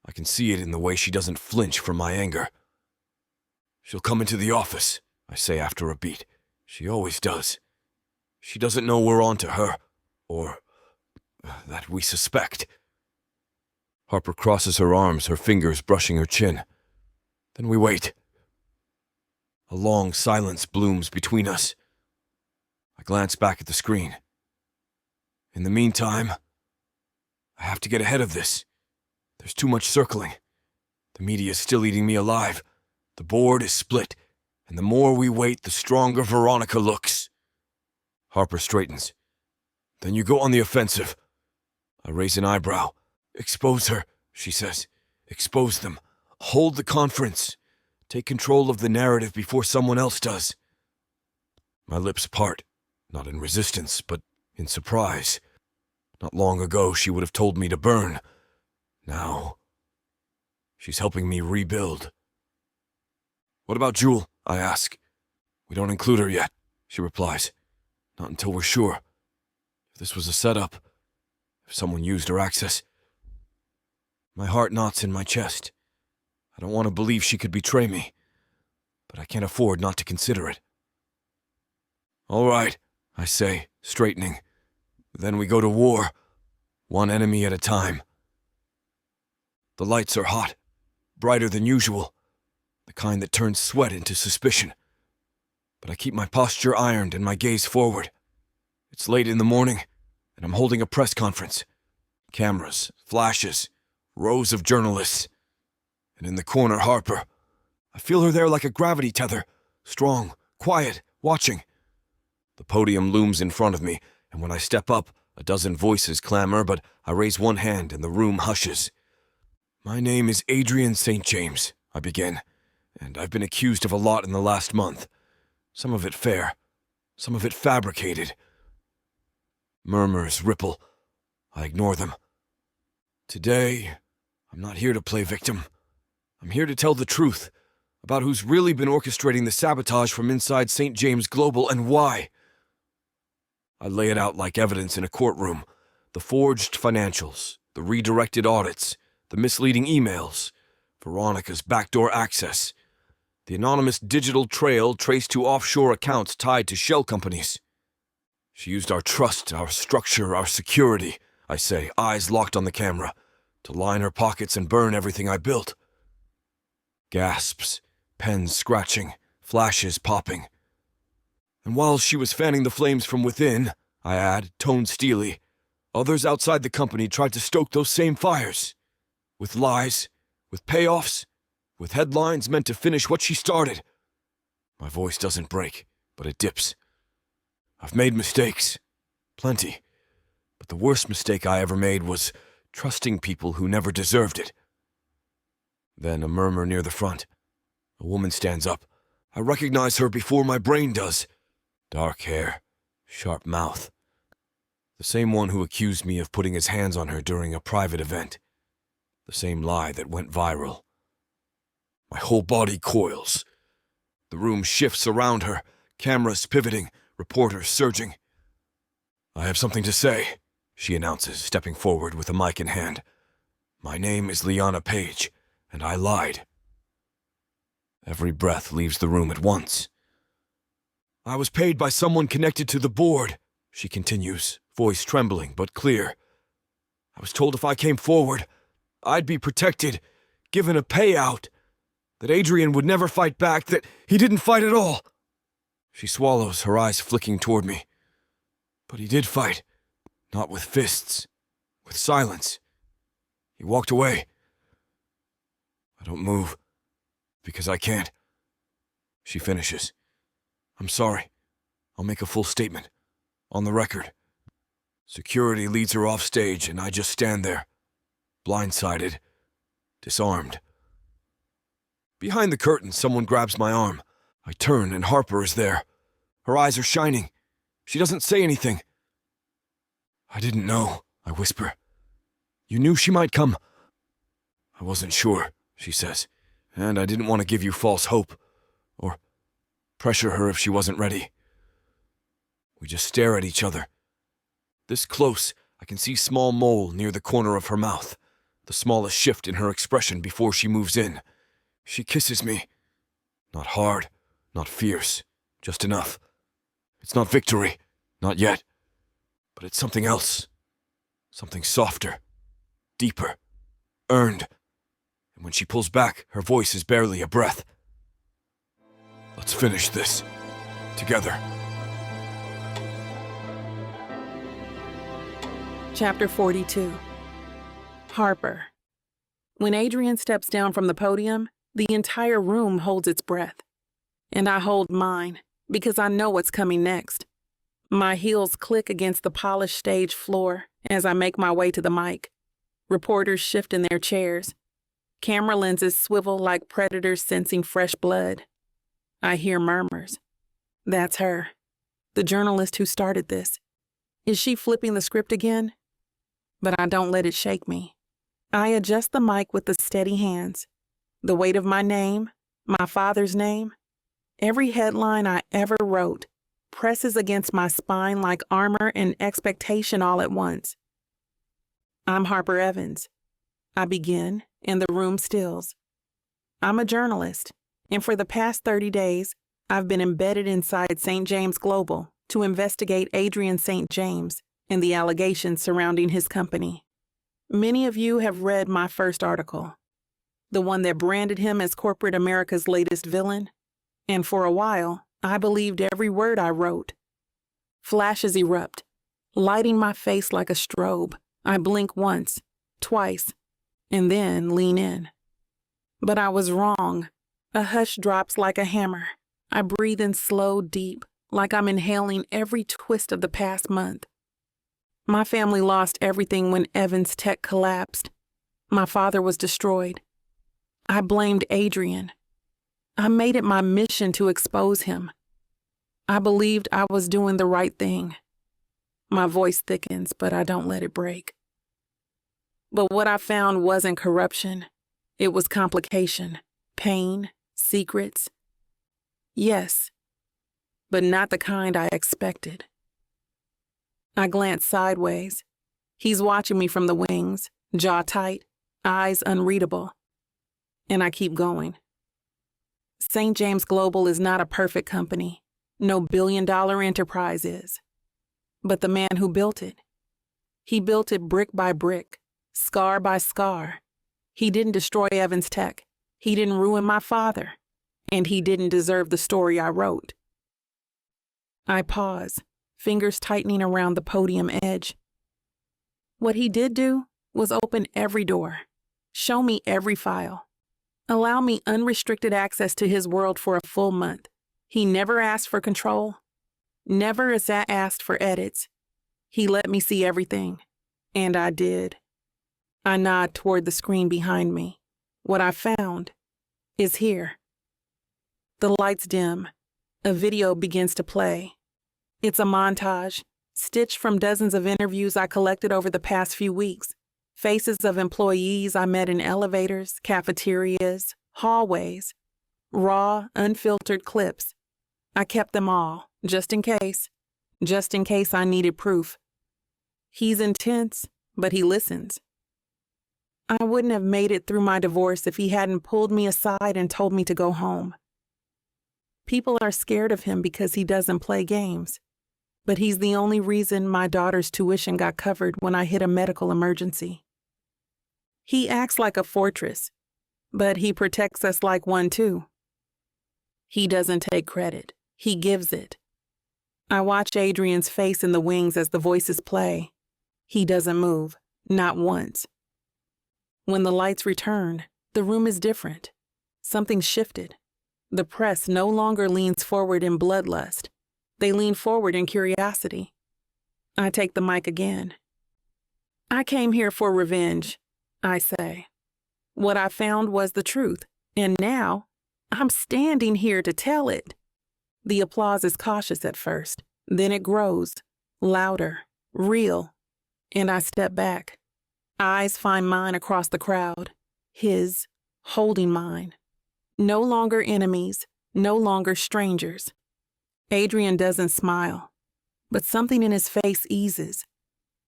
Speaker 3: I can see it in the way she doesn't flinch from my anger. She'll come into the office, I say after a beat. She always does. She doesn't know we're on to her, or that we suspect. Harper crosses her arms, her fingers brushing her chin. Then we wait. A long silence blooms between us. I glance back at the screen. In the meantime, I have to get ahead of this. There's too much circling. The media is still eating me alive. The board is split, and the more we wait, the stronger Veronica looks. Harper straightens. Then you go on the offensive. I raise an eyebrow. Expose her, she says. Expose them. Hold the conference. Take control of the narrative before someone else does. My lips part, not in resistance, but in surprise. Not long ago, she would have told me to burn. Now, she's helping me rebuild. What about Jewel? I ask. We don't include her yet, she replies. Not until we're sure. If this was a setup, if someone used her access. My heart knots in my chest. I don't want to believe she could betray me, but I can't afford not to consider it. All right, I say, straightening. Then we go to war, one enemy at a time. The lights are hot, brighter than usual, the kind that turns sweat into suspicion. But I keep my posture ironed and my gaze forward. It's late in the morning, and I'm holding a press conference. Cameras, flashes, rows of journalists. And in the corner, Harper. I feel her there like a gravity tether, strong, quiet, watching. The podium looms in front of me, and when I step up, a dozen voices clamor, but I raise one hand and the room hushes. My name is Adrien St. James, I begin, and I've been accused of a lot in the last month. Some of it fair, some of it fabricated. Murmurs ripple. I ignore them. Today, I'm not here to play victim. I'm here to tell the truth about who's really been orchestrating the sabotage from inside St. James Global and why. I lay it out like evidence in a courtroom. The forged financials, the redirected audits, the misleading emails, Veronica's backdoor access, the anonymous digital trail traced to offshore accounts tied to shell companies. She used our trust, our structure, our security, I say, eyes locked on the camera, to line her pockets and burn everything I built. Gasps, pens scratching, flashes popping. And while she was fanning the flames from within, I add, tone steely, others outside the company tried to stoke those same fires. With lies, with payoffs, with headlines meant to finish what she started. My voice doesn't break, but it dips. I've made mistakes. Plenty. But the worst mistake I ever made was trusting people who never deserved it. Then a murmur near the front. A woman stands up. I recognize her before my brain does. Dark hair, sharp mouth. The same one who accused me of putting his hands on her during a private event. The same lie that went viral. My whole body coils. The room shifts around her, cameras pivoting, reporters surging. I have something to say, she announces, stepping forward with a mic in hand. My name is Liana Page, and I lied. Every breath leaves the room at once. I was paid by someone connected to the board, she continues, voice trembling but clear. I was told if I came forward, I'd be protected, given a payout, that Adrien would never fight back, that he didn't fight at all. She swallows, her eyes flicking toward me. But he did fight. Not with fists. With silence. He walked away. I don't move. Because I can't. She finishes. I'm sorry. I'll make a full statement. On the record. Security leads her off stage, and I just stand there. Blindsided. Disarmed. Behind the curtain, someone grabs my arm. I turn, and Harper is there. Her eyes are shining. She doesn't say anything. I didn't know, I whisper. You knew she might come. I wasn't sure, she says, and I didn't want to give you false hope, or pressure her if she wasn't ready. We just stare at each other. This close, I can see small mole near the corner of her mouth, the smallest shift in her expression before she moves in. She kisses me. Not hard, not fierce, just enough. It's not victory, not yet. But it's something else. Something softer, deeper, earned. And when she pulls back, her voice is barely a breath. Let's finish this. Together.
Speaker 2: Chapter 42. Harper. When Adrien steps down from the podium, the entire room holds its breath. And I hold mine, because I know what's coming next. My heels click against the polished stage floor as I make my way to the mic. Reporters shift in their chairs. Camera lenses swivel like predators sensing fresh blood. I hear murmurs. That's her, the journalist who started this. Is she flipping the script again? But I don't let it shake me. I adjust the mic with the steady hands. The weight of my name, my father's name, every headline I ever wrote presses against my spine like armor and expectation all at once. I'm Harper Evans. I begin, and the room stills. I'm a journalist, and for the past 30 days, I've been embedded inside St. James Global to investigate Adrien St. James and the allegations surrounding his company. Many of you have read my first article, the one that branded him as corporate America's latest villain, and for a while, I believed every word I wrote. Flashes erupt, lighting my face like a strobe. I blink once, twice, and then lean in. But I was wrong. A hush drops like a hammer. I breathe in slow, deep, like I'm inhaling every twist of the past month. My family lost everything when Evans Tech collapsed. My father was destroyed. I blamed Adrien. I made it my mission to expose him. I believed I was doing the right thing. My voice thickens, but I don't let it break. But what I found wasn't corruption. It was complication, pain, secrets. Yes, but not the kind I expected. I glance sideways. He's watching me from the wings, jaw tight, eyes unreadable. And I keep going. St. James Global is not a perfect company. No billion-dollar enterprise is. But the man who built it, He built it brick by brick, scar by scar. He didn't destroy Evans Tech. He didn't ruin my father. And he didn't deserve the story I wrote. I pause, fingers tightening around the podium edge. What he did do was open every door, show me every file, allow me unrestricted access to his world for a full month. He never asked for control, never asked for edits. He let me see everything, and I did. I nod toward the screen behind me. What I found is here. The lights dim. A video begins to play. It's a montage, stitched from dozens of interviews I collected over the past few weeks. Faces of employees I met in elevators, cafeterias, hallways. Raw, unfiltered clips. I kept them all, just in case I needed proof. He's intense, but he listens. I wouldn't have made it through my divorce if he hadn't pulled me aside and told me to go home. People are scared of him because he doesn't play games. But he's the only reason my daughter's tuition got covered when I hit a medical emergency. He acts like a fortress, but he protects us like one too. He doesn't take credit. He gives it. I watch Adrien's face in the wings as the voices play. He doesn't move, not once. When the lights return, the room is different. Something's shifted. The press no longer leans forward in bloodlust. They lean forward in curiosity. I take the mic again. I came here for revenge, I say. What I found was the truth, and now I'm standing here to tell it. The applause is cautious at first, then it grows, louder, real, and I step back. Eyes find mine across the crowd, his holding mine. No longer enemies, no longer strangers. Adrien doesn't smile, but something in his face eases.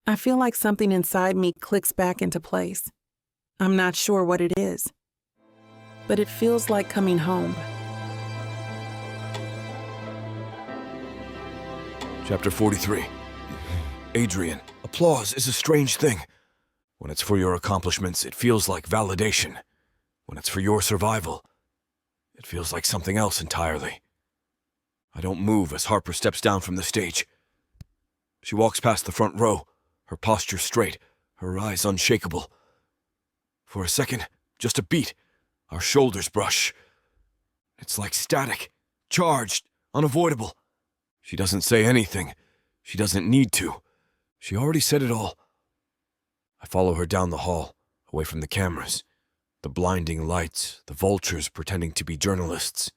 Speaker 2: I feel like something inside me clicks back into place. I'm not sure what it is, but it feels like coming home.
Speaker 3: Chapter 43. Adrien, applause is a strange thing. When it's for your accomplishments, it feels like validation. When it's for your survival, it feels like something else entirely. I don't move as Harper steps down from the stage. She walks past the front row, her posture straight, her eyes unshakable. For a second, just a beat, our shoulders brush. It's like static, charged, unavoidable. She doesn't say anything. She doesn't need to. She already said it all. I follow her down the hall, away from the cameras, the blinding lights, the vultures pretending to be journalists.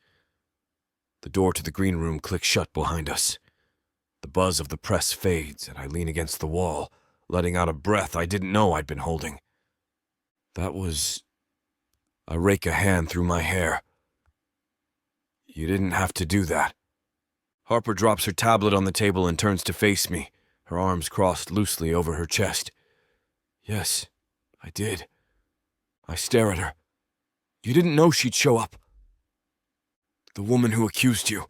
Speaker 3: The door to the green room clicks shut behind us. The buzz of the press fades, and I lean against the wall, letting out a breath I didn't know I'd been holding. That was... I rake a hand through my hair. You didn't have to do that. Harper drops her tablet on the table and turns to face me, her arms crossed loosely over her chest. Yes, I did. I stare at her. You didn't know she'd show up. The woman who accused you.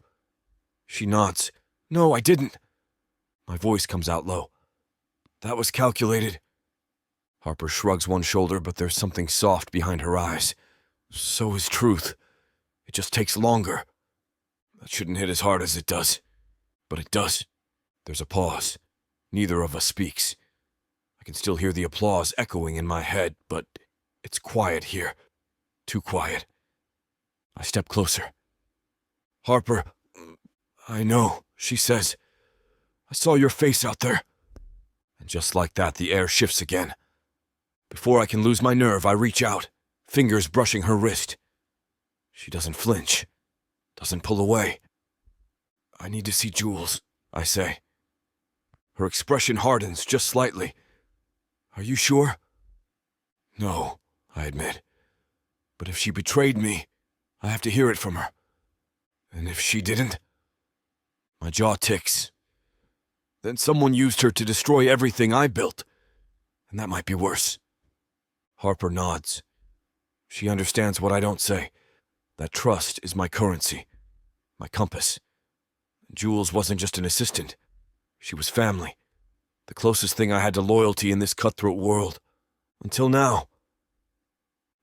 Speaker 3: She nods. No, I didn't. My voice comes out low. That was calculated. Harper shrugs one shoulder, but there's something soft behind her eyes. So is truth. It just takes longer. That shouldn't hit as hard as it does. But it does. There's a pause. Neither of us speaks. I can still hear the applause echoing in my head, but it's quiet here. Too quiet. I step closer. Harper, I know, she says. I saw your face out there. And just like that, the air shifts again. Before I can lose my nerve, I reach out, fingers brushing her wrist. She doesn't flinch, doesn't pull away. I need to see Jules, I say. Her expression hardens just slightly. Are you sure? No, I admit. But if she betrayed me, I have to hear it from her. And if she didn't? My jaw ticks. Then someone used her to destroy everything I built. And that might be worse. Harper nods. She understands what I don't say. That trust is my currency, my compass. Jules wasn't just an assistant. She was family. The closest thing I had to loyalty in this cutthroat world. Until now.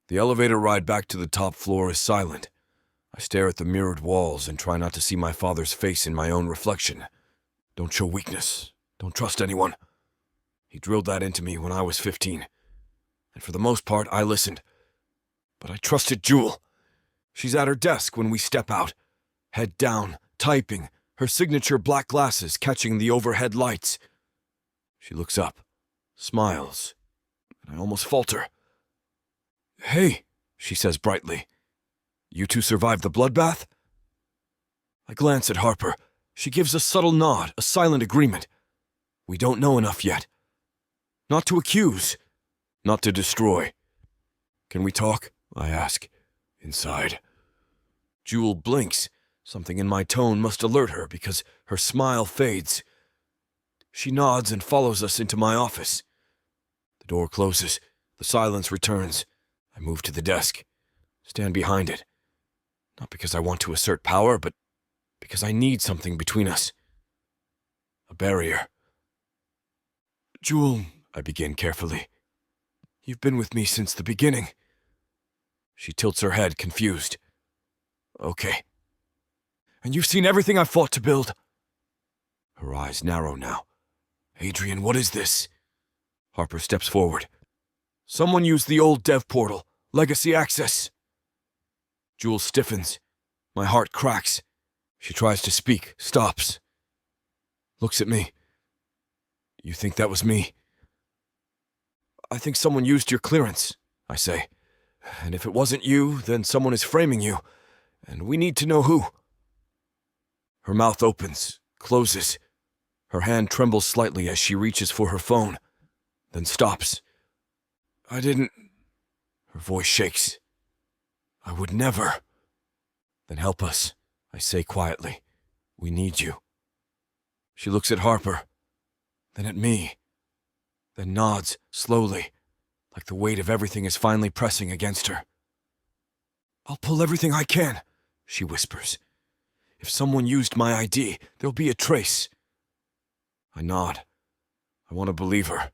Speaker 3: The elevator ride back to the top floor is silent. I stare at the mirrored walls and try not to see my father's face in my own reflection. Don't show weakness. Don't trust anyone. He drilled that into me when I was 15. And for the most part, I listened. But I trusted Jewel. She's at her desk when we step out. Head down, typing, her signature black glasses catching the overhead lights. She looks up, smiles, and I almost falter. "Hey," she says brightly. "You two survived the bloodbath?" I glance at Harper. She gives a subtle nod, a silent agreement. We don't know enough yet. Not to accuse, not to destroy. "Can we talk?" I ask. Inside. Jewel blinks. Something in my tone must alert her because her smile fades. She nods and follows us into my office. The door closes. The silence returns. I move to the desk. Stand behind it. Not because I want to assert power, but because I need something between us. A barrier. "Jewel," I begin carefully. "You've been with me since the beginning." She tilts her head, confused. "Okay. And you've seen everything I've fought to build?" Her eyes narrow now. "Adrien, what is this?" Harper steps forward. "Someone used the old dev portal. Legacy access." Jewel stiffens. My heart cracks. She tries to speak, stops. Looks at me. "You think that was me?" "I think someone used your clearance," I say. "And if it wasn't you, then someone is framing you. And we need to know who." Her mouth opens, closes. Her hand trembles slightly as she reaches for her phone, then stops. "I didn't..." Her voice shakes. "I would never." "Then help us," I say quietly. "We need you." She looks at Harper, then at me, then nods slowly, like the weight of everything is finally pressing against her. "I'll pull everything I can," she whispers. "If someone used my ID, there'll be a trace." I nod. I want to believe her.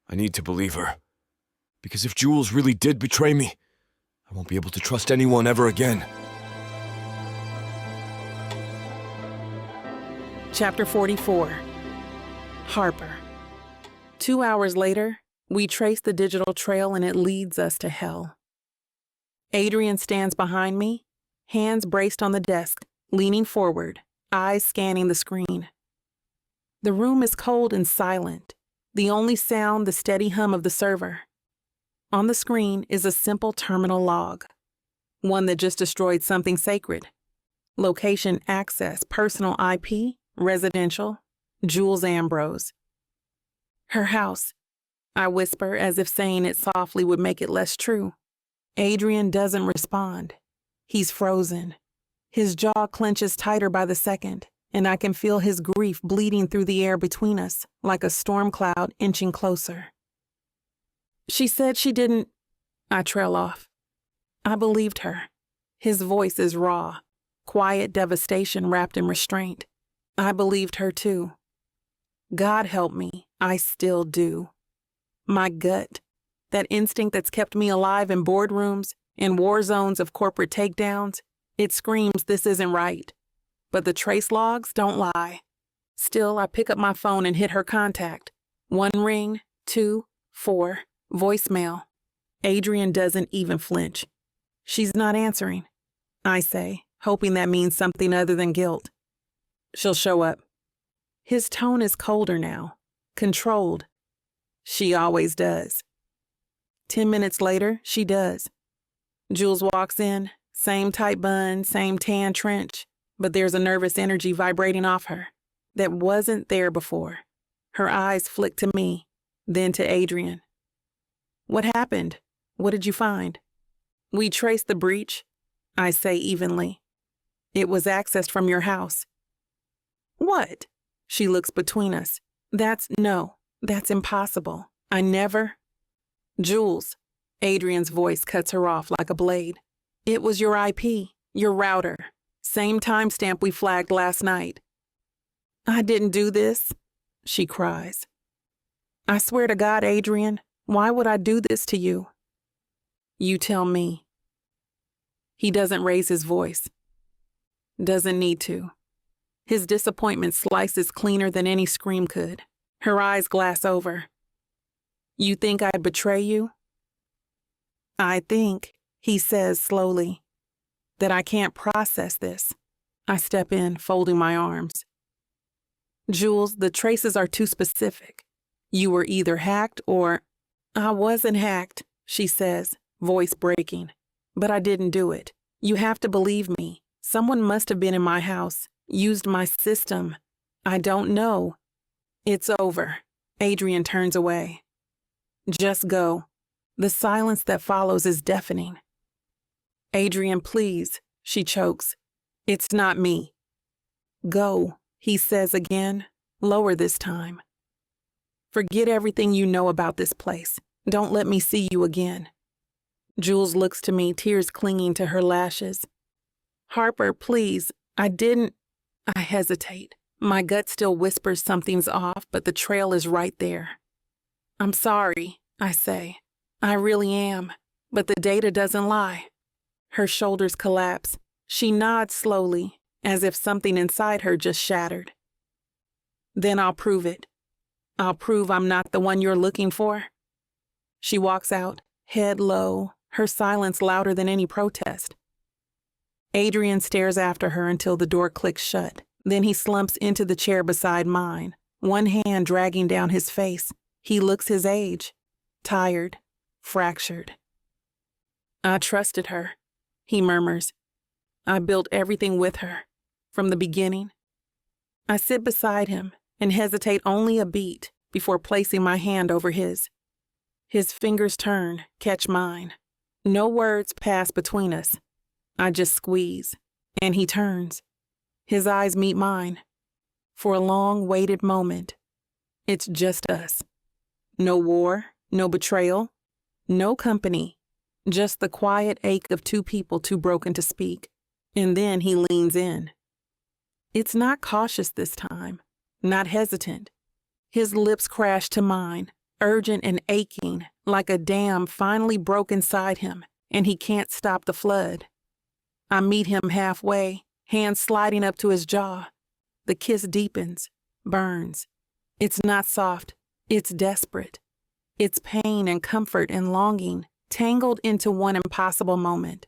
Speaker 3: I need to believe her. Because if Jules really did betray me, I won't be able to trust anyone ever again.
Speaker 2: Chapter 44. Harper. 2 hours later, we trace the digital trail and it leads us to hell. Adrien stands behind me, hands braced on the desk, leaning forward, eyes scanning the screen. The room is cold and silent, the only sound the steady hum of the server. On the screen is a simple terminal log, one that just destroyed something sacred. Location access, personal IP, residential, Jules Ambrose. Her house, I whisper as if saying it softly would make it less true. Adrien doesn't respond. He's frozen. His jaw clenches tighter by the second, and I can feel his grief bleeding through the air between us, like a storm cloud inching closer. She said she didn't... I trail off. I believed her. His voice is raw, quiet devastation wrapped in restraint. I believed her too. God help me, I still do. My gut, that instinct that's kept me alive in boardrooms, in war zones of corporate takedowns, it screams this isn't right. But the trace logs don't lie. Still, I pick up my phone and hit her contact. 1 ring, 2, 4, voicemail. Adrien doesn't even flinch. She's not answering, I say, hoping that means something other than guilt. She'll show up. His tone is colder now, controlled. She always does. 10 minutes later, she does. Jules walks in, same tight bun, same tan trench, but there's a nervous energy vibrating off her that wasn't there before. Her eyes flick to me, then to Adrien. What happened? What did you find? We traced the breach, I say evenly. It was accessed from your house. What? She looks between us. That's impossible. I never... Jules, Adrien's voice cuts her off like a blade. It was your IP, your router. Same timestamp we flagged last night. I didn't do this, she cries. I swear to God, Adrien, why would I do this to you? You tell me. He doesn't raise his voice. Doesn't need to. His disappointment slices cleaner than any scream could. Her eyes glass over. You think I'd betray you? I think, he says slowly, that I can't process this. I step in, folding my arms. Jules, the traces are too specific. You were either hacked or... I wasn't hacked, she says, voice breaking. But I didn't do it. You have to believe me. Someone must have been in my house, used my system. I don't know. It's over. Adrien turns away. Just go. The silence that follows is deafening. Adrien, please, she chokes. It's not me. Go, he says again, lower this time. Forget everything you know about this place. Don't let me see you again. Jules looks to me, tears clinging to her lashes. Harper, please, I didn't... I hesitate. My gut still whispers something's off, but the trail is right there. I'm sorry, I say. I really am, but the data doesn't lie. Her shoulders collapse. She nods slowly, as if something inside her just shattered. Then I'll prove it. I'll prove I'm not the one you're looking for. She walks out, head low, her silence louder than any protest. Adrien stares after her until the door clicks shut. Then he slumps into the chair beside mine, one hand dragging down his face. He looks his age, tired, fractured. I trusted her, he murmurs. I built everything with her, from the beginning. I sit beside him and hesitate only a beat before placing my hand over his. His fingers turn, catch mine. No words pass between us. I just squeeze, and he turns. His eyes meet mine. For a long, waited moment, it's just us. No war, no betrayal, no company, just the quiet ache of two people too broken to speak. And then he leans in. It's not cautious this time, not hesitant. His lips crash to mine, urgent and aching, like a dam finally broke inside him, and he can't stop the flood. I meet him halfway, hands sliding up to his jaw. The kiss deepens, burns. It's not soft, it's desperate. It's pain and comfort and longing, tangled into one impossible moment.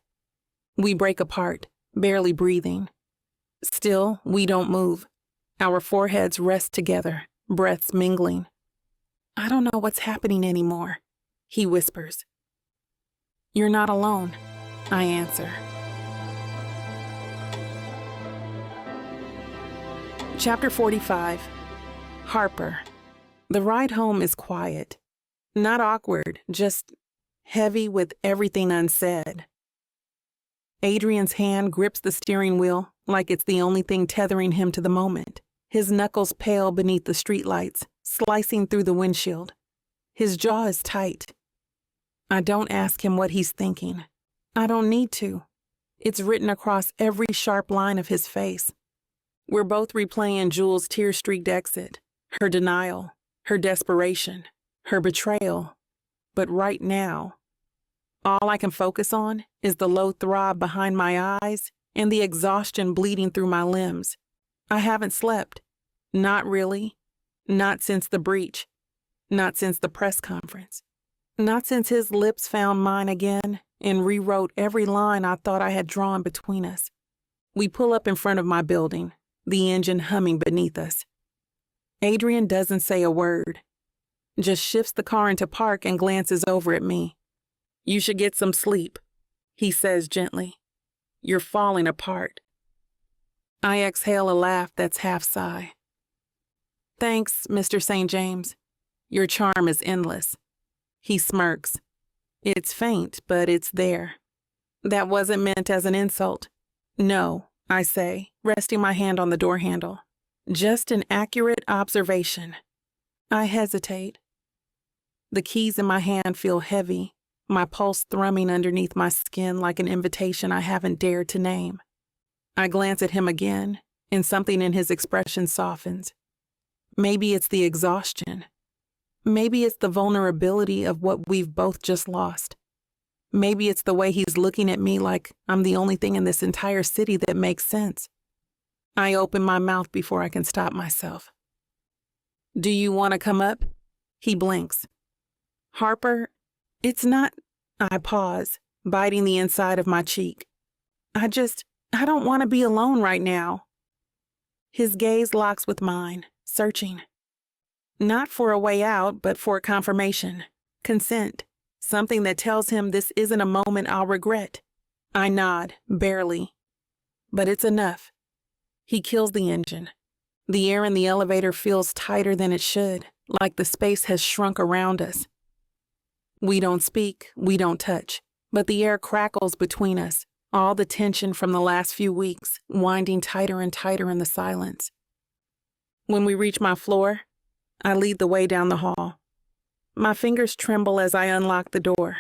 Speaker 2: We break apart, barely breathing. Still, we don't move. Our foreheads rest together, breaths mingling. I don't know what's happening anymore, he whispers. You're not alone, I answer. Chapter 45. Harper. The ride home is quiet. Not awkward, just heavy with everything unsaid. Adrien's hand grips the steering wheel like it's the only thing tethering him to the moment. His knuckles pale beneath the streetlights, slicing through the windshield. His jaw is tight. I don't ask him what he's thinking. I don't need to. It's written across every sharp line of his face. We're both replaying Jules' tear-streaked exit, her denial, her desperation, her betrayal. But right now, all I can focus on is the low throb behind my eyes and the exhaustion bleeding through my limbs. I haven't slept. Not really. Not since the breach. Not since the press conference. Not since his lips found mine again and rewrote every line I thought I had drawn between us. We pull up in front of my building, the engine humming beneath us. Adrien doesn't say a word, just shifts the car into park and glances over at me. You should get some sleep, he says gently. You're falling apart. I exhale a laugh that's half sigh. Thanks, Mr. St. James. Your charm is endless. He smirks. It's faint, but it's there. That wasn't meant as an insult. No, I say, resting my hand on the door handle. Just an accurate observation. I hesitate. The keys in my hand feel heavy, my pulse thrumming underneath my skin like an invitation I haven't dared to name. I glance at him again, and something in his expression softens. Maybe it's the exhaustion. Maybe it's the vulnerability of what we've both just lost. Maybe it's the way he's looking at me like I'm the only thing in this entire city that makes sense. I open my mouth before I can stop myself. Do you want to come up? He blinks. Harper, it's not... I pause, biting the inside of my cheek. I don't want to be alone right now. His gaze locks with mine, searching. Not for a way out, but for confirmation, consent, something that tells him this isn't a moment I'll regret. I nod, barely. But it's enough. He kills the engine. The air in the elevator feels tighter than it should, like the space has shrunk around us. We don't speak, we don't touch, but the air crackles between us, all the tension from the last few weeks, winding tighter and tighter in the silence. When we reach my floor, I lead the way down the hall. My fingers tremble as I unlock the door.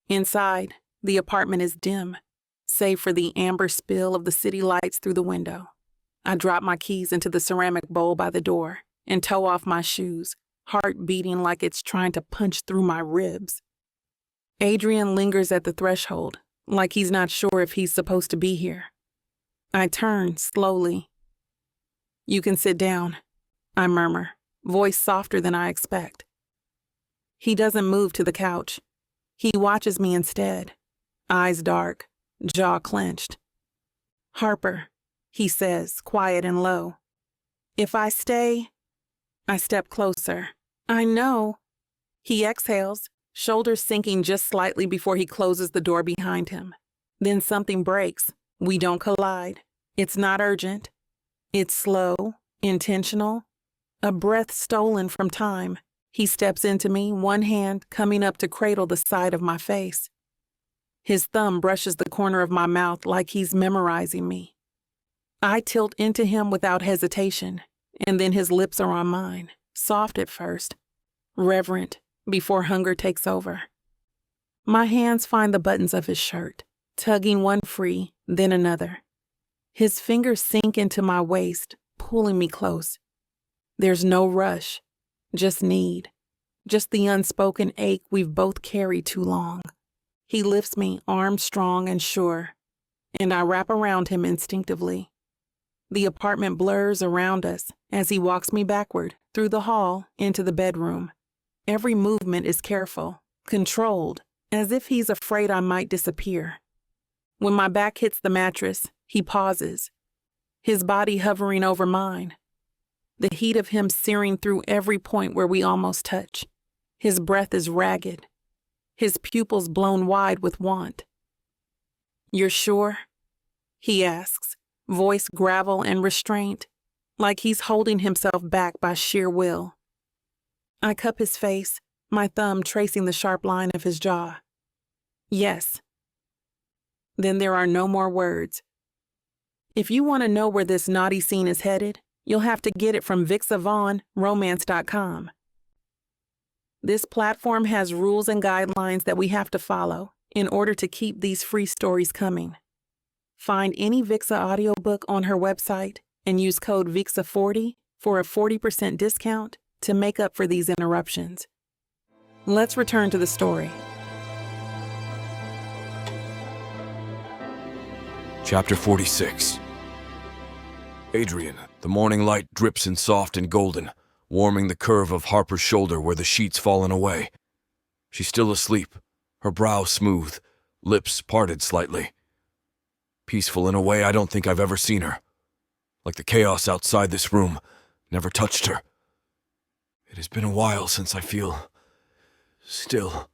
Speaker 2: Inside, the apartment is dim, save for the amber spill of the city lights through the window. I drop my keys into the ceramic bowl by the door and toe off my shoes, heart beating like it's trying to punch through my ribs. Adrien lingers at the threshold, like he's not sure if he's supposed to be here. I turn slowly. You can sit down, I murmur, voice softer than I expect. He doesn't move to the couch. He watches me instead, eyes dark, jaw clenched. Harper, he says, quiet and low. If I stay... I step closer. I know. He exhales, shoulders sinking just slightly before he closes the door behind him. Then something breaks. We don't collide. It's not urgent. It's slow, intentional, a breath stolen from time. He steps into me, one hand coming up to cradle the side of my face. His thumb brushes the corner of my mouth like he's memorizing me. I tilt into him without hesitation, and then his lips are on mine, soft at first, reverent, before hunger takes over. My hands find the buttons of his shirt, tugging one free, then another. His fingers sink into my waist, pulling me close. There's no rush, just need, just the unspoken ache we've both carried too long. He lifts me, arms strong and sure, and I wrap around him instinctively. The apartment blurs around us as he walks me backward, through the hall, into the bedroom. Every movement is careful, controlled, as if he's afraid I might disappear. When my back hits the mattress, he pauses, his body hovering over mine, the heat of him searing through every point where we almost touch. His breath is ragged, his pupils blown wide with want. You're sure? He asks, voice gravel and restraint, like he's holding himself back by sheer will. I cup his face, my thumb tracing the sharp line of his jaw. Yes. Then there are no more words. If you want to know where this naughty scene is headed, you'll have to get it from BWWM, This platform has rules and guidelines that we have to follow in order to keep these free stories coming. Find any Vixa audiobook on her website and use code VIXA40 for a 40% discount to make up for these interruptions. Let's return to the story.
Speaker 3: Chapter 46. Adrien, the morning light drips in soft and golden, warming the curve of Harper's shoulder where the sheet's fallen away. She's still asleep, her brow smooth, lips parted slightly. Peaceful in a way I don't think I've ever seen her. Like the chaos outside this room never touched her. It has been a while since I feel still.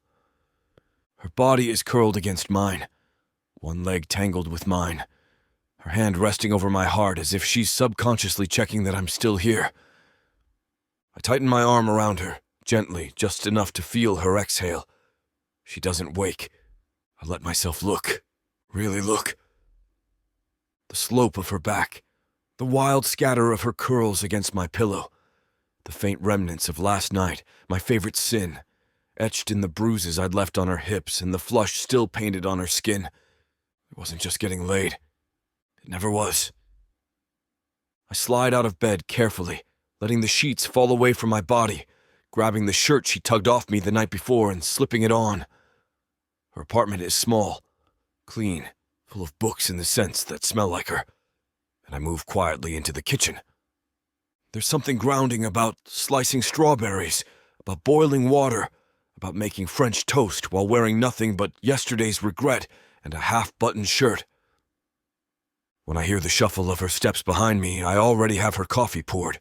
Speaker 3: Her body is curled against mine, one leg tangled with mine, her hand resting over my heart as if she's subconsciously checking that I'm still here. I tighten my arm around her, gently, just enough to feel her exhale. She doesn't wake. I let myself look, really look. The slope of her back, the wild scatter of her curls against my pillow, the faint remnants of last night, my favorite sin, etched in the bruises I'd left on her hips and the flush still painted on her skin. It wasn't just getting laid. It never was. I slide out of bed carefully, letting the sheets fall away from my body, grabbing the shirt she tugged off me the night before and slipping it on. Her apartment is small, clean, full of books and the scents that smell like her, and I move quietly into the kitchen. There's something grounding about slicing strawberries, about boiling water, about making French toast while wearing nothing but yesterday's regret and a half-buttoned shirt. When I hear the shuffle of her steps behind me, I already have her coffee poured.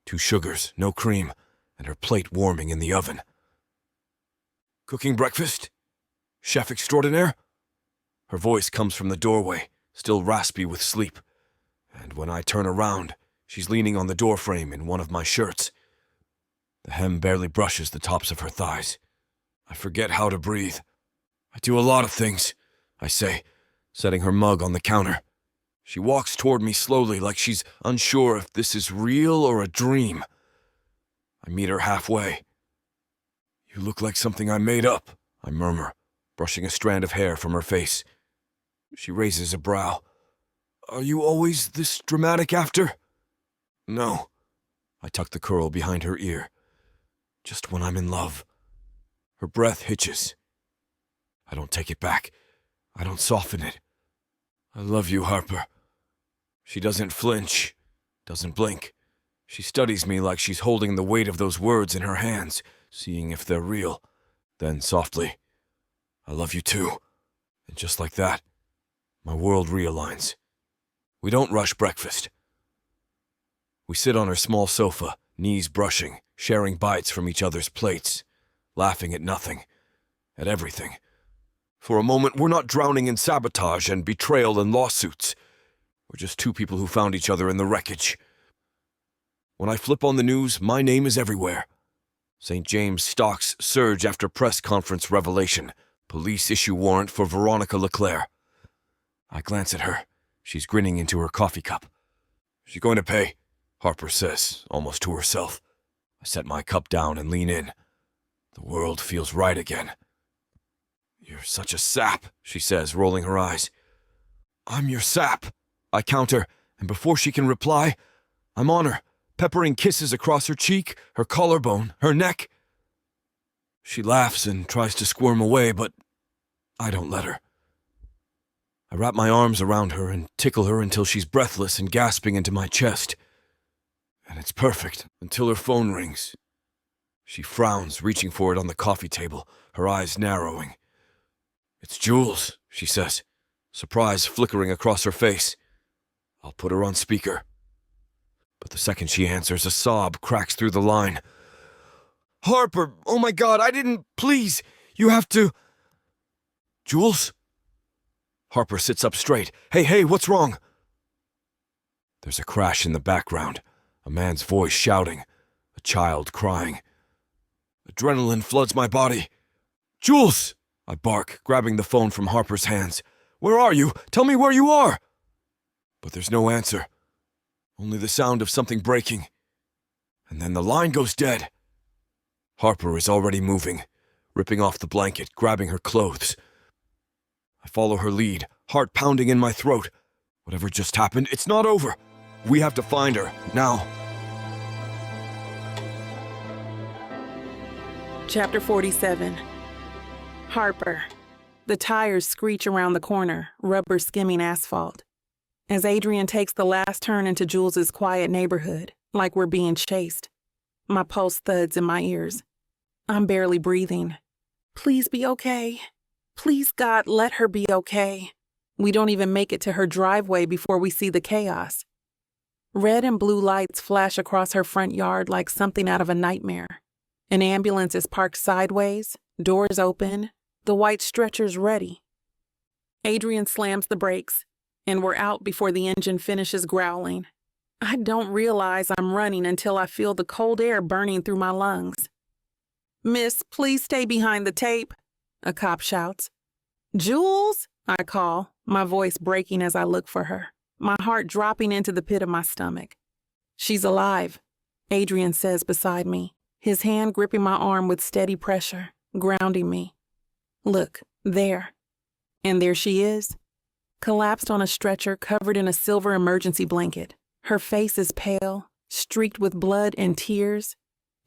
Speaker 3: 2 sugars, no cream, and her plate warming in the oven. Cooking breakfast? Chef extraordinaire? Her voice comes from the doorway, still raspy with sleep. And when I turn around, she's leaning on the doorframe in one of my shirts. The hem barely brushes the tops of her thighs. I forget how to breathe. I do a lot of things, I say, setting her mug on the counter. She walks toward me slowly, like she's unsure if this is real or a dream. I meet her halfway. You look like something I made up, I murmur, brushing a strand of hair from her face. She raises a brow. Are you always this dramatic after? No. I tuck the curl behind her ear. Just when I'm in love. Her breath hitches. I don't take it back. I don't soften it. I love you, Harper. She doesn't flinch, doesn't blink. She studies me like she's holding the weight of those words in her hands, seeing if they're real. Then softly, I love you too. And just like that, my world realigns. We don't rush breakfast. We sit on her small sofa, knees brushing, sharing bites from each other's plates, laughing at nothing, at everything. For a moment, we're not drowning in sabotage and betrayal and lawsuits. We're just 2 people who found each other in the wreckage. When I flip on the news, my name is everywhere. St. James stocks surge after press conference revelation. Police issue warrant for Veronica Leclerc. I glance at her. She's grinning into her coffee cup. She's going to pay, Harper says, almost to herself. I set my cup down and lean in. The world feels right again. You're such a sap, she says, rolling her eyes. I'm your sap, I counter, and before she can reply, I'm on her, peppering kisses across her cheek, her collarbone, her neck. She laughs and tries to squirm away, but I don't let her. I wrap my arms around her and tickle her until she's breathless and gasping into my chest. And it's perfect until her phone rings. She frowns, reaching for it on the coffee table, her eyes narrowing. It's Jules, she says, surprise flickering across her face. I'll put her on speaker. But the second she answers, a sob cracks through the line. Harper, oh my God, I didn't, please, you have to. Jules? Harper sits up straight. Hey, what's wrong? There's a crash in the background, a man's voice shouting, a child crying. Adrenaline floods my body. Jules! I bark, grabbing the phone from Harper's hands. Where are you? Tell me where you are! But there's no answer. Only the sound of something breaking. And then the line goes dead. Harper is already moving, ripping off the blanket, grabbing her clothes. I follow her lead, heart pounding in my throat. Whatever just happened, it's not over. We have to find her, now.
Speaker 2: Chapter 47. Harper. The tires screech around the corner, rubber skimming asphalt. As Adrien takes the last turn into Jules's quiet neighborhood, like we're being chased. My pulse thuds in my ears. I'm barely breathing. Please be okay. Please, God, let her be okay. We don't even make it to her driveway before we see the chaos. Red and blue lights flash across her front yard like something out of a nightmare. An ambulance is parked sideways, doors open, the white stretcher's ready. Adrien slams the brakes, and we're out before the engine finishes growling. I don't realize I'm running until I feel the cold air burning through my lungs. Miss, please stay behind the tape, a cop shouts. Jules, I call, my voice breaking as I look for her, my heart dropping into the pit of my stomach. She's alive, Adrien says beside me, his hand gripping my arm with steady pressure, grounding me. Look, there. And there she is, collapsed on a stretcher covered in a silver emergency blanket. Her face is pale, streaked with blood and tears,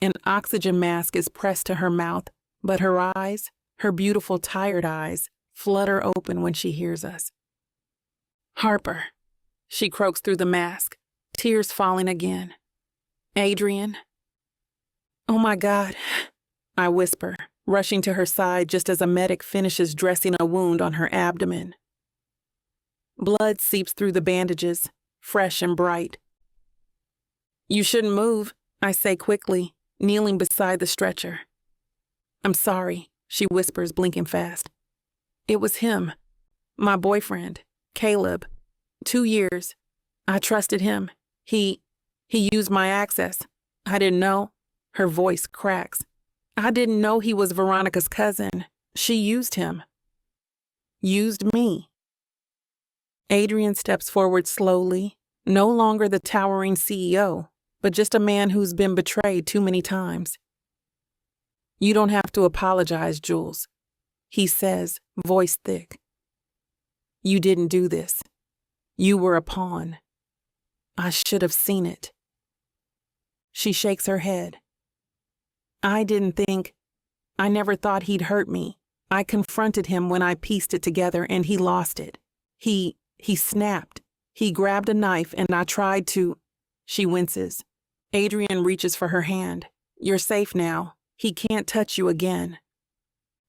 Speaker 2: An oxygen mask is pressed to her mouth, but her eyes, her beautiful tired eyes, flutter open when she hears us. "Harper," she croaks through the mask, tears falling again. "Adrien." "Oh my God," I whisper, rushing to her side just as a medic finishes dressing a wound on her abdomen. Blood seeps through the bandages, fresh and bright. "You shouldn't move," I say quickly, kneeling beside the stretcher. "I'm sorry," she whispers, blinking fast. "It was him, my boyfriend, Caleb. 2 years. I trusted him. He used my access. I didn't know." Her voice cracks. "I didn't know he was Veronica's cousin. She used him." "Used me." Adrien steps forward slowly, no longer the towering CEO, but just a man who's been betrayed too many times. "You don't have to apologize, Jules," he says, voice thick. "You didn't do this. You were a pawn. I should have seen it." She shakes her head. "I never thought he'd hurt me. I confronted him when I pieced it together and he lost it. He snapped. He grabbed a knife and I tried to..." She winces. Adrien reaches for her hand. "You're safe now. He can't touch you again."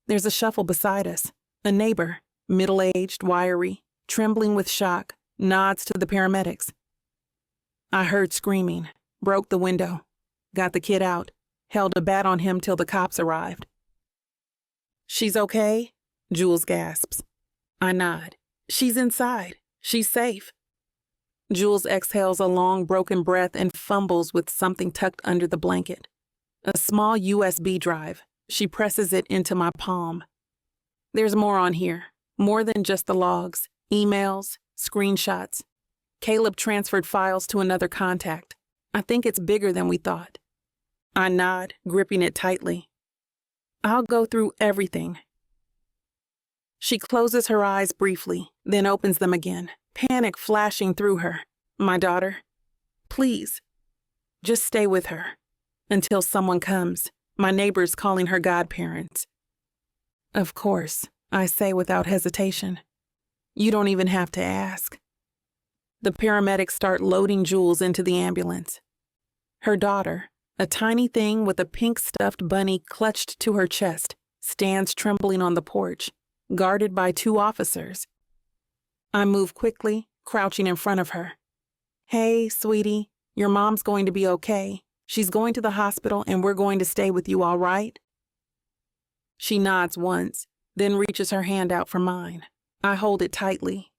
Speaker 2: There's a shuffle beside us. A neighbor, middle-aged, wiry, trembling with shock, nods to the paramedics. I heard screaming, broke the window, got the kid out, held a bat on him till the cops arrived. "She's okay?" Jules gasps. I nod. "She's inside. She's safe." Jules exhales a long, broken breath and fumbles with something tucked under the blanket. A small USB drive. She presses it into my palm. "There's more on here. More than just the logs. Emails, screenshots. Caleb transferred files to another contact. I think it's bigger than we thought." I nod, gripping it tightly. "I'll go through everything." She closes her eyes briefly, then opens them again, panic flashing through her. "My daughter, please, just stay with her until someone comes. My neighbor's calling her godparents." "Of course," I say without hesitation. "You don't even have to ask." The paramedics start loading Jules into the ambulance. Her daughter, a tiny thing with a pink stuffed bunny clutched to her chest, stands trembling on the porch, guarded by 2 officers. I move quickly, crouching in front of her. "Hey, sweetie, your mom's going to be okay. She's going to the hospital and we're going to stay with you, all right?" She nods once, then reaches her hand out for mine. I hold it tightly.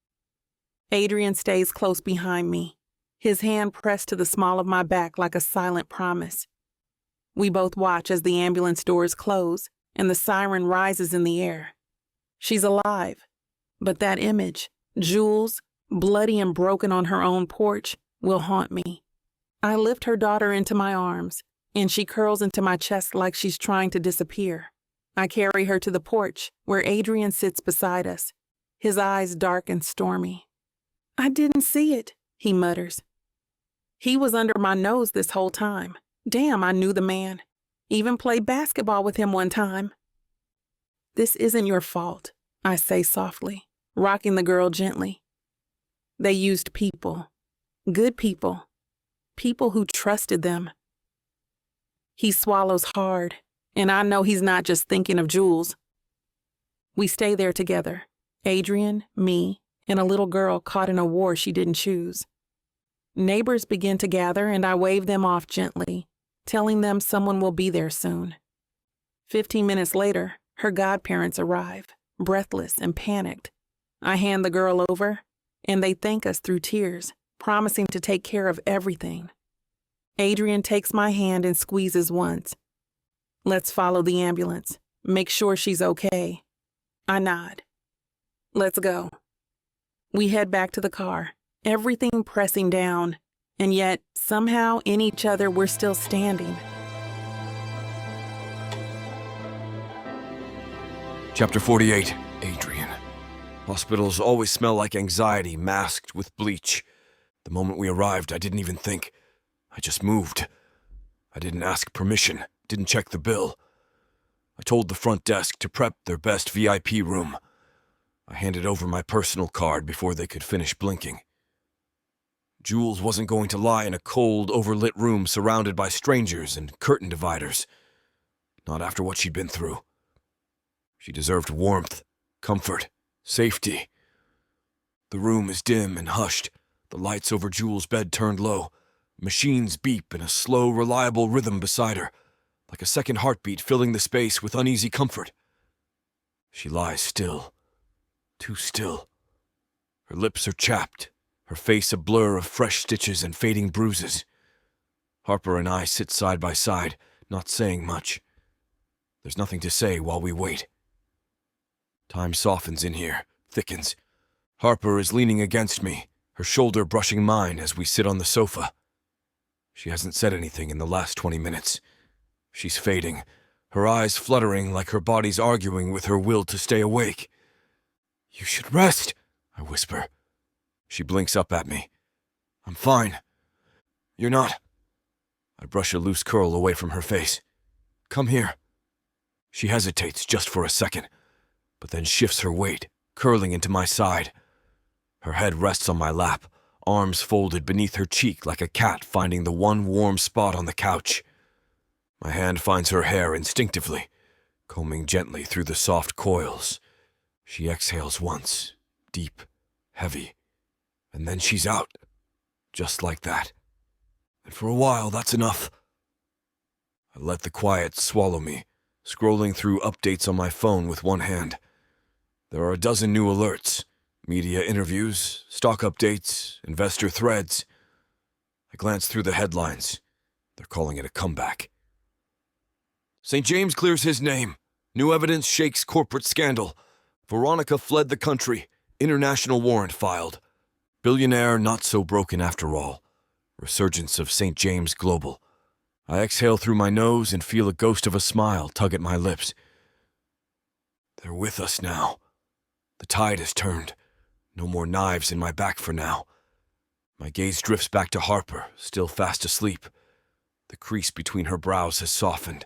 Speaker 2: Adrien stays close behind me, his hand pressed to the small of my back like a silent promise. We both watch as the ambulance doors close and the siren rises in the air. She's alive, but that image, Jules, bloody and broken on her own porch, will haunt me. I lift her daughter into my arms, and she curls into my chest like she's trying to disappear. I carry her to the porch, where Adrien sits beside us, his eyes dark and stormy. "I didn't see it," he mutters. "He was under my nose this whole time. Damn, I knew the man. Even played basketball with him one time." "This isn't your fault," I say softly, rocking the girl gently. "They used people. Good people. People who trusted them." He swallows hard, and I know he's not just thinking of Jules. We stay there together, Adrien, me, and a little girl caught in a war she didn't choose. Neighbors begin to gather, and I wave them off gently, telling them someone will be there soon. 15 minutes later, her godparents arrive, breathless and panicked. I hand the girl over, and they thank us through tears, promising to take care of everything. Adrien takes my hand and squeezes once. "Let's follow the ambulance. Make sure she's okay." I nod. "Let's go." We head back to the car, everything pressing down, and yet, somehow, in each other, we're still standing.
Speaker 3: Chapter 48, Adrien. Hospitals always smell like anxiety masked with bleach. The moment we arrived, I didn't even think. I just moved. I didn't ask permission, didn't check the bill. I told the front desk to prep their best VIP room. I handed over my personal card before they could finish blinking. Jules wasn't going to lie in a cold, overlit room surrounded by strangers and curtain dividers. Not after what she'd been through. She deserved warmth, comfort, safety. The room is dim and hushed, the lights over Jules' bed turned low. Machines beep in a slow, reliable rhythm beside her, like a second heartbeat filling the space with uneasy comfort. She lies still, too still. Her lips are chapped, her face a blur of fresh stitches and fading bruises. Harper and I sit side by side, not saying much. There's nothing to say while we wait. Time softens in here, thickens. Harper is leaning against me, her shoulder brushing mine as we sit on the sofa. She hasn't said anything in the last 20 minutes. She's fading, her eyes fluttering like her body's arguing with her will to stay awake. "You should rest," I whisper. She blinks up at me. "I'm fine." "You're not." I brush a loose curl away from her face. "Come here." She hesitates just for a second, but then shifts her weight, curling into my side. Her head rests on my lap, arms folded beneath her cheek like a cat finding the one warm spot on the couch. My hand finds her hair instinctively, combing gently through the soft coils. She exhales once, deep, heavy, and then she's out, just like that. And for a while, that's enough. I let the quiet swallow me, scrolling through updates on my phone with one hand. There are a dozen new alerts. Media interviews, stock updates, investor threads. I glance through the headlines. They're calling it a comeback. St. James clears his name. New evidence shakes corporate scandal. Veronica fled the country. International warrant filed. Billionaire not so broken after all. Resurgence of St. James Global. I exhale through my nose and feel a ghost of a smile tug at my lips. They're with us now. The tide has turned. No more knives in my back for now. My gaze drifts back to Harper, still fast asleep. The crease between her brows has softened.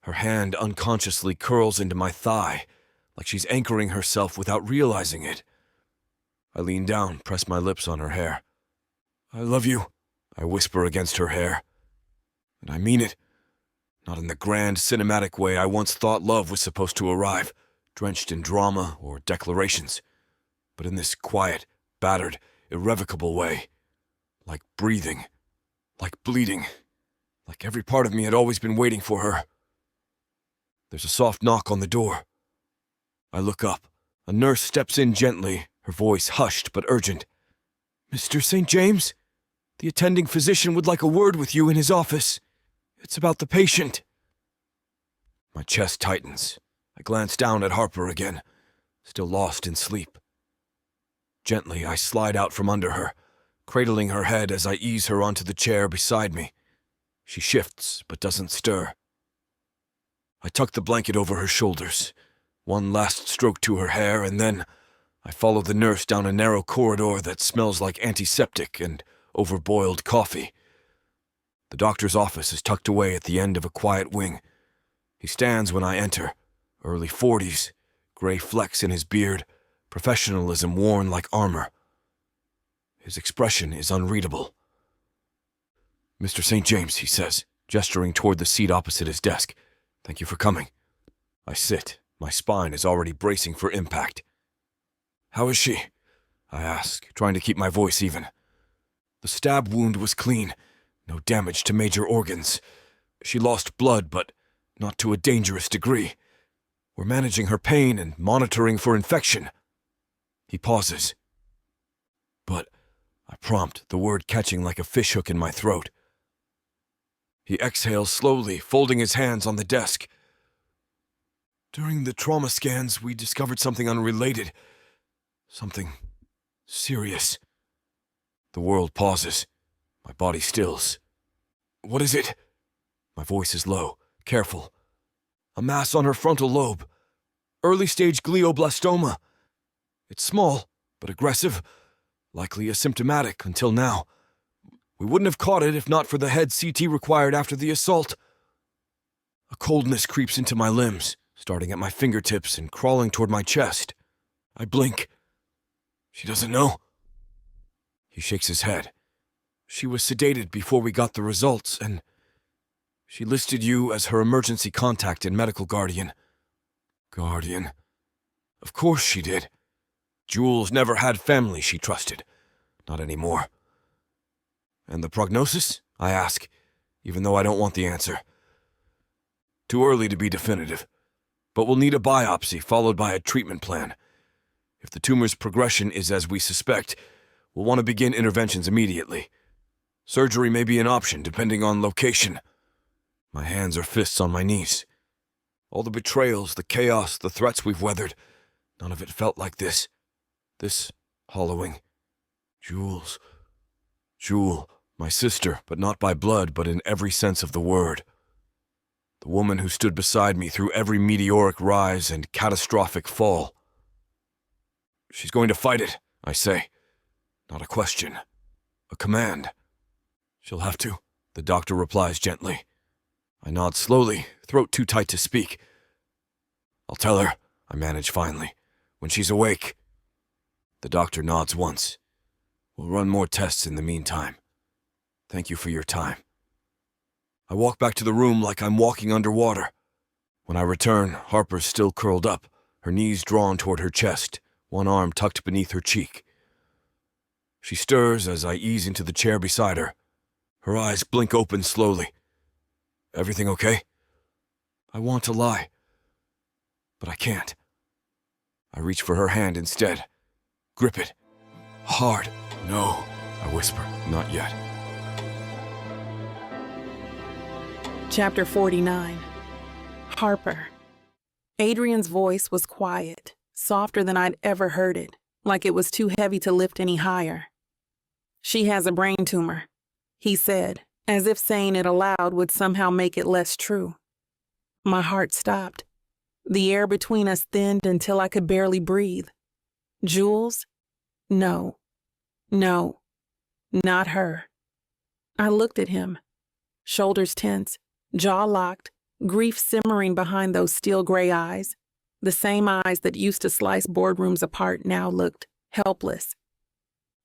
Speaker 3: Her hand unconsciously curls into my thigh, like she's anchoring herself without realizing it. I lean down, press my lips on her hair. "I love you," I whisper against her hair. And I mean it. Not in the grand, cinematic way I once thought love was supposed to arrive, drenched in drama or declarations. But in this quiet, battered, irrevocable way. Like breathing. Like bleeding. Like every part of me had always been waiting for her. There's a soft knock on the door. I look up. A nurse steps in gently, her voice hushed but urgent. "Mr. St. James? The attending physician would like a word with you in his office. It's about the patient." My chest tightens. I glance down at Harper again, still lost in sleep. Gently, I slide out from under her, cradling her head as I ease her onto the chair beside me. She shifts, but doesn't stir. I tuck the blanket over her shoulders, one last stroke to her hair, and then I follow the nurse down a narrow corridor that smells like antiseptic and overboiled coffee. The doctor's office is tucked away at the end of a quiet wing. He stands when I enter, early 40s, gray flecks in his beard, professionalism worn like armor. His expression is unreadable. "Mr. St. James," he says, gesturing toward the seat opposite his desk. "Thank you for coming." I sit. My spine is already bracing for impact. "How is she?" I ask, trying to keep my voice even. The stab wound was clean. No damage to major organs. She lost blood, but not to a dangerous degree. We're managing her pain and monitoring for infection. He pauses. "But," I prompt, the word catching like a fishhook in my throat. He exhales slowly, folding his hands on the desk. "During the trauma scans, we discovered something unrelated. Something serious." The world pauses. My body stills. "What is it?" My voice is low, careful. "A mass on her frontal lobe. Early-stage glioblastoma. It's small, but aggressive. Likely asymptomatic until now. We wouldn't have caught it if not for the head CT required after the assault. A coldness creeps into my limbs, starting at my fingertips and crawling toward my chest. I blink. She doesn't know. He shakes his head. She was sedated before we got the results, and she listed you as her emergency contact and medical guardian. Guardian. Of course she did. Jules never had family she trusted. Not anymore. And the prognosis? I ask, even though I don't want the answer. Too early to be definitive, but we'll need a biopsy followed by a treatment plan. If the tumor's progression is as we suspect, we'll want to begin interventions immediately. Surgery may be an option depending on location. My hands are fists on my knees. All the betrayals, the chaos, the threats we've weathered, none of it felt like this. This hollowing. Jules. Jewel, my sister, but not by blood, but in every sense of the word. The woman who stood beside me through every meteoric rise and catastrophic fall. She's going to fight it, I say. Not a question. A command. She'll have to, the doctor replies gently. I nod slowly, throat too tight to speak. I'll tell her, I manage finally, when she's awake. The doctor nods once. We'll run more tests in the meantime. Thank you for your time. I walk back to the room like I'm walking underwater. When I return, Harper's still curled up, her knees drawn toward her chest, one arm tucked beneath her cheek. She stirs as I ease into the chair beside her. Her eyes blink open slowly. Everything okay? I want to lie, but I can't. I reach for her hand instead. Grip it. Hard. No, I whisper, not yet.
Speaker 2: Chapter 49. Harper. Adrien's voice was quiet, softer than I'd ever heard it, like it was too heavy to lift any higher. She has a brain tumor, he said, as if saying it aloud would somehow make it less true. My heart stopped. The air between us thinned until I could barely breathe. Jules? No. No. Not her. I looked at him, shoulders tense, jaw locked, grief simmering behind those steel gray eyes. The same eyes that used to slice boardrooms apart now looked helpless.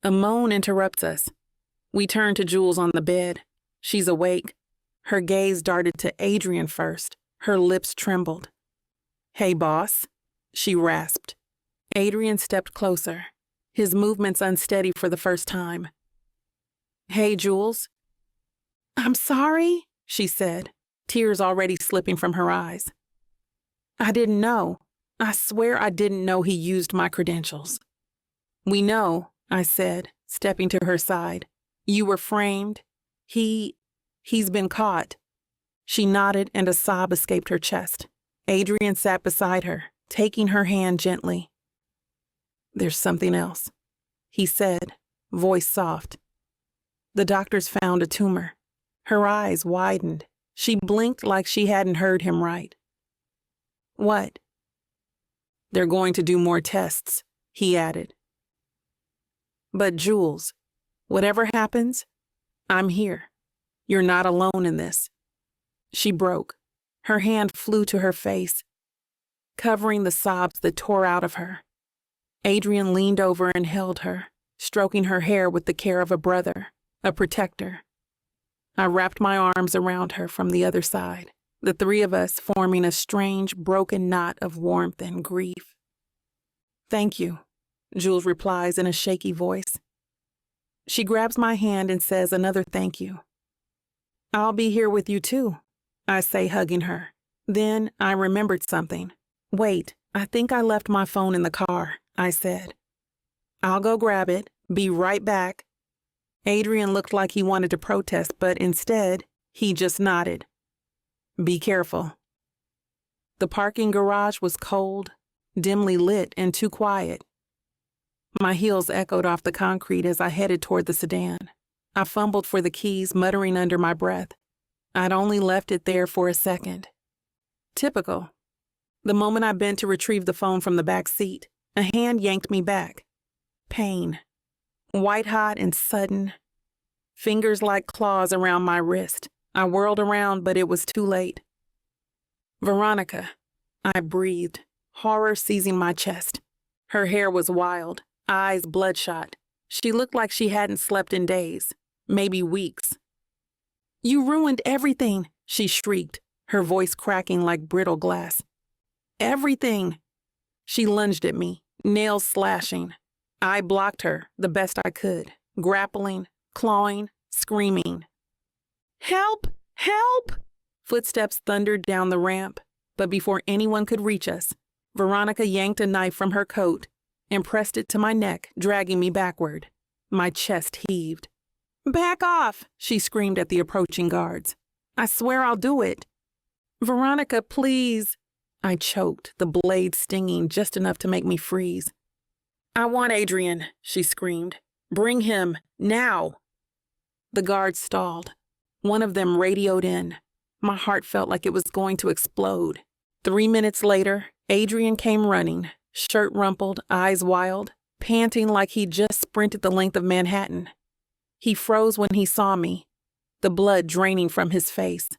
Speaker 2: A moan interrupts us. We turn to Jules on the bed. She's awake. Her gaze darted to Adrien first. Her lips trembled. "Hey, boss," she rasped. Adrien stepped closer, his movements unsteady for the first time. "Hey, Jules." "I'm sorry," she said, tears already slipping from her eyes. "I didn't know. I swear I didn't know he used my credentials." "We know," I said, stepping to her side. "You were framed. He's been caught." She nodded and a sob escaped her chest. Adrien sat beside her, taking her hand gently. "There's something else," he said, voice soft. "The doctors found a tumor." Her eyes widened. She blinked like she hadn't heard him right. "What?" "They're going to do more tests," he added. "But Jules, whatever happens, I'm here. You're not alone in this." She broke. Her hand flew to her face, covering the sobs that tore out of her. Adrien leaned over and held her, stroking her hair with the care of a brother, a protector. I wrapped my arms around her from the other side, the three of us forming a strange, broken knot of warmth and grief. "Thank you," Jules replies in a shaky voice. She grabs my hand and says another thank you. "I'll be here with you too," I say, hugging her. Then I remembered something. "Wait, I think I left my phone in the car," I said. "I'll go grab it. Be right back." Adrien looked like he wanted to protest, but instead, he just nodded. "Be careful." The parking garage was cold, dimly lit, and too quiet. My heels echoed off the concrete as I headed toward the sedan. I fumbled for the keys, muttering under my breath. I'd only left it there for a second. Typical. The moment I bent to retrieve the phone from the back seat, a hand yanked me back. Pain. White-hot and sudden. fingers like claws around my wrist. I whirled around, but it was too late. Veronica, I breathed, horror seizing my chest. Her hair was wild, eyes bloodshot. She looked like she hadn't slept in days, maybe weeks. You ruined everything, she shrieked, her voice cracking like brittle glass. Everything. She lunged at me, nails slashing. I blocked her the best I could, grappling, clawing, screaming. Help! Help! Footsteps thundered down the ramp, but before anyone could reach us, Veronica yanked a knife from her coat and pressed it to my neck, dragging me backward. My chest heaved. Back off, she screamed at the approaching guards. I swear I'll do it. Veronica, please. I choked, the blade stinging just enough to make me freeze. I want Adrien, she screamed. Bring him, now. The guards stalled. One of them radioed in. My heart felt like it was going to explode. 3 minutes later, Adrien came running, shirt rumpled, eyes wild, panting like he'd just sprinted the length of Manhattan. He froze when he saw me, the blood draining from his face.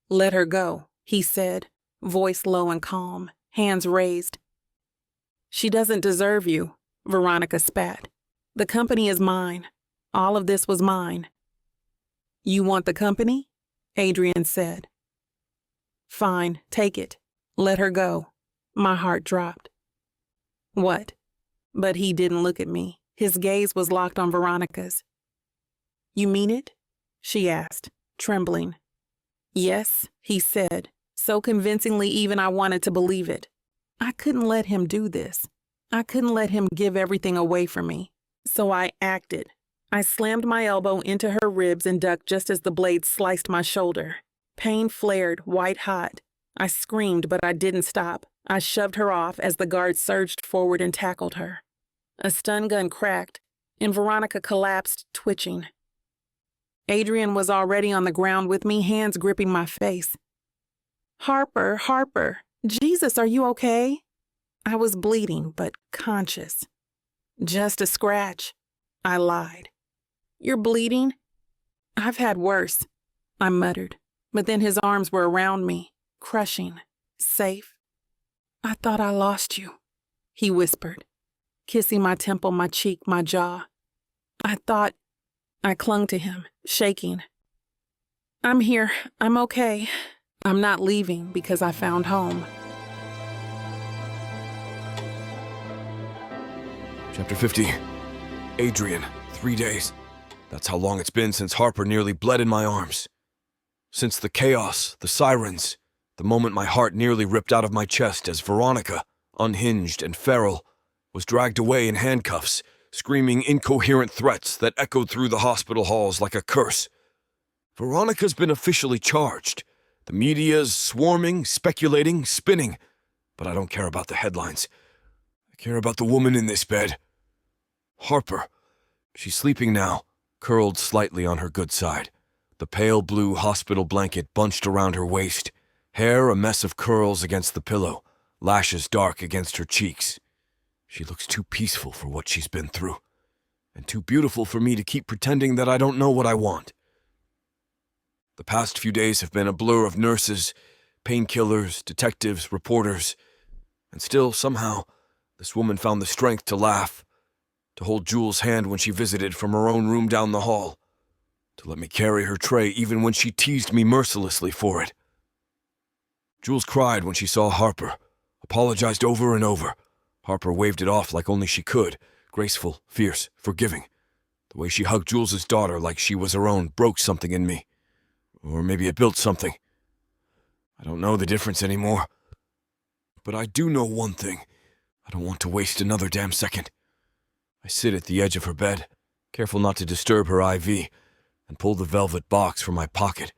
Speaker 2: Let her go, he said, voice low and calm, hands raised. She doesn't deserve you, Veronica spat. The company is mine. All of this was mine. You want the company? Adrien said. Fine, take it. Let her go. My heart dropped. What? But he didn't look at me. His gaze was locked on Veronica's. You mean it? She asked, trembling. Yes, he said, so convincingly even I wanted to believe it. I couldn't let him do this. I couldn't let him give everything away for me. So I acted. I slammed my elbow into her ribs and ducked just as the blade sliced my shoulder. Pain flared, white hot. I screamed, but I didn't stop. I shoved her off as the guard surged forward and tackled her. A stun gun cracked, and Veronica collapsed, twitching. Adrien was already on the ground with me, hands gripping my face. Harper, Harper, Jesus, are you okay? I was bleeding, but conscious. Just a scratch, I lied. You're bleeding? I've had worse, I muttered, but then his arms were around me, crushing, safe. I thought I lost you, he whispered, kissing my temple, my cheek, my jaw. I clung to him, shaking. I'm here. I'm okay. I'm not leaving because I found home.
Speaker 3: Chapter 50. Adrien, 3 days. That's how long it's been since Harper nearly bled in my arms. Since the chaos, the sirens, the moment my heart nearly ripped out of my chest as Veronica, unhinged and feral, was dragged away in handcuffs, screaming incoherent threats that echoed through the hospital halls like a curse. Veronica's been officially charged. The media's swarming, speculating, spinning. But I don't care about the headlines. I care about the woman in this bed. Harper. She's sleeping now, curled slightly on her good side. The pale blue hospital blanket bunched around her waist, hair a mess of curls against the pillow, lashes dark against her cheeks. She looks too peaceful for what she's been through, and too beautiful for me to keep pretending that I don't know what I want. The past few days have been a blur of nurses, painkillers, detectives, reporters, and still, somehow, this woman found the strength to laugh, to hold Jules' hand when she visited from her own room down the hall, to let me carry her tray even when she teased me mercilessly for it. Jules cried when she saw Harper, apologized over and over. Harper waved it off like only she could, graceful, fierce, forgiving. The way she hugged Jules' daughter like she was her own broke something in me. Or maybe it built something. I don't know the difference anymore. But I do know one thing. I don't want to waste another damn second. I sit at the edge of her bed, careful not to disturb her IV, and pull the velvet box from my pocket,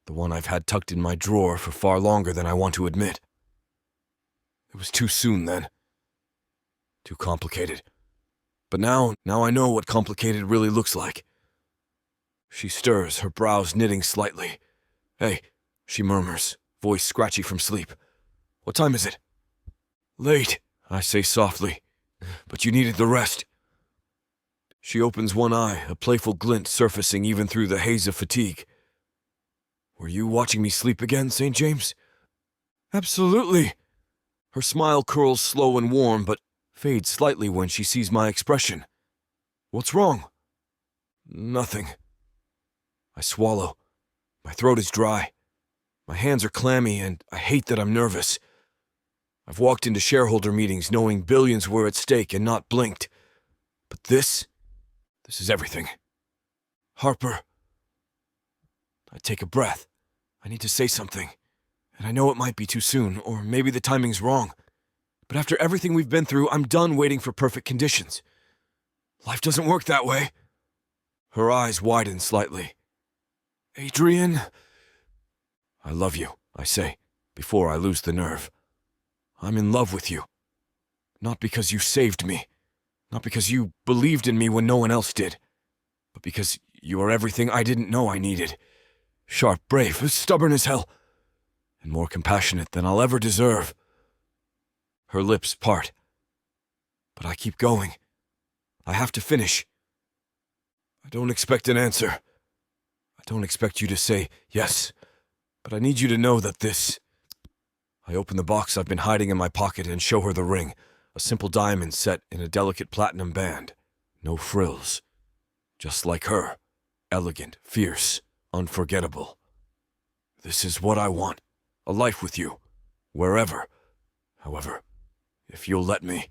Speaker 3: the one I've had tucked in my drawer for far longer than I want to admit. It was too soon then. Too complicated. But now I know what complicated really looks like. She stirs, her brows knitting slightly. Hey, she murmurs, voice scratchy from sleep. What time is it? Late, I say softly. But you needed the rest. She opens one eye, a playful glint surfacing even through the haze of fatigue. Were you watching me sleep again, St. James? Absolutely. Her smile curls slow and warm, but fades slightly when she sees my expression. What's wrong? Nothing. I swallow. My throat is dry. My hands are clammy, and I hate that I'm nervous. I've walked into shareholder meetings knowing billions were at stake and not blinked. But this is everything. Harper. I take a breath. I need to say something. And I know it might be too soon, or maybe the timing's wrong. But after everything we've been through, I'm done waiting for perfect conditions. Life doesn't work that way. Her eyes widen slightly. Adrien. I love you, I say, before I lose the nerve. I'm in love with you. Not because you saved me. Not because you believed in me when no one else did. But because you are everything I didn't know I needed. Sharp, brave, stubborn as hell. And more compassionate than I'll ever deserve. Her lips part. But I keep going. I have to finish. I don't expect an answer. I don't expect you to say yes. But I need you to know that this... I open the box I've been hiding in my pocket and show her the ring, a simple diamond set in a delicate platinum band. No frills. Just like her. Elegant, fierce, unforgettable. This is what I want. A life with you. Wherever. However, if you'll let me.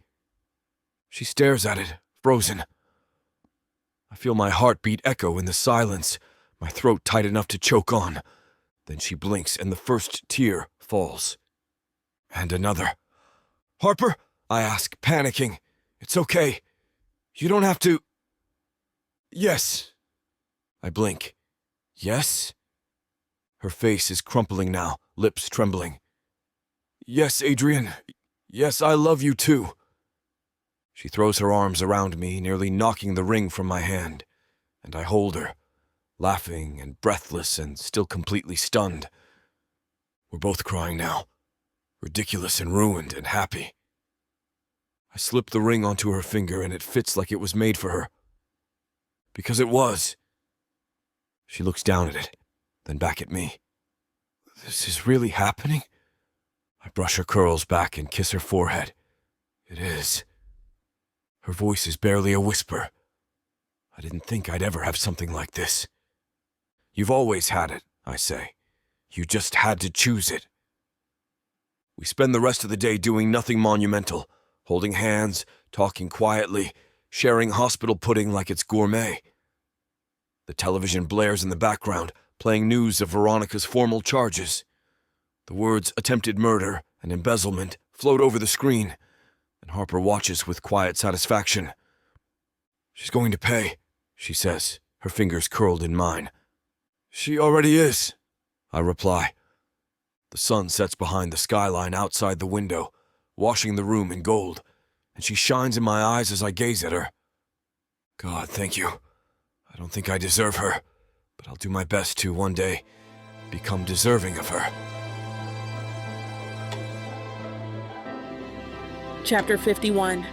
Speaker 3: She stares at it, frozen. I feel my heartbeat echo in the silence, my throat tight enough to choke on. Then she blinks and the first tear falls. And another. Harper? I ask, panicking. It's okay. You don't have to... Yes. I blink. Yes? Her face is crumpling now, lips trembling. Yes, Adrien. Yes, I love you too. She throws her arms around me, nearly knocking the ring from my hand, and I hold her, laughing and breathless and still completely stunned. We're both crying now, ridiculous and ruined and happy. I slip the ring onto her finger and it fits like it was made for her. Because it was. She looks down at it, then back at me. This is really happening? I brush her curls back and kiss her forehead. It is. Her voice is barely a whisper. I didn't think I'd ever have something like this. You've always had it, I say. You just had to choose it. We spend the rest of the day doing nothing monumental, holding hands, talking quietly, sharing hospital pudding like it's gourmet. The television blares in the background, playing news of Veronica's formal charges. The words attempted murder and embezzlement float over the screen, and Harper watches with quiet satisfaction. She's going to pay, she says, her fingers curled in mine. She already is, I reply. The sun sets behind the skyline outside the window, washing the room in gold, and she shines in my eyes as I gaze at her. God, thank you. I don't think I deserve her, but I'll do my best to, one day, become deserving of her.
Speaker 2: Chapter 51.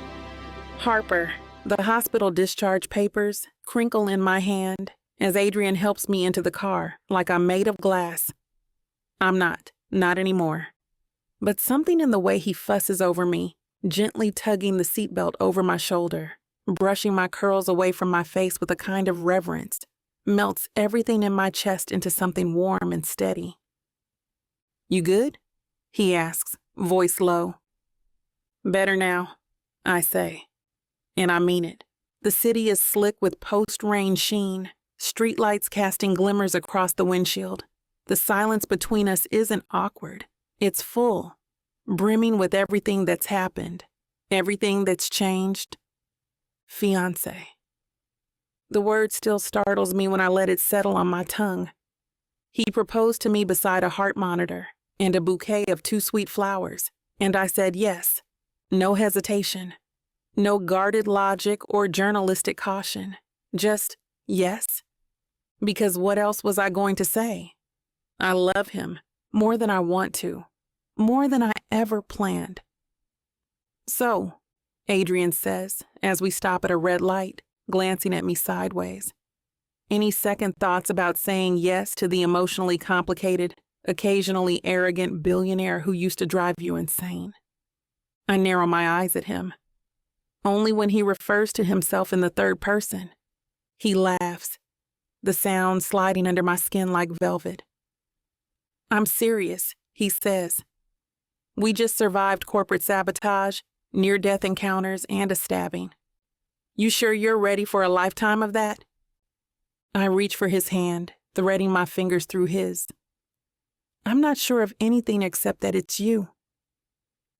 Speaker 2: Harper. The hospital discharge papers crinkle in my hand as Adrien helps me into the car like I'm made of glass. I'm not anymore. But something in the way he fusses over me, gently tugging the seatbelt over my shoulder, brushing my curls away from my face with a kind of reverence, melts everything in my chest into something warm and steady. You good? He asks, voice low. Better now, I say. And I mean it. The city is slick with post-rain sheen, streetlights casting glimmers across the windshield. The silence between us isn't awkward. It's full, brimming with everything that's happened, everything that's changed. Fiancé. The word still startles me when I let it settle on my tongue. He proposed to me beside a heart monitor and a bouquet of 2 sweet flowers, and I said yes. No hesitation. No guarded logic or journalistic caution. Just yes. Because what else was I going to say? I love him more than I want to, more than I ever planned. So, Adrien says, as we stop at a red light, glancing at me sideways. Any second thoughts about saying yes to the emotionally complicated, occasionally arrogant billionaire who used to drive you insane? I narrow my eyes at him. Only when he refers to himself in the third person. He laughs, the sound sliding under my skin like velvet. I'm serious, he says. We just survived corporate sabotage, near-death encounters, and a stabbing. You sure you're ready for a lifetime of that? I reach for his hand, threading my fingers through his. I'm not sure of anything except that it's you.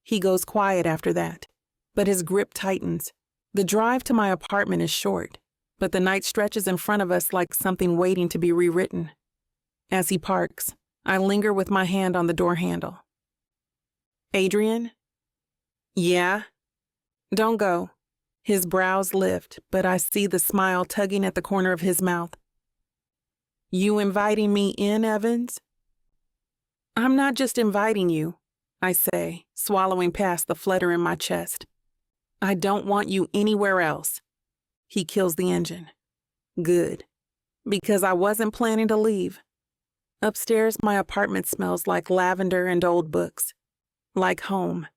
Speaker 2: He goes quiet after that, but his grip tightens. The drive to my apartment is short, but the night stretches in front of us like something waiting to be rewritten. As he parks, I linger with my hand on the door handle. Adrien? Yeah? Don't go. His brows lift, but I see the smile tugging at the corner of his mouth. You inviting me in, Evans? I'm not just inviting you, I say, swallowing past the flutter in my chest. I don't want you anywhere else. He kills the engine. Good. Because I wasn't planning to leave. Upstairs, my apartment smells like lavender and old books. Like home.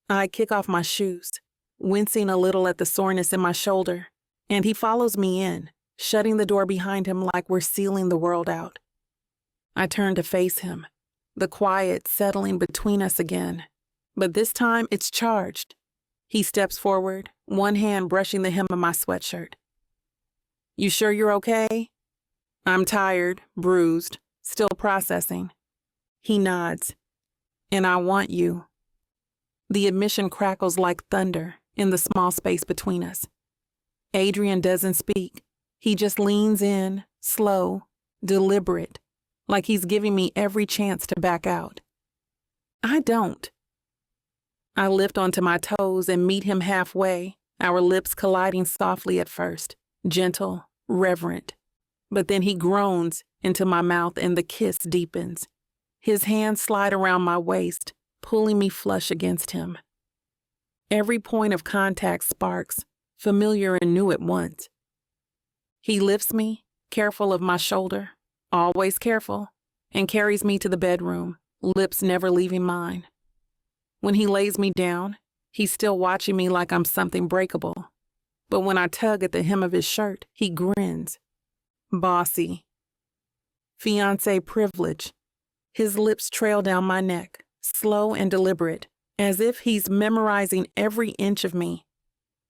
Speaker 2: I kick off my shoes, wincing a little at the soreness in my shoulder, and he follows me in, shutting the door behind him like we're sealing the world out. I turn to face him, the quiet settling between us again, but this time it's charged. He steps forward, one hand brushing the hem of my sweatshirt. You sure you're okay? I'm tired, bruised, still processing. He nods. And I want you. The admission crackles like thunder in the small space between us. Adrien doesn't speak. He just leans in, slow, deliberate, like he's giving me every chance to back out. I don't. I lift onto my toes and meet him halfway, our lips colliding softly at first, gentle, reverent. But then he groans into my mouth and the kiss deepens. His hands slide around my waist, pulling me flush against him. Every point of contact sparks, familiar and new at once. He lifts me, careful of my shoulder, always careful, and carries me to the bedroom, lips never leaving mine. When he lays me down, he's still watching me like I'm something breakable. But when I tug at the hem of his shirt, he grins. Bossy. Fiancé privilege. His lips trail down my neck, slow and deliberate, as if he's memorizing every inch of me.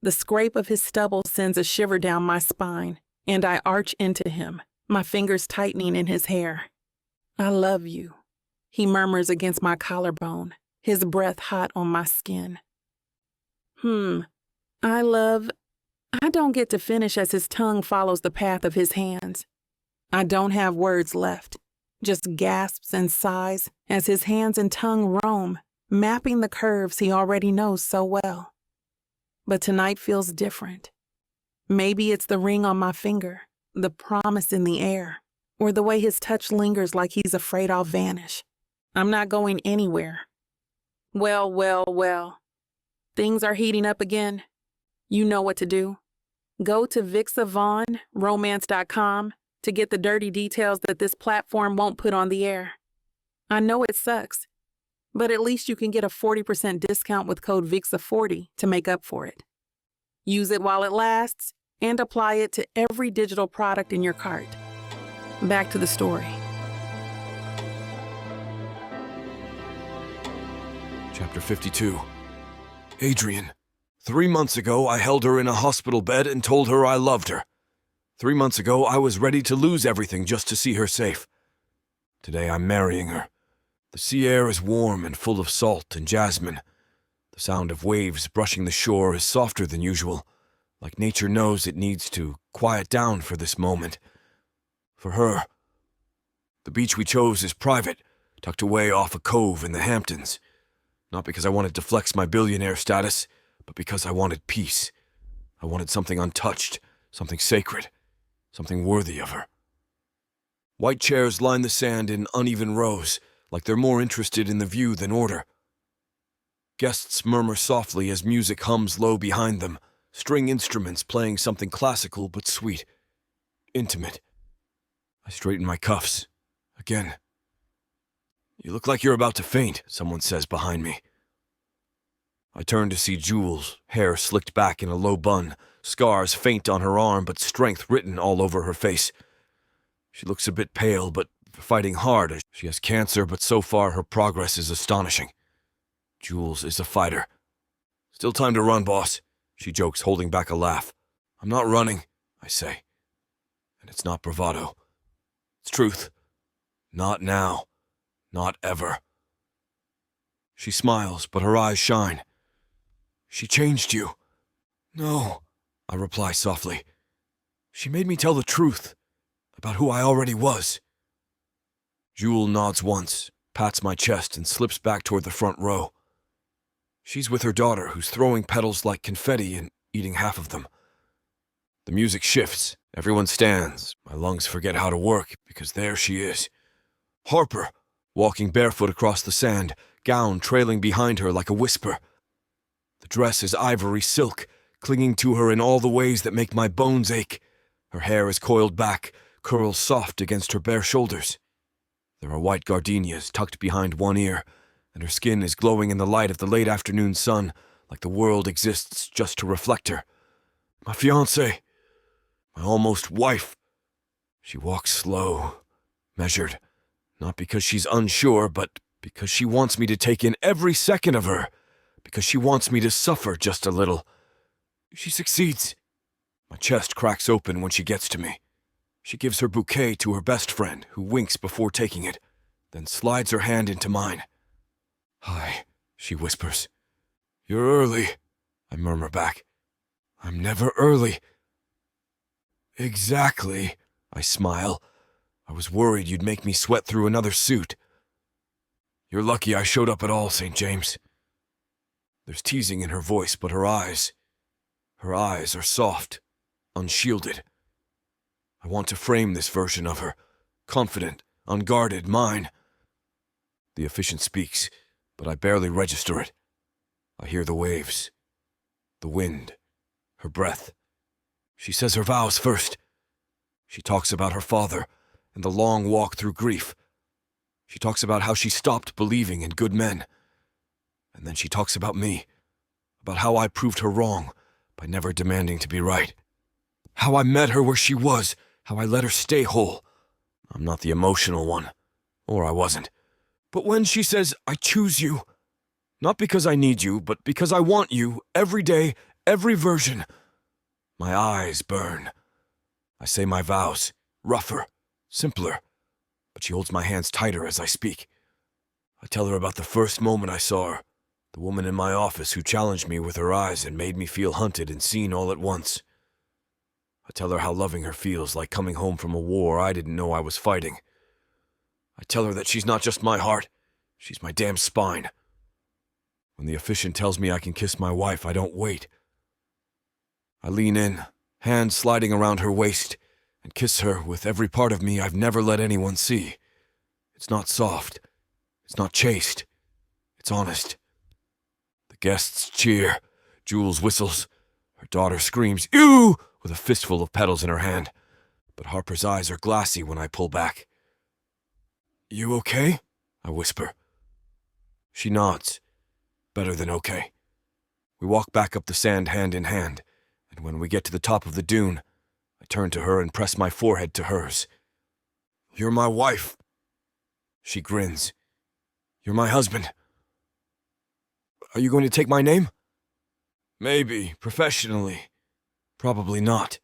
Speaker 2: The scrape of his stubble sends a shiver down my spine, and I arch into him, my fingers tightening in his hair. I love you, he murmurs against my collarbone, his breath hot on my skin. I don't get to finish as his tongue follows the path of his hands. I don't have words left. Just gasps and sighs as his hands and tongue roam, mapping the curves he already knows so well. But tonight feels different. Maybe it's the ring on my finger, the promise in the air, or the way his touch lingers like he's afraid I'll vanish. I'm not going anywhere. Well. Things are heating up again. You know what to do. Go to BWWM to get the dirty details that this platform won't put on the air. I know it sucks, but at least you can get a 40% discount with code VIXA40 to make up for it. Use it while it lasts and apply it to every digital product in your cart. Back to the story.
Speaker 3: Chapter 52. Adrien. 3 months ago, I held her in a hospital bed and told her I loved her. 3 months ago, I was ready to lose everything just to see her safe. Today, I'm marrying her. The sea air is warm and full of salt and jasmine. The sound of waves brushing the shore is softer than usual, like nature knows it needs to quiet down for this moment. For her. The beach we chose is private, tucked away off a cove in the Hamptons. Not because I wanted to flex my billionaire status, but because I wanted peace. I wanted something untouched, something sacred, something worthy of her. White chairs line the sand in uneven rows, like they're more interested in the view than order. Guests murmur softly as music hums low behind them, string instruments playing something classical but sweet, intimate. I straighten my cuffs. Again. "You look like you're about to faint," someone says behind me. I turn to see Jules, hair slicked back in a low bun, scars faint on her arm but strength written all over her face. She looks a bit pale but fighting hard. She has cancer, but so far her progress is astonishing. Jules is a fighter. "Still time to run, boss," she jokes, holding back a laugh. "I'm not running," I say. And it's not bravado. It's truth. Not now. Not ever. She smiles, but her eyes shine. "She changed you." "No," I reply softly. "She made me tell the truth about who I already was." Jules nods once, pats my chest, and slips back toward the front row. She's with her daughter, who's throwing petals like confetti and eating half of them. The music shifts. Everyone stands. My lungs forget how to work because there she is. Harper, walking barefoot across the sand, gown trailing behind her like a whisper. The dress is ivory silk, clinging to her in all the ways that make my bones ache. Her hair is coiled back, curls soft against her bare shoulders. There are white gardenias tucked behind one ear, and her skin is glowing in the light of the late afternoon sun, like the world exists just to reflect her. My fiancée, my almost wife. She walks slow, measured, not because she's unsure, but because she wants me to take in every second of her, because she wants me to suffer just a little. She succeeds. My chest cracks open when she gets to me. She gives her bouquet to her best friend, who winks before taking it, then slides her hand into mine. "Hi," she whispers. "You're early," I murmur back. "I'm never early." "Exactly," I smile. "I was worried you'd make me sweat through another suit." "You're lucky I showed up at all, St. James." There's teasing in her voice, but her eyes are soft, unshielded. I want to frame this version of her, confident, unguarded, mine. The officiant speaks, but I barely register it. I hear the waves, the wind, her breath. She says her vows first. She talks about her father and the long walk through grief. She talks about how she stopped believing in good men. And then she talks about me, about how I proved her wrong by never demanding to be right. How I met her where she was, how I let her stay whole. I'm not the emotional one, or I wasn't. But when she says, "I choose you," not because I need you, but because I want you, every day, every version, my eyes burn. I say my vows, rougher, simpler, but she holds my hands tighter as I speak. I tell her about the first moment I saw her, the woman in my office who challenged me with her eyes and made me feel hunted and seen all at once. I tell her how loving her feels like coming home from a war I didn't know I was fighting. I tell her that she's not just my heart, she's my damn spine. When the officiant tells me I can kiss my wife, I don't wait. I lean in, hands sliding around her waist, and kiss her with every part of me I've never let anyone see. It's not soft. It's not chaste. It's honest. The guests cheer. Jules whistles. Her daughter screams, "Ew!" with a fistful of petals in her hand. But Harper's eyes are glassy when I pull back. "You okay?" I whisper. She nods. Better than okay. We walk back up the sand hand in hand, and when we get to the top of the dune, I turn to her and press my forehead to hers. "You're my wife." She grins. "You're my husband." "Are you going to take my name?" "Maybe, professionally. Probably not.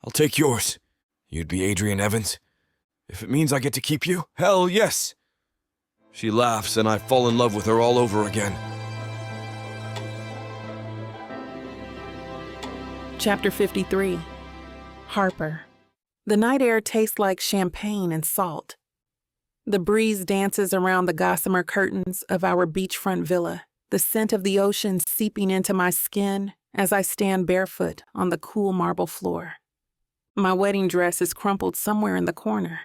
Speaker 3: I'll take yours. You'd be Adrien Evans? If it means I get to keep you, hell yes." She laughs, and I fall in love with her all over again.
Speaker 2: Chapter 53. Harper. The night air tastes like champagne and salt. The breeze dances around the gossamer curtains of our beachfront villa, the scent of the ocean seeping into my skin as I stand barefoot on the cool marble floor. My wedding dress is crumpled somewhere in the corner.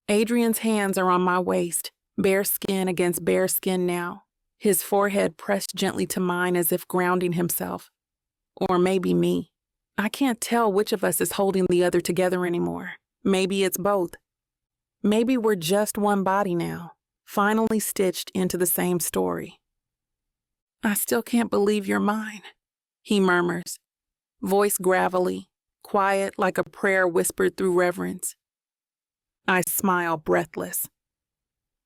Speaker 2: Adrien's hands are on my waist, bare skin against bare skin now, his forehead pressed gently to mine as if grounding himself. Or maybe me. I can't tell which of us is holding the other together anymore. Maybe it's both. Maybe we're just one body now, finally stitched into the same story. "I still can't believe you're mine," he murmurs, voice gravelly, quiet like a prayer whispered through reverence. I smile, breathless.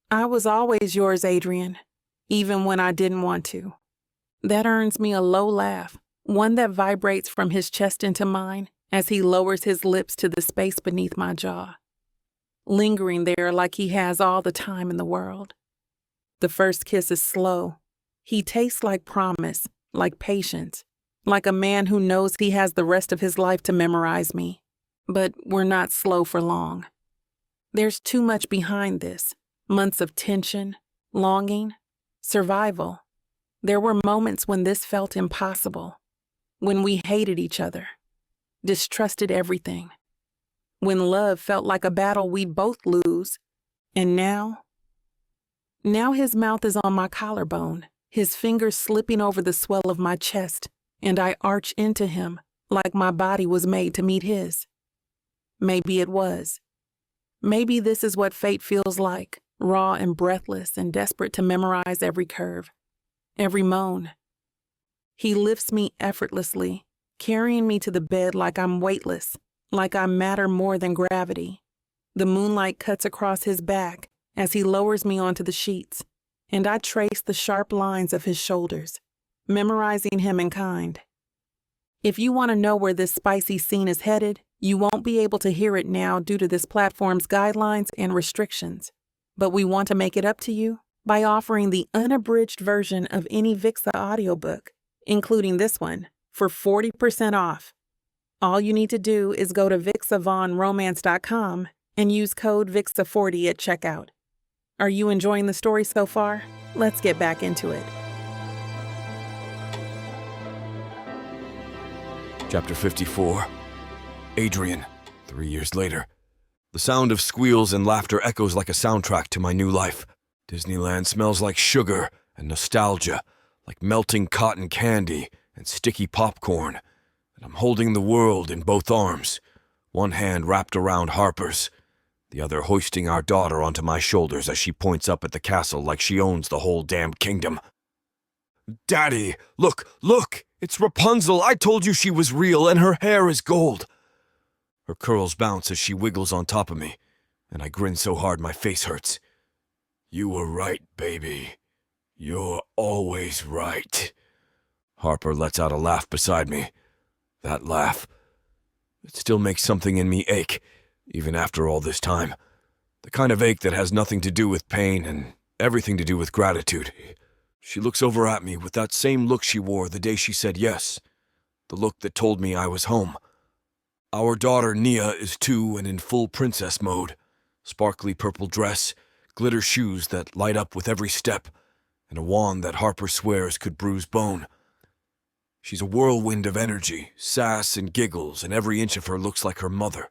Speaker 2: "I was always yours, Adrien, even when I didn't want to." That earns me a low laugh, one that vibrates from his chest into mine as he lowers his lips to the space beneath my jaw, lingering there like he has all the time in the world. The first kiss is slow. He tastes like promise, like patience, like a man who knows he has the rest of his life to memorize me. But we're not slow for long. There's too much behind this. Months of tension, longing, survival. There were moments when this felt impossible, when we hated each other, distrusted everything, when love felt like a battle we'd both lose. And now his mouth is on my collarbone, his fingers slipping over the swell of my chest, and I arch into him like my body was made to meet his. Maybe it was. Maybe this is what fate feels like, raw and breathless and desperate to memorize every curve, every moan. He lifts me effortlessly, carrying me to the bed like I'm weightless, like I matter more than gravity. The moonlight cuts across his back as he lowers me onto the sheets, and I trace the sharp lines of his shoulders, memorizing him in kind. If you want to know where this spicy scene is headed, you won't be able to hear it now due to this platform's guidelines and restrictions. But we want to make it up to you by offering the unabridged version of any VIXA audiobook, including this one, for 40% off. All you need to do is go to vixavonromance.com and use code VIXA40 at checkout. Are you enjoying the story so far? Let's get back into it.
Speaker 3: Chapter 54. Adrien, 3 years later. The sound of squeals and laughter echoes like a soundtrack to my new life. Disneyland smells like sugar and nostalgia, like melting cotton candy and sticky popcorn. And I'm holding the world in both arms, one hand wrapped around Harper's, the other hoisting our daughter onto my shoulders as she points up at the castle like she owns the whole damn kingdom. "Daddy, look, look! It's Rapunzel! I told you she was real, and her hair is gold!" Her curls bounce as she wiggles on top of me, and I grin so hard my face hurts. "You were right, baby. You're always right." Harper lets out a laugh beside me. That laugh, it still makes something in me ache, even after all this time. The kind of ache that has nothing to do with pain and everything to do with gratitude. She looks over at me with that same look she wore the day she said yes, the look that told me I was home. Our daughter Nia is 2 and in full princess mode. Sparkly purple dress, glitter shoes that light up with every step, and a wand that Harper swears could bruise bone. She's a whirlwind of energy, sass and giggles, and every inch of her looks like her mother.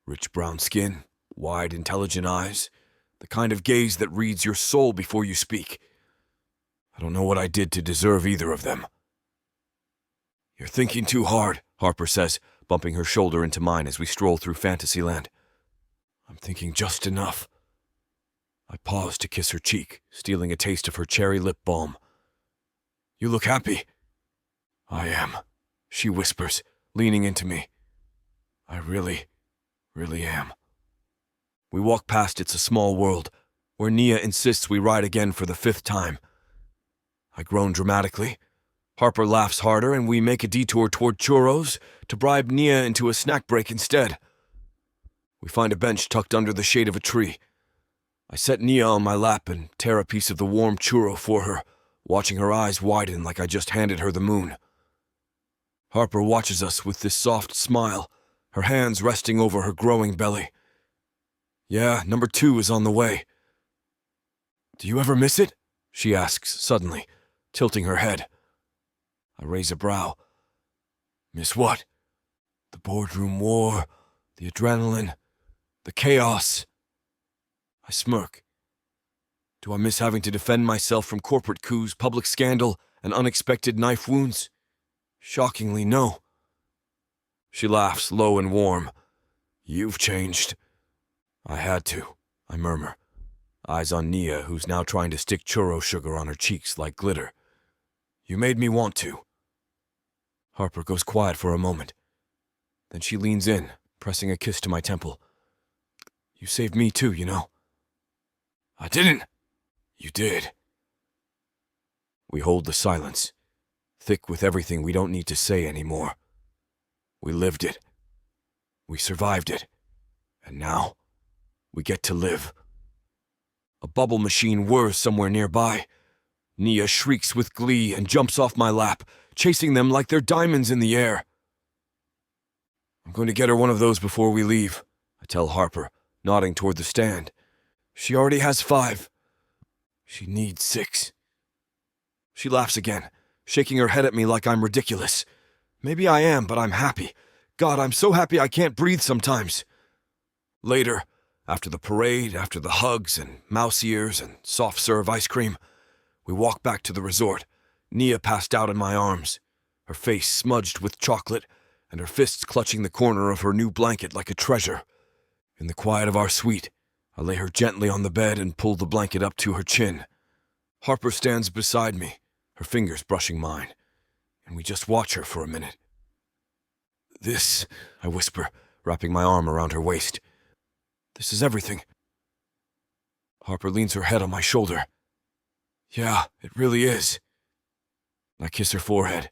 Speaker 3: Rich brown skin, wide, intelligent eyes, the kind of gaze that reads your soul before you speak. I don't know what I did to deserve either of them. "You're thinking too hard," Harper says, bumping her shoulder into mine as we stroll through Fantasyland. "I'm thinking just enough." I pause to kiss her cheek, stealing a taste of her cherry lip balm. "You look happy." "I am," she whispers, leaning into me. "I really am." We walk past It's a Small World, where Nia insists we ride again for the 5th time. I groan dramatically. Harper laughs harder, and we make a detour toward churros to bribe Nia into a snack break instead. We find a bench tucked under the shade of a tree. I set Nia on my lap and tear a piece of the warm churro for her, watching her eyes widen like I just handed her the moon. Harper watches us with this soft smile, her hands resting over her growing belly. "Yeah, number 2 is on the way." "Do you ever miss it?" she asks suddenly, tilting her head. I raise a brow. "Miss what?" "The boardroom war, the adrenaline, the chaos." I smirk. "Do I miss having to defend myself from corporate coups, public scandal, and unexpected knife wounds?" Shockingly, no. She laughs low and warm. You've changed. I had to, I murmur, eyes on Nia, who's now trying to stick churro sugar on her cheeks like glitter. You made me want to. Harper goes quiet for a moment. Then she leans in, pressing a kiss to my temple. You saved me too, you know. I didn't. You did. We hold the silence, thick with everything we don't need to say anymore. We lived it. We survived it. And now, we get to live. A bubble machine whirs somewhere nearby. Nia shrieks with glee and jumps off my lap, chasing them like they're diamonds in the air. I'm going to get her one of those before we leave, I tell Harper, nodding toward the stand. She already has 5. She needs 6. She laughs again, shaking her head at me like I'm ridiculous. Maybe I am, but I'm happy. God, I'm so happy I can't breathe sometimes. Later, after the parade, after the hugs and mouse ears and soft-serve ice cream, we walk back to the resort, Nia passed out in my arms, her face smudged with chocolate and her fists clutching the corner of her new blanket like a treasure. In the quiet of our suite, I lay her gently on the bed and pull the blanket up to her chin. Harper stands beside me, her fingers brushing mine, and we just watch her for a minute. This, I whisper, wrapping my arm around her waist. This is everything. Harper leans her head on my shoulder. Yeah, it really is. I kiss her forehead.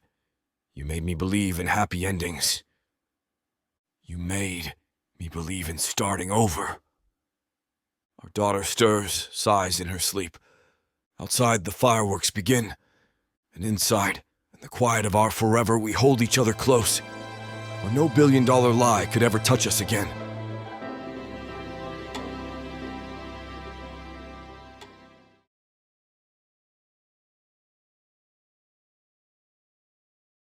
Speaker 3: You made me believe in happy endings. You made me believe in starting over. Our daughter stirs, sighs in her sleep. Outside, the fireworks begin. And inside, in the quiet of our forever, we hold each other close, where no billion-dollar lie could ever touch us again.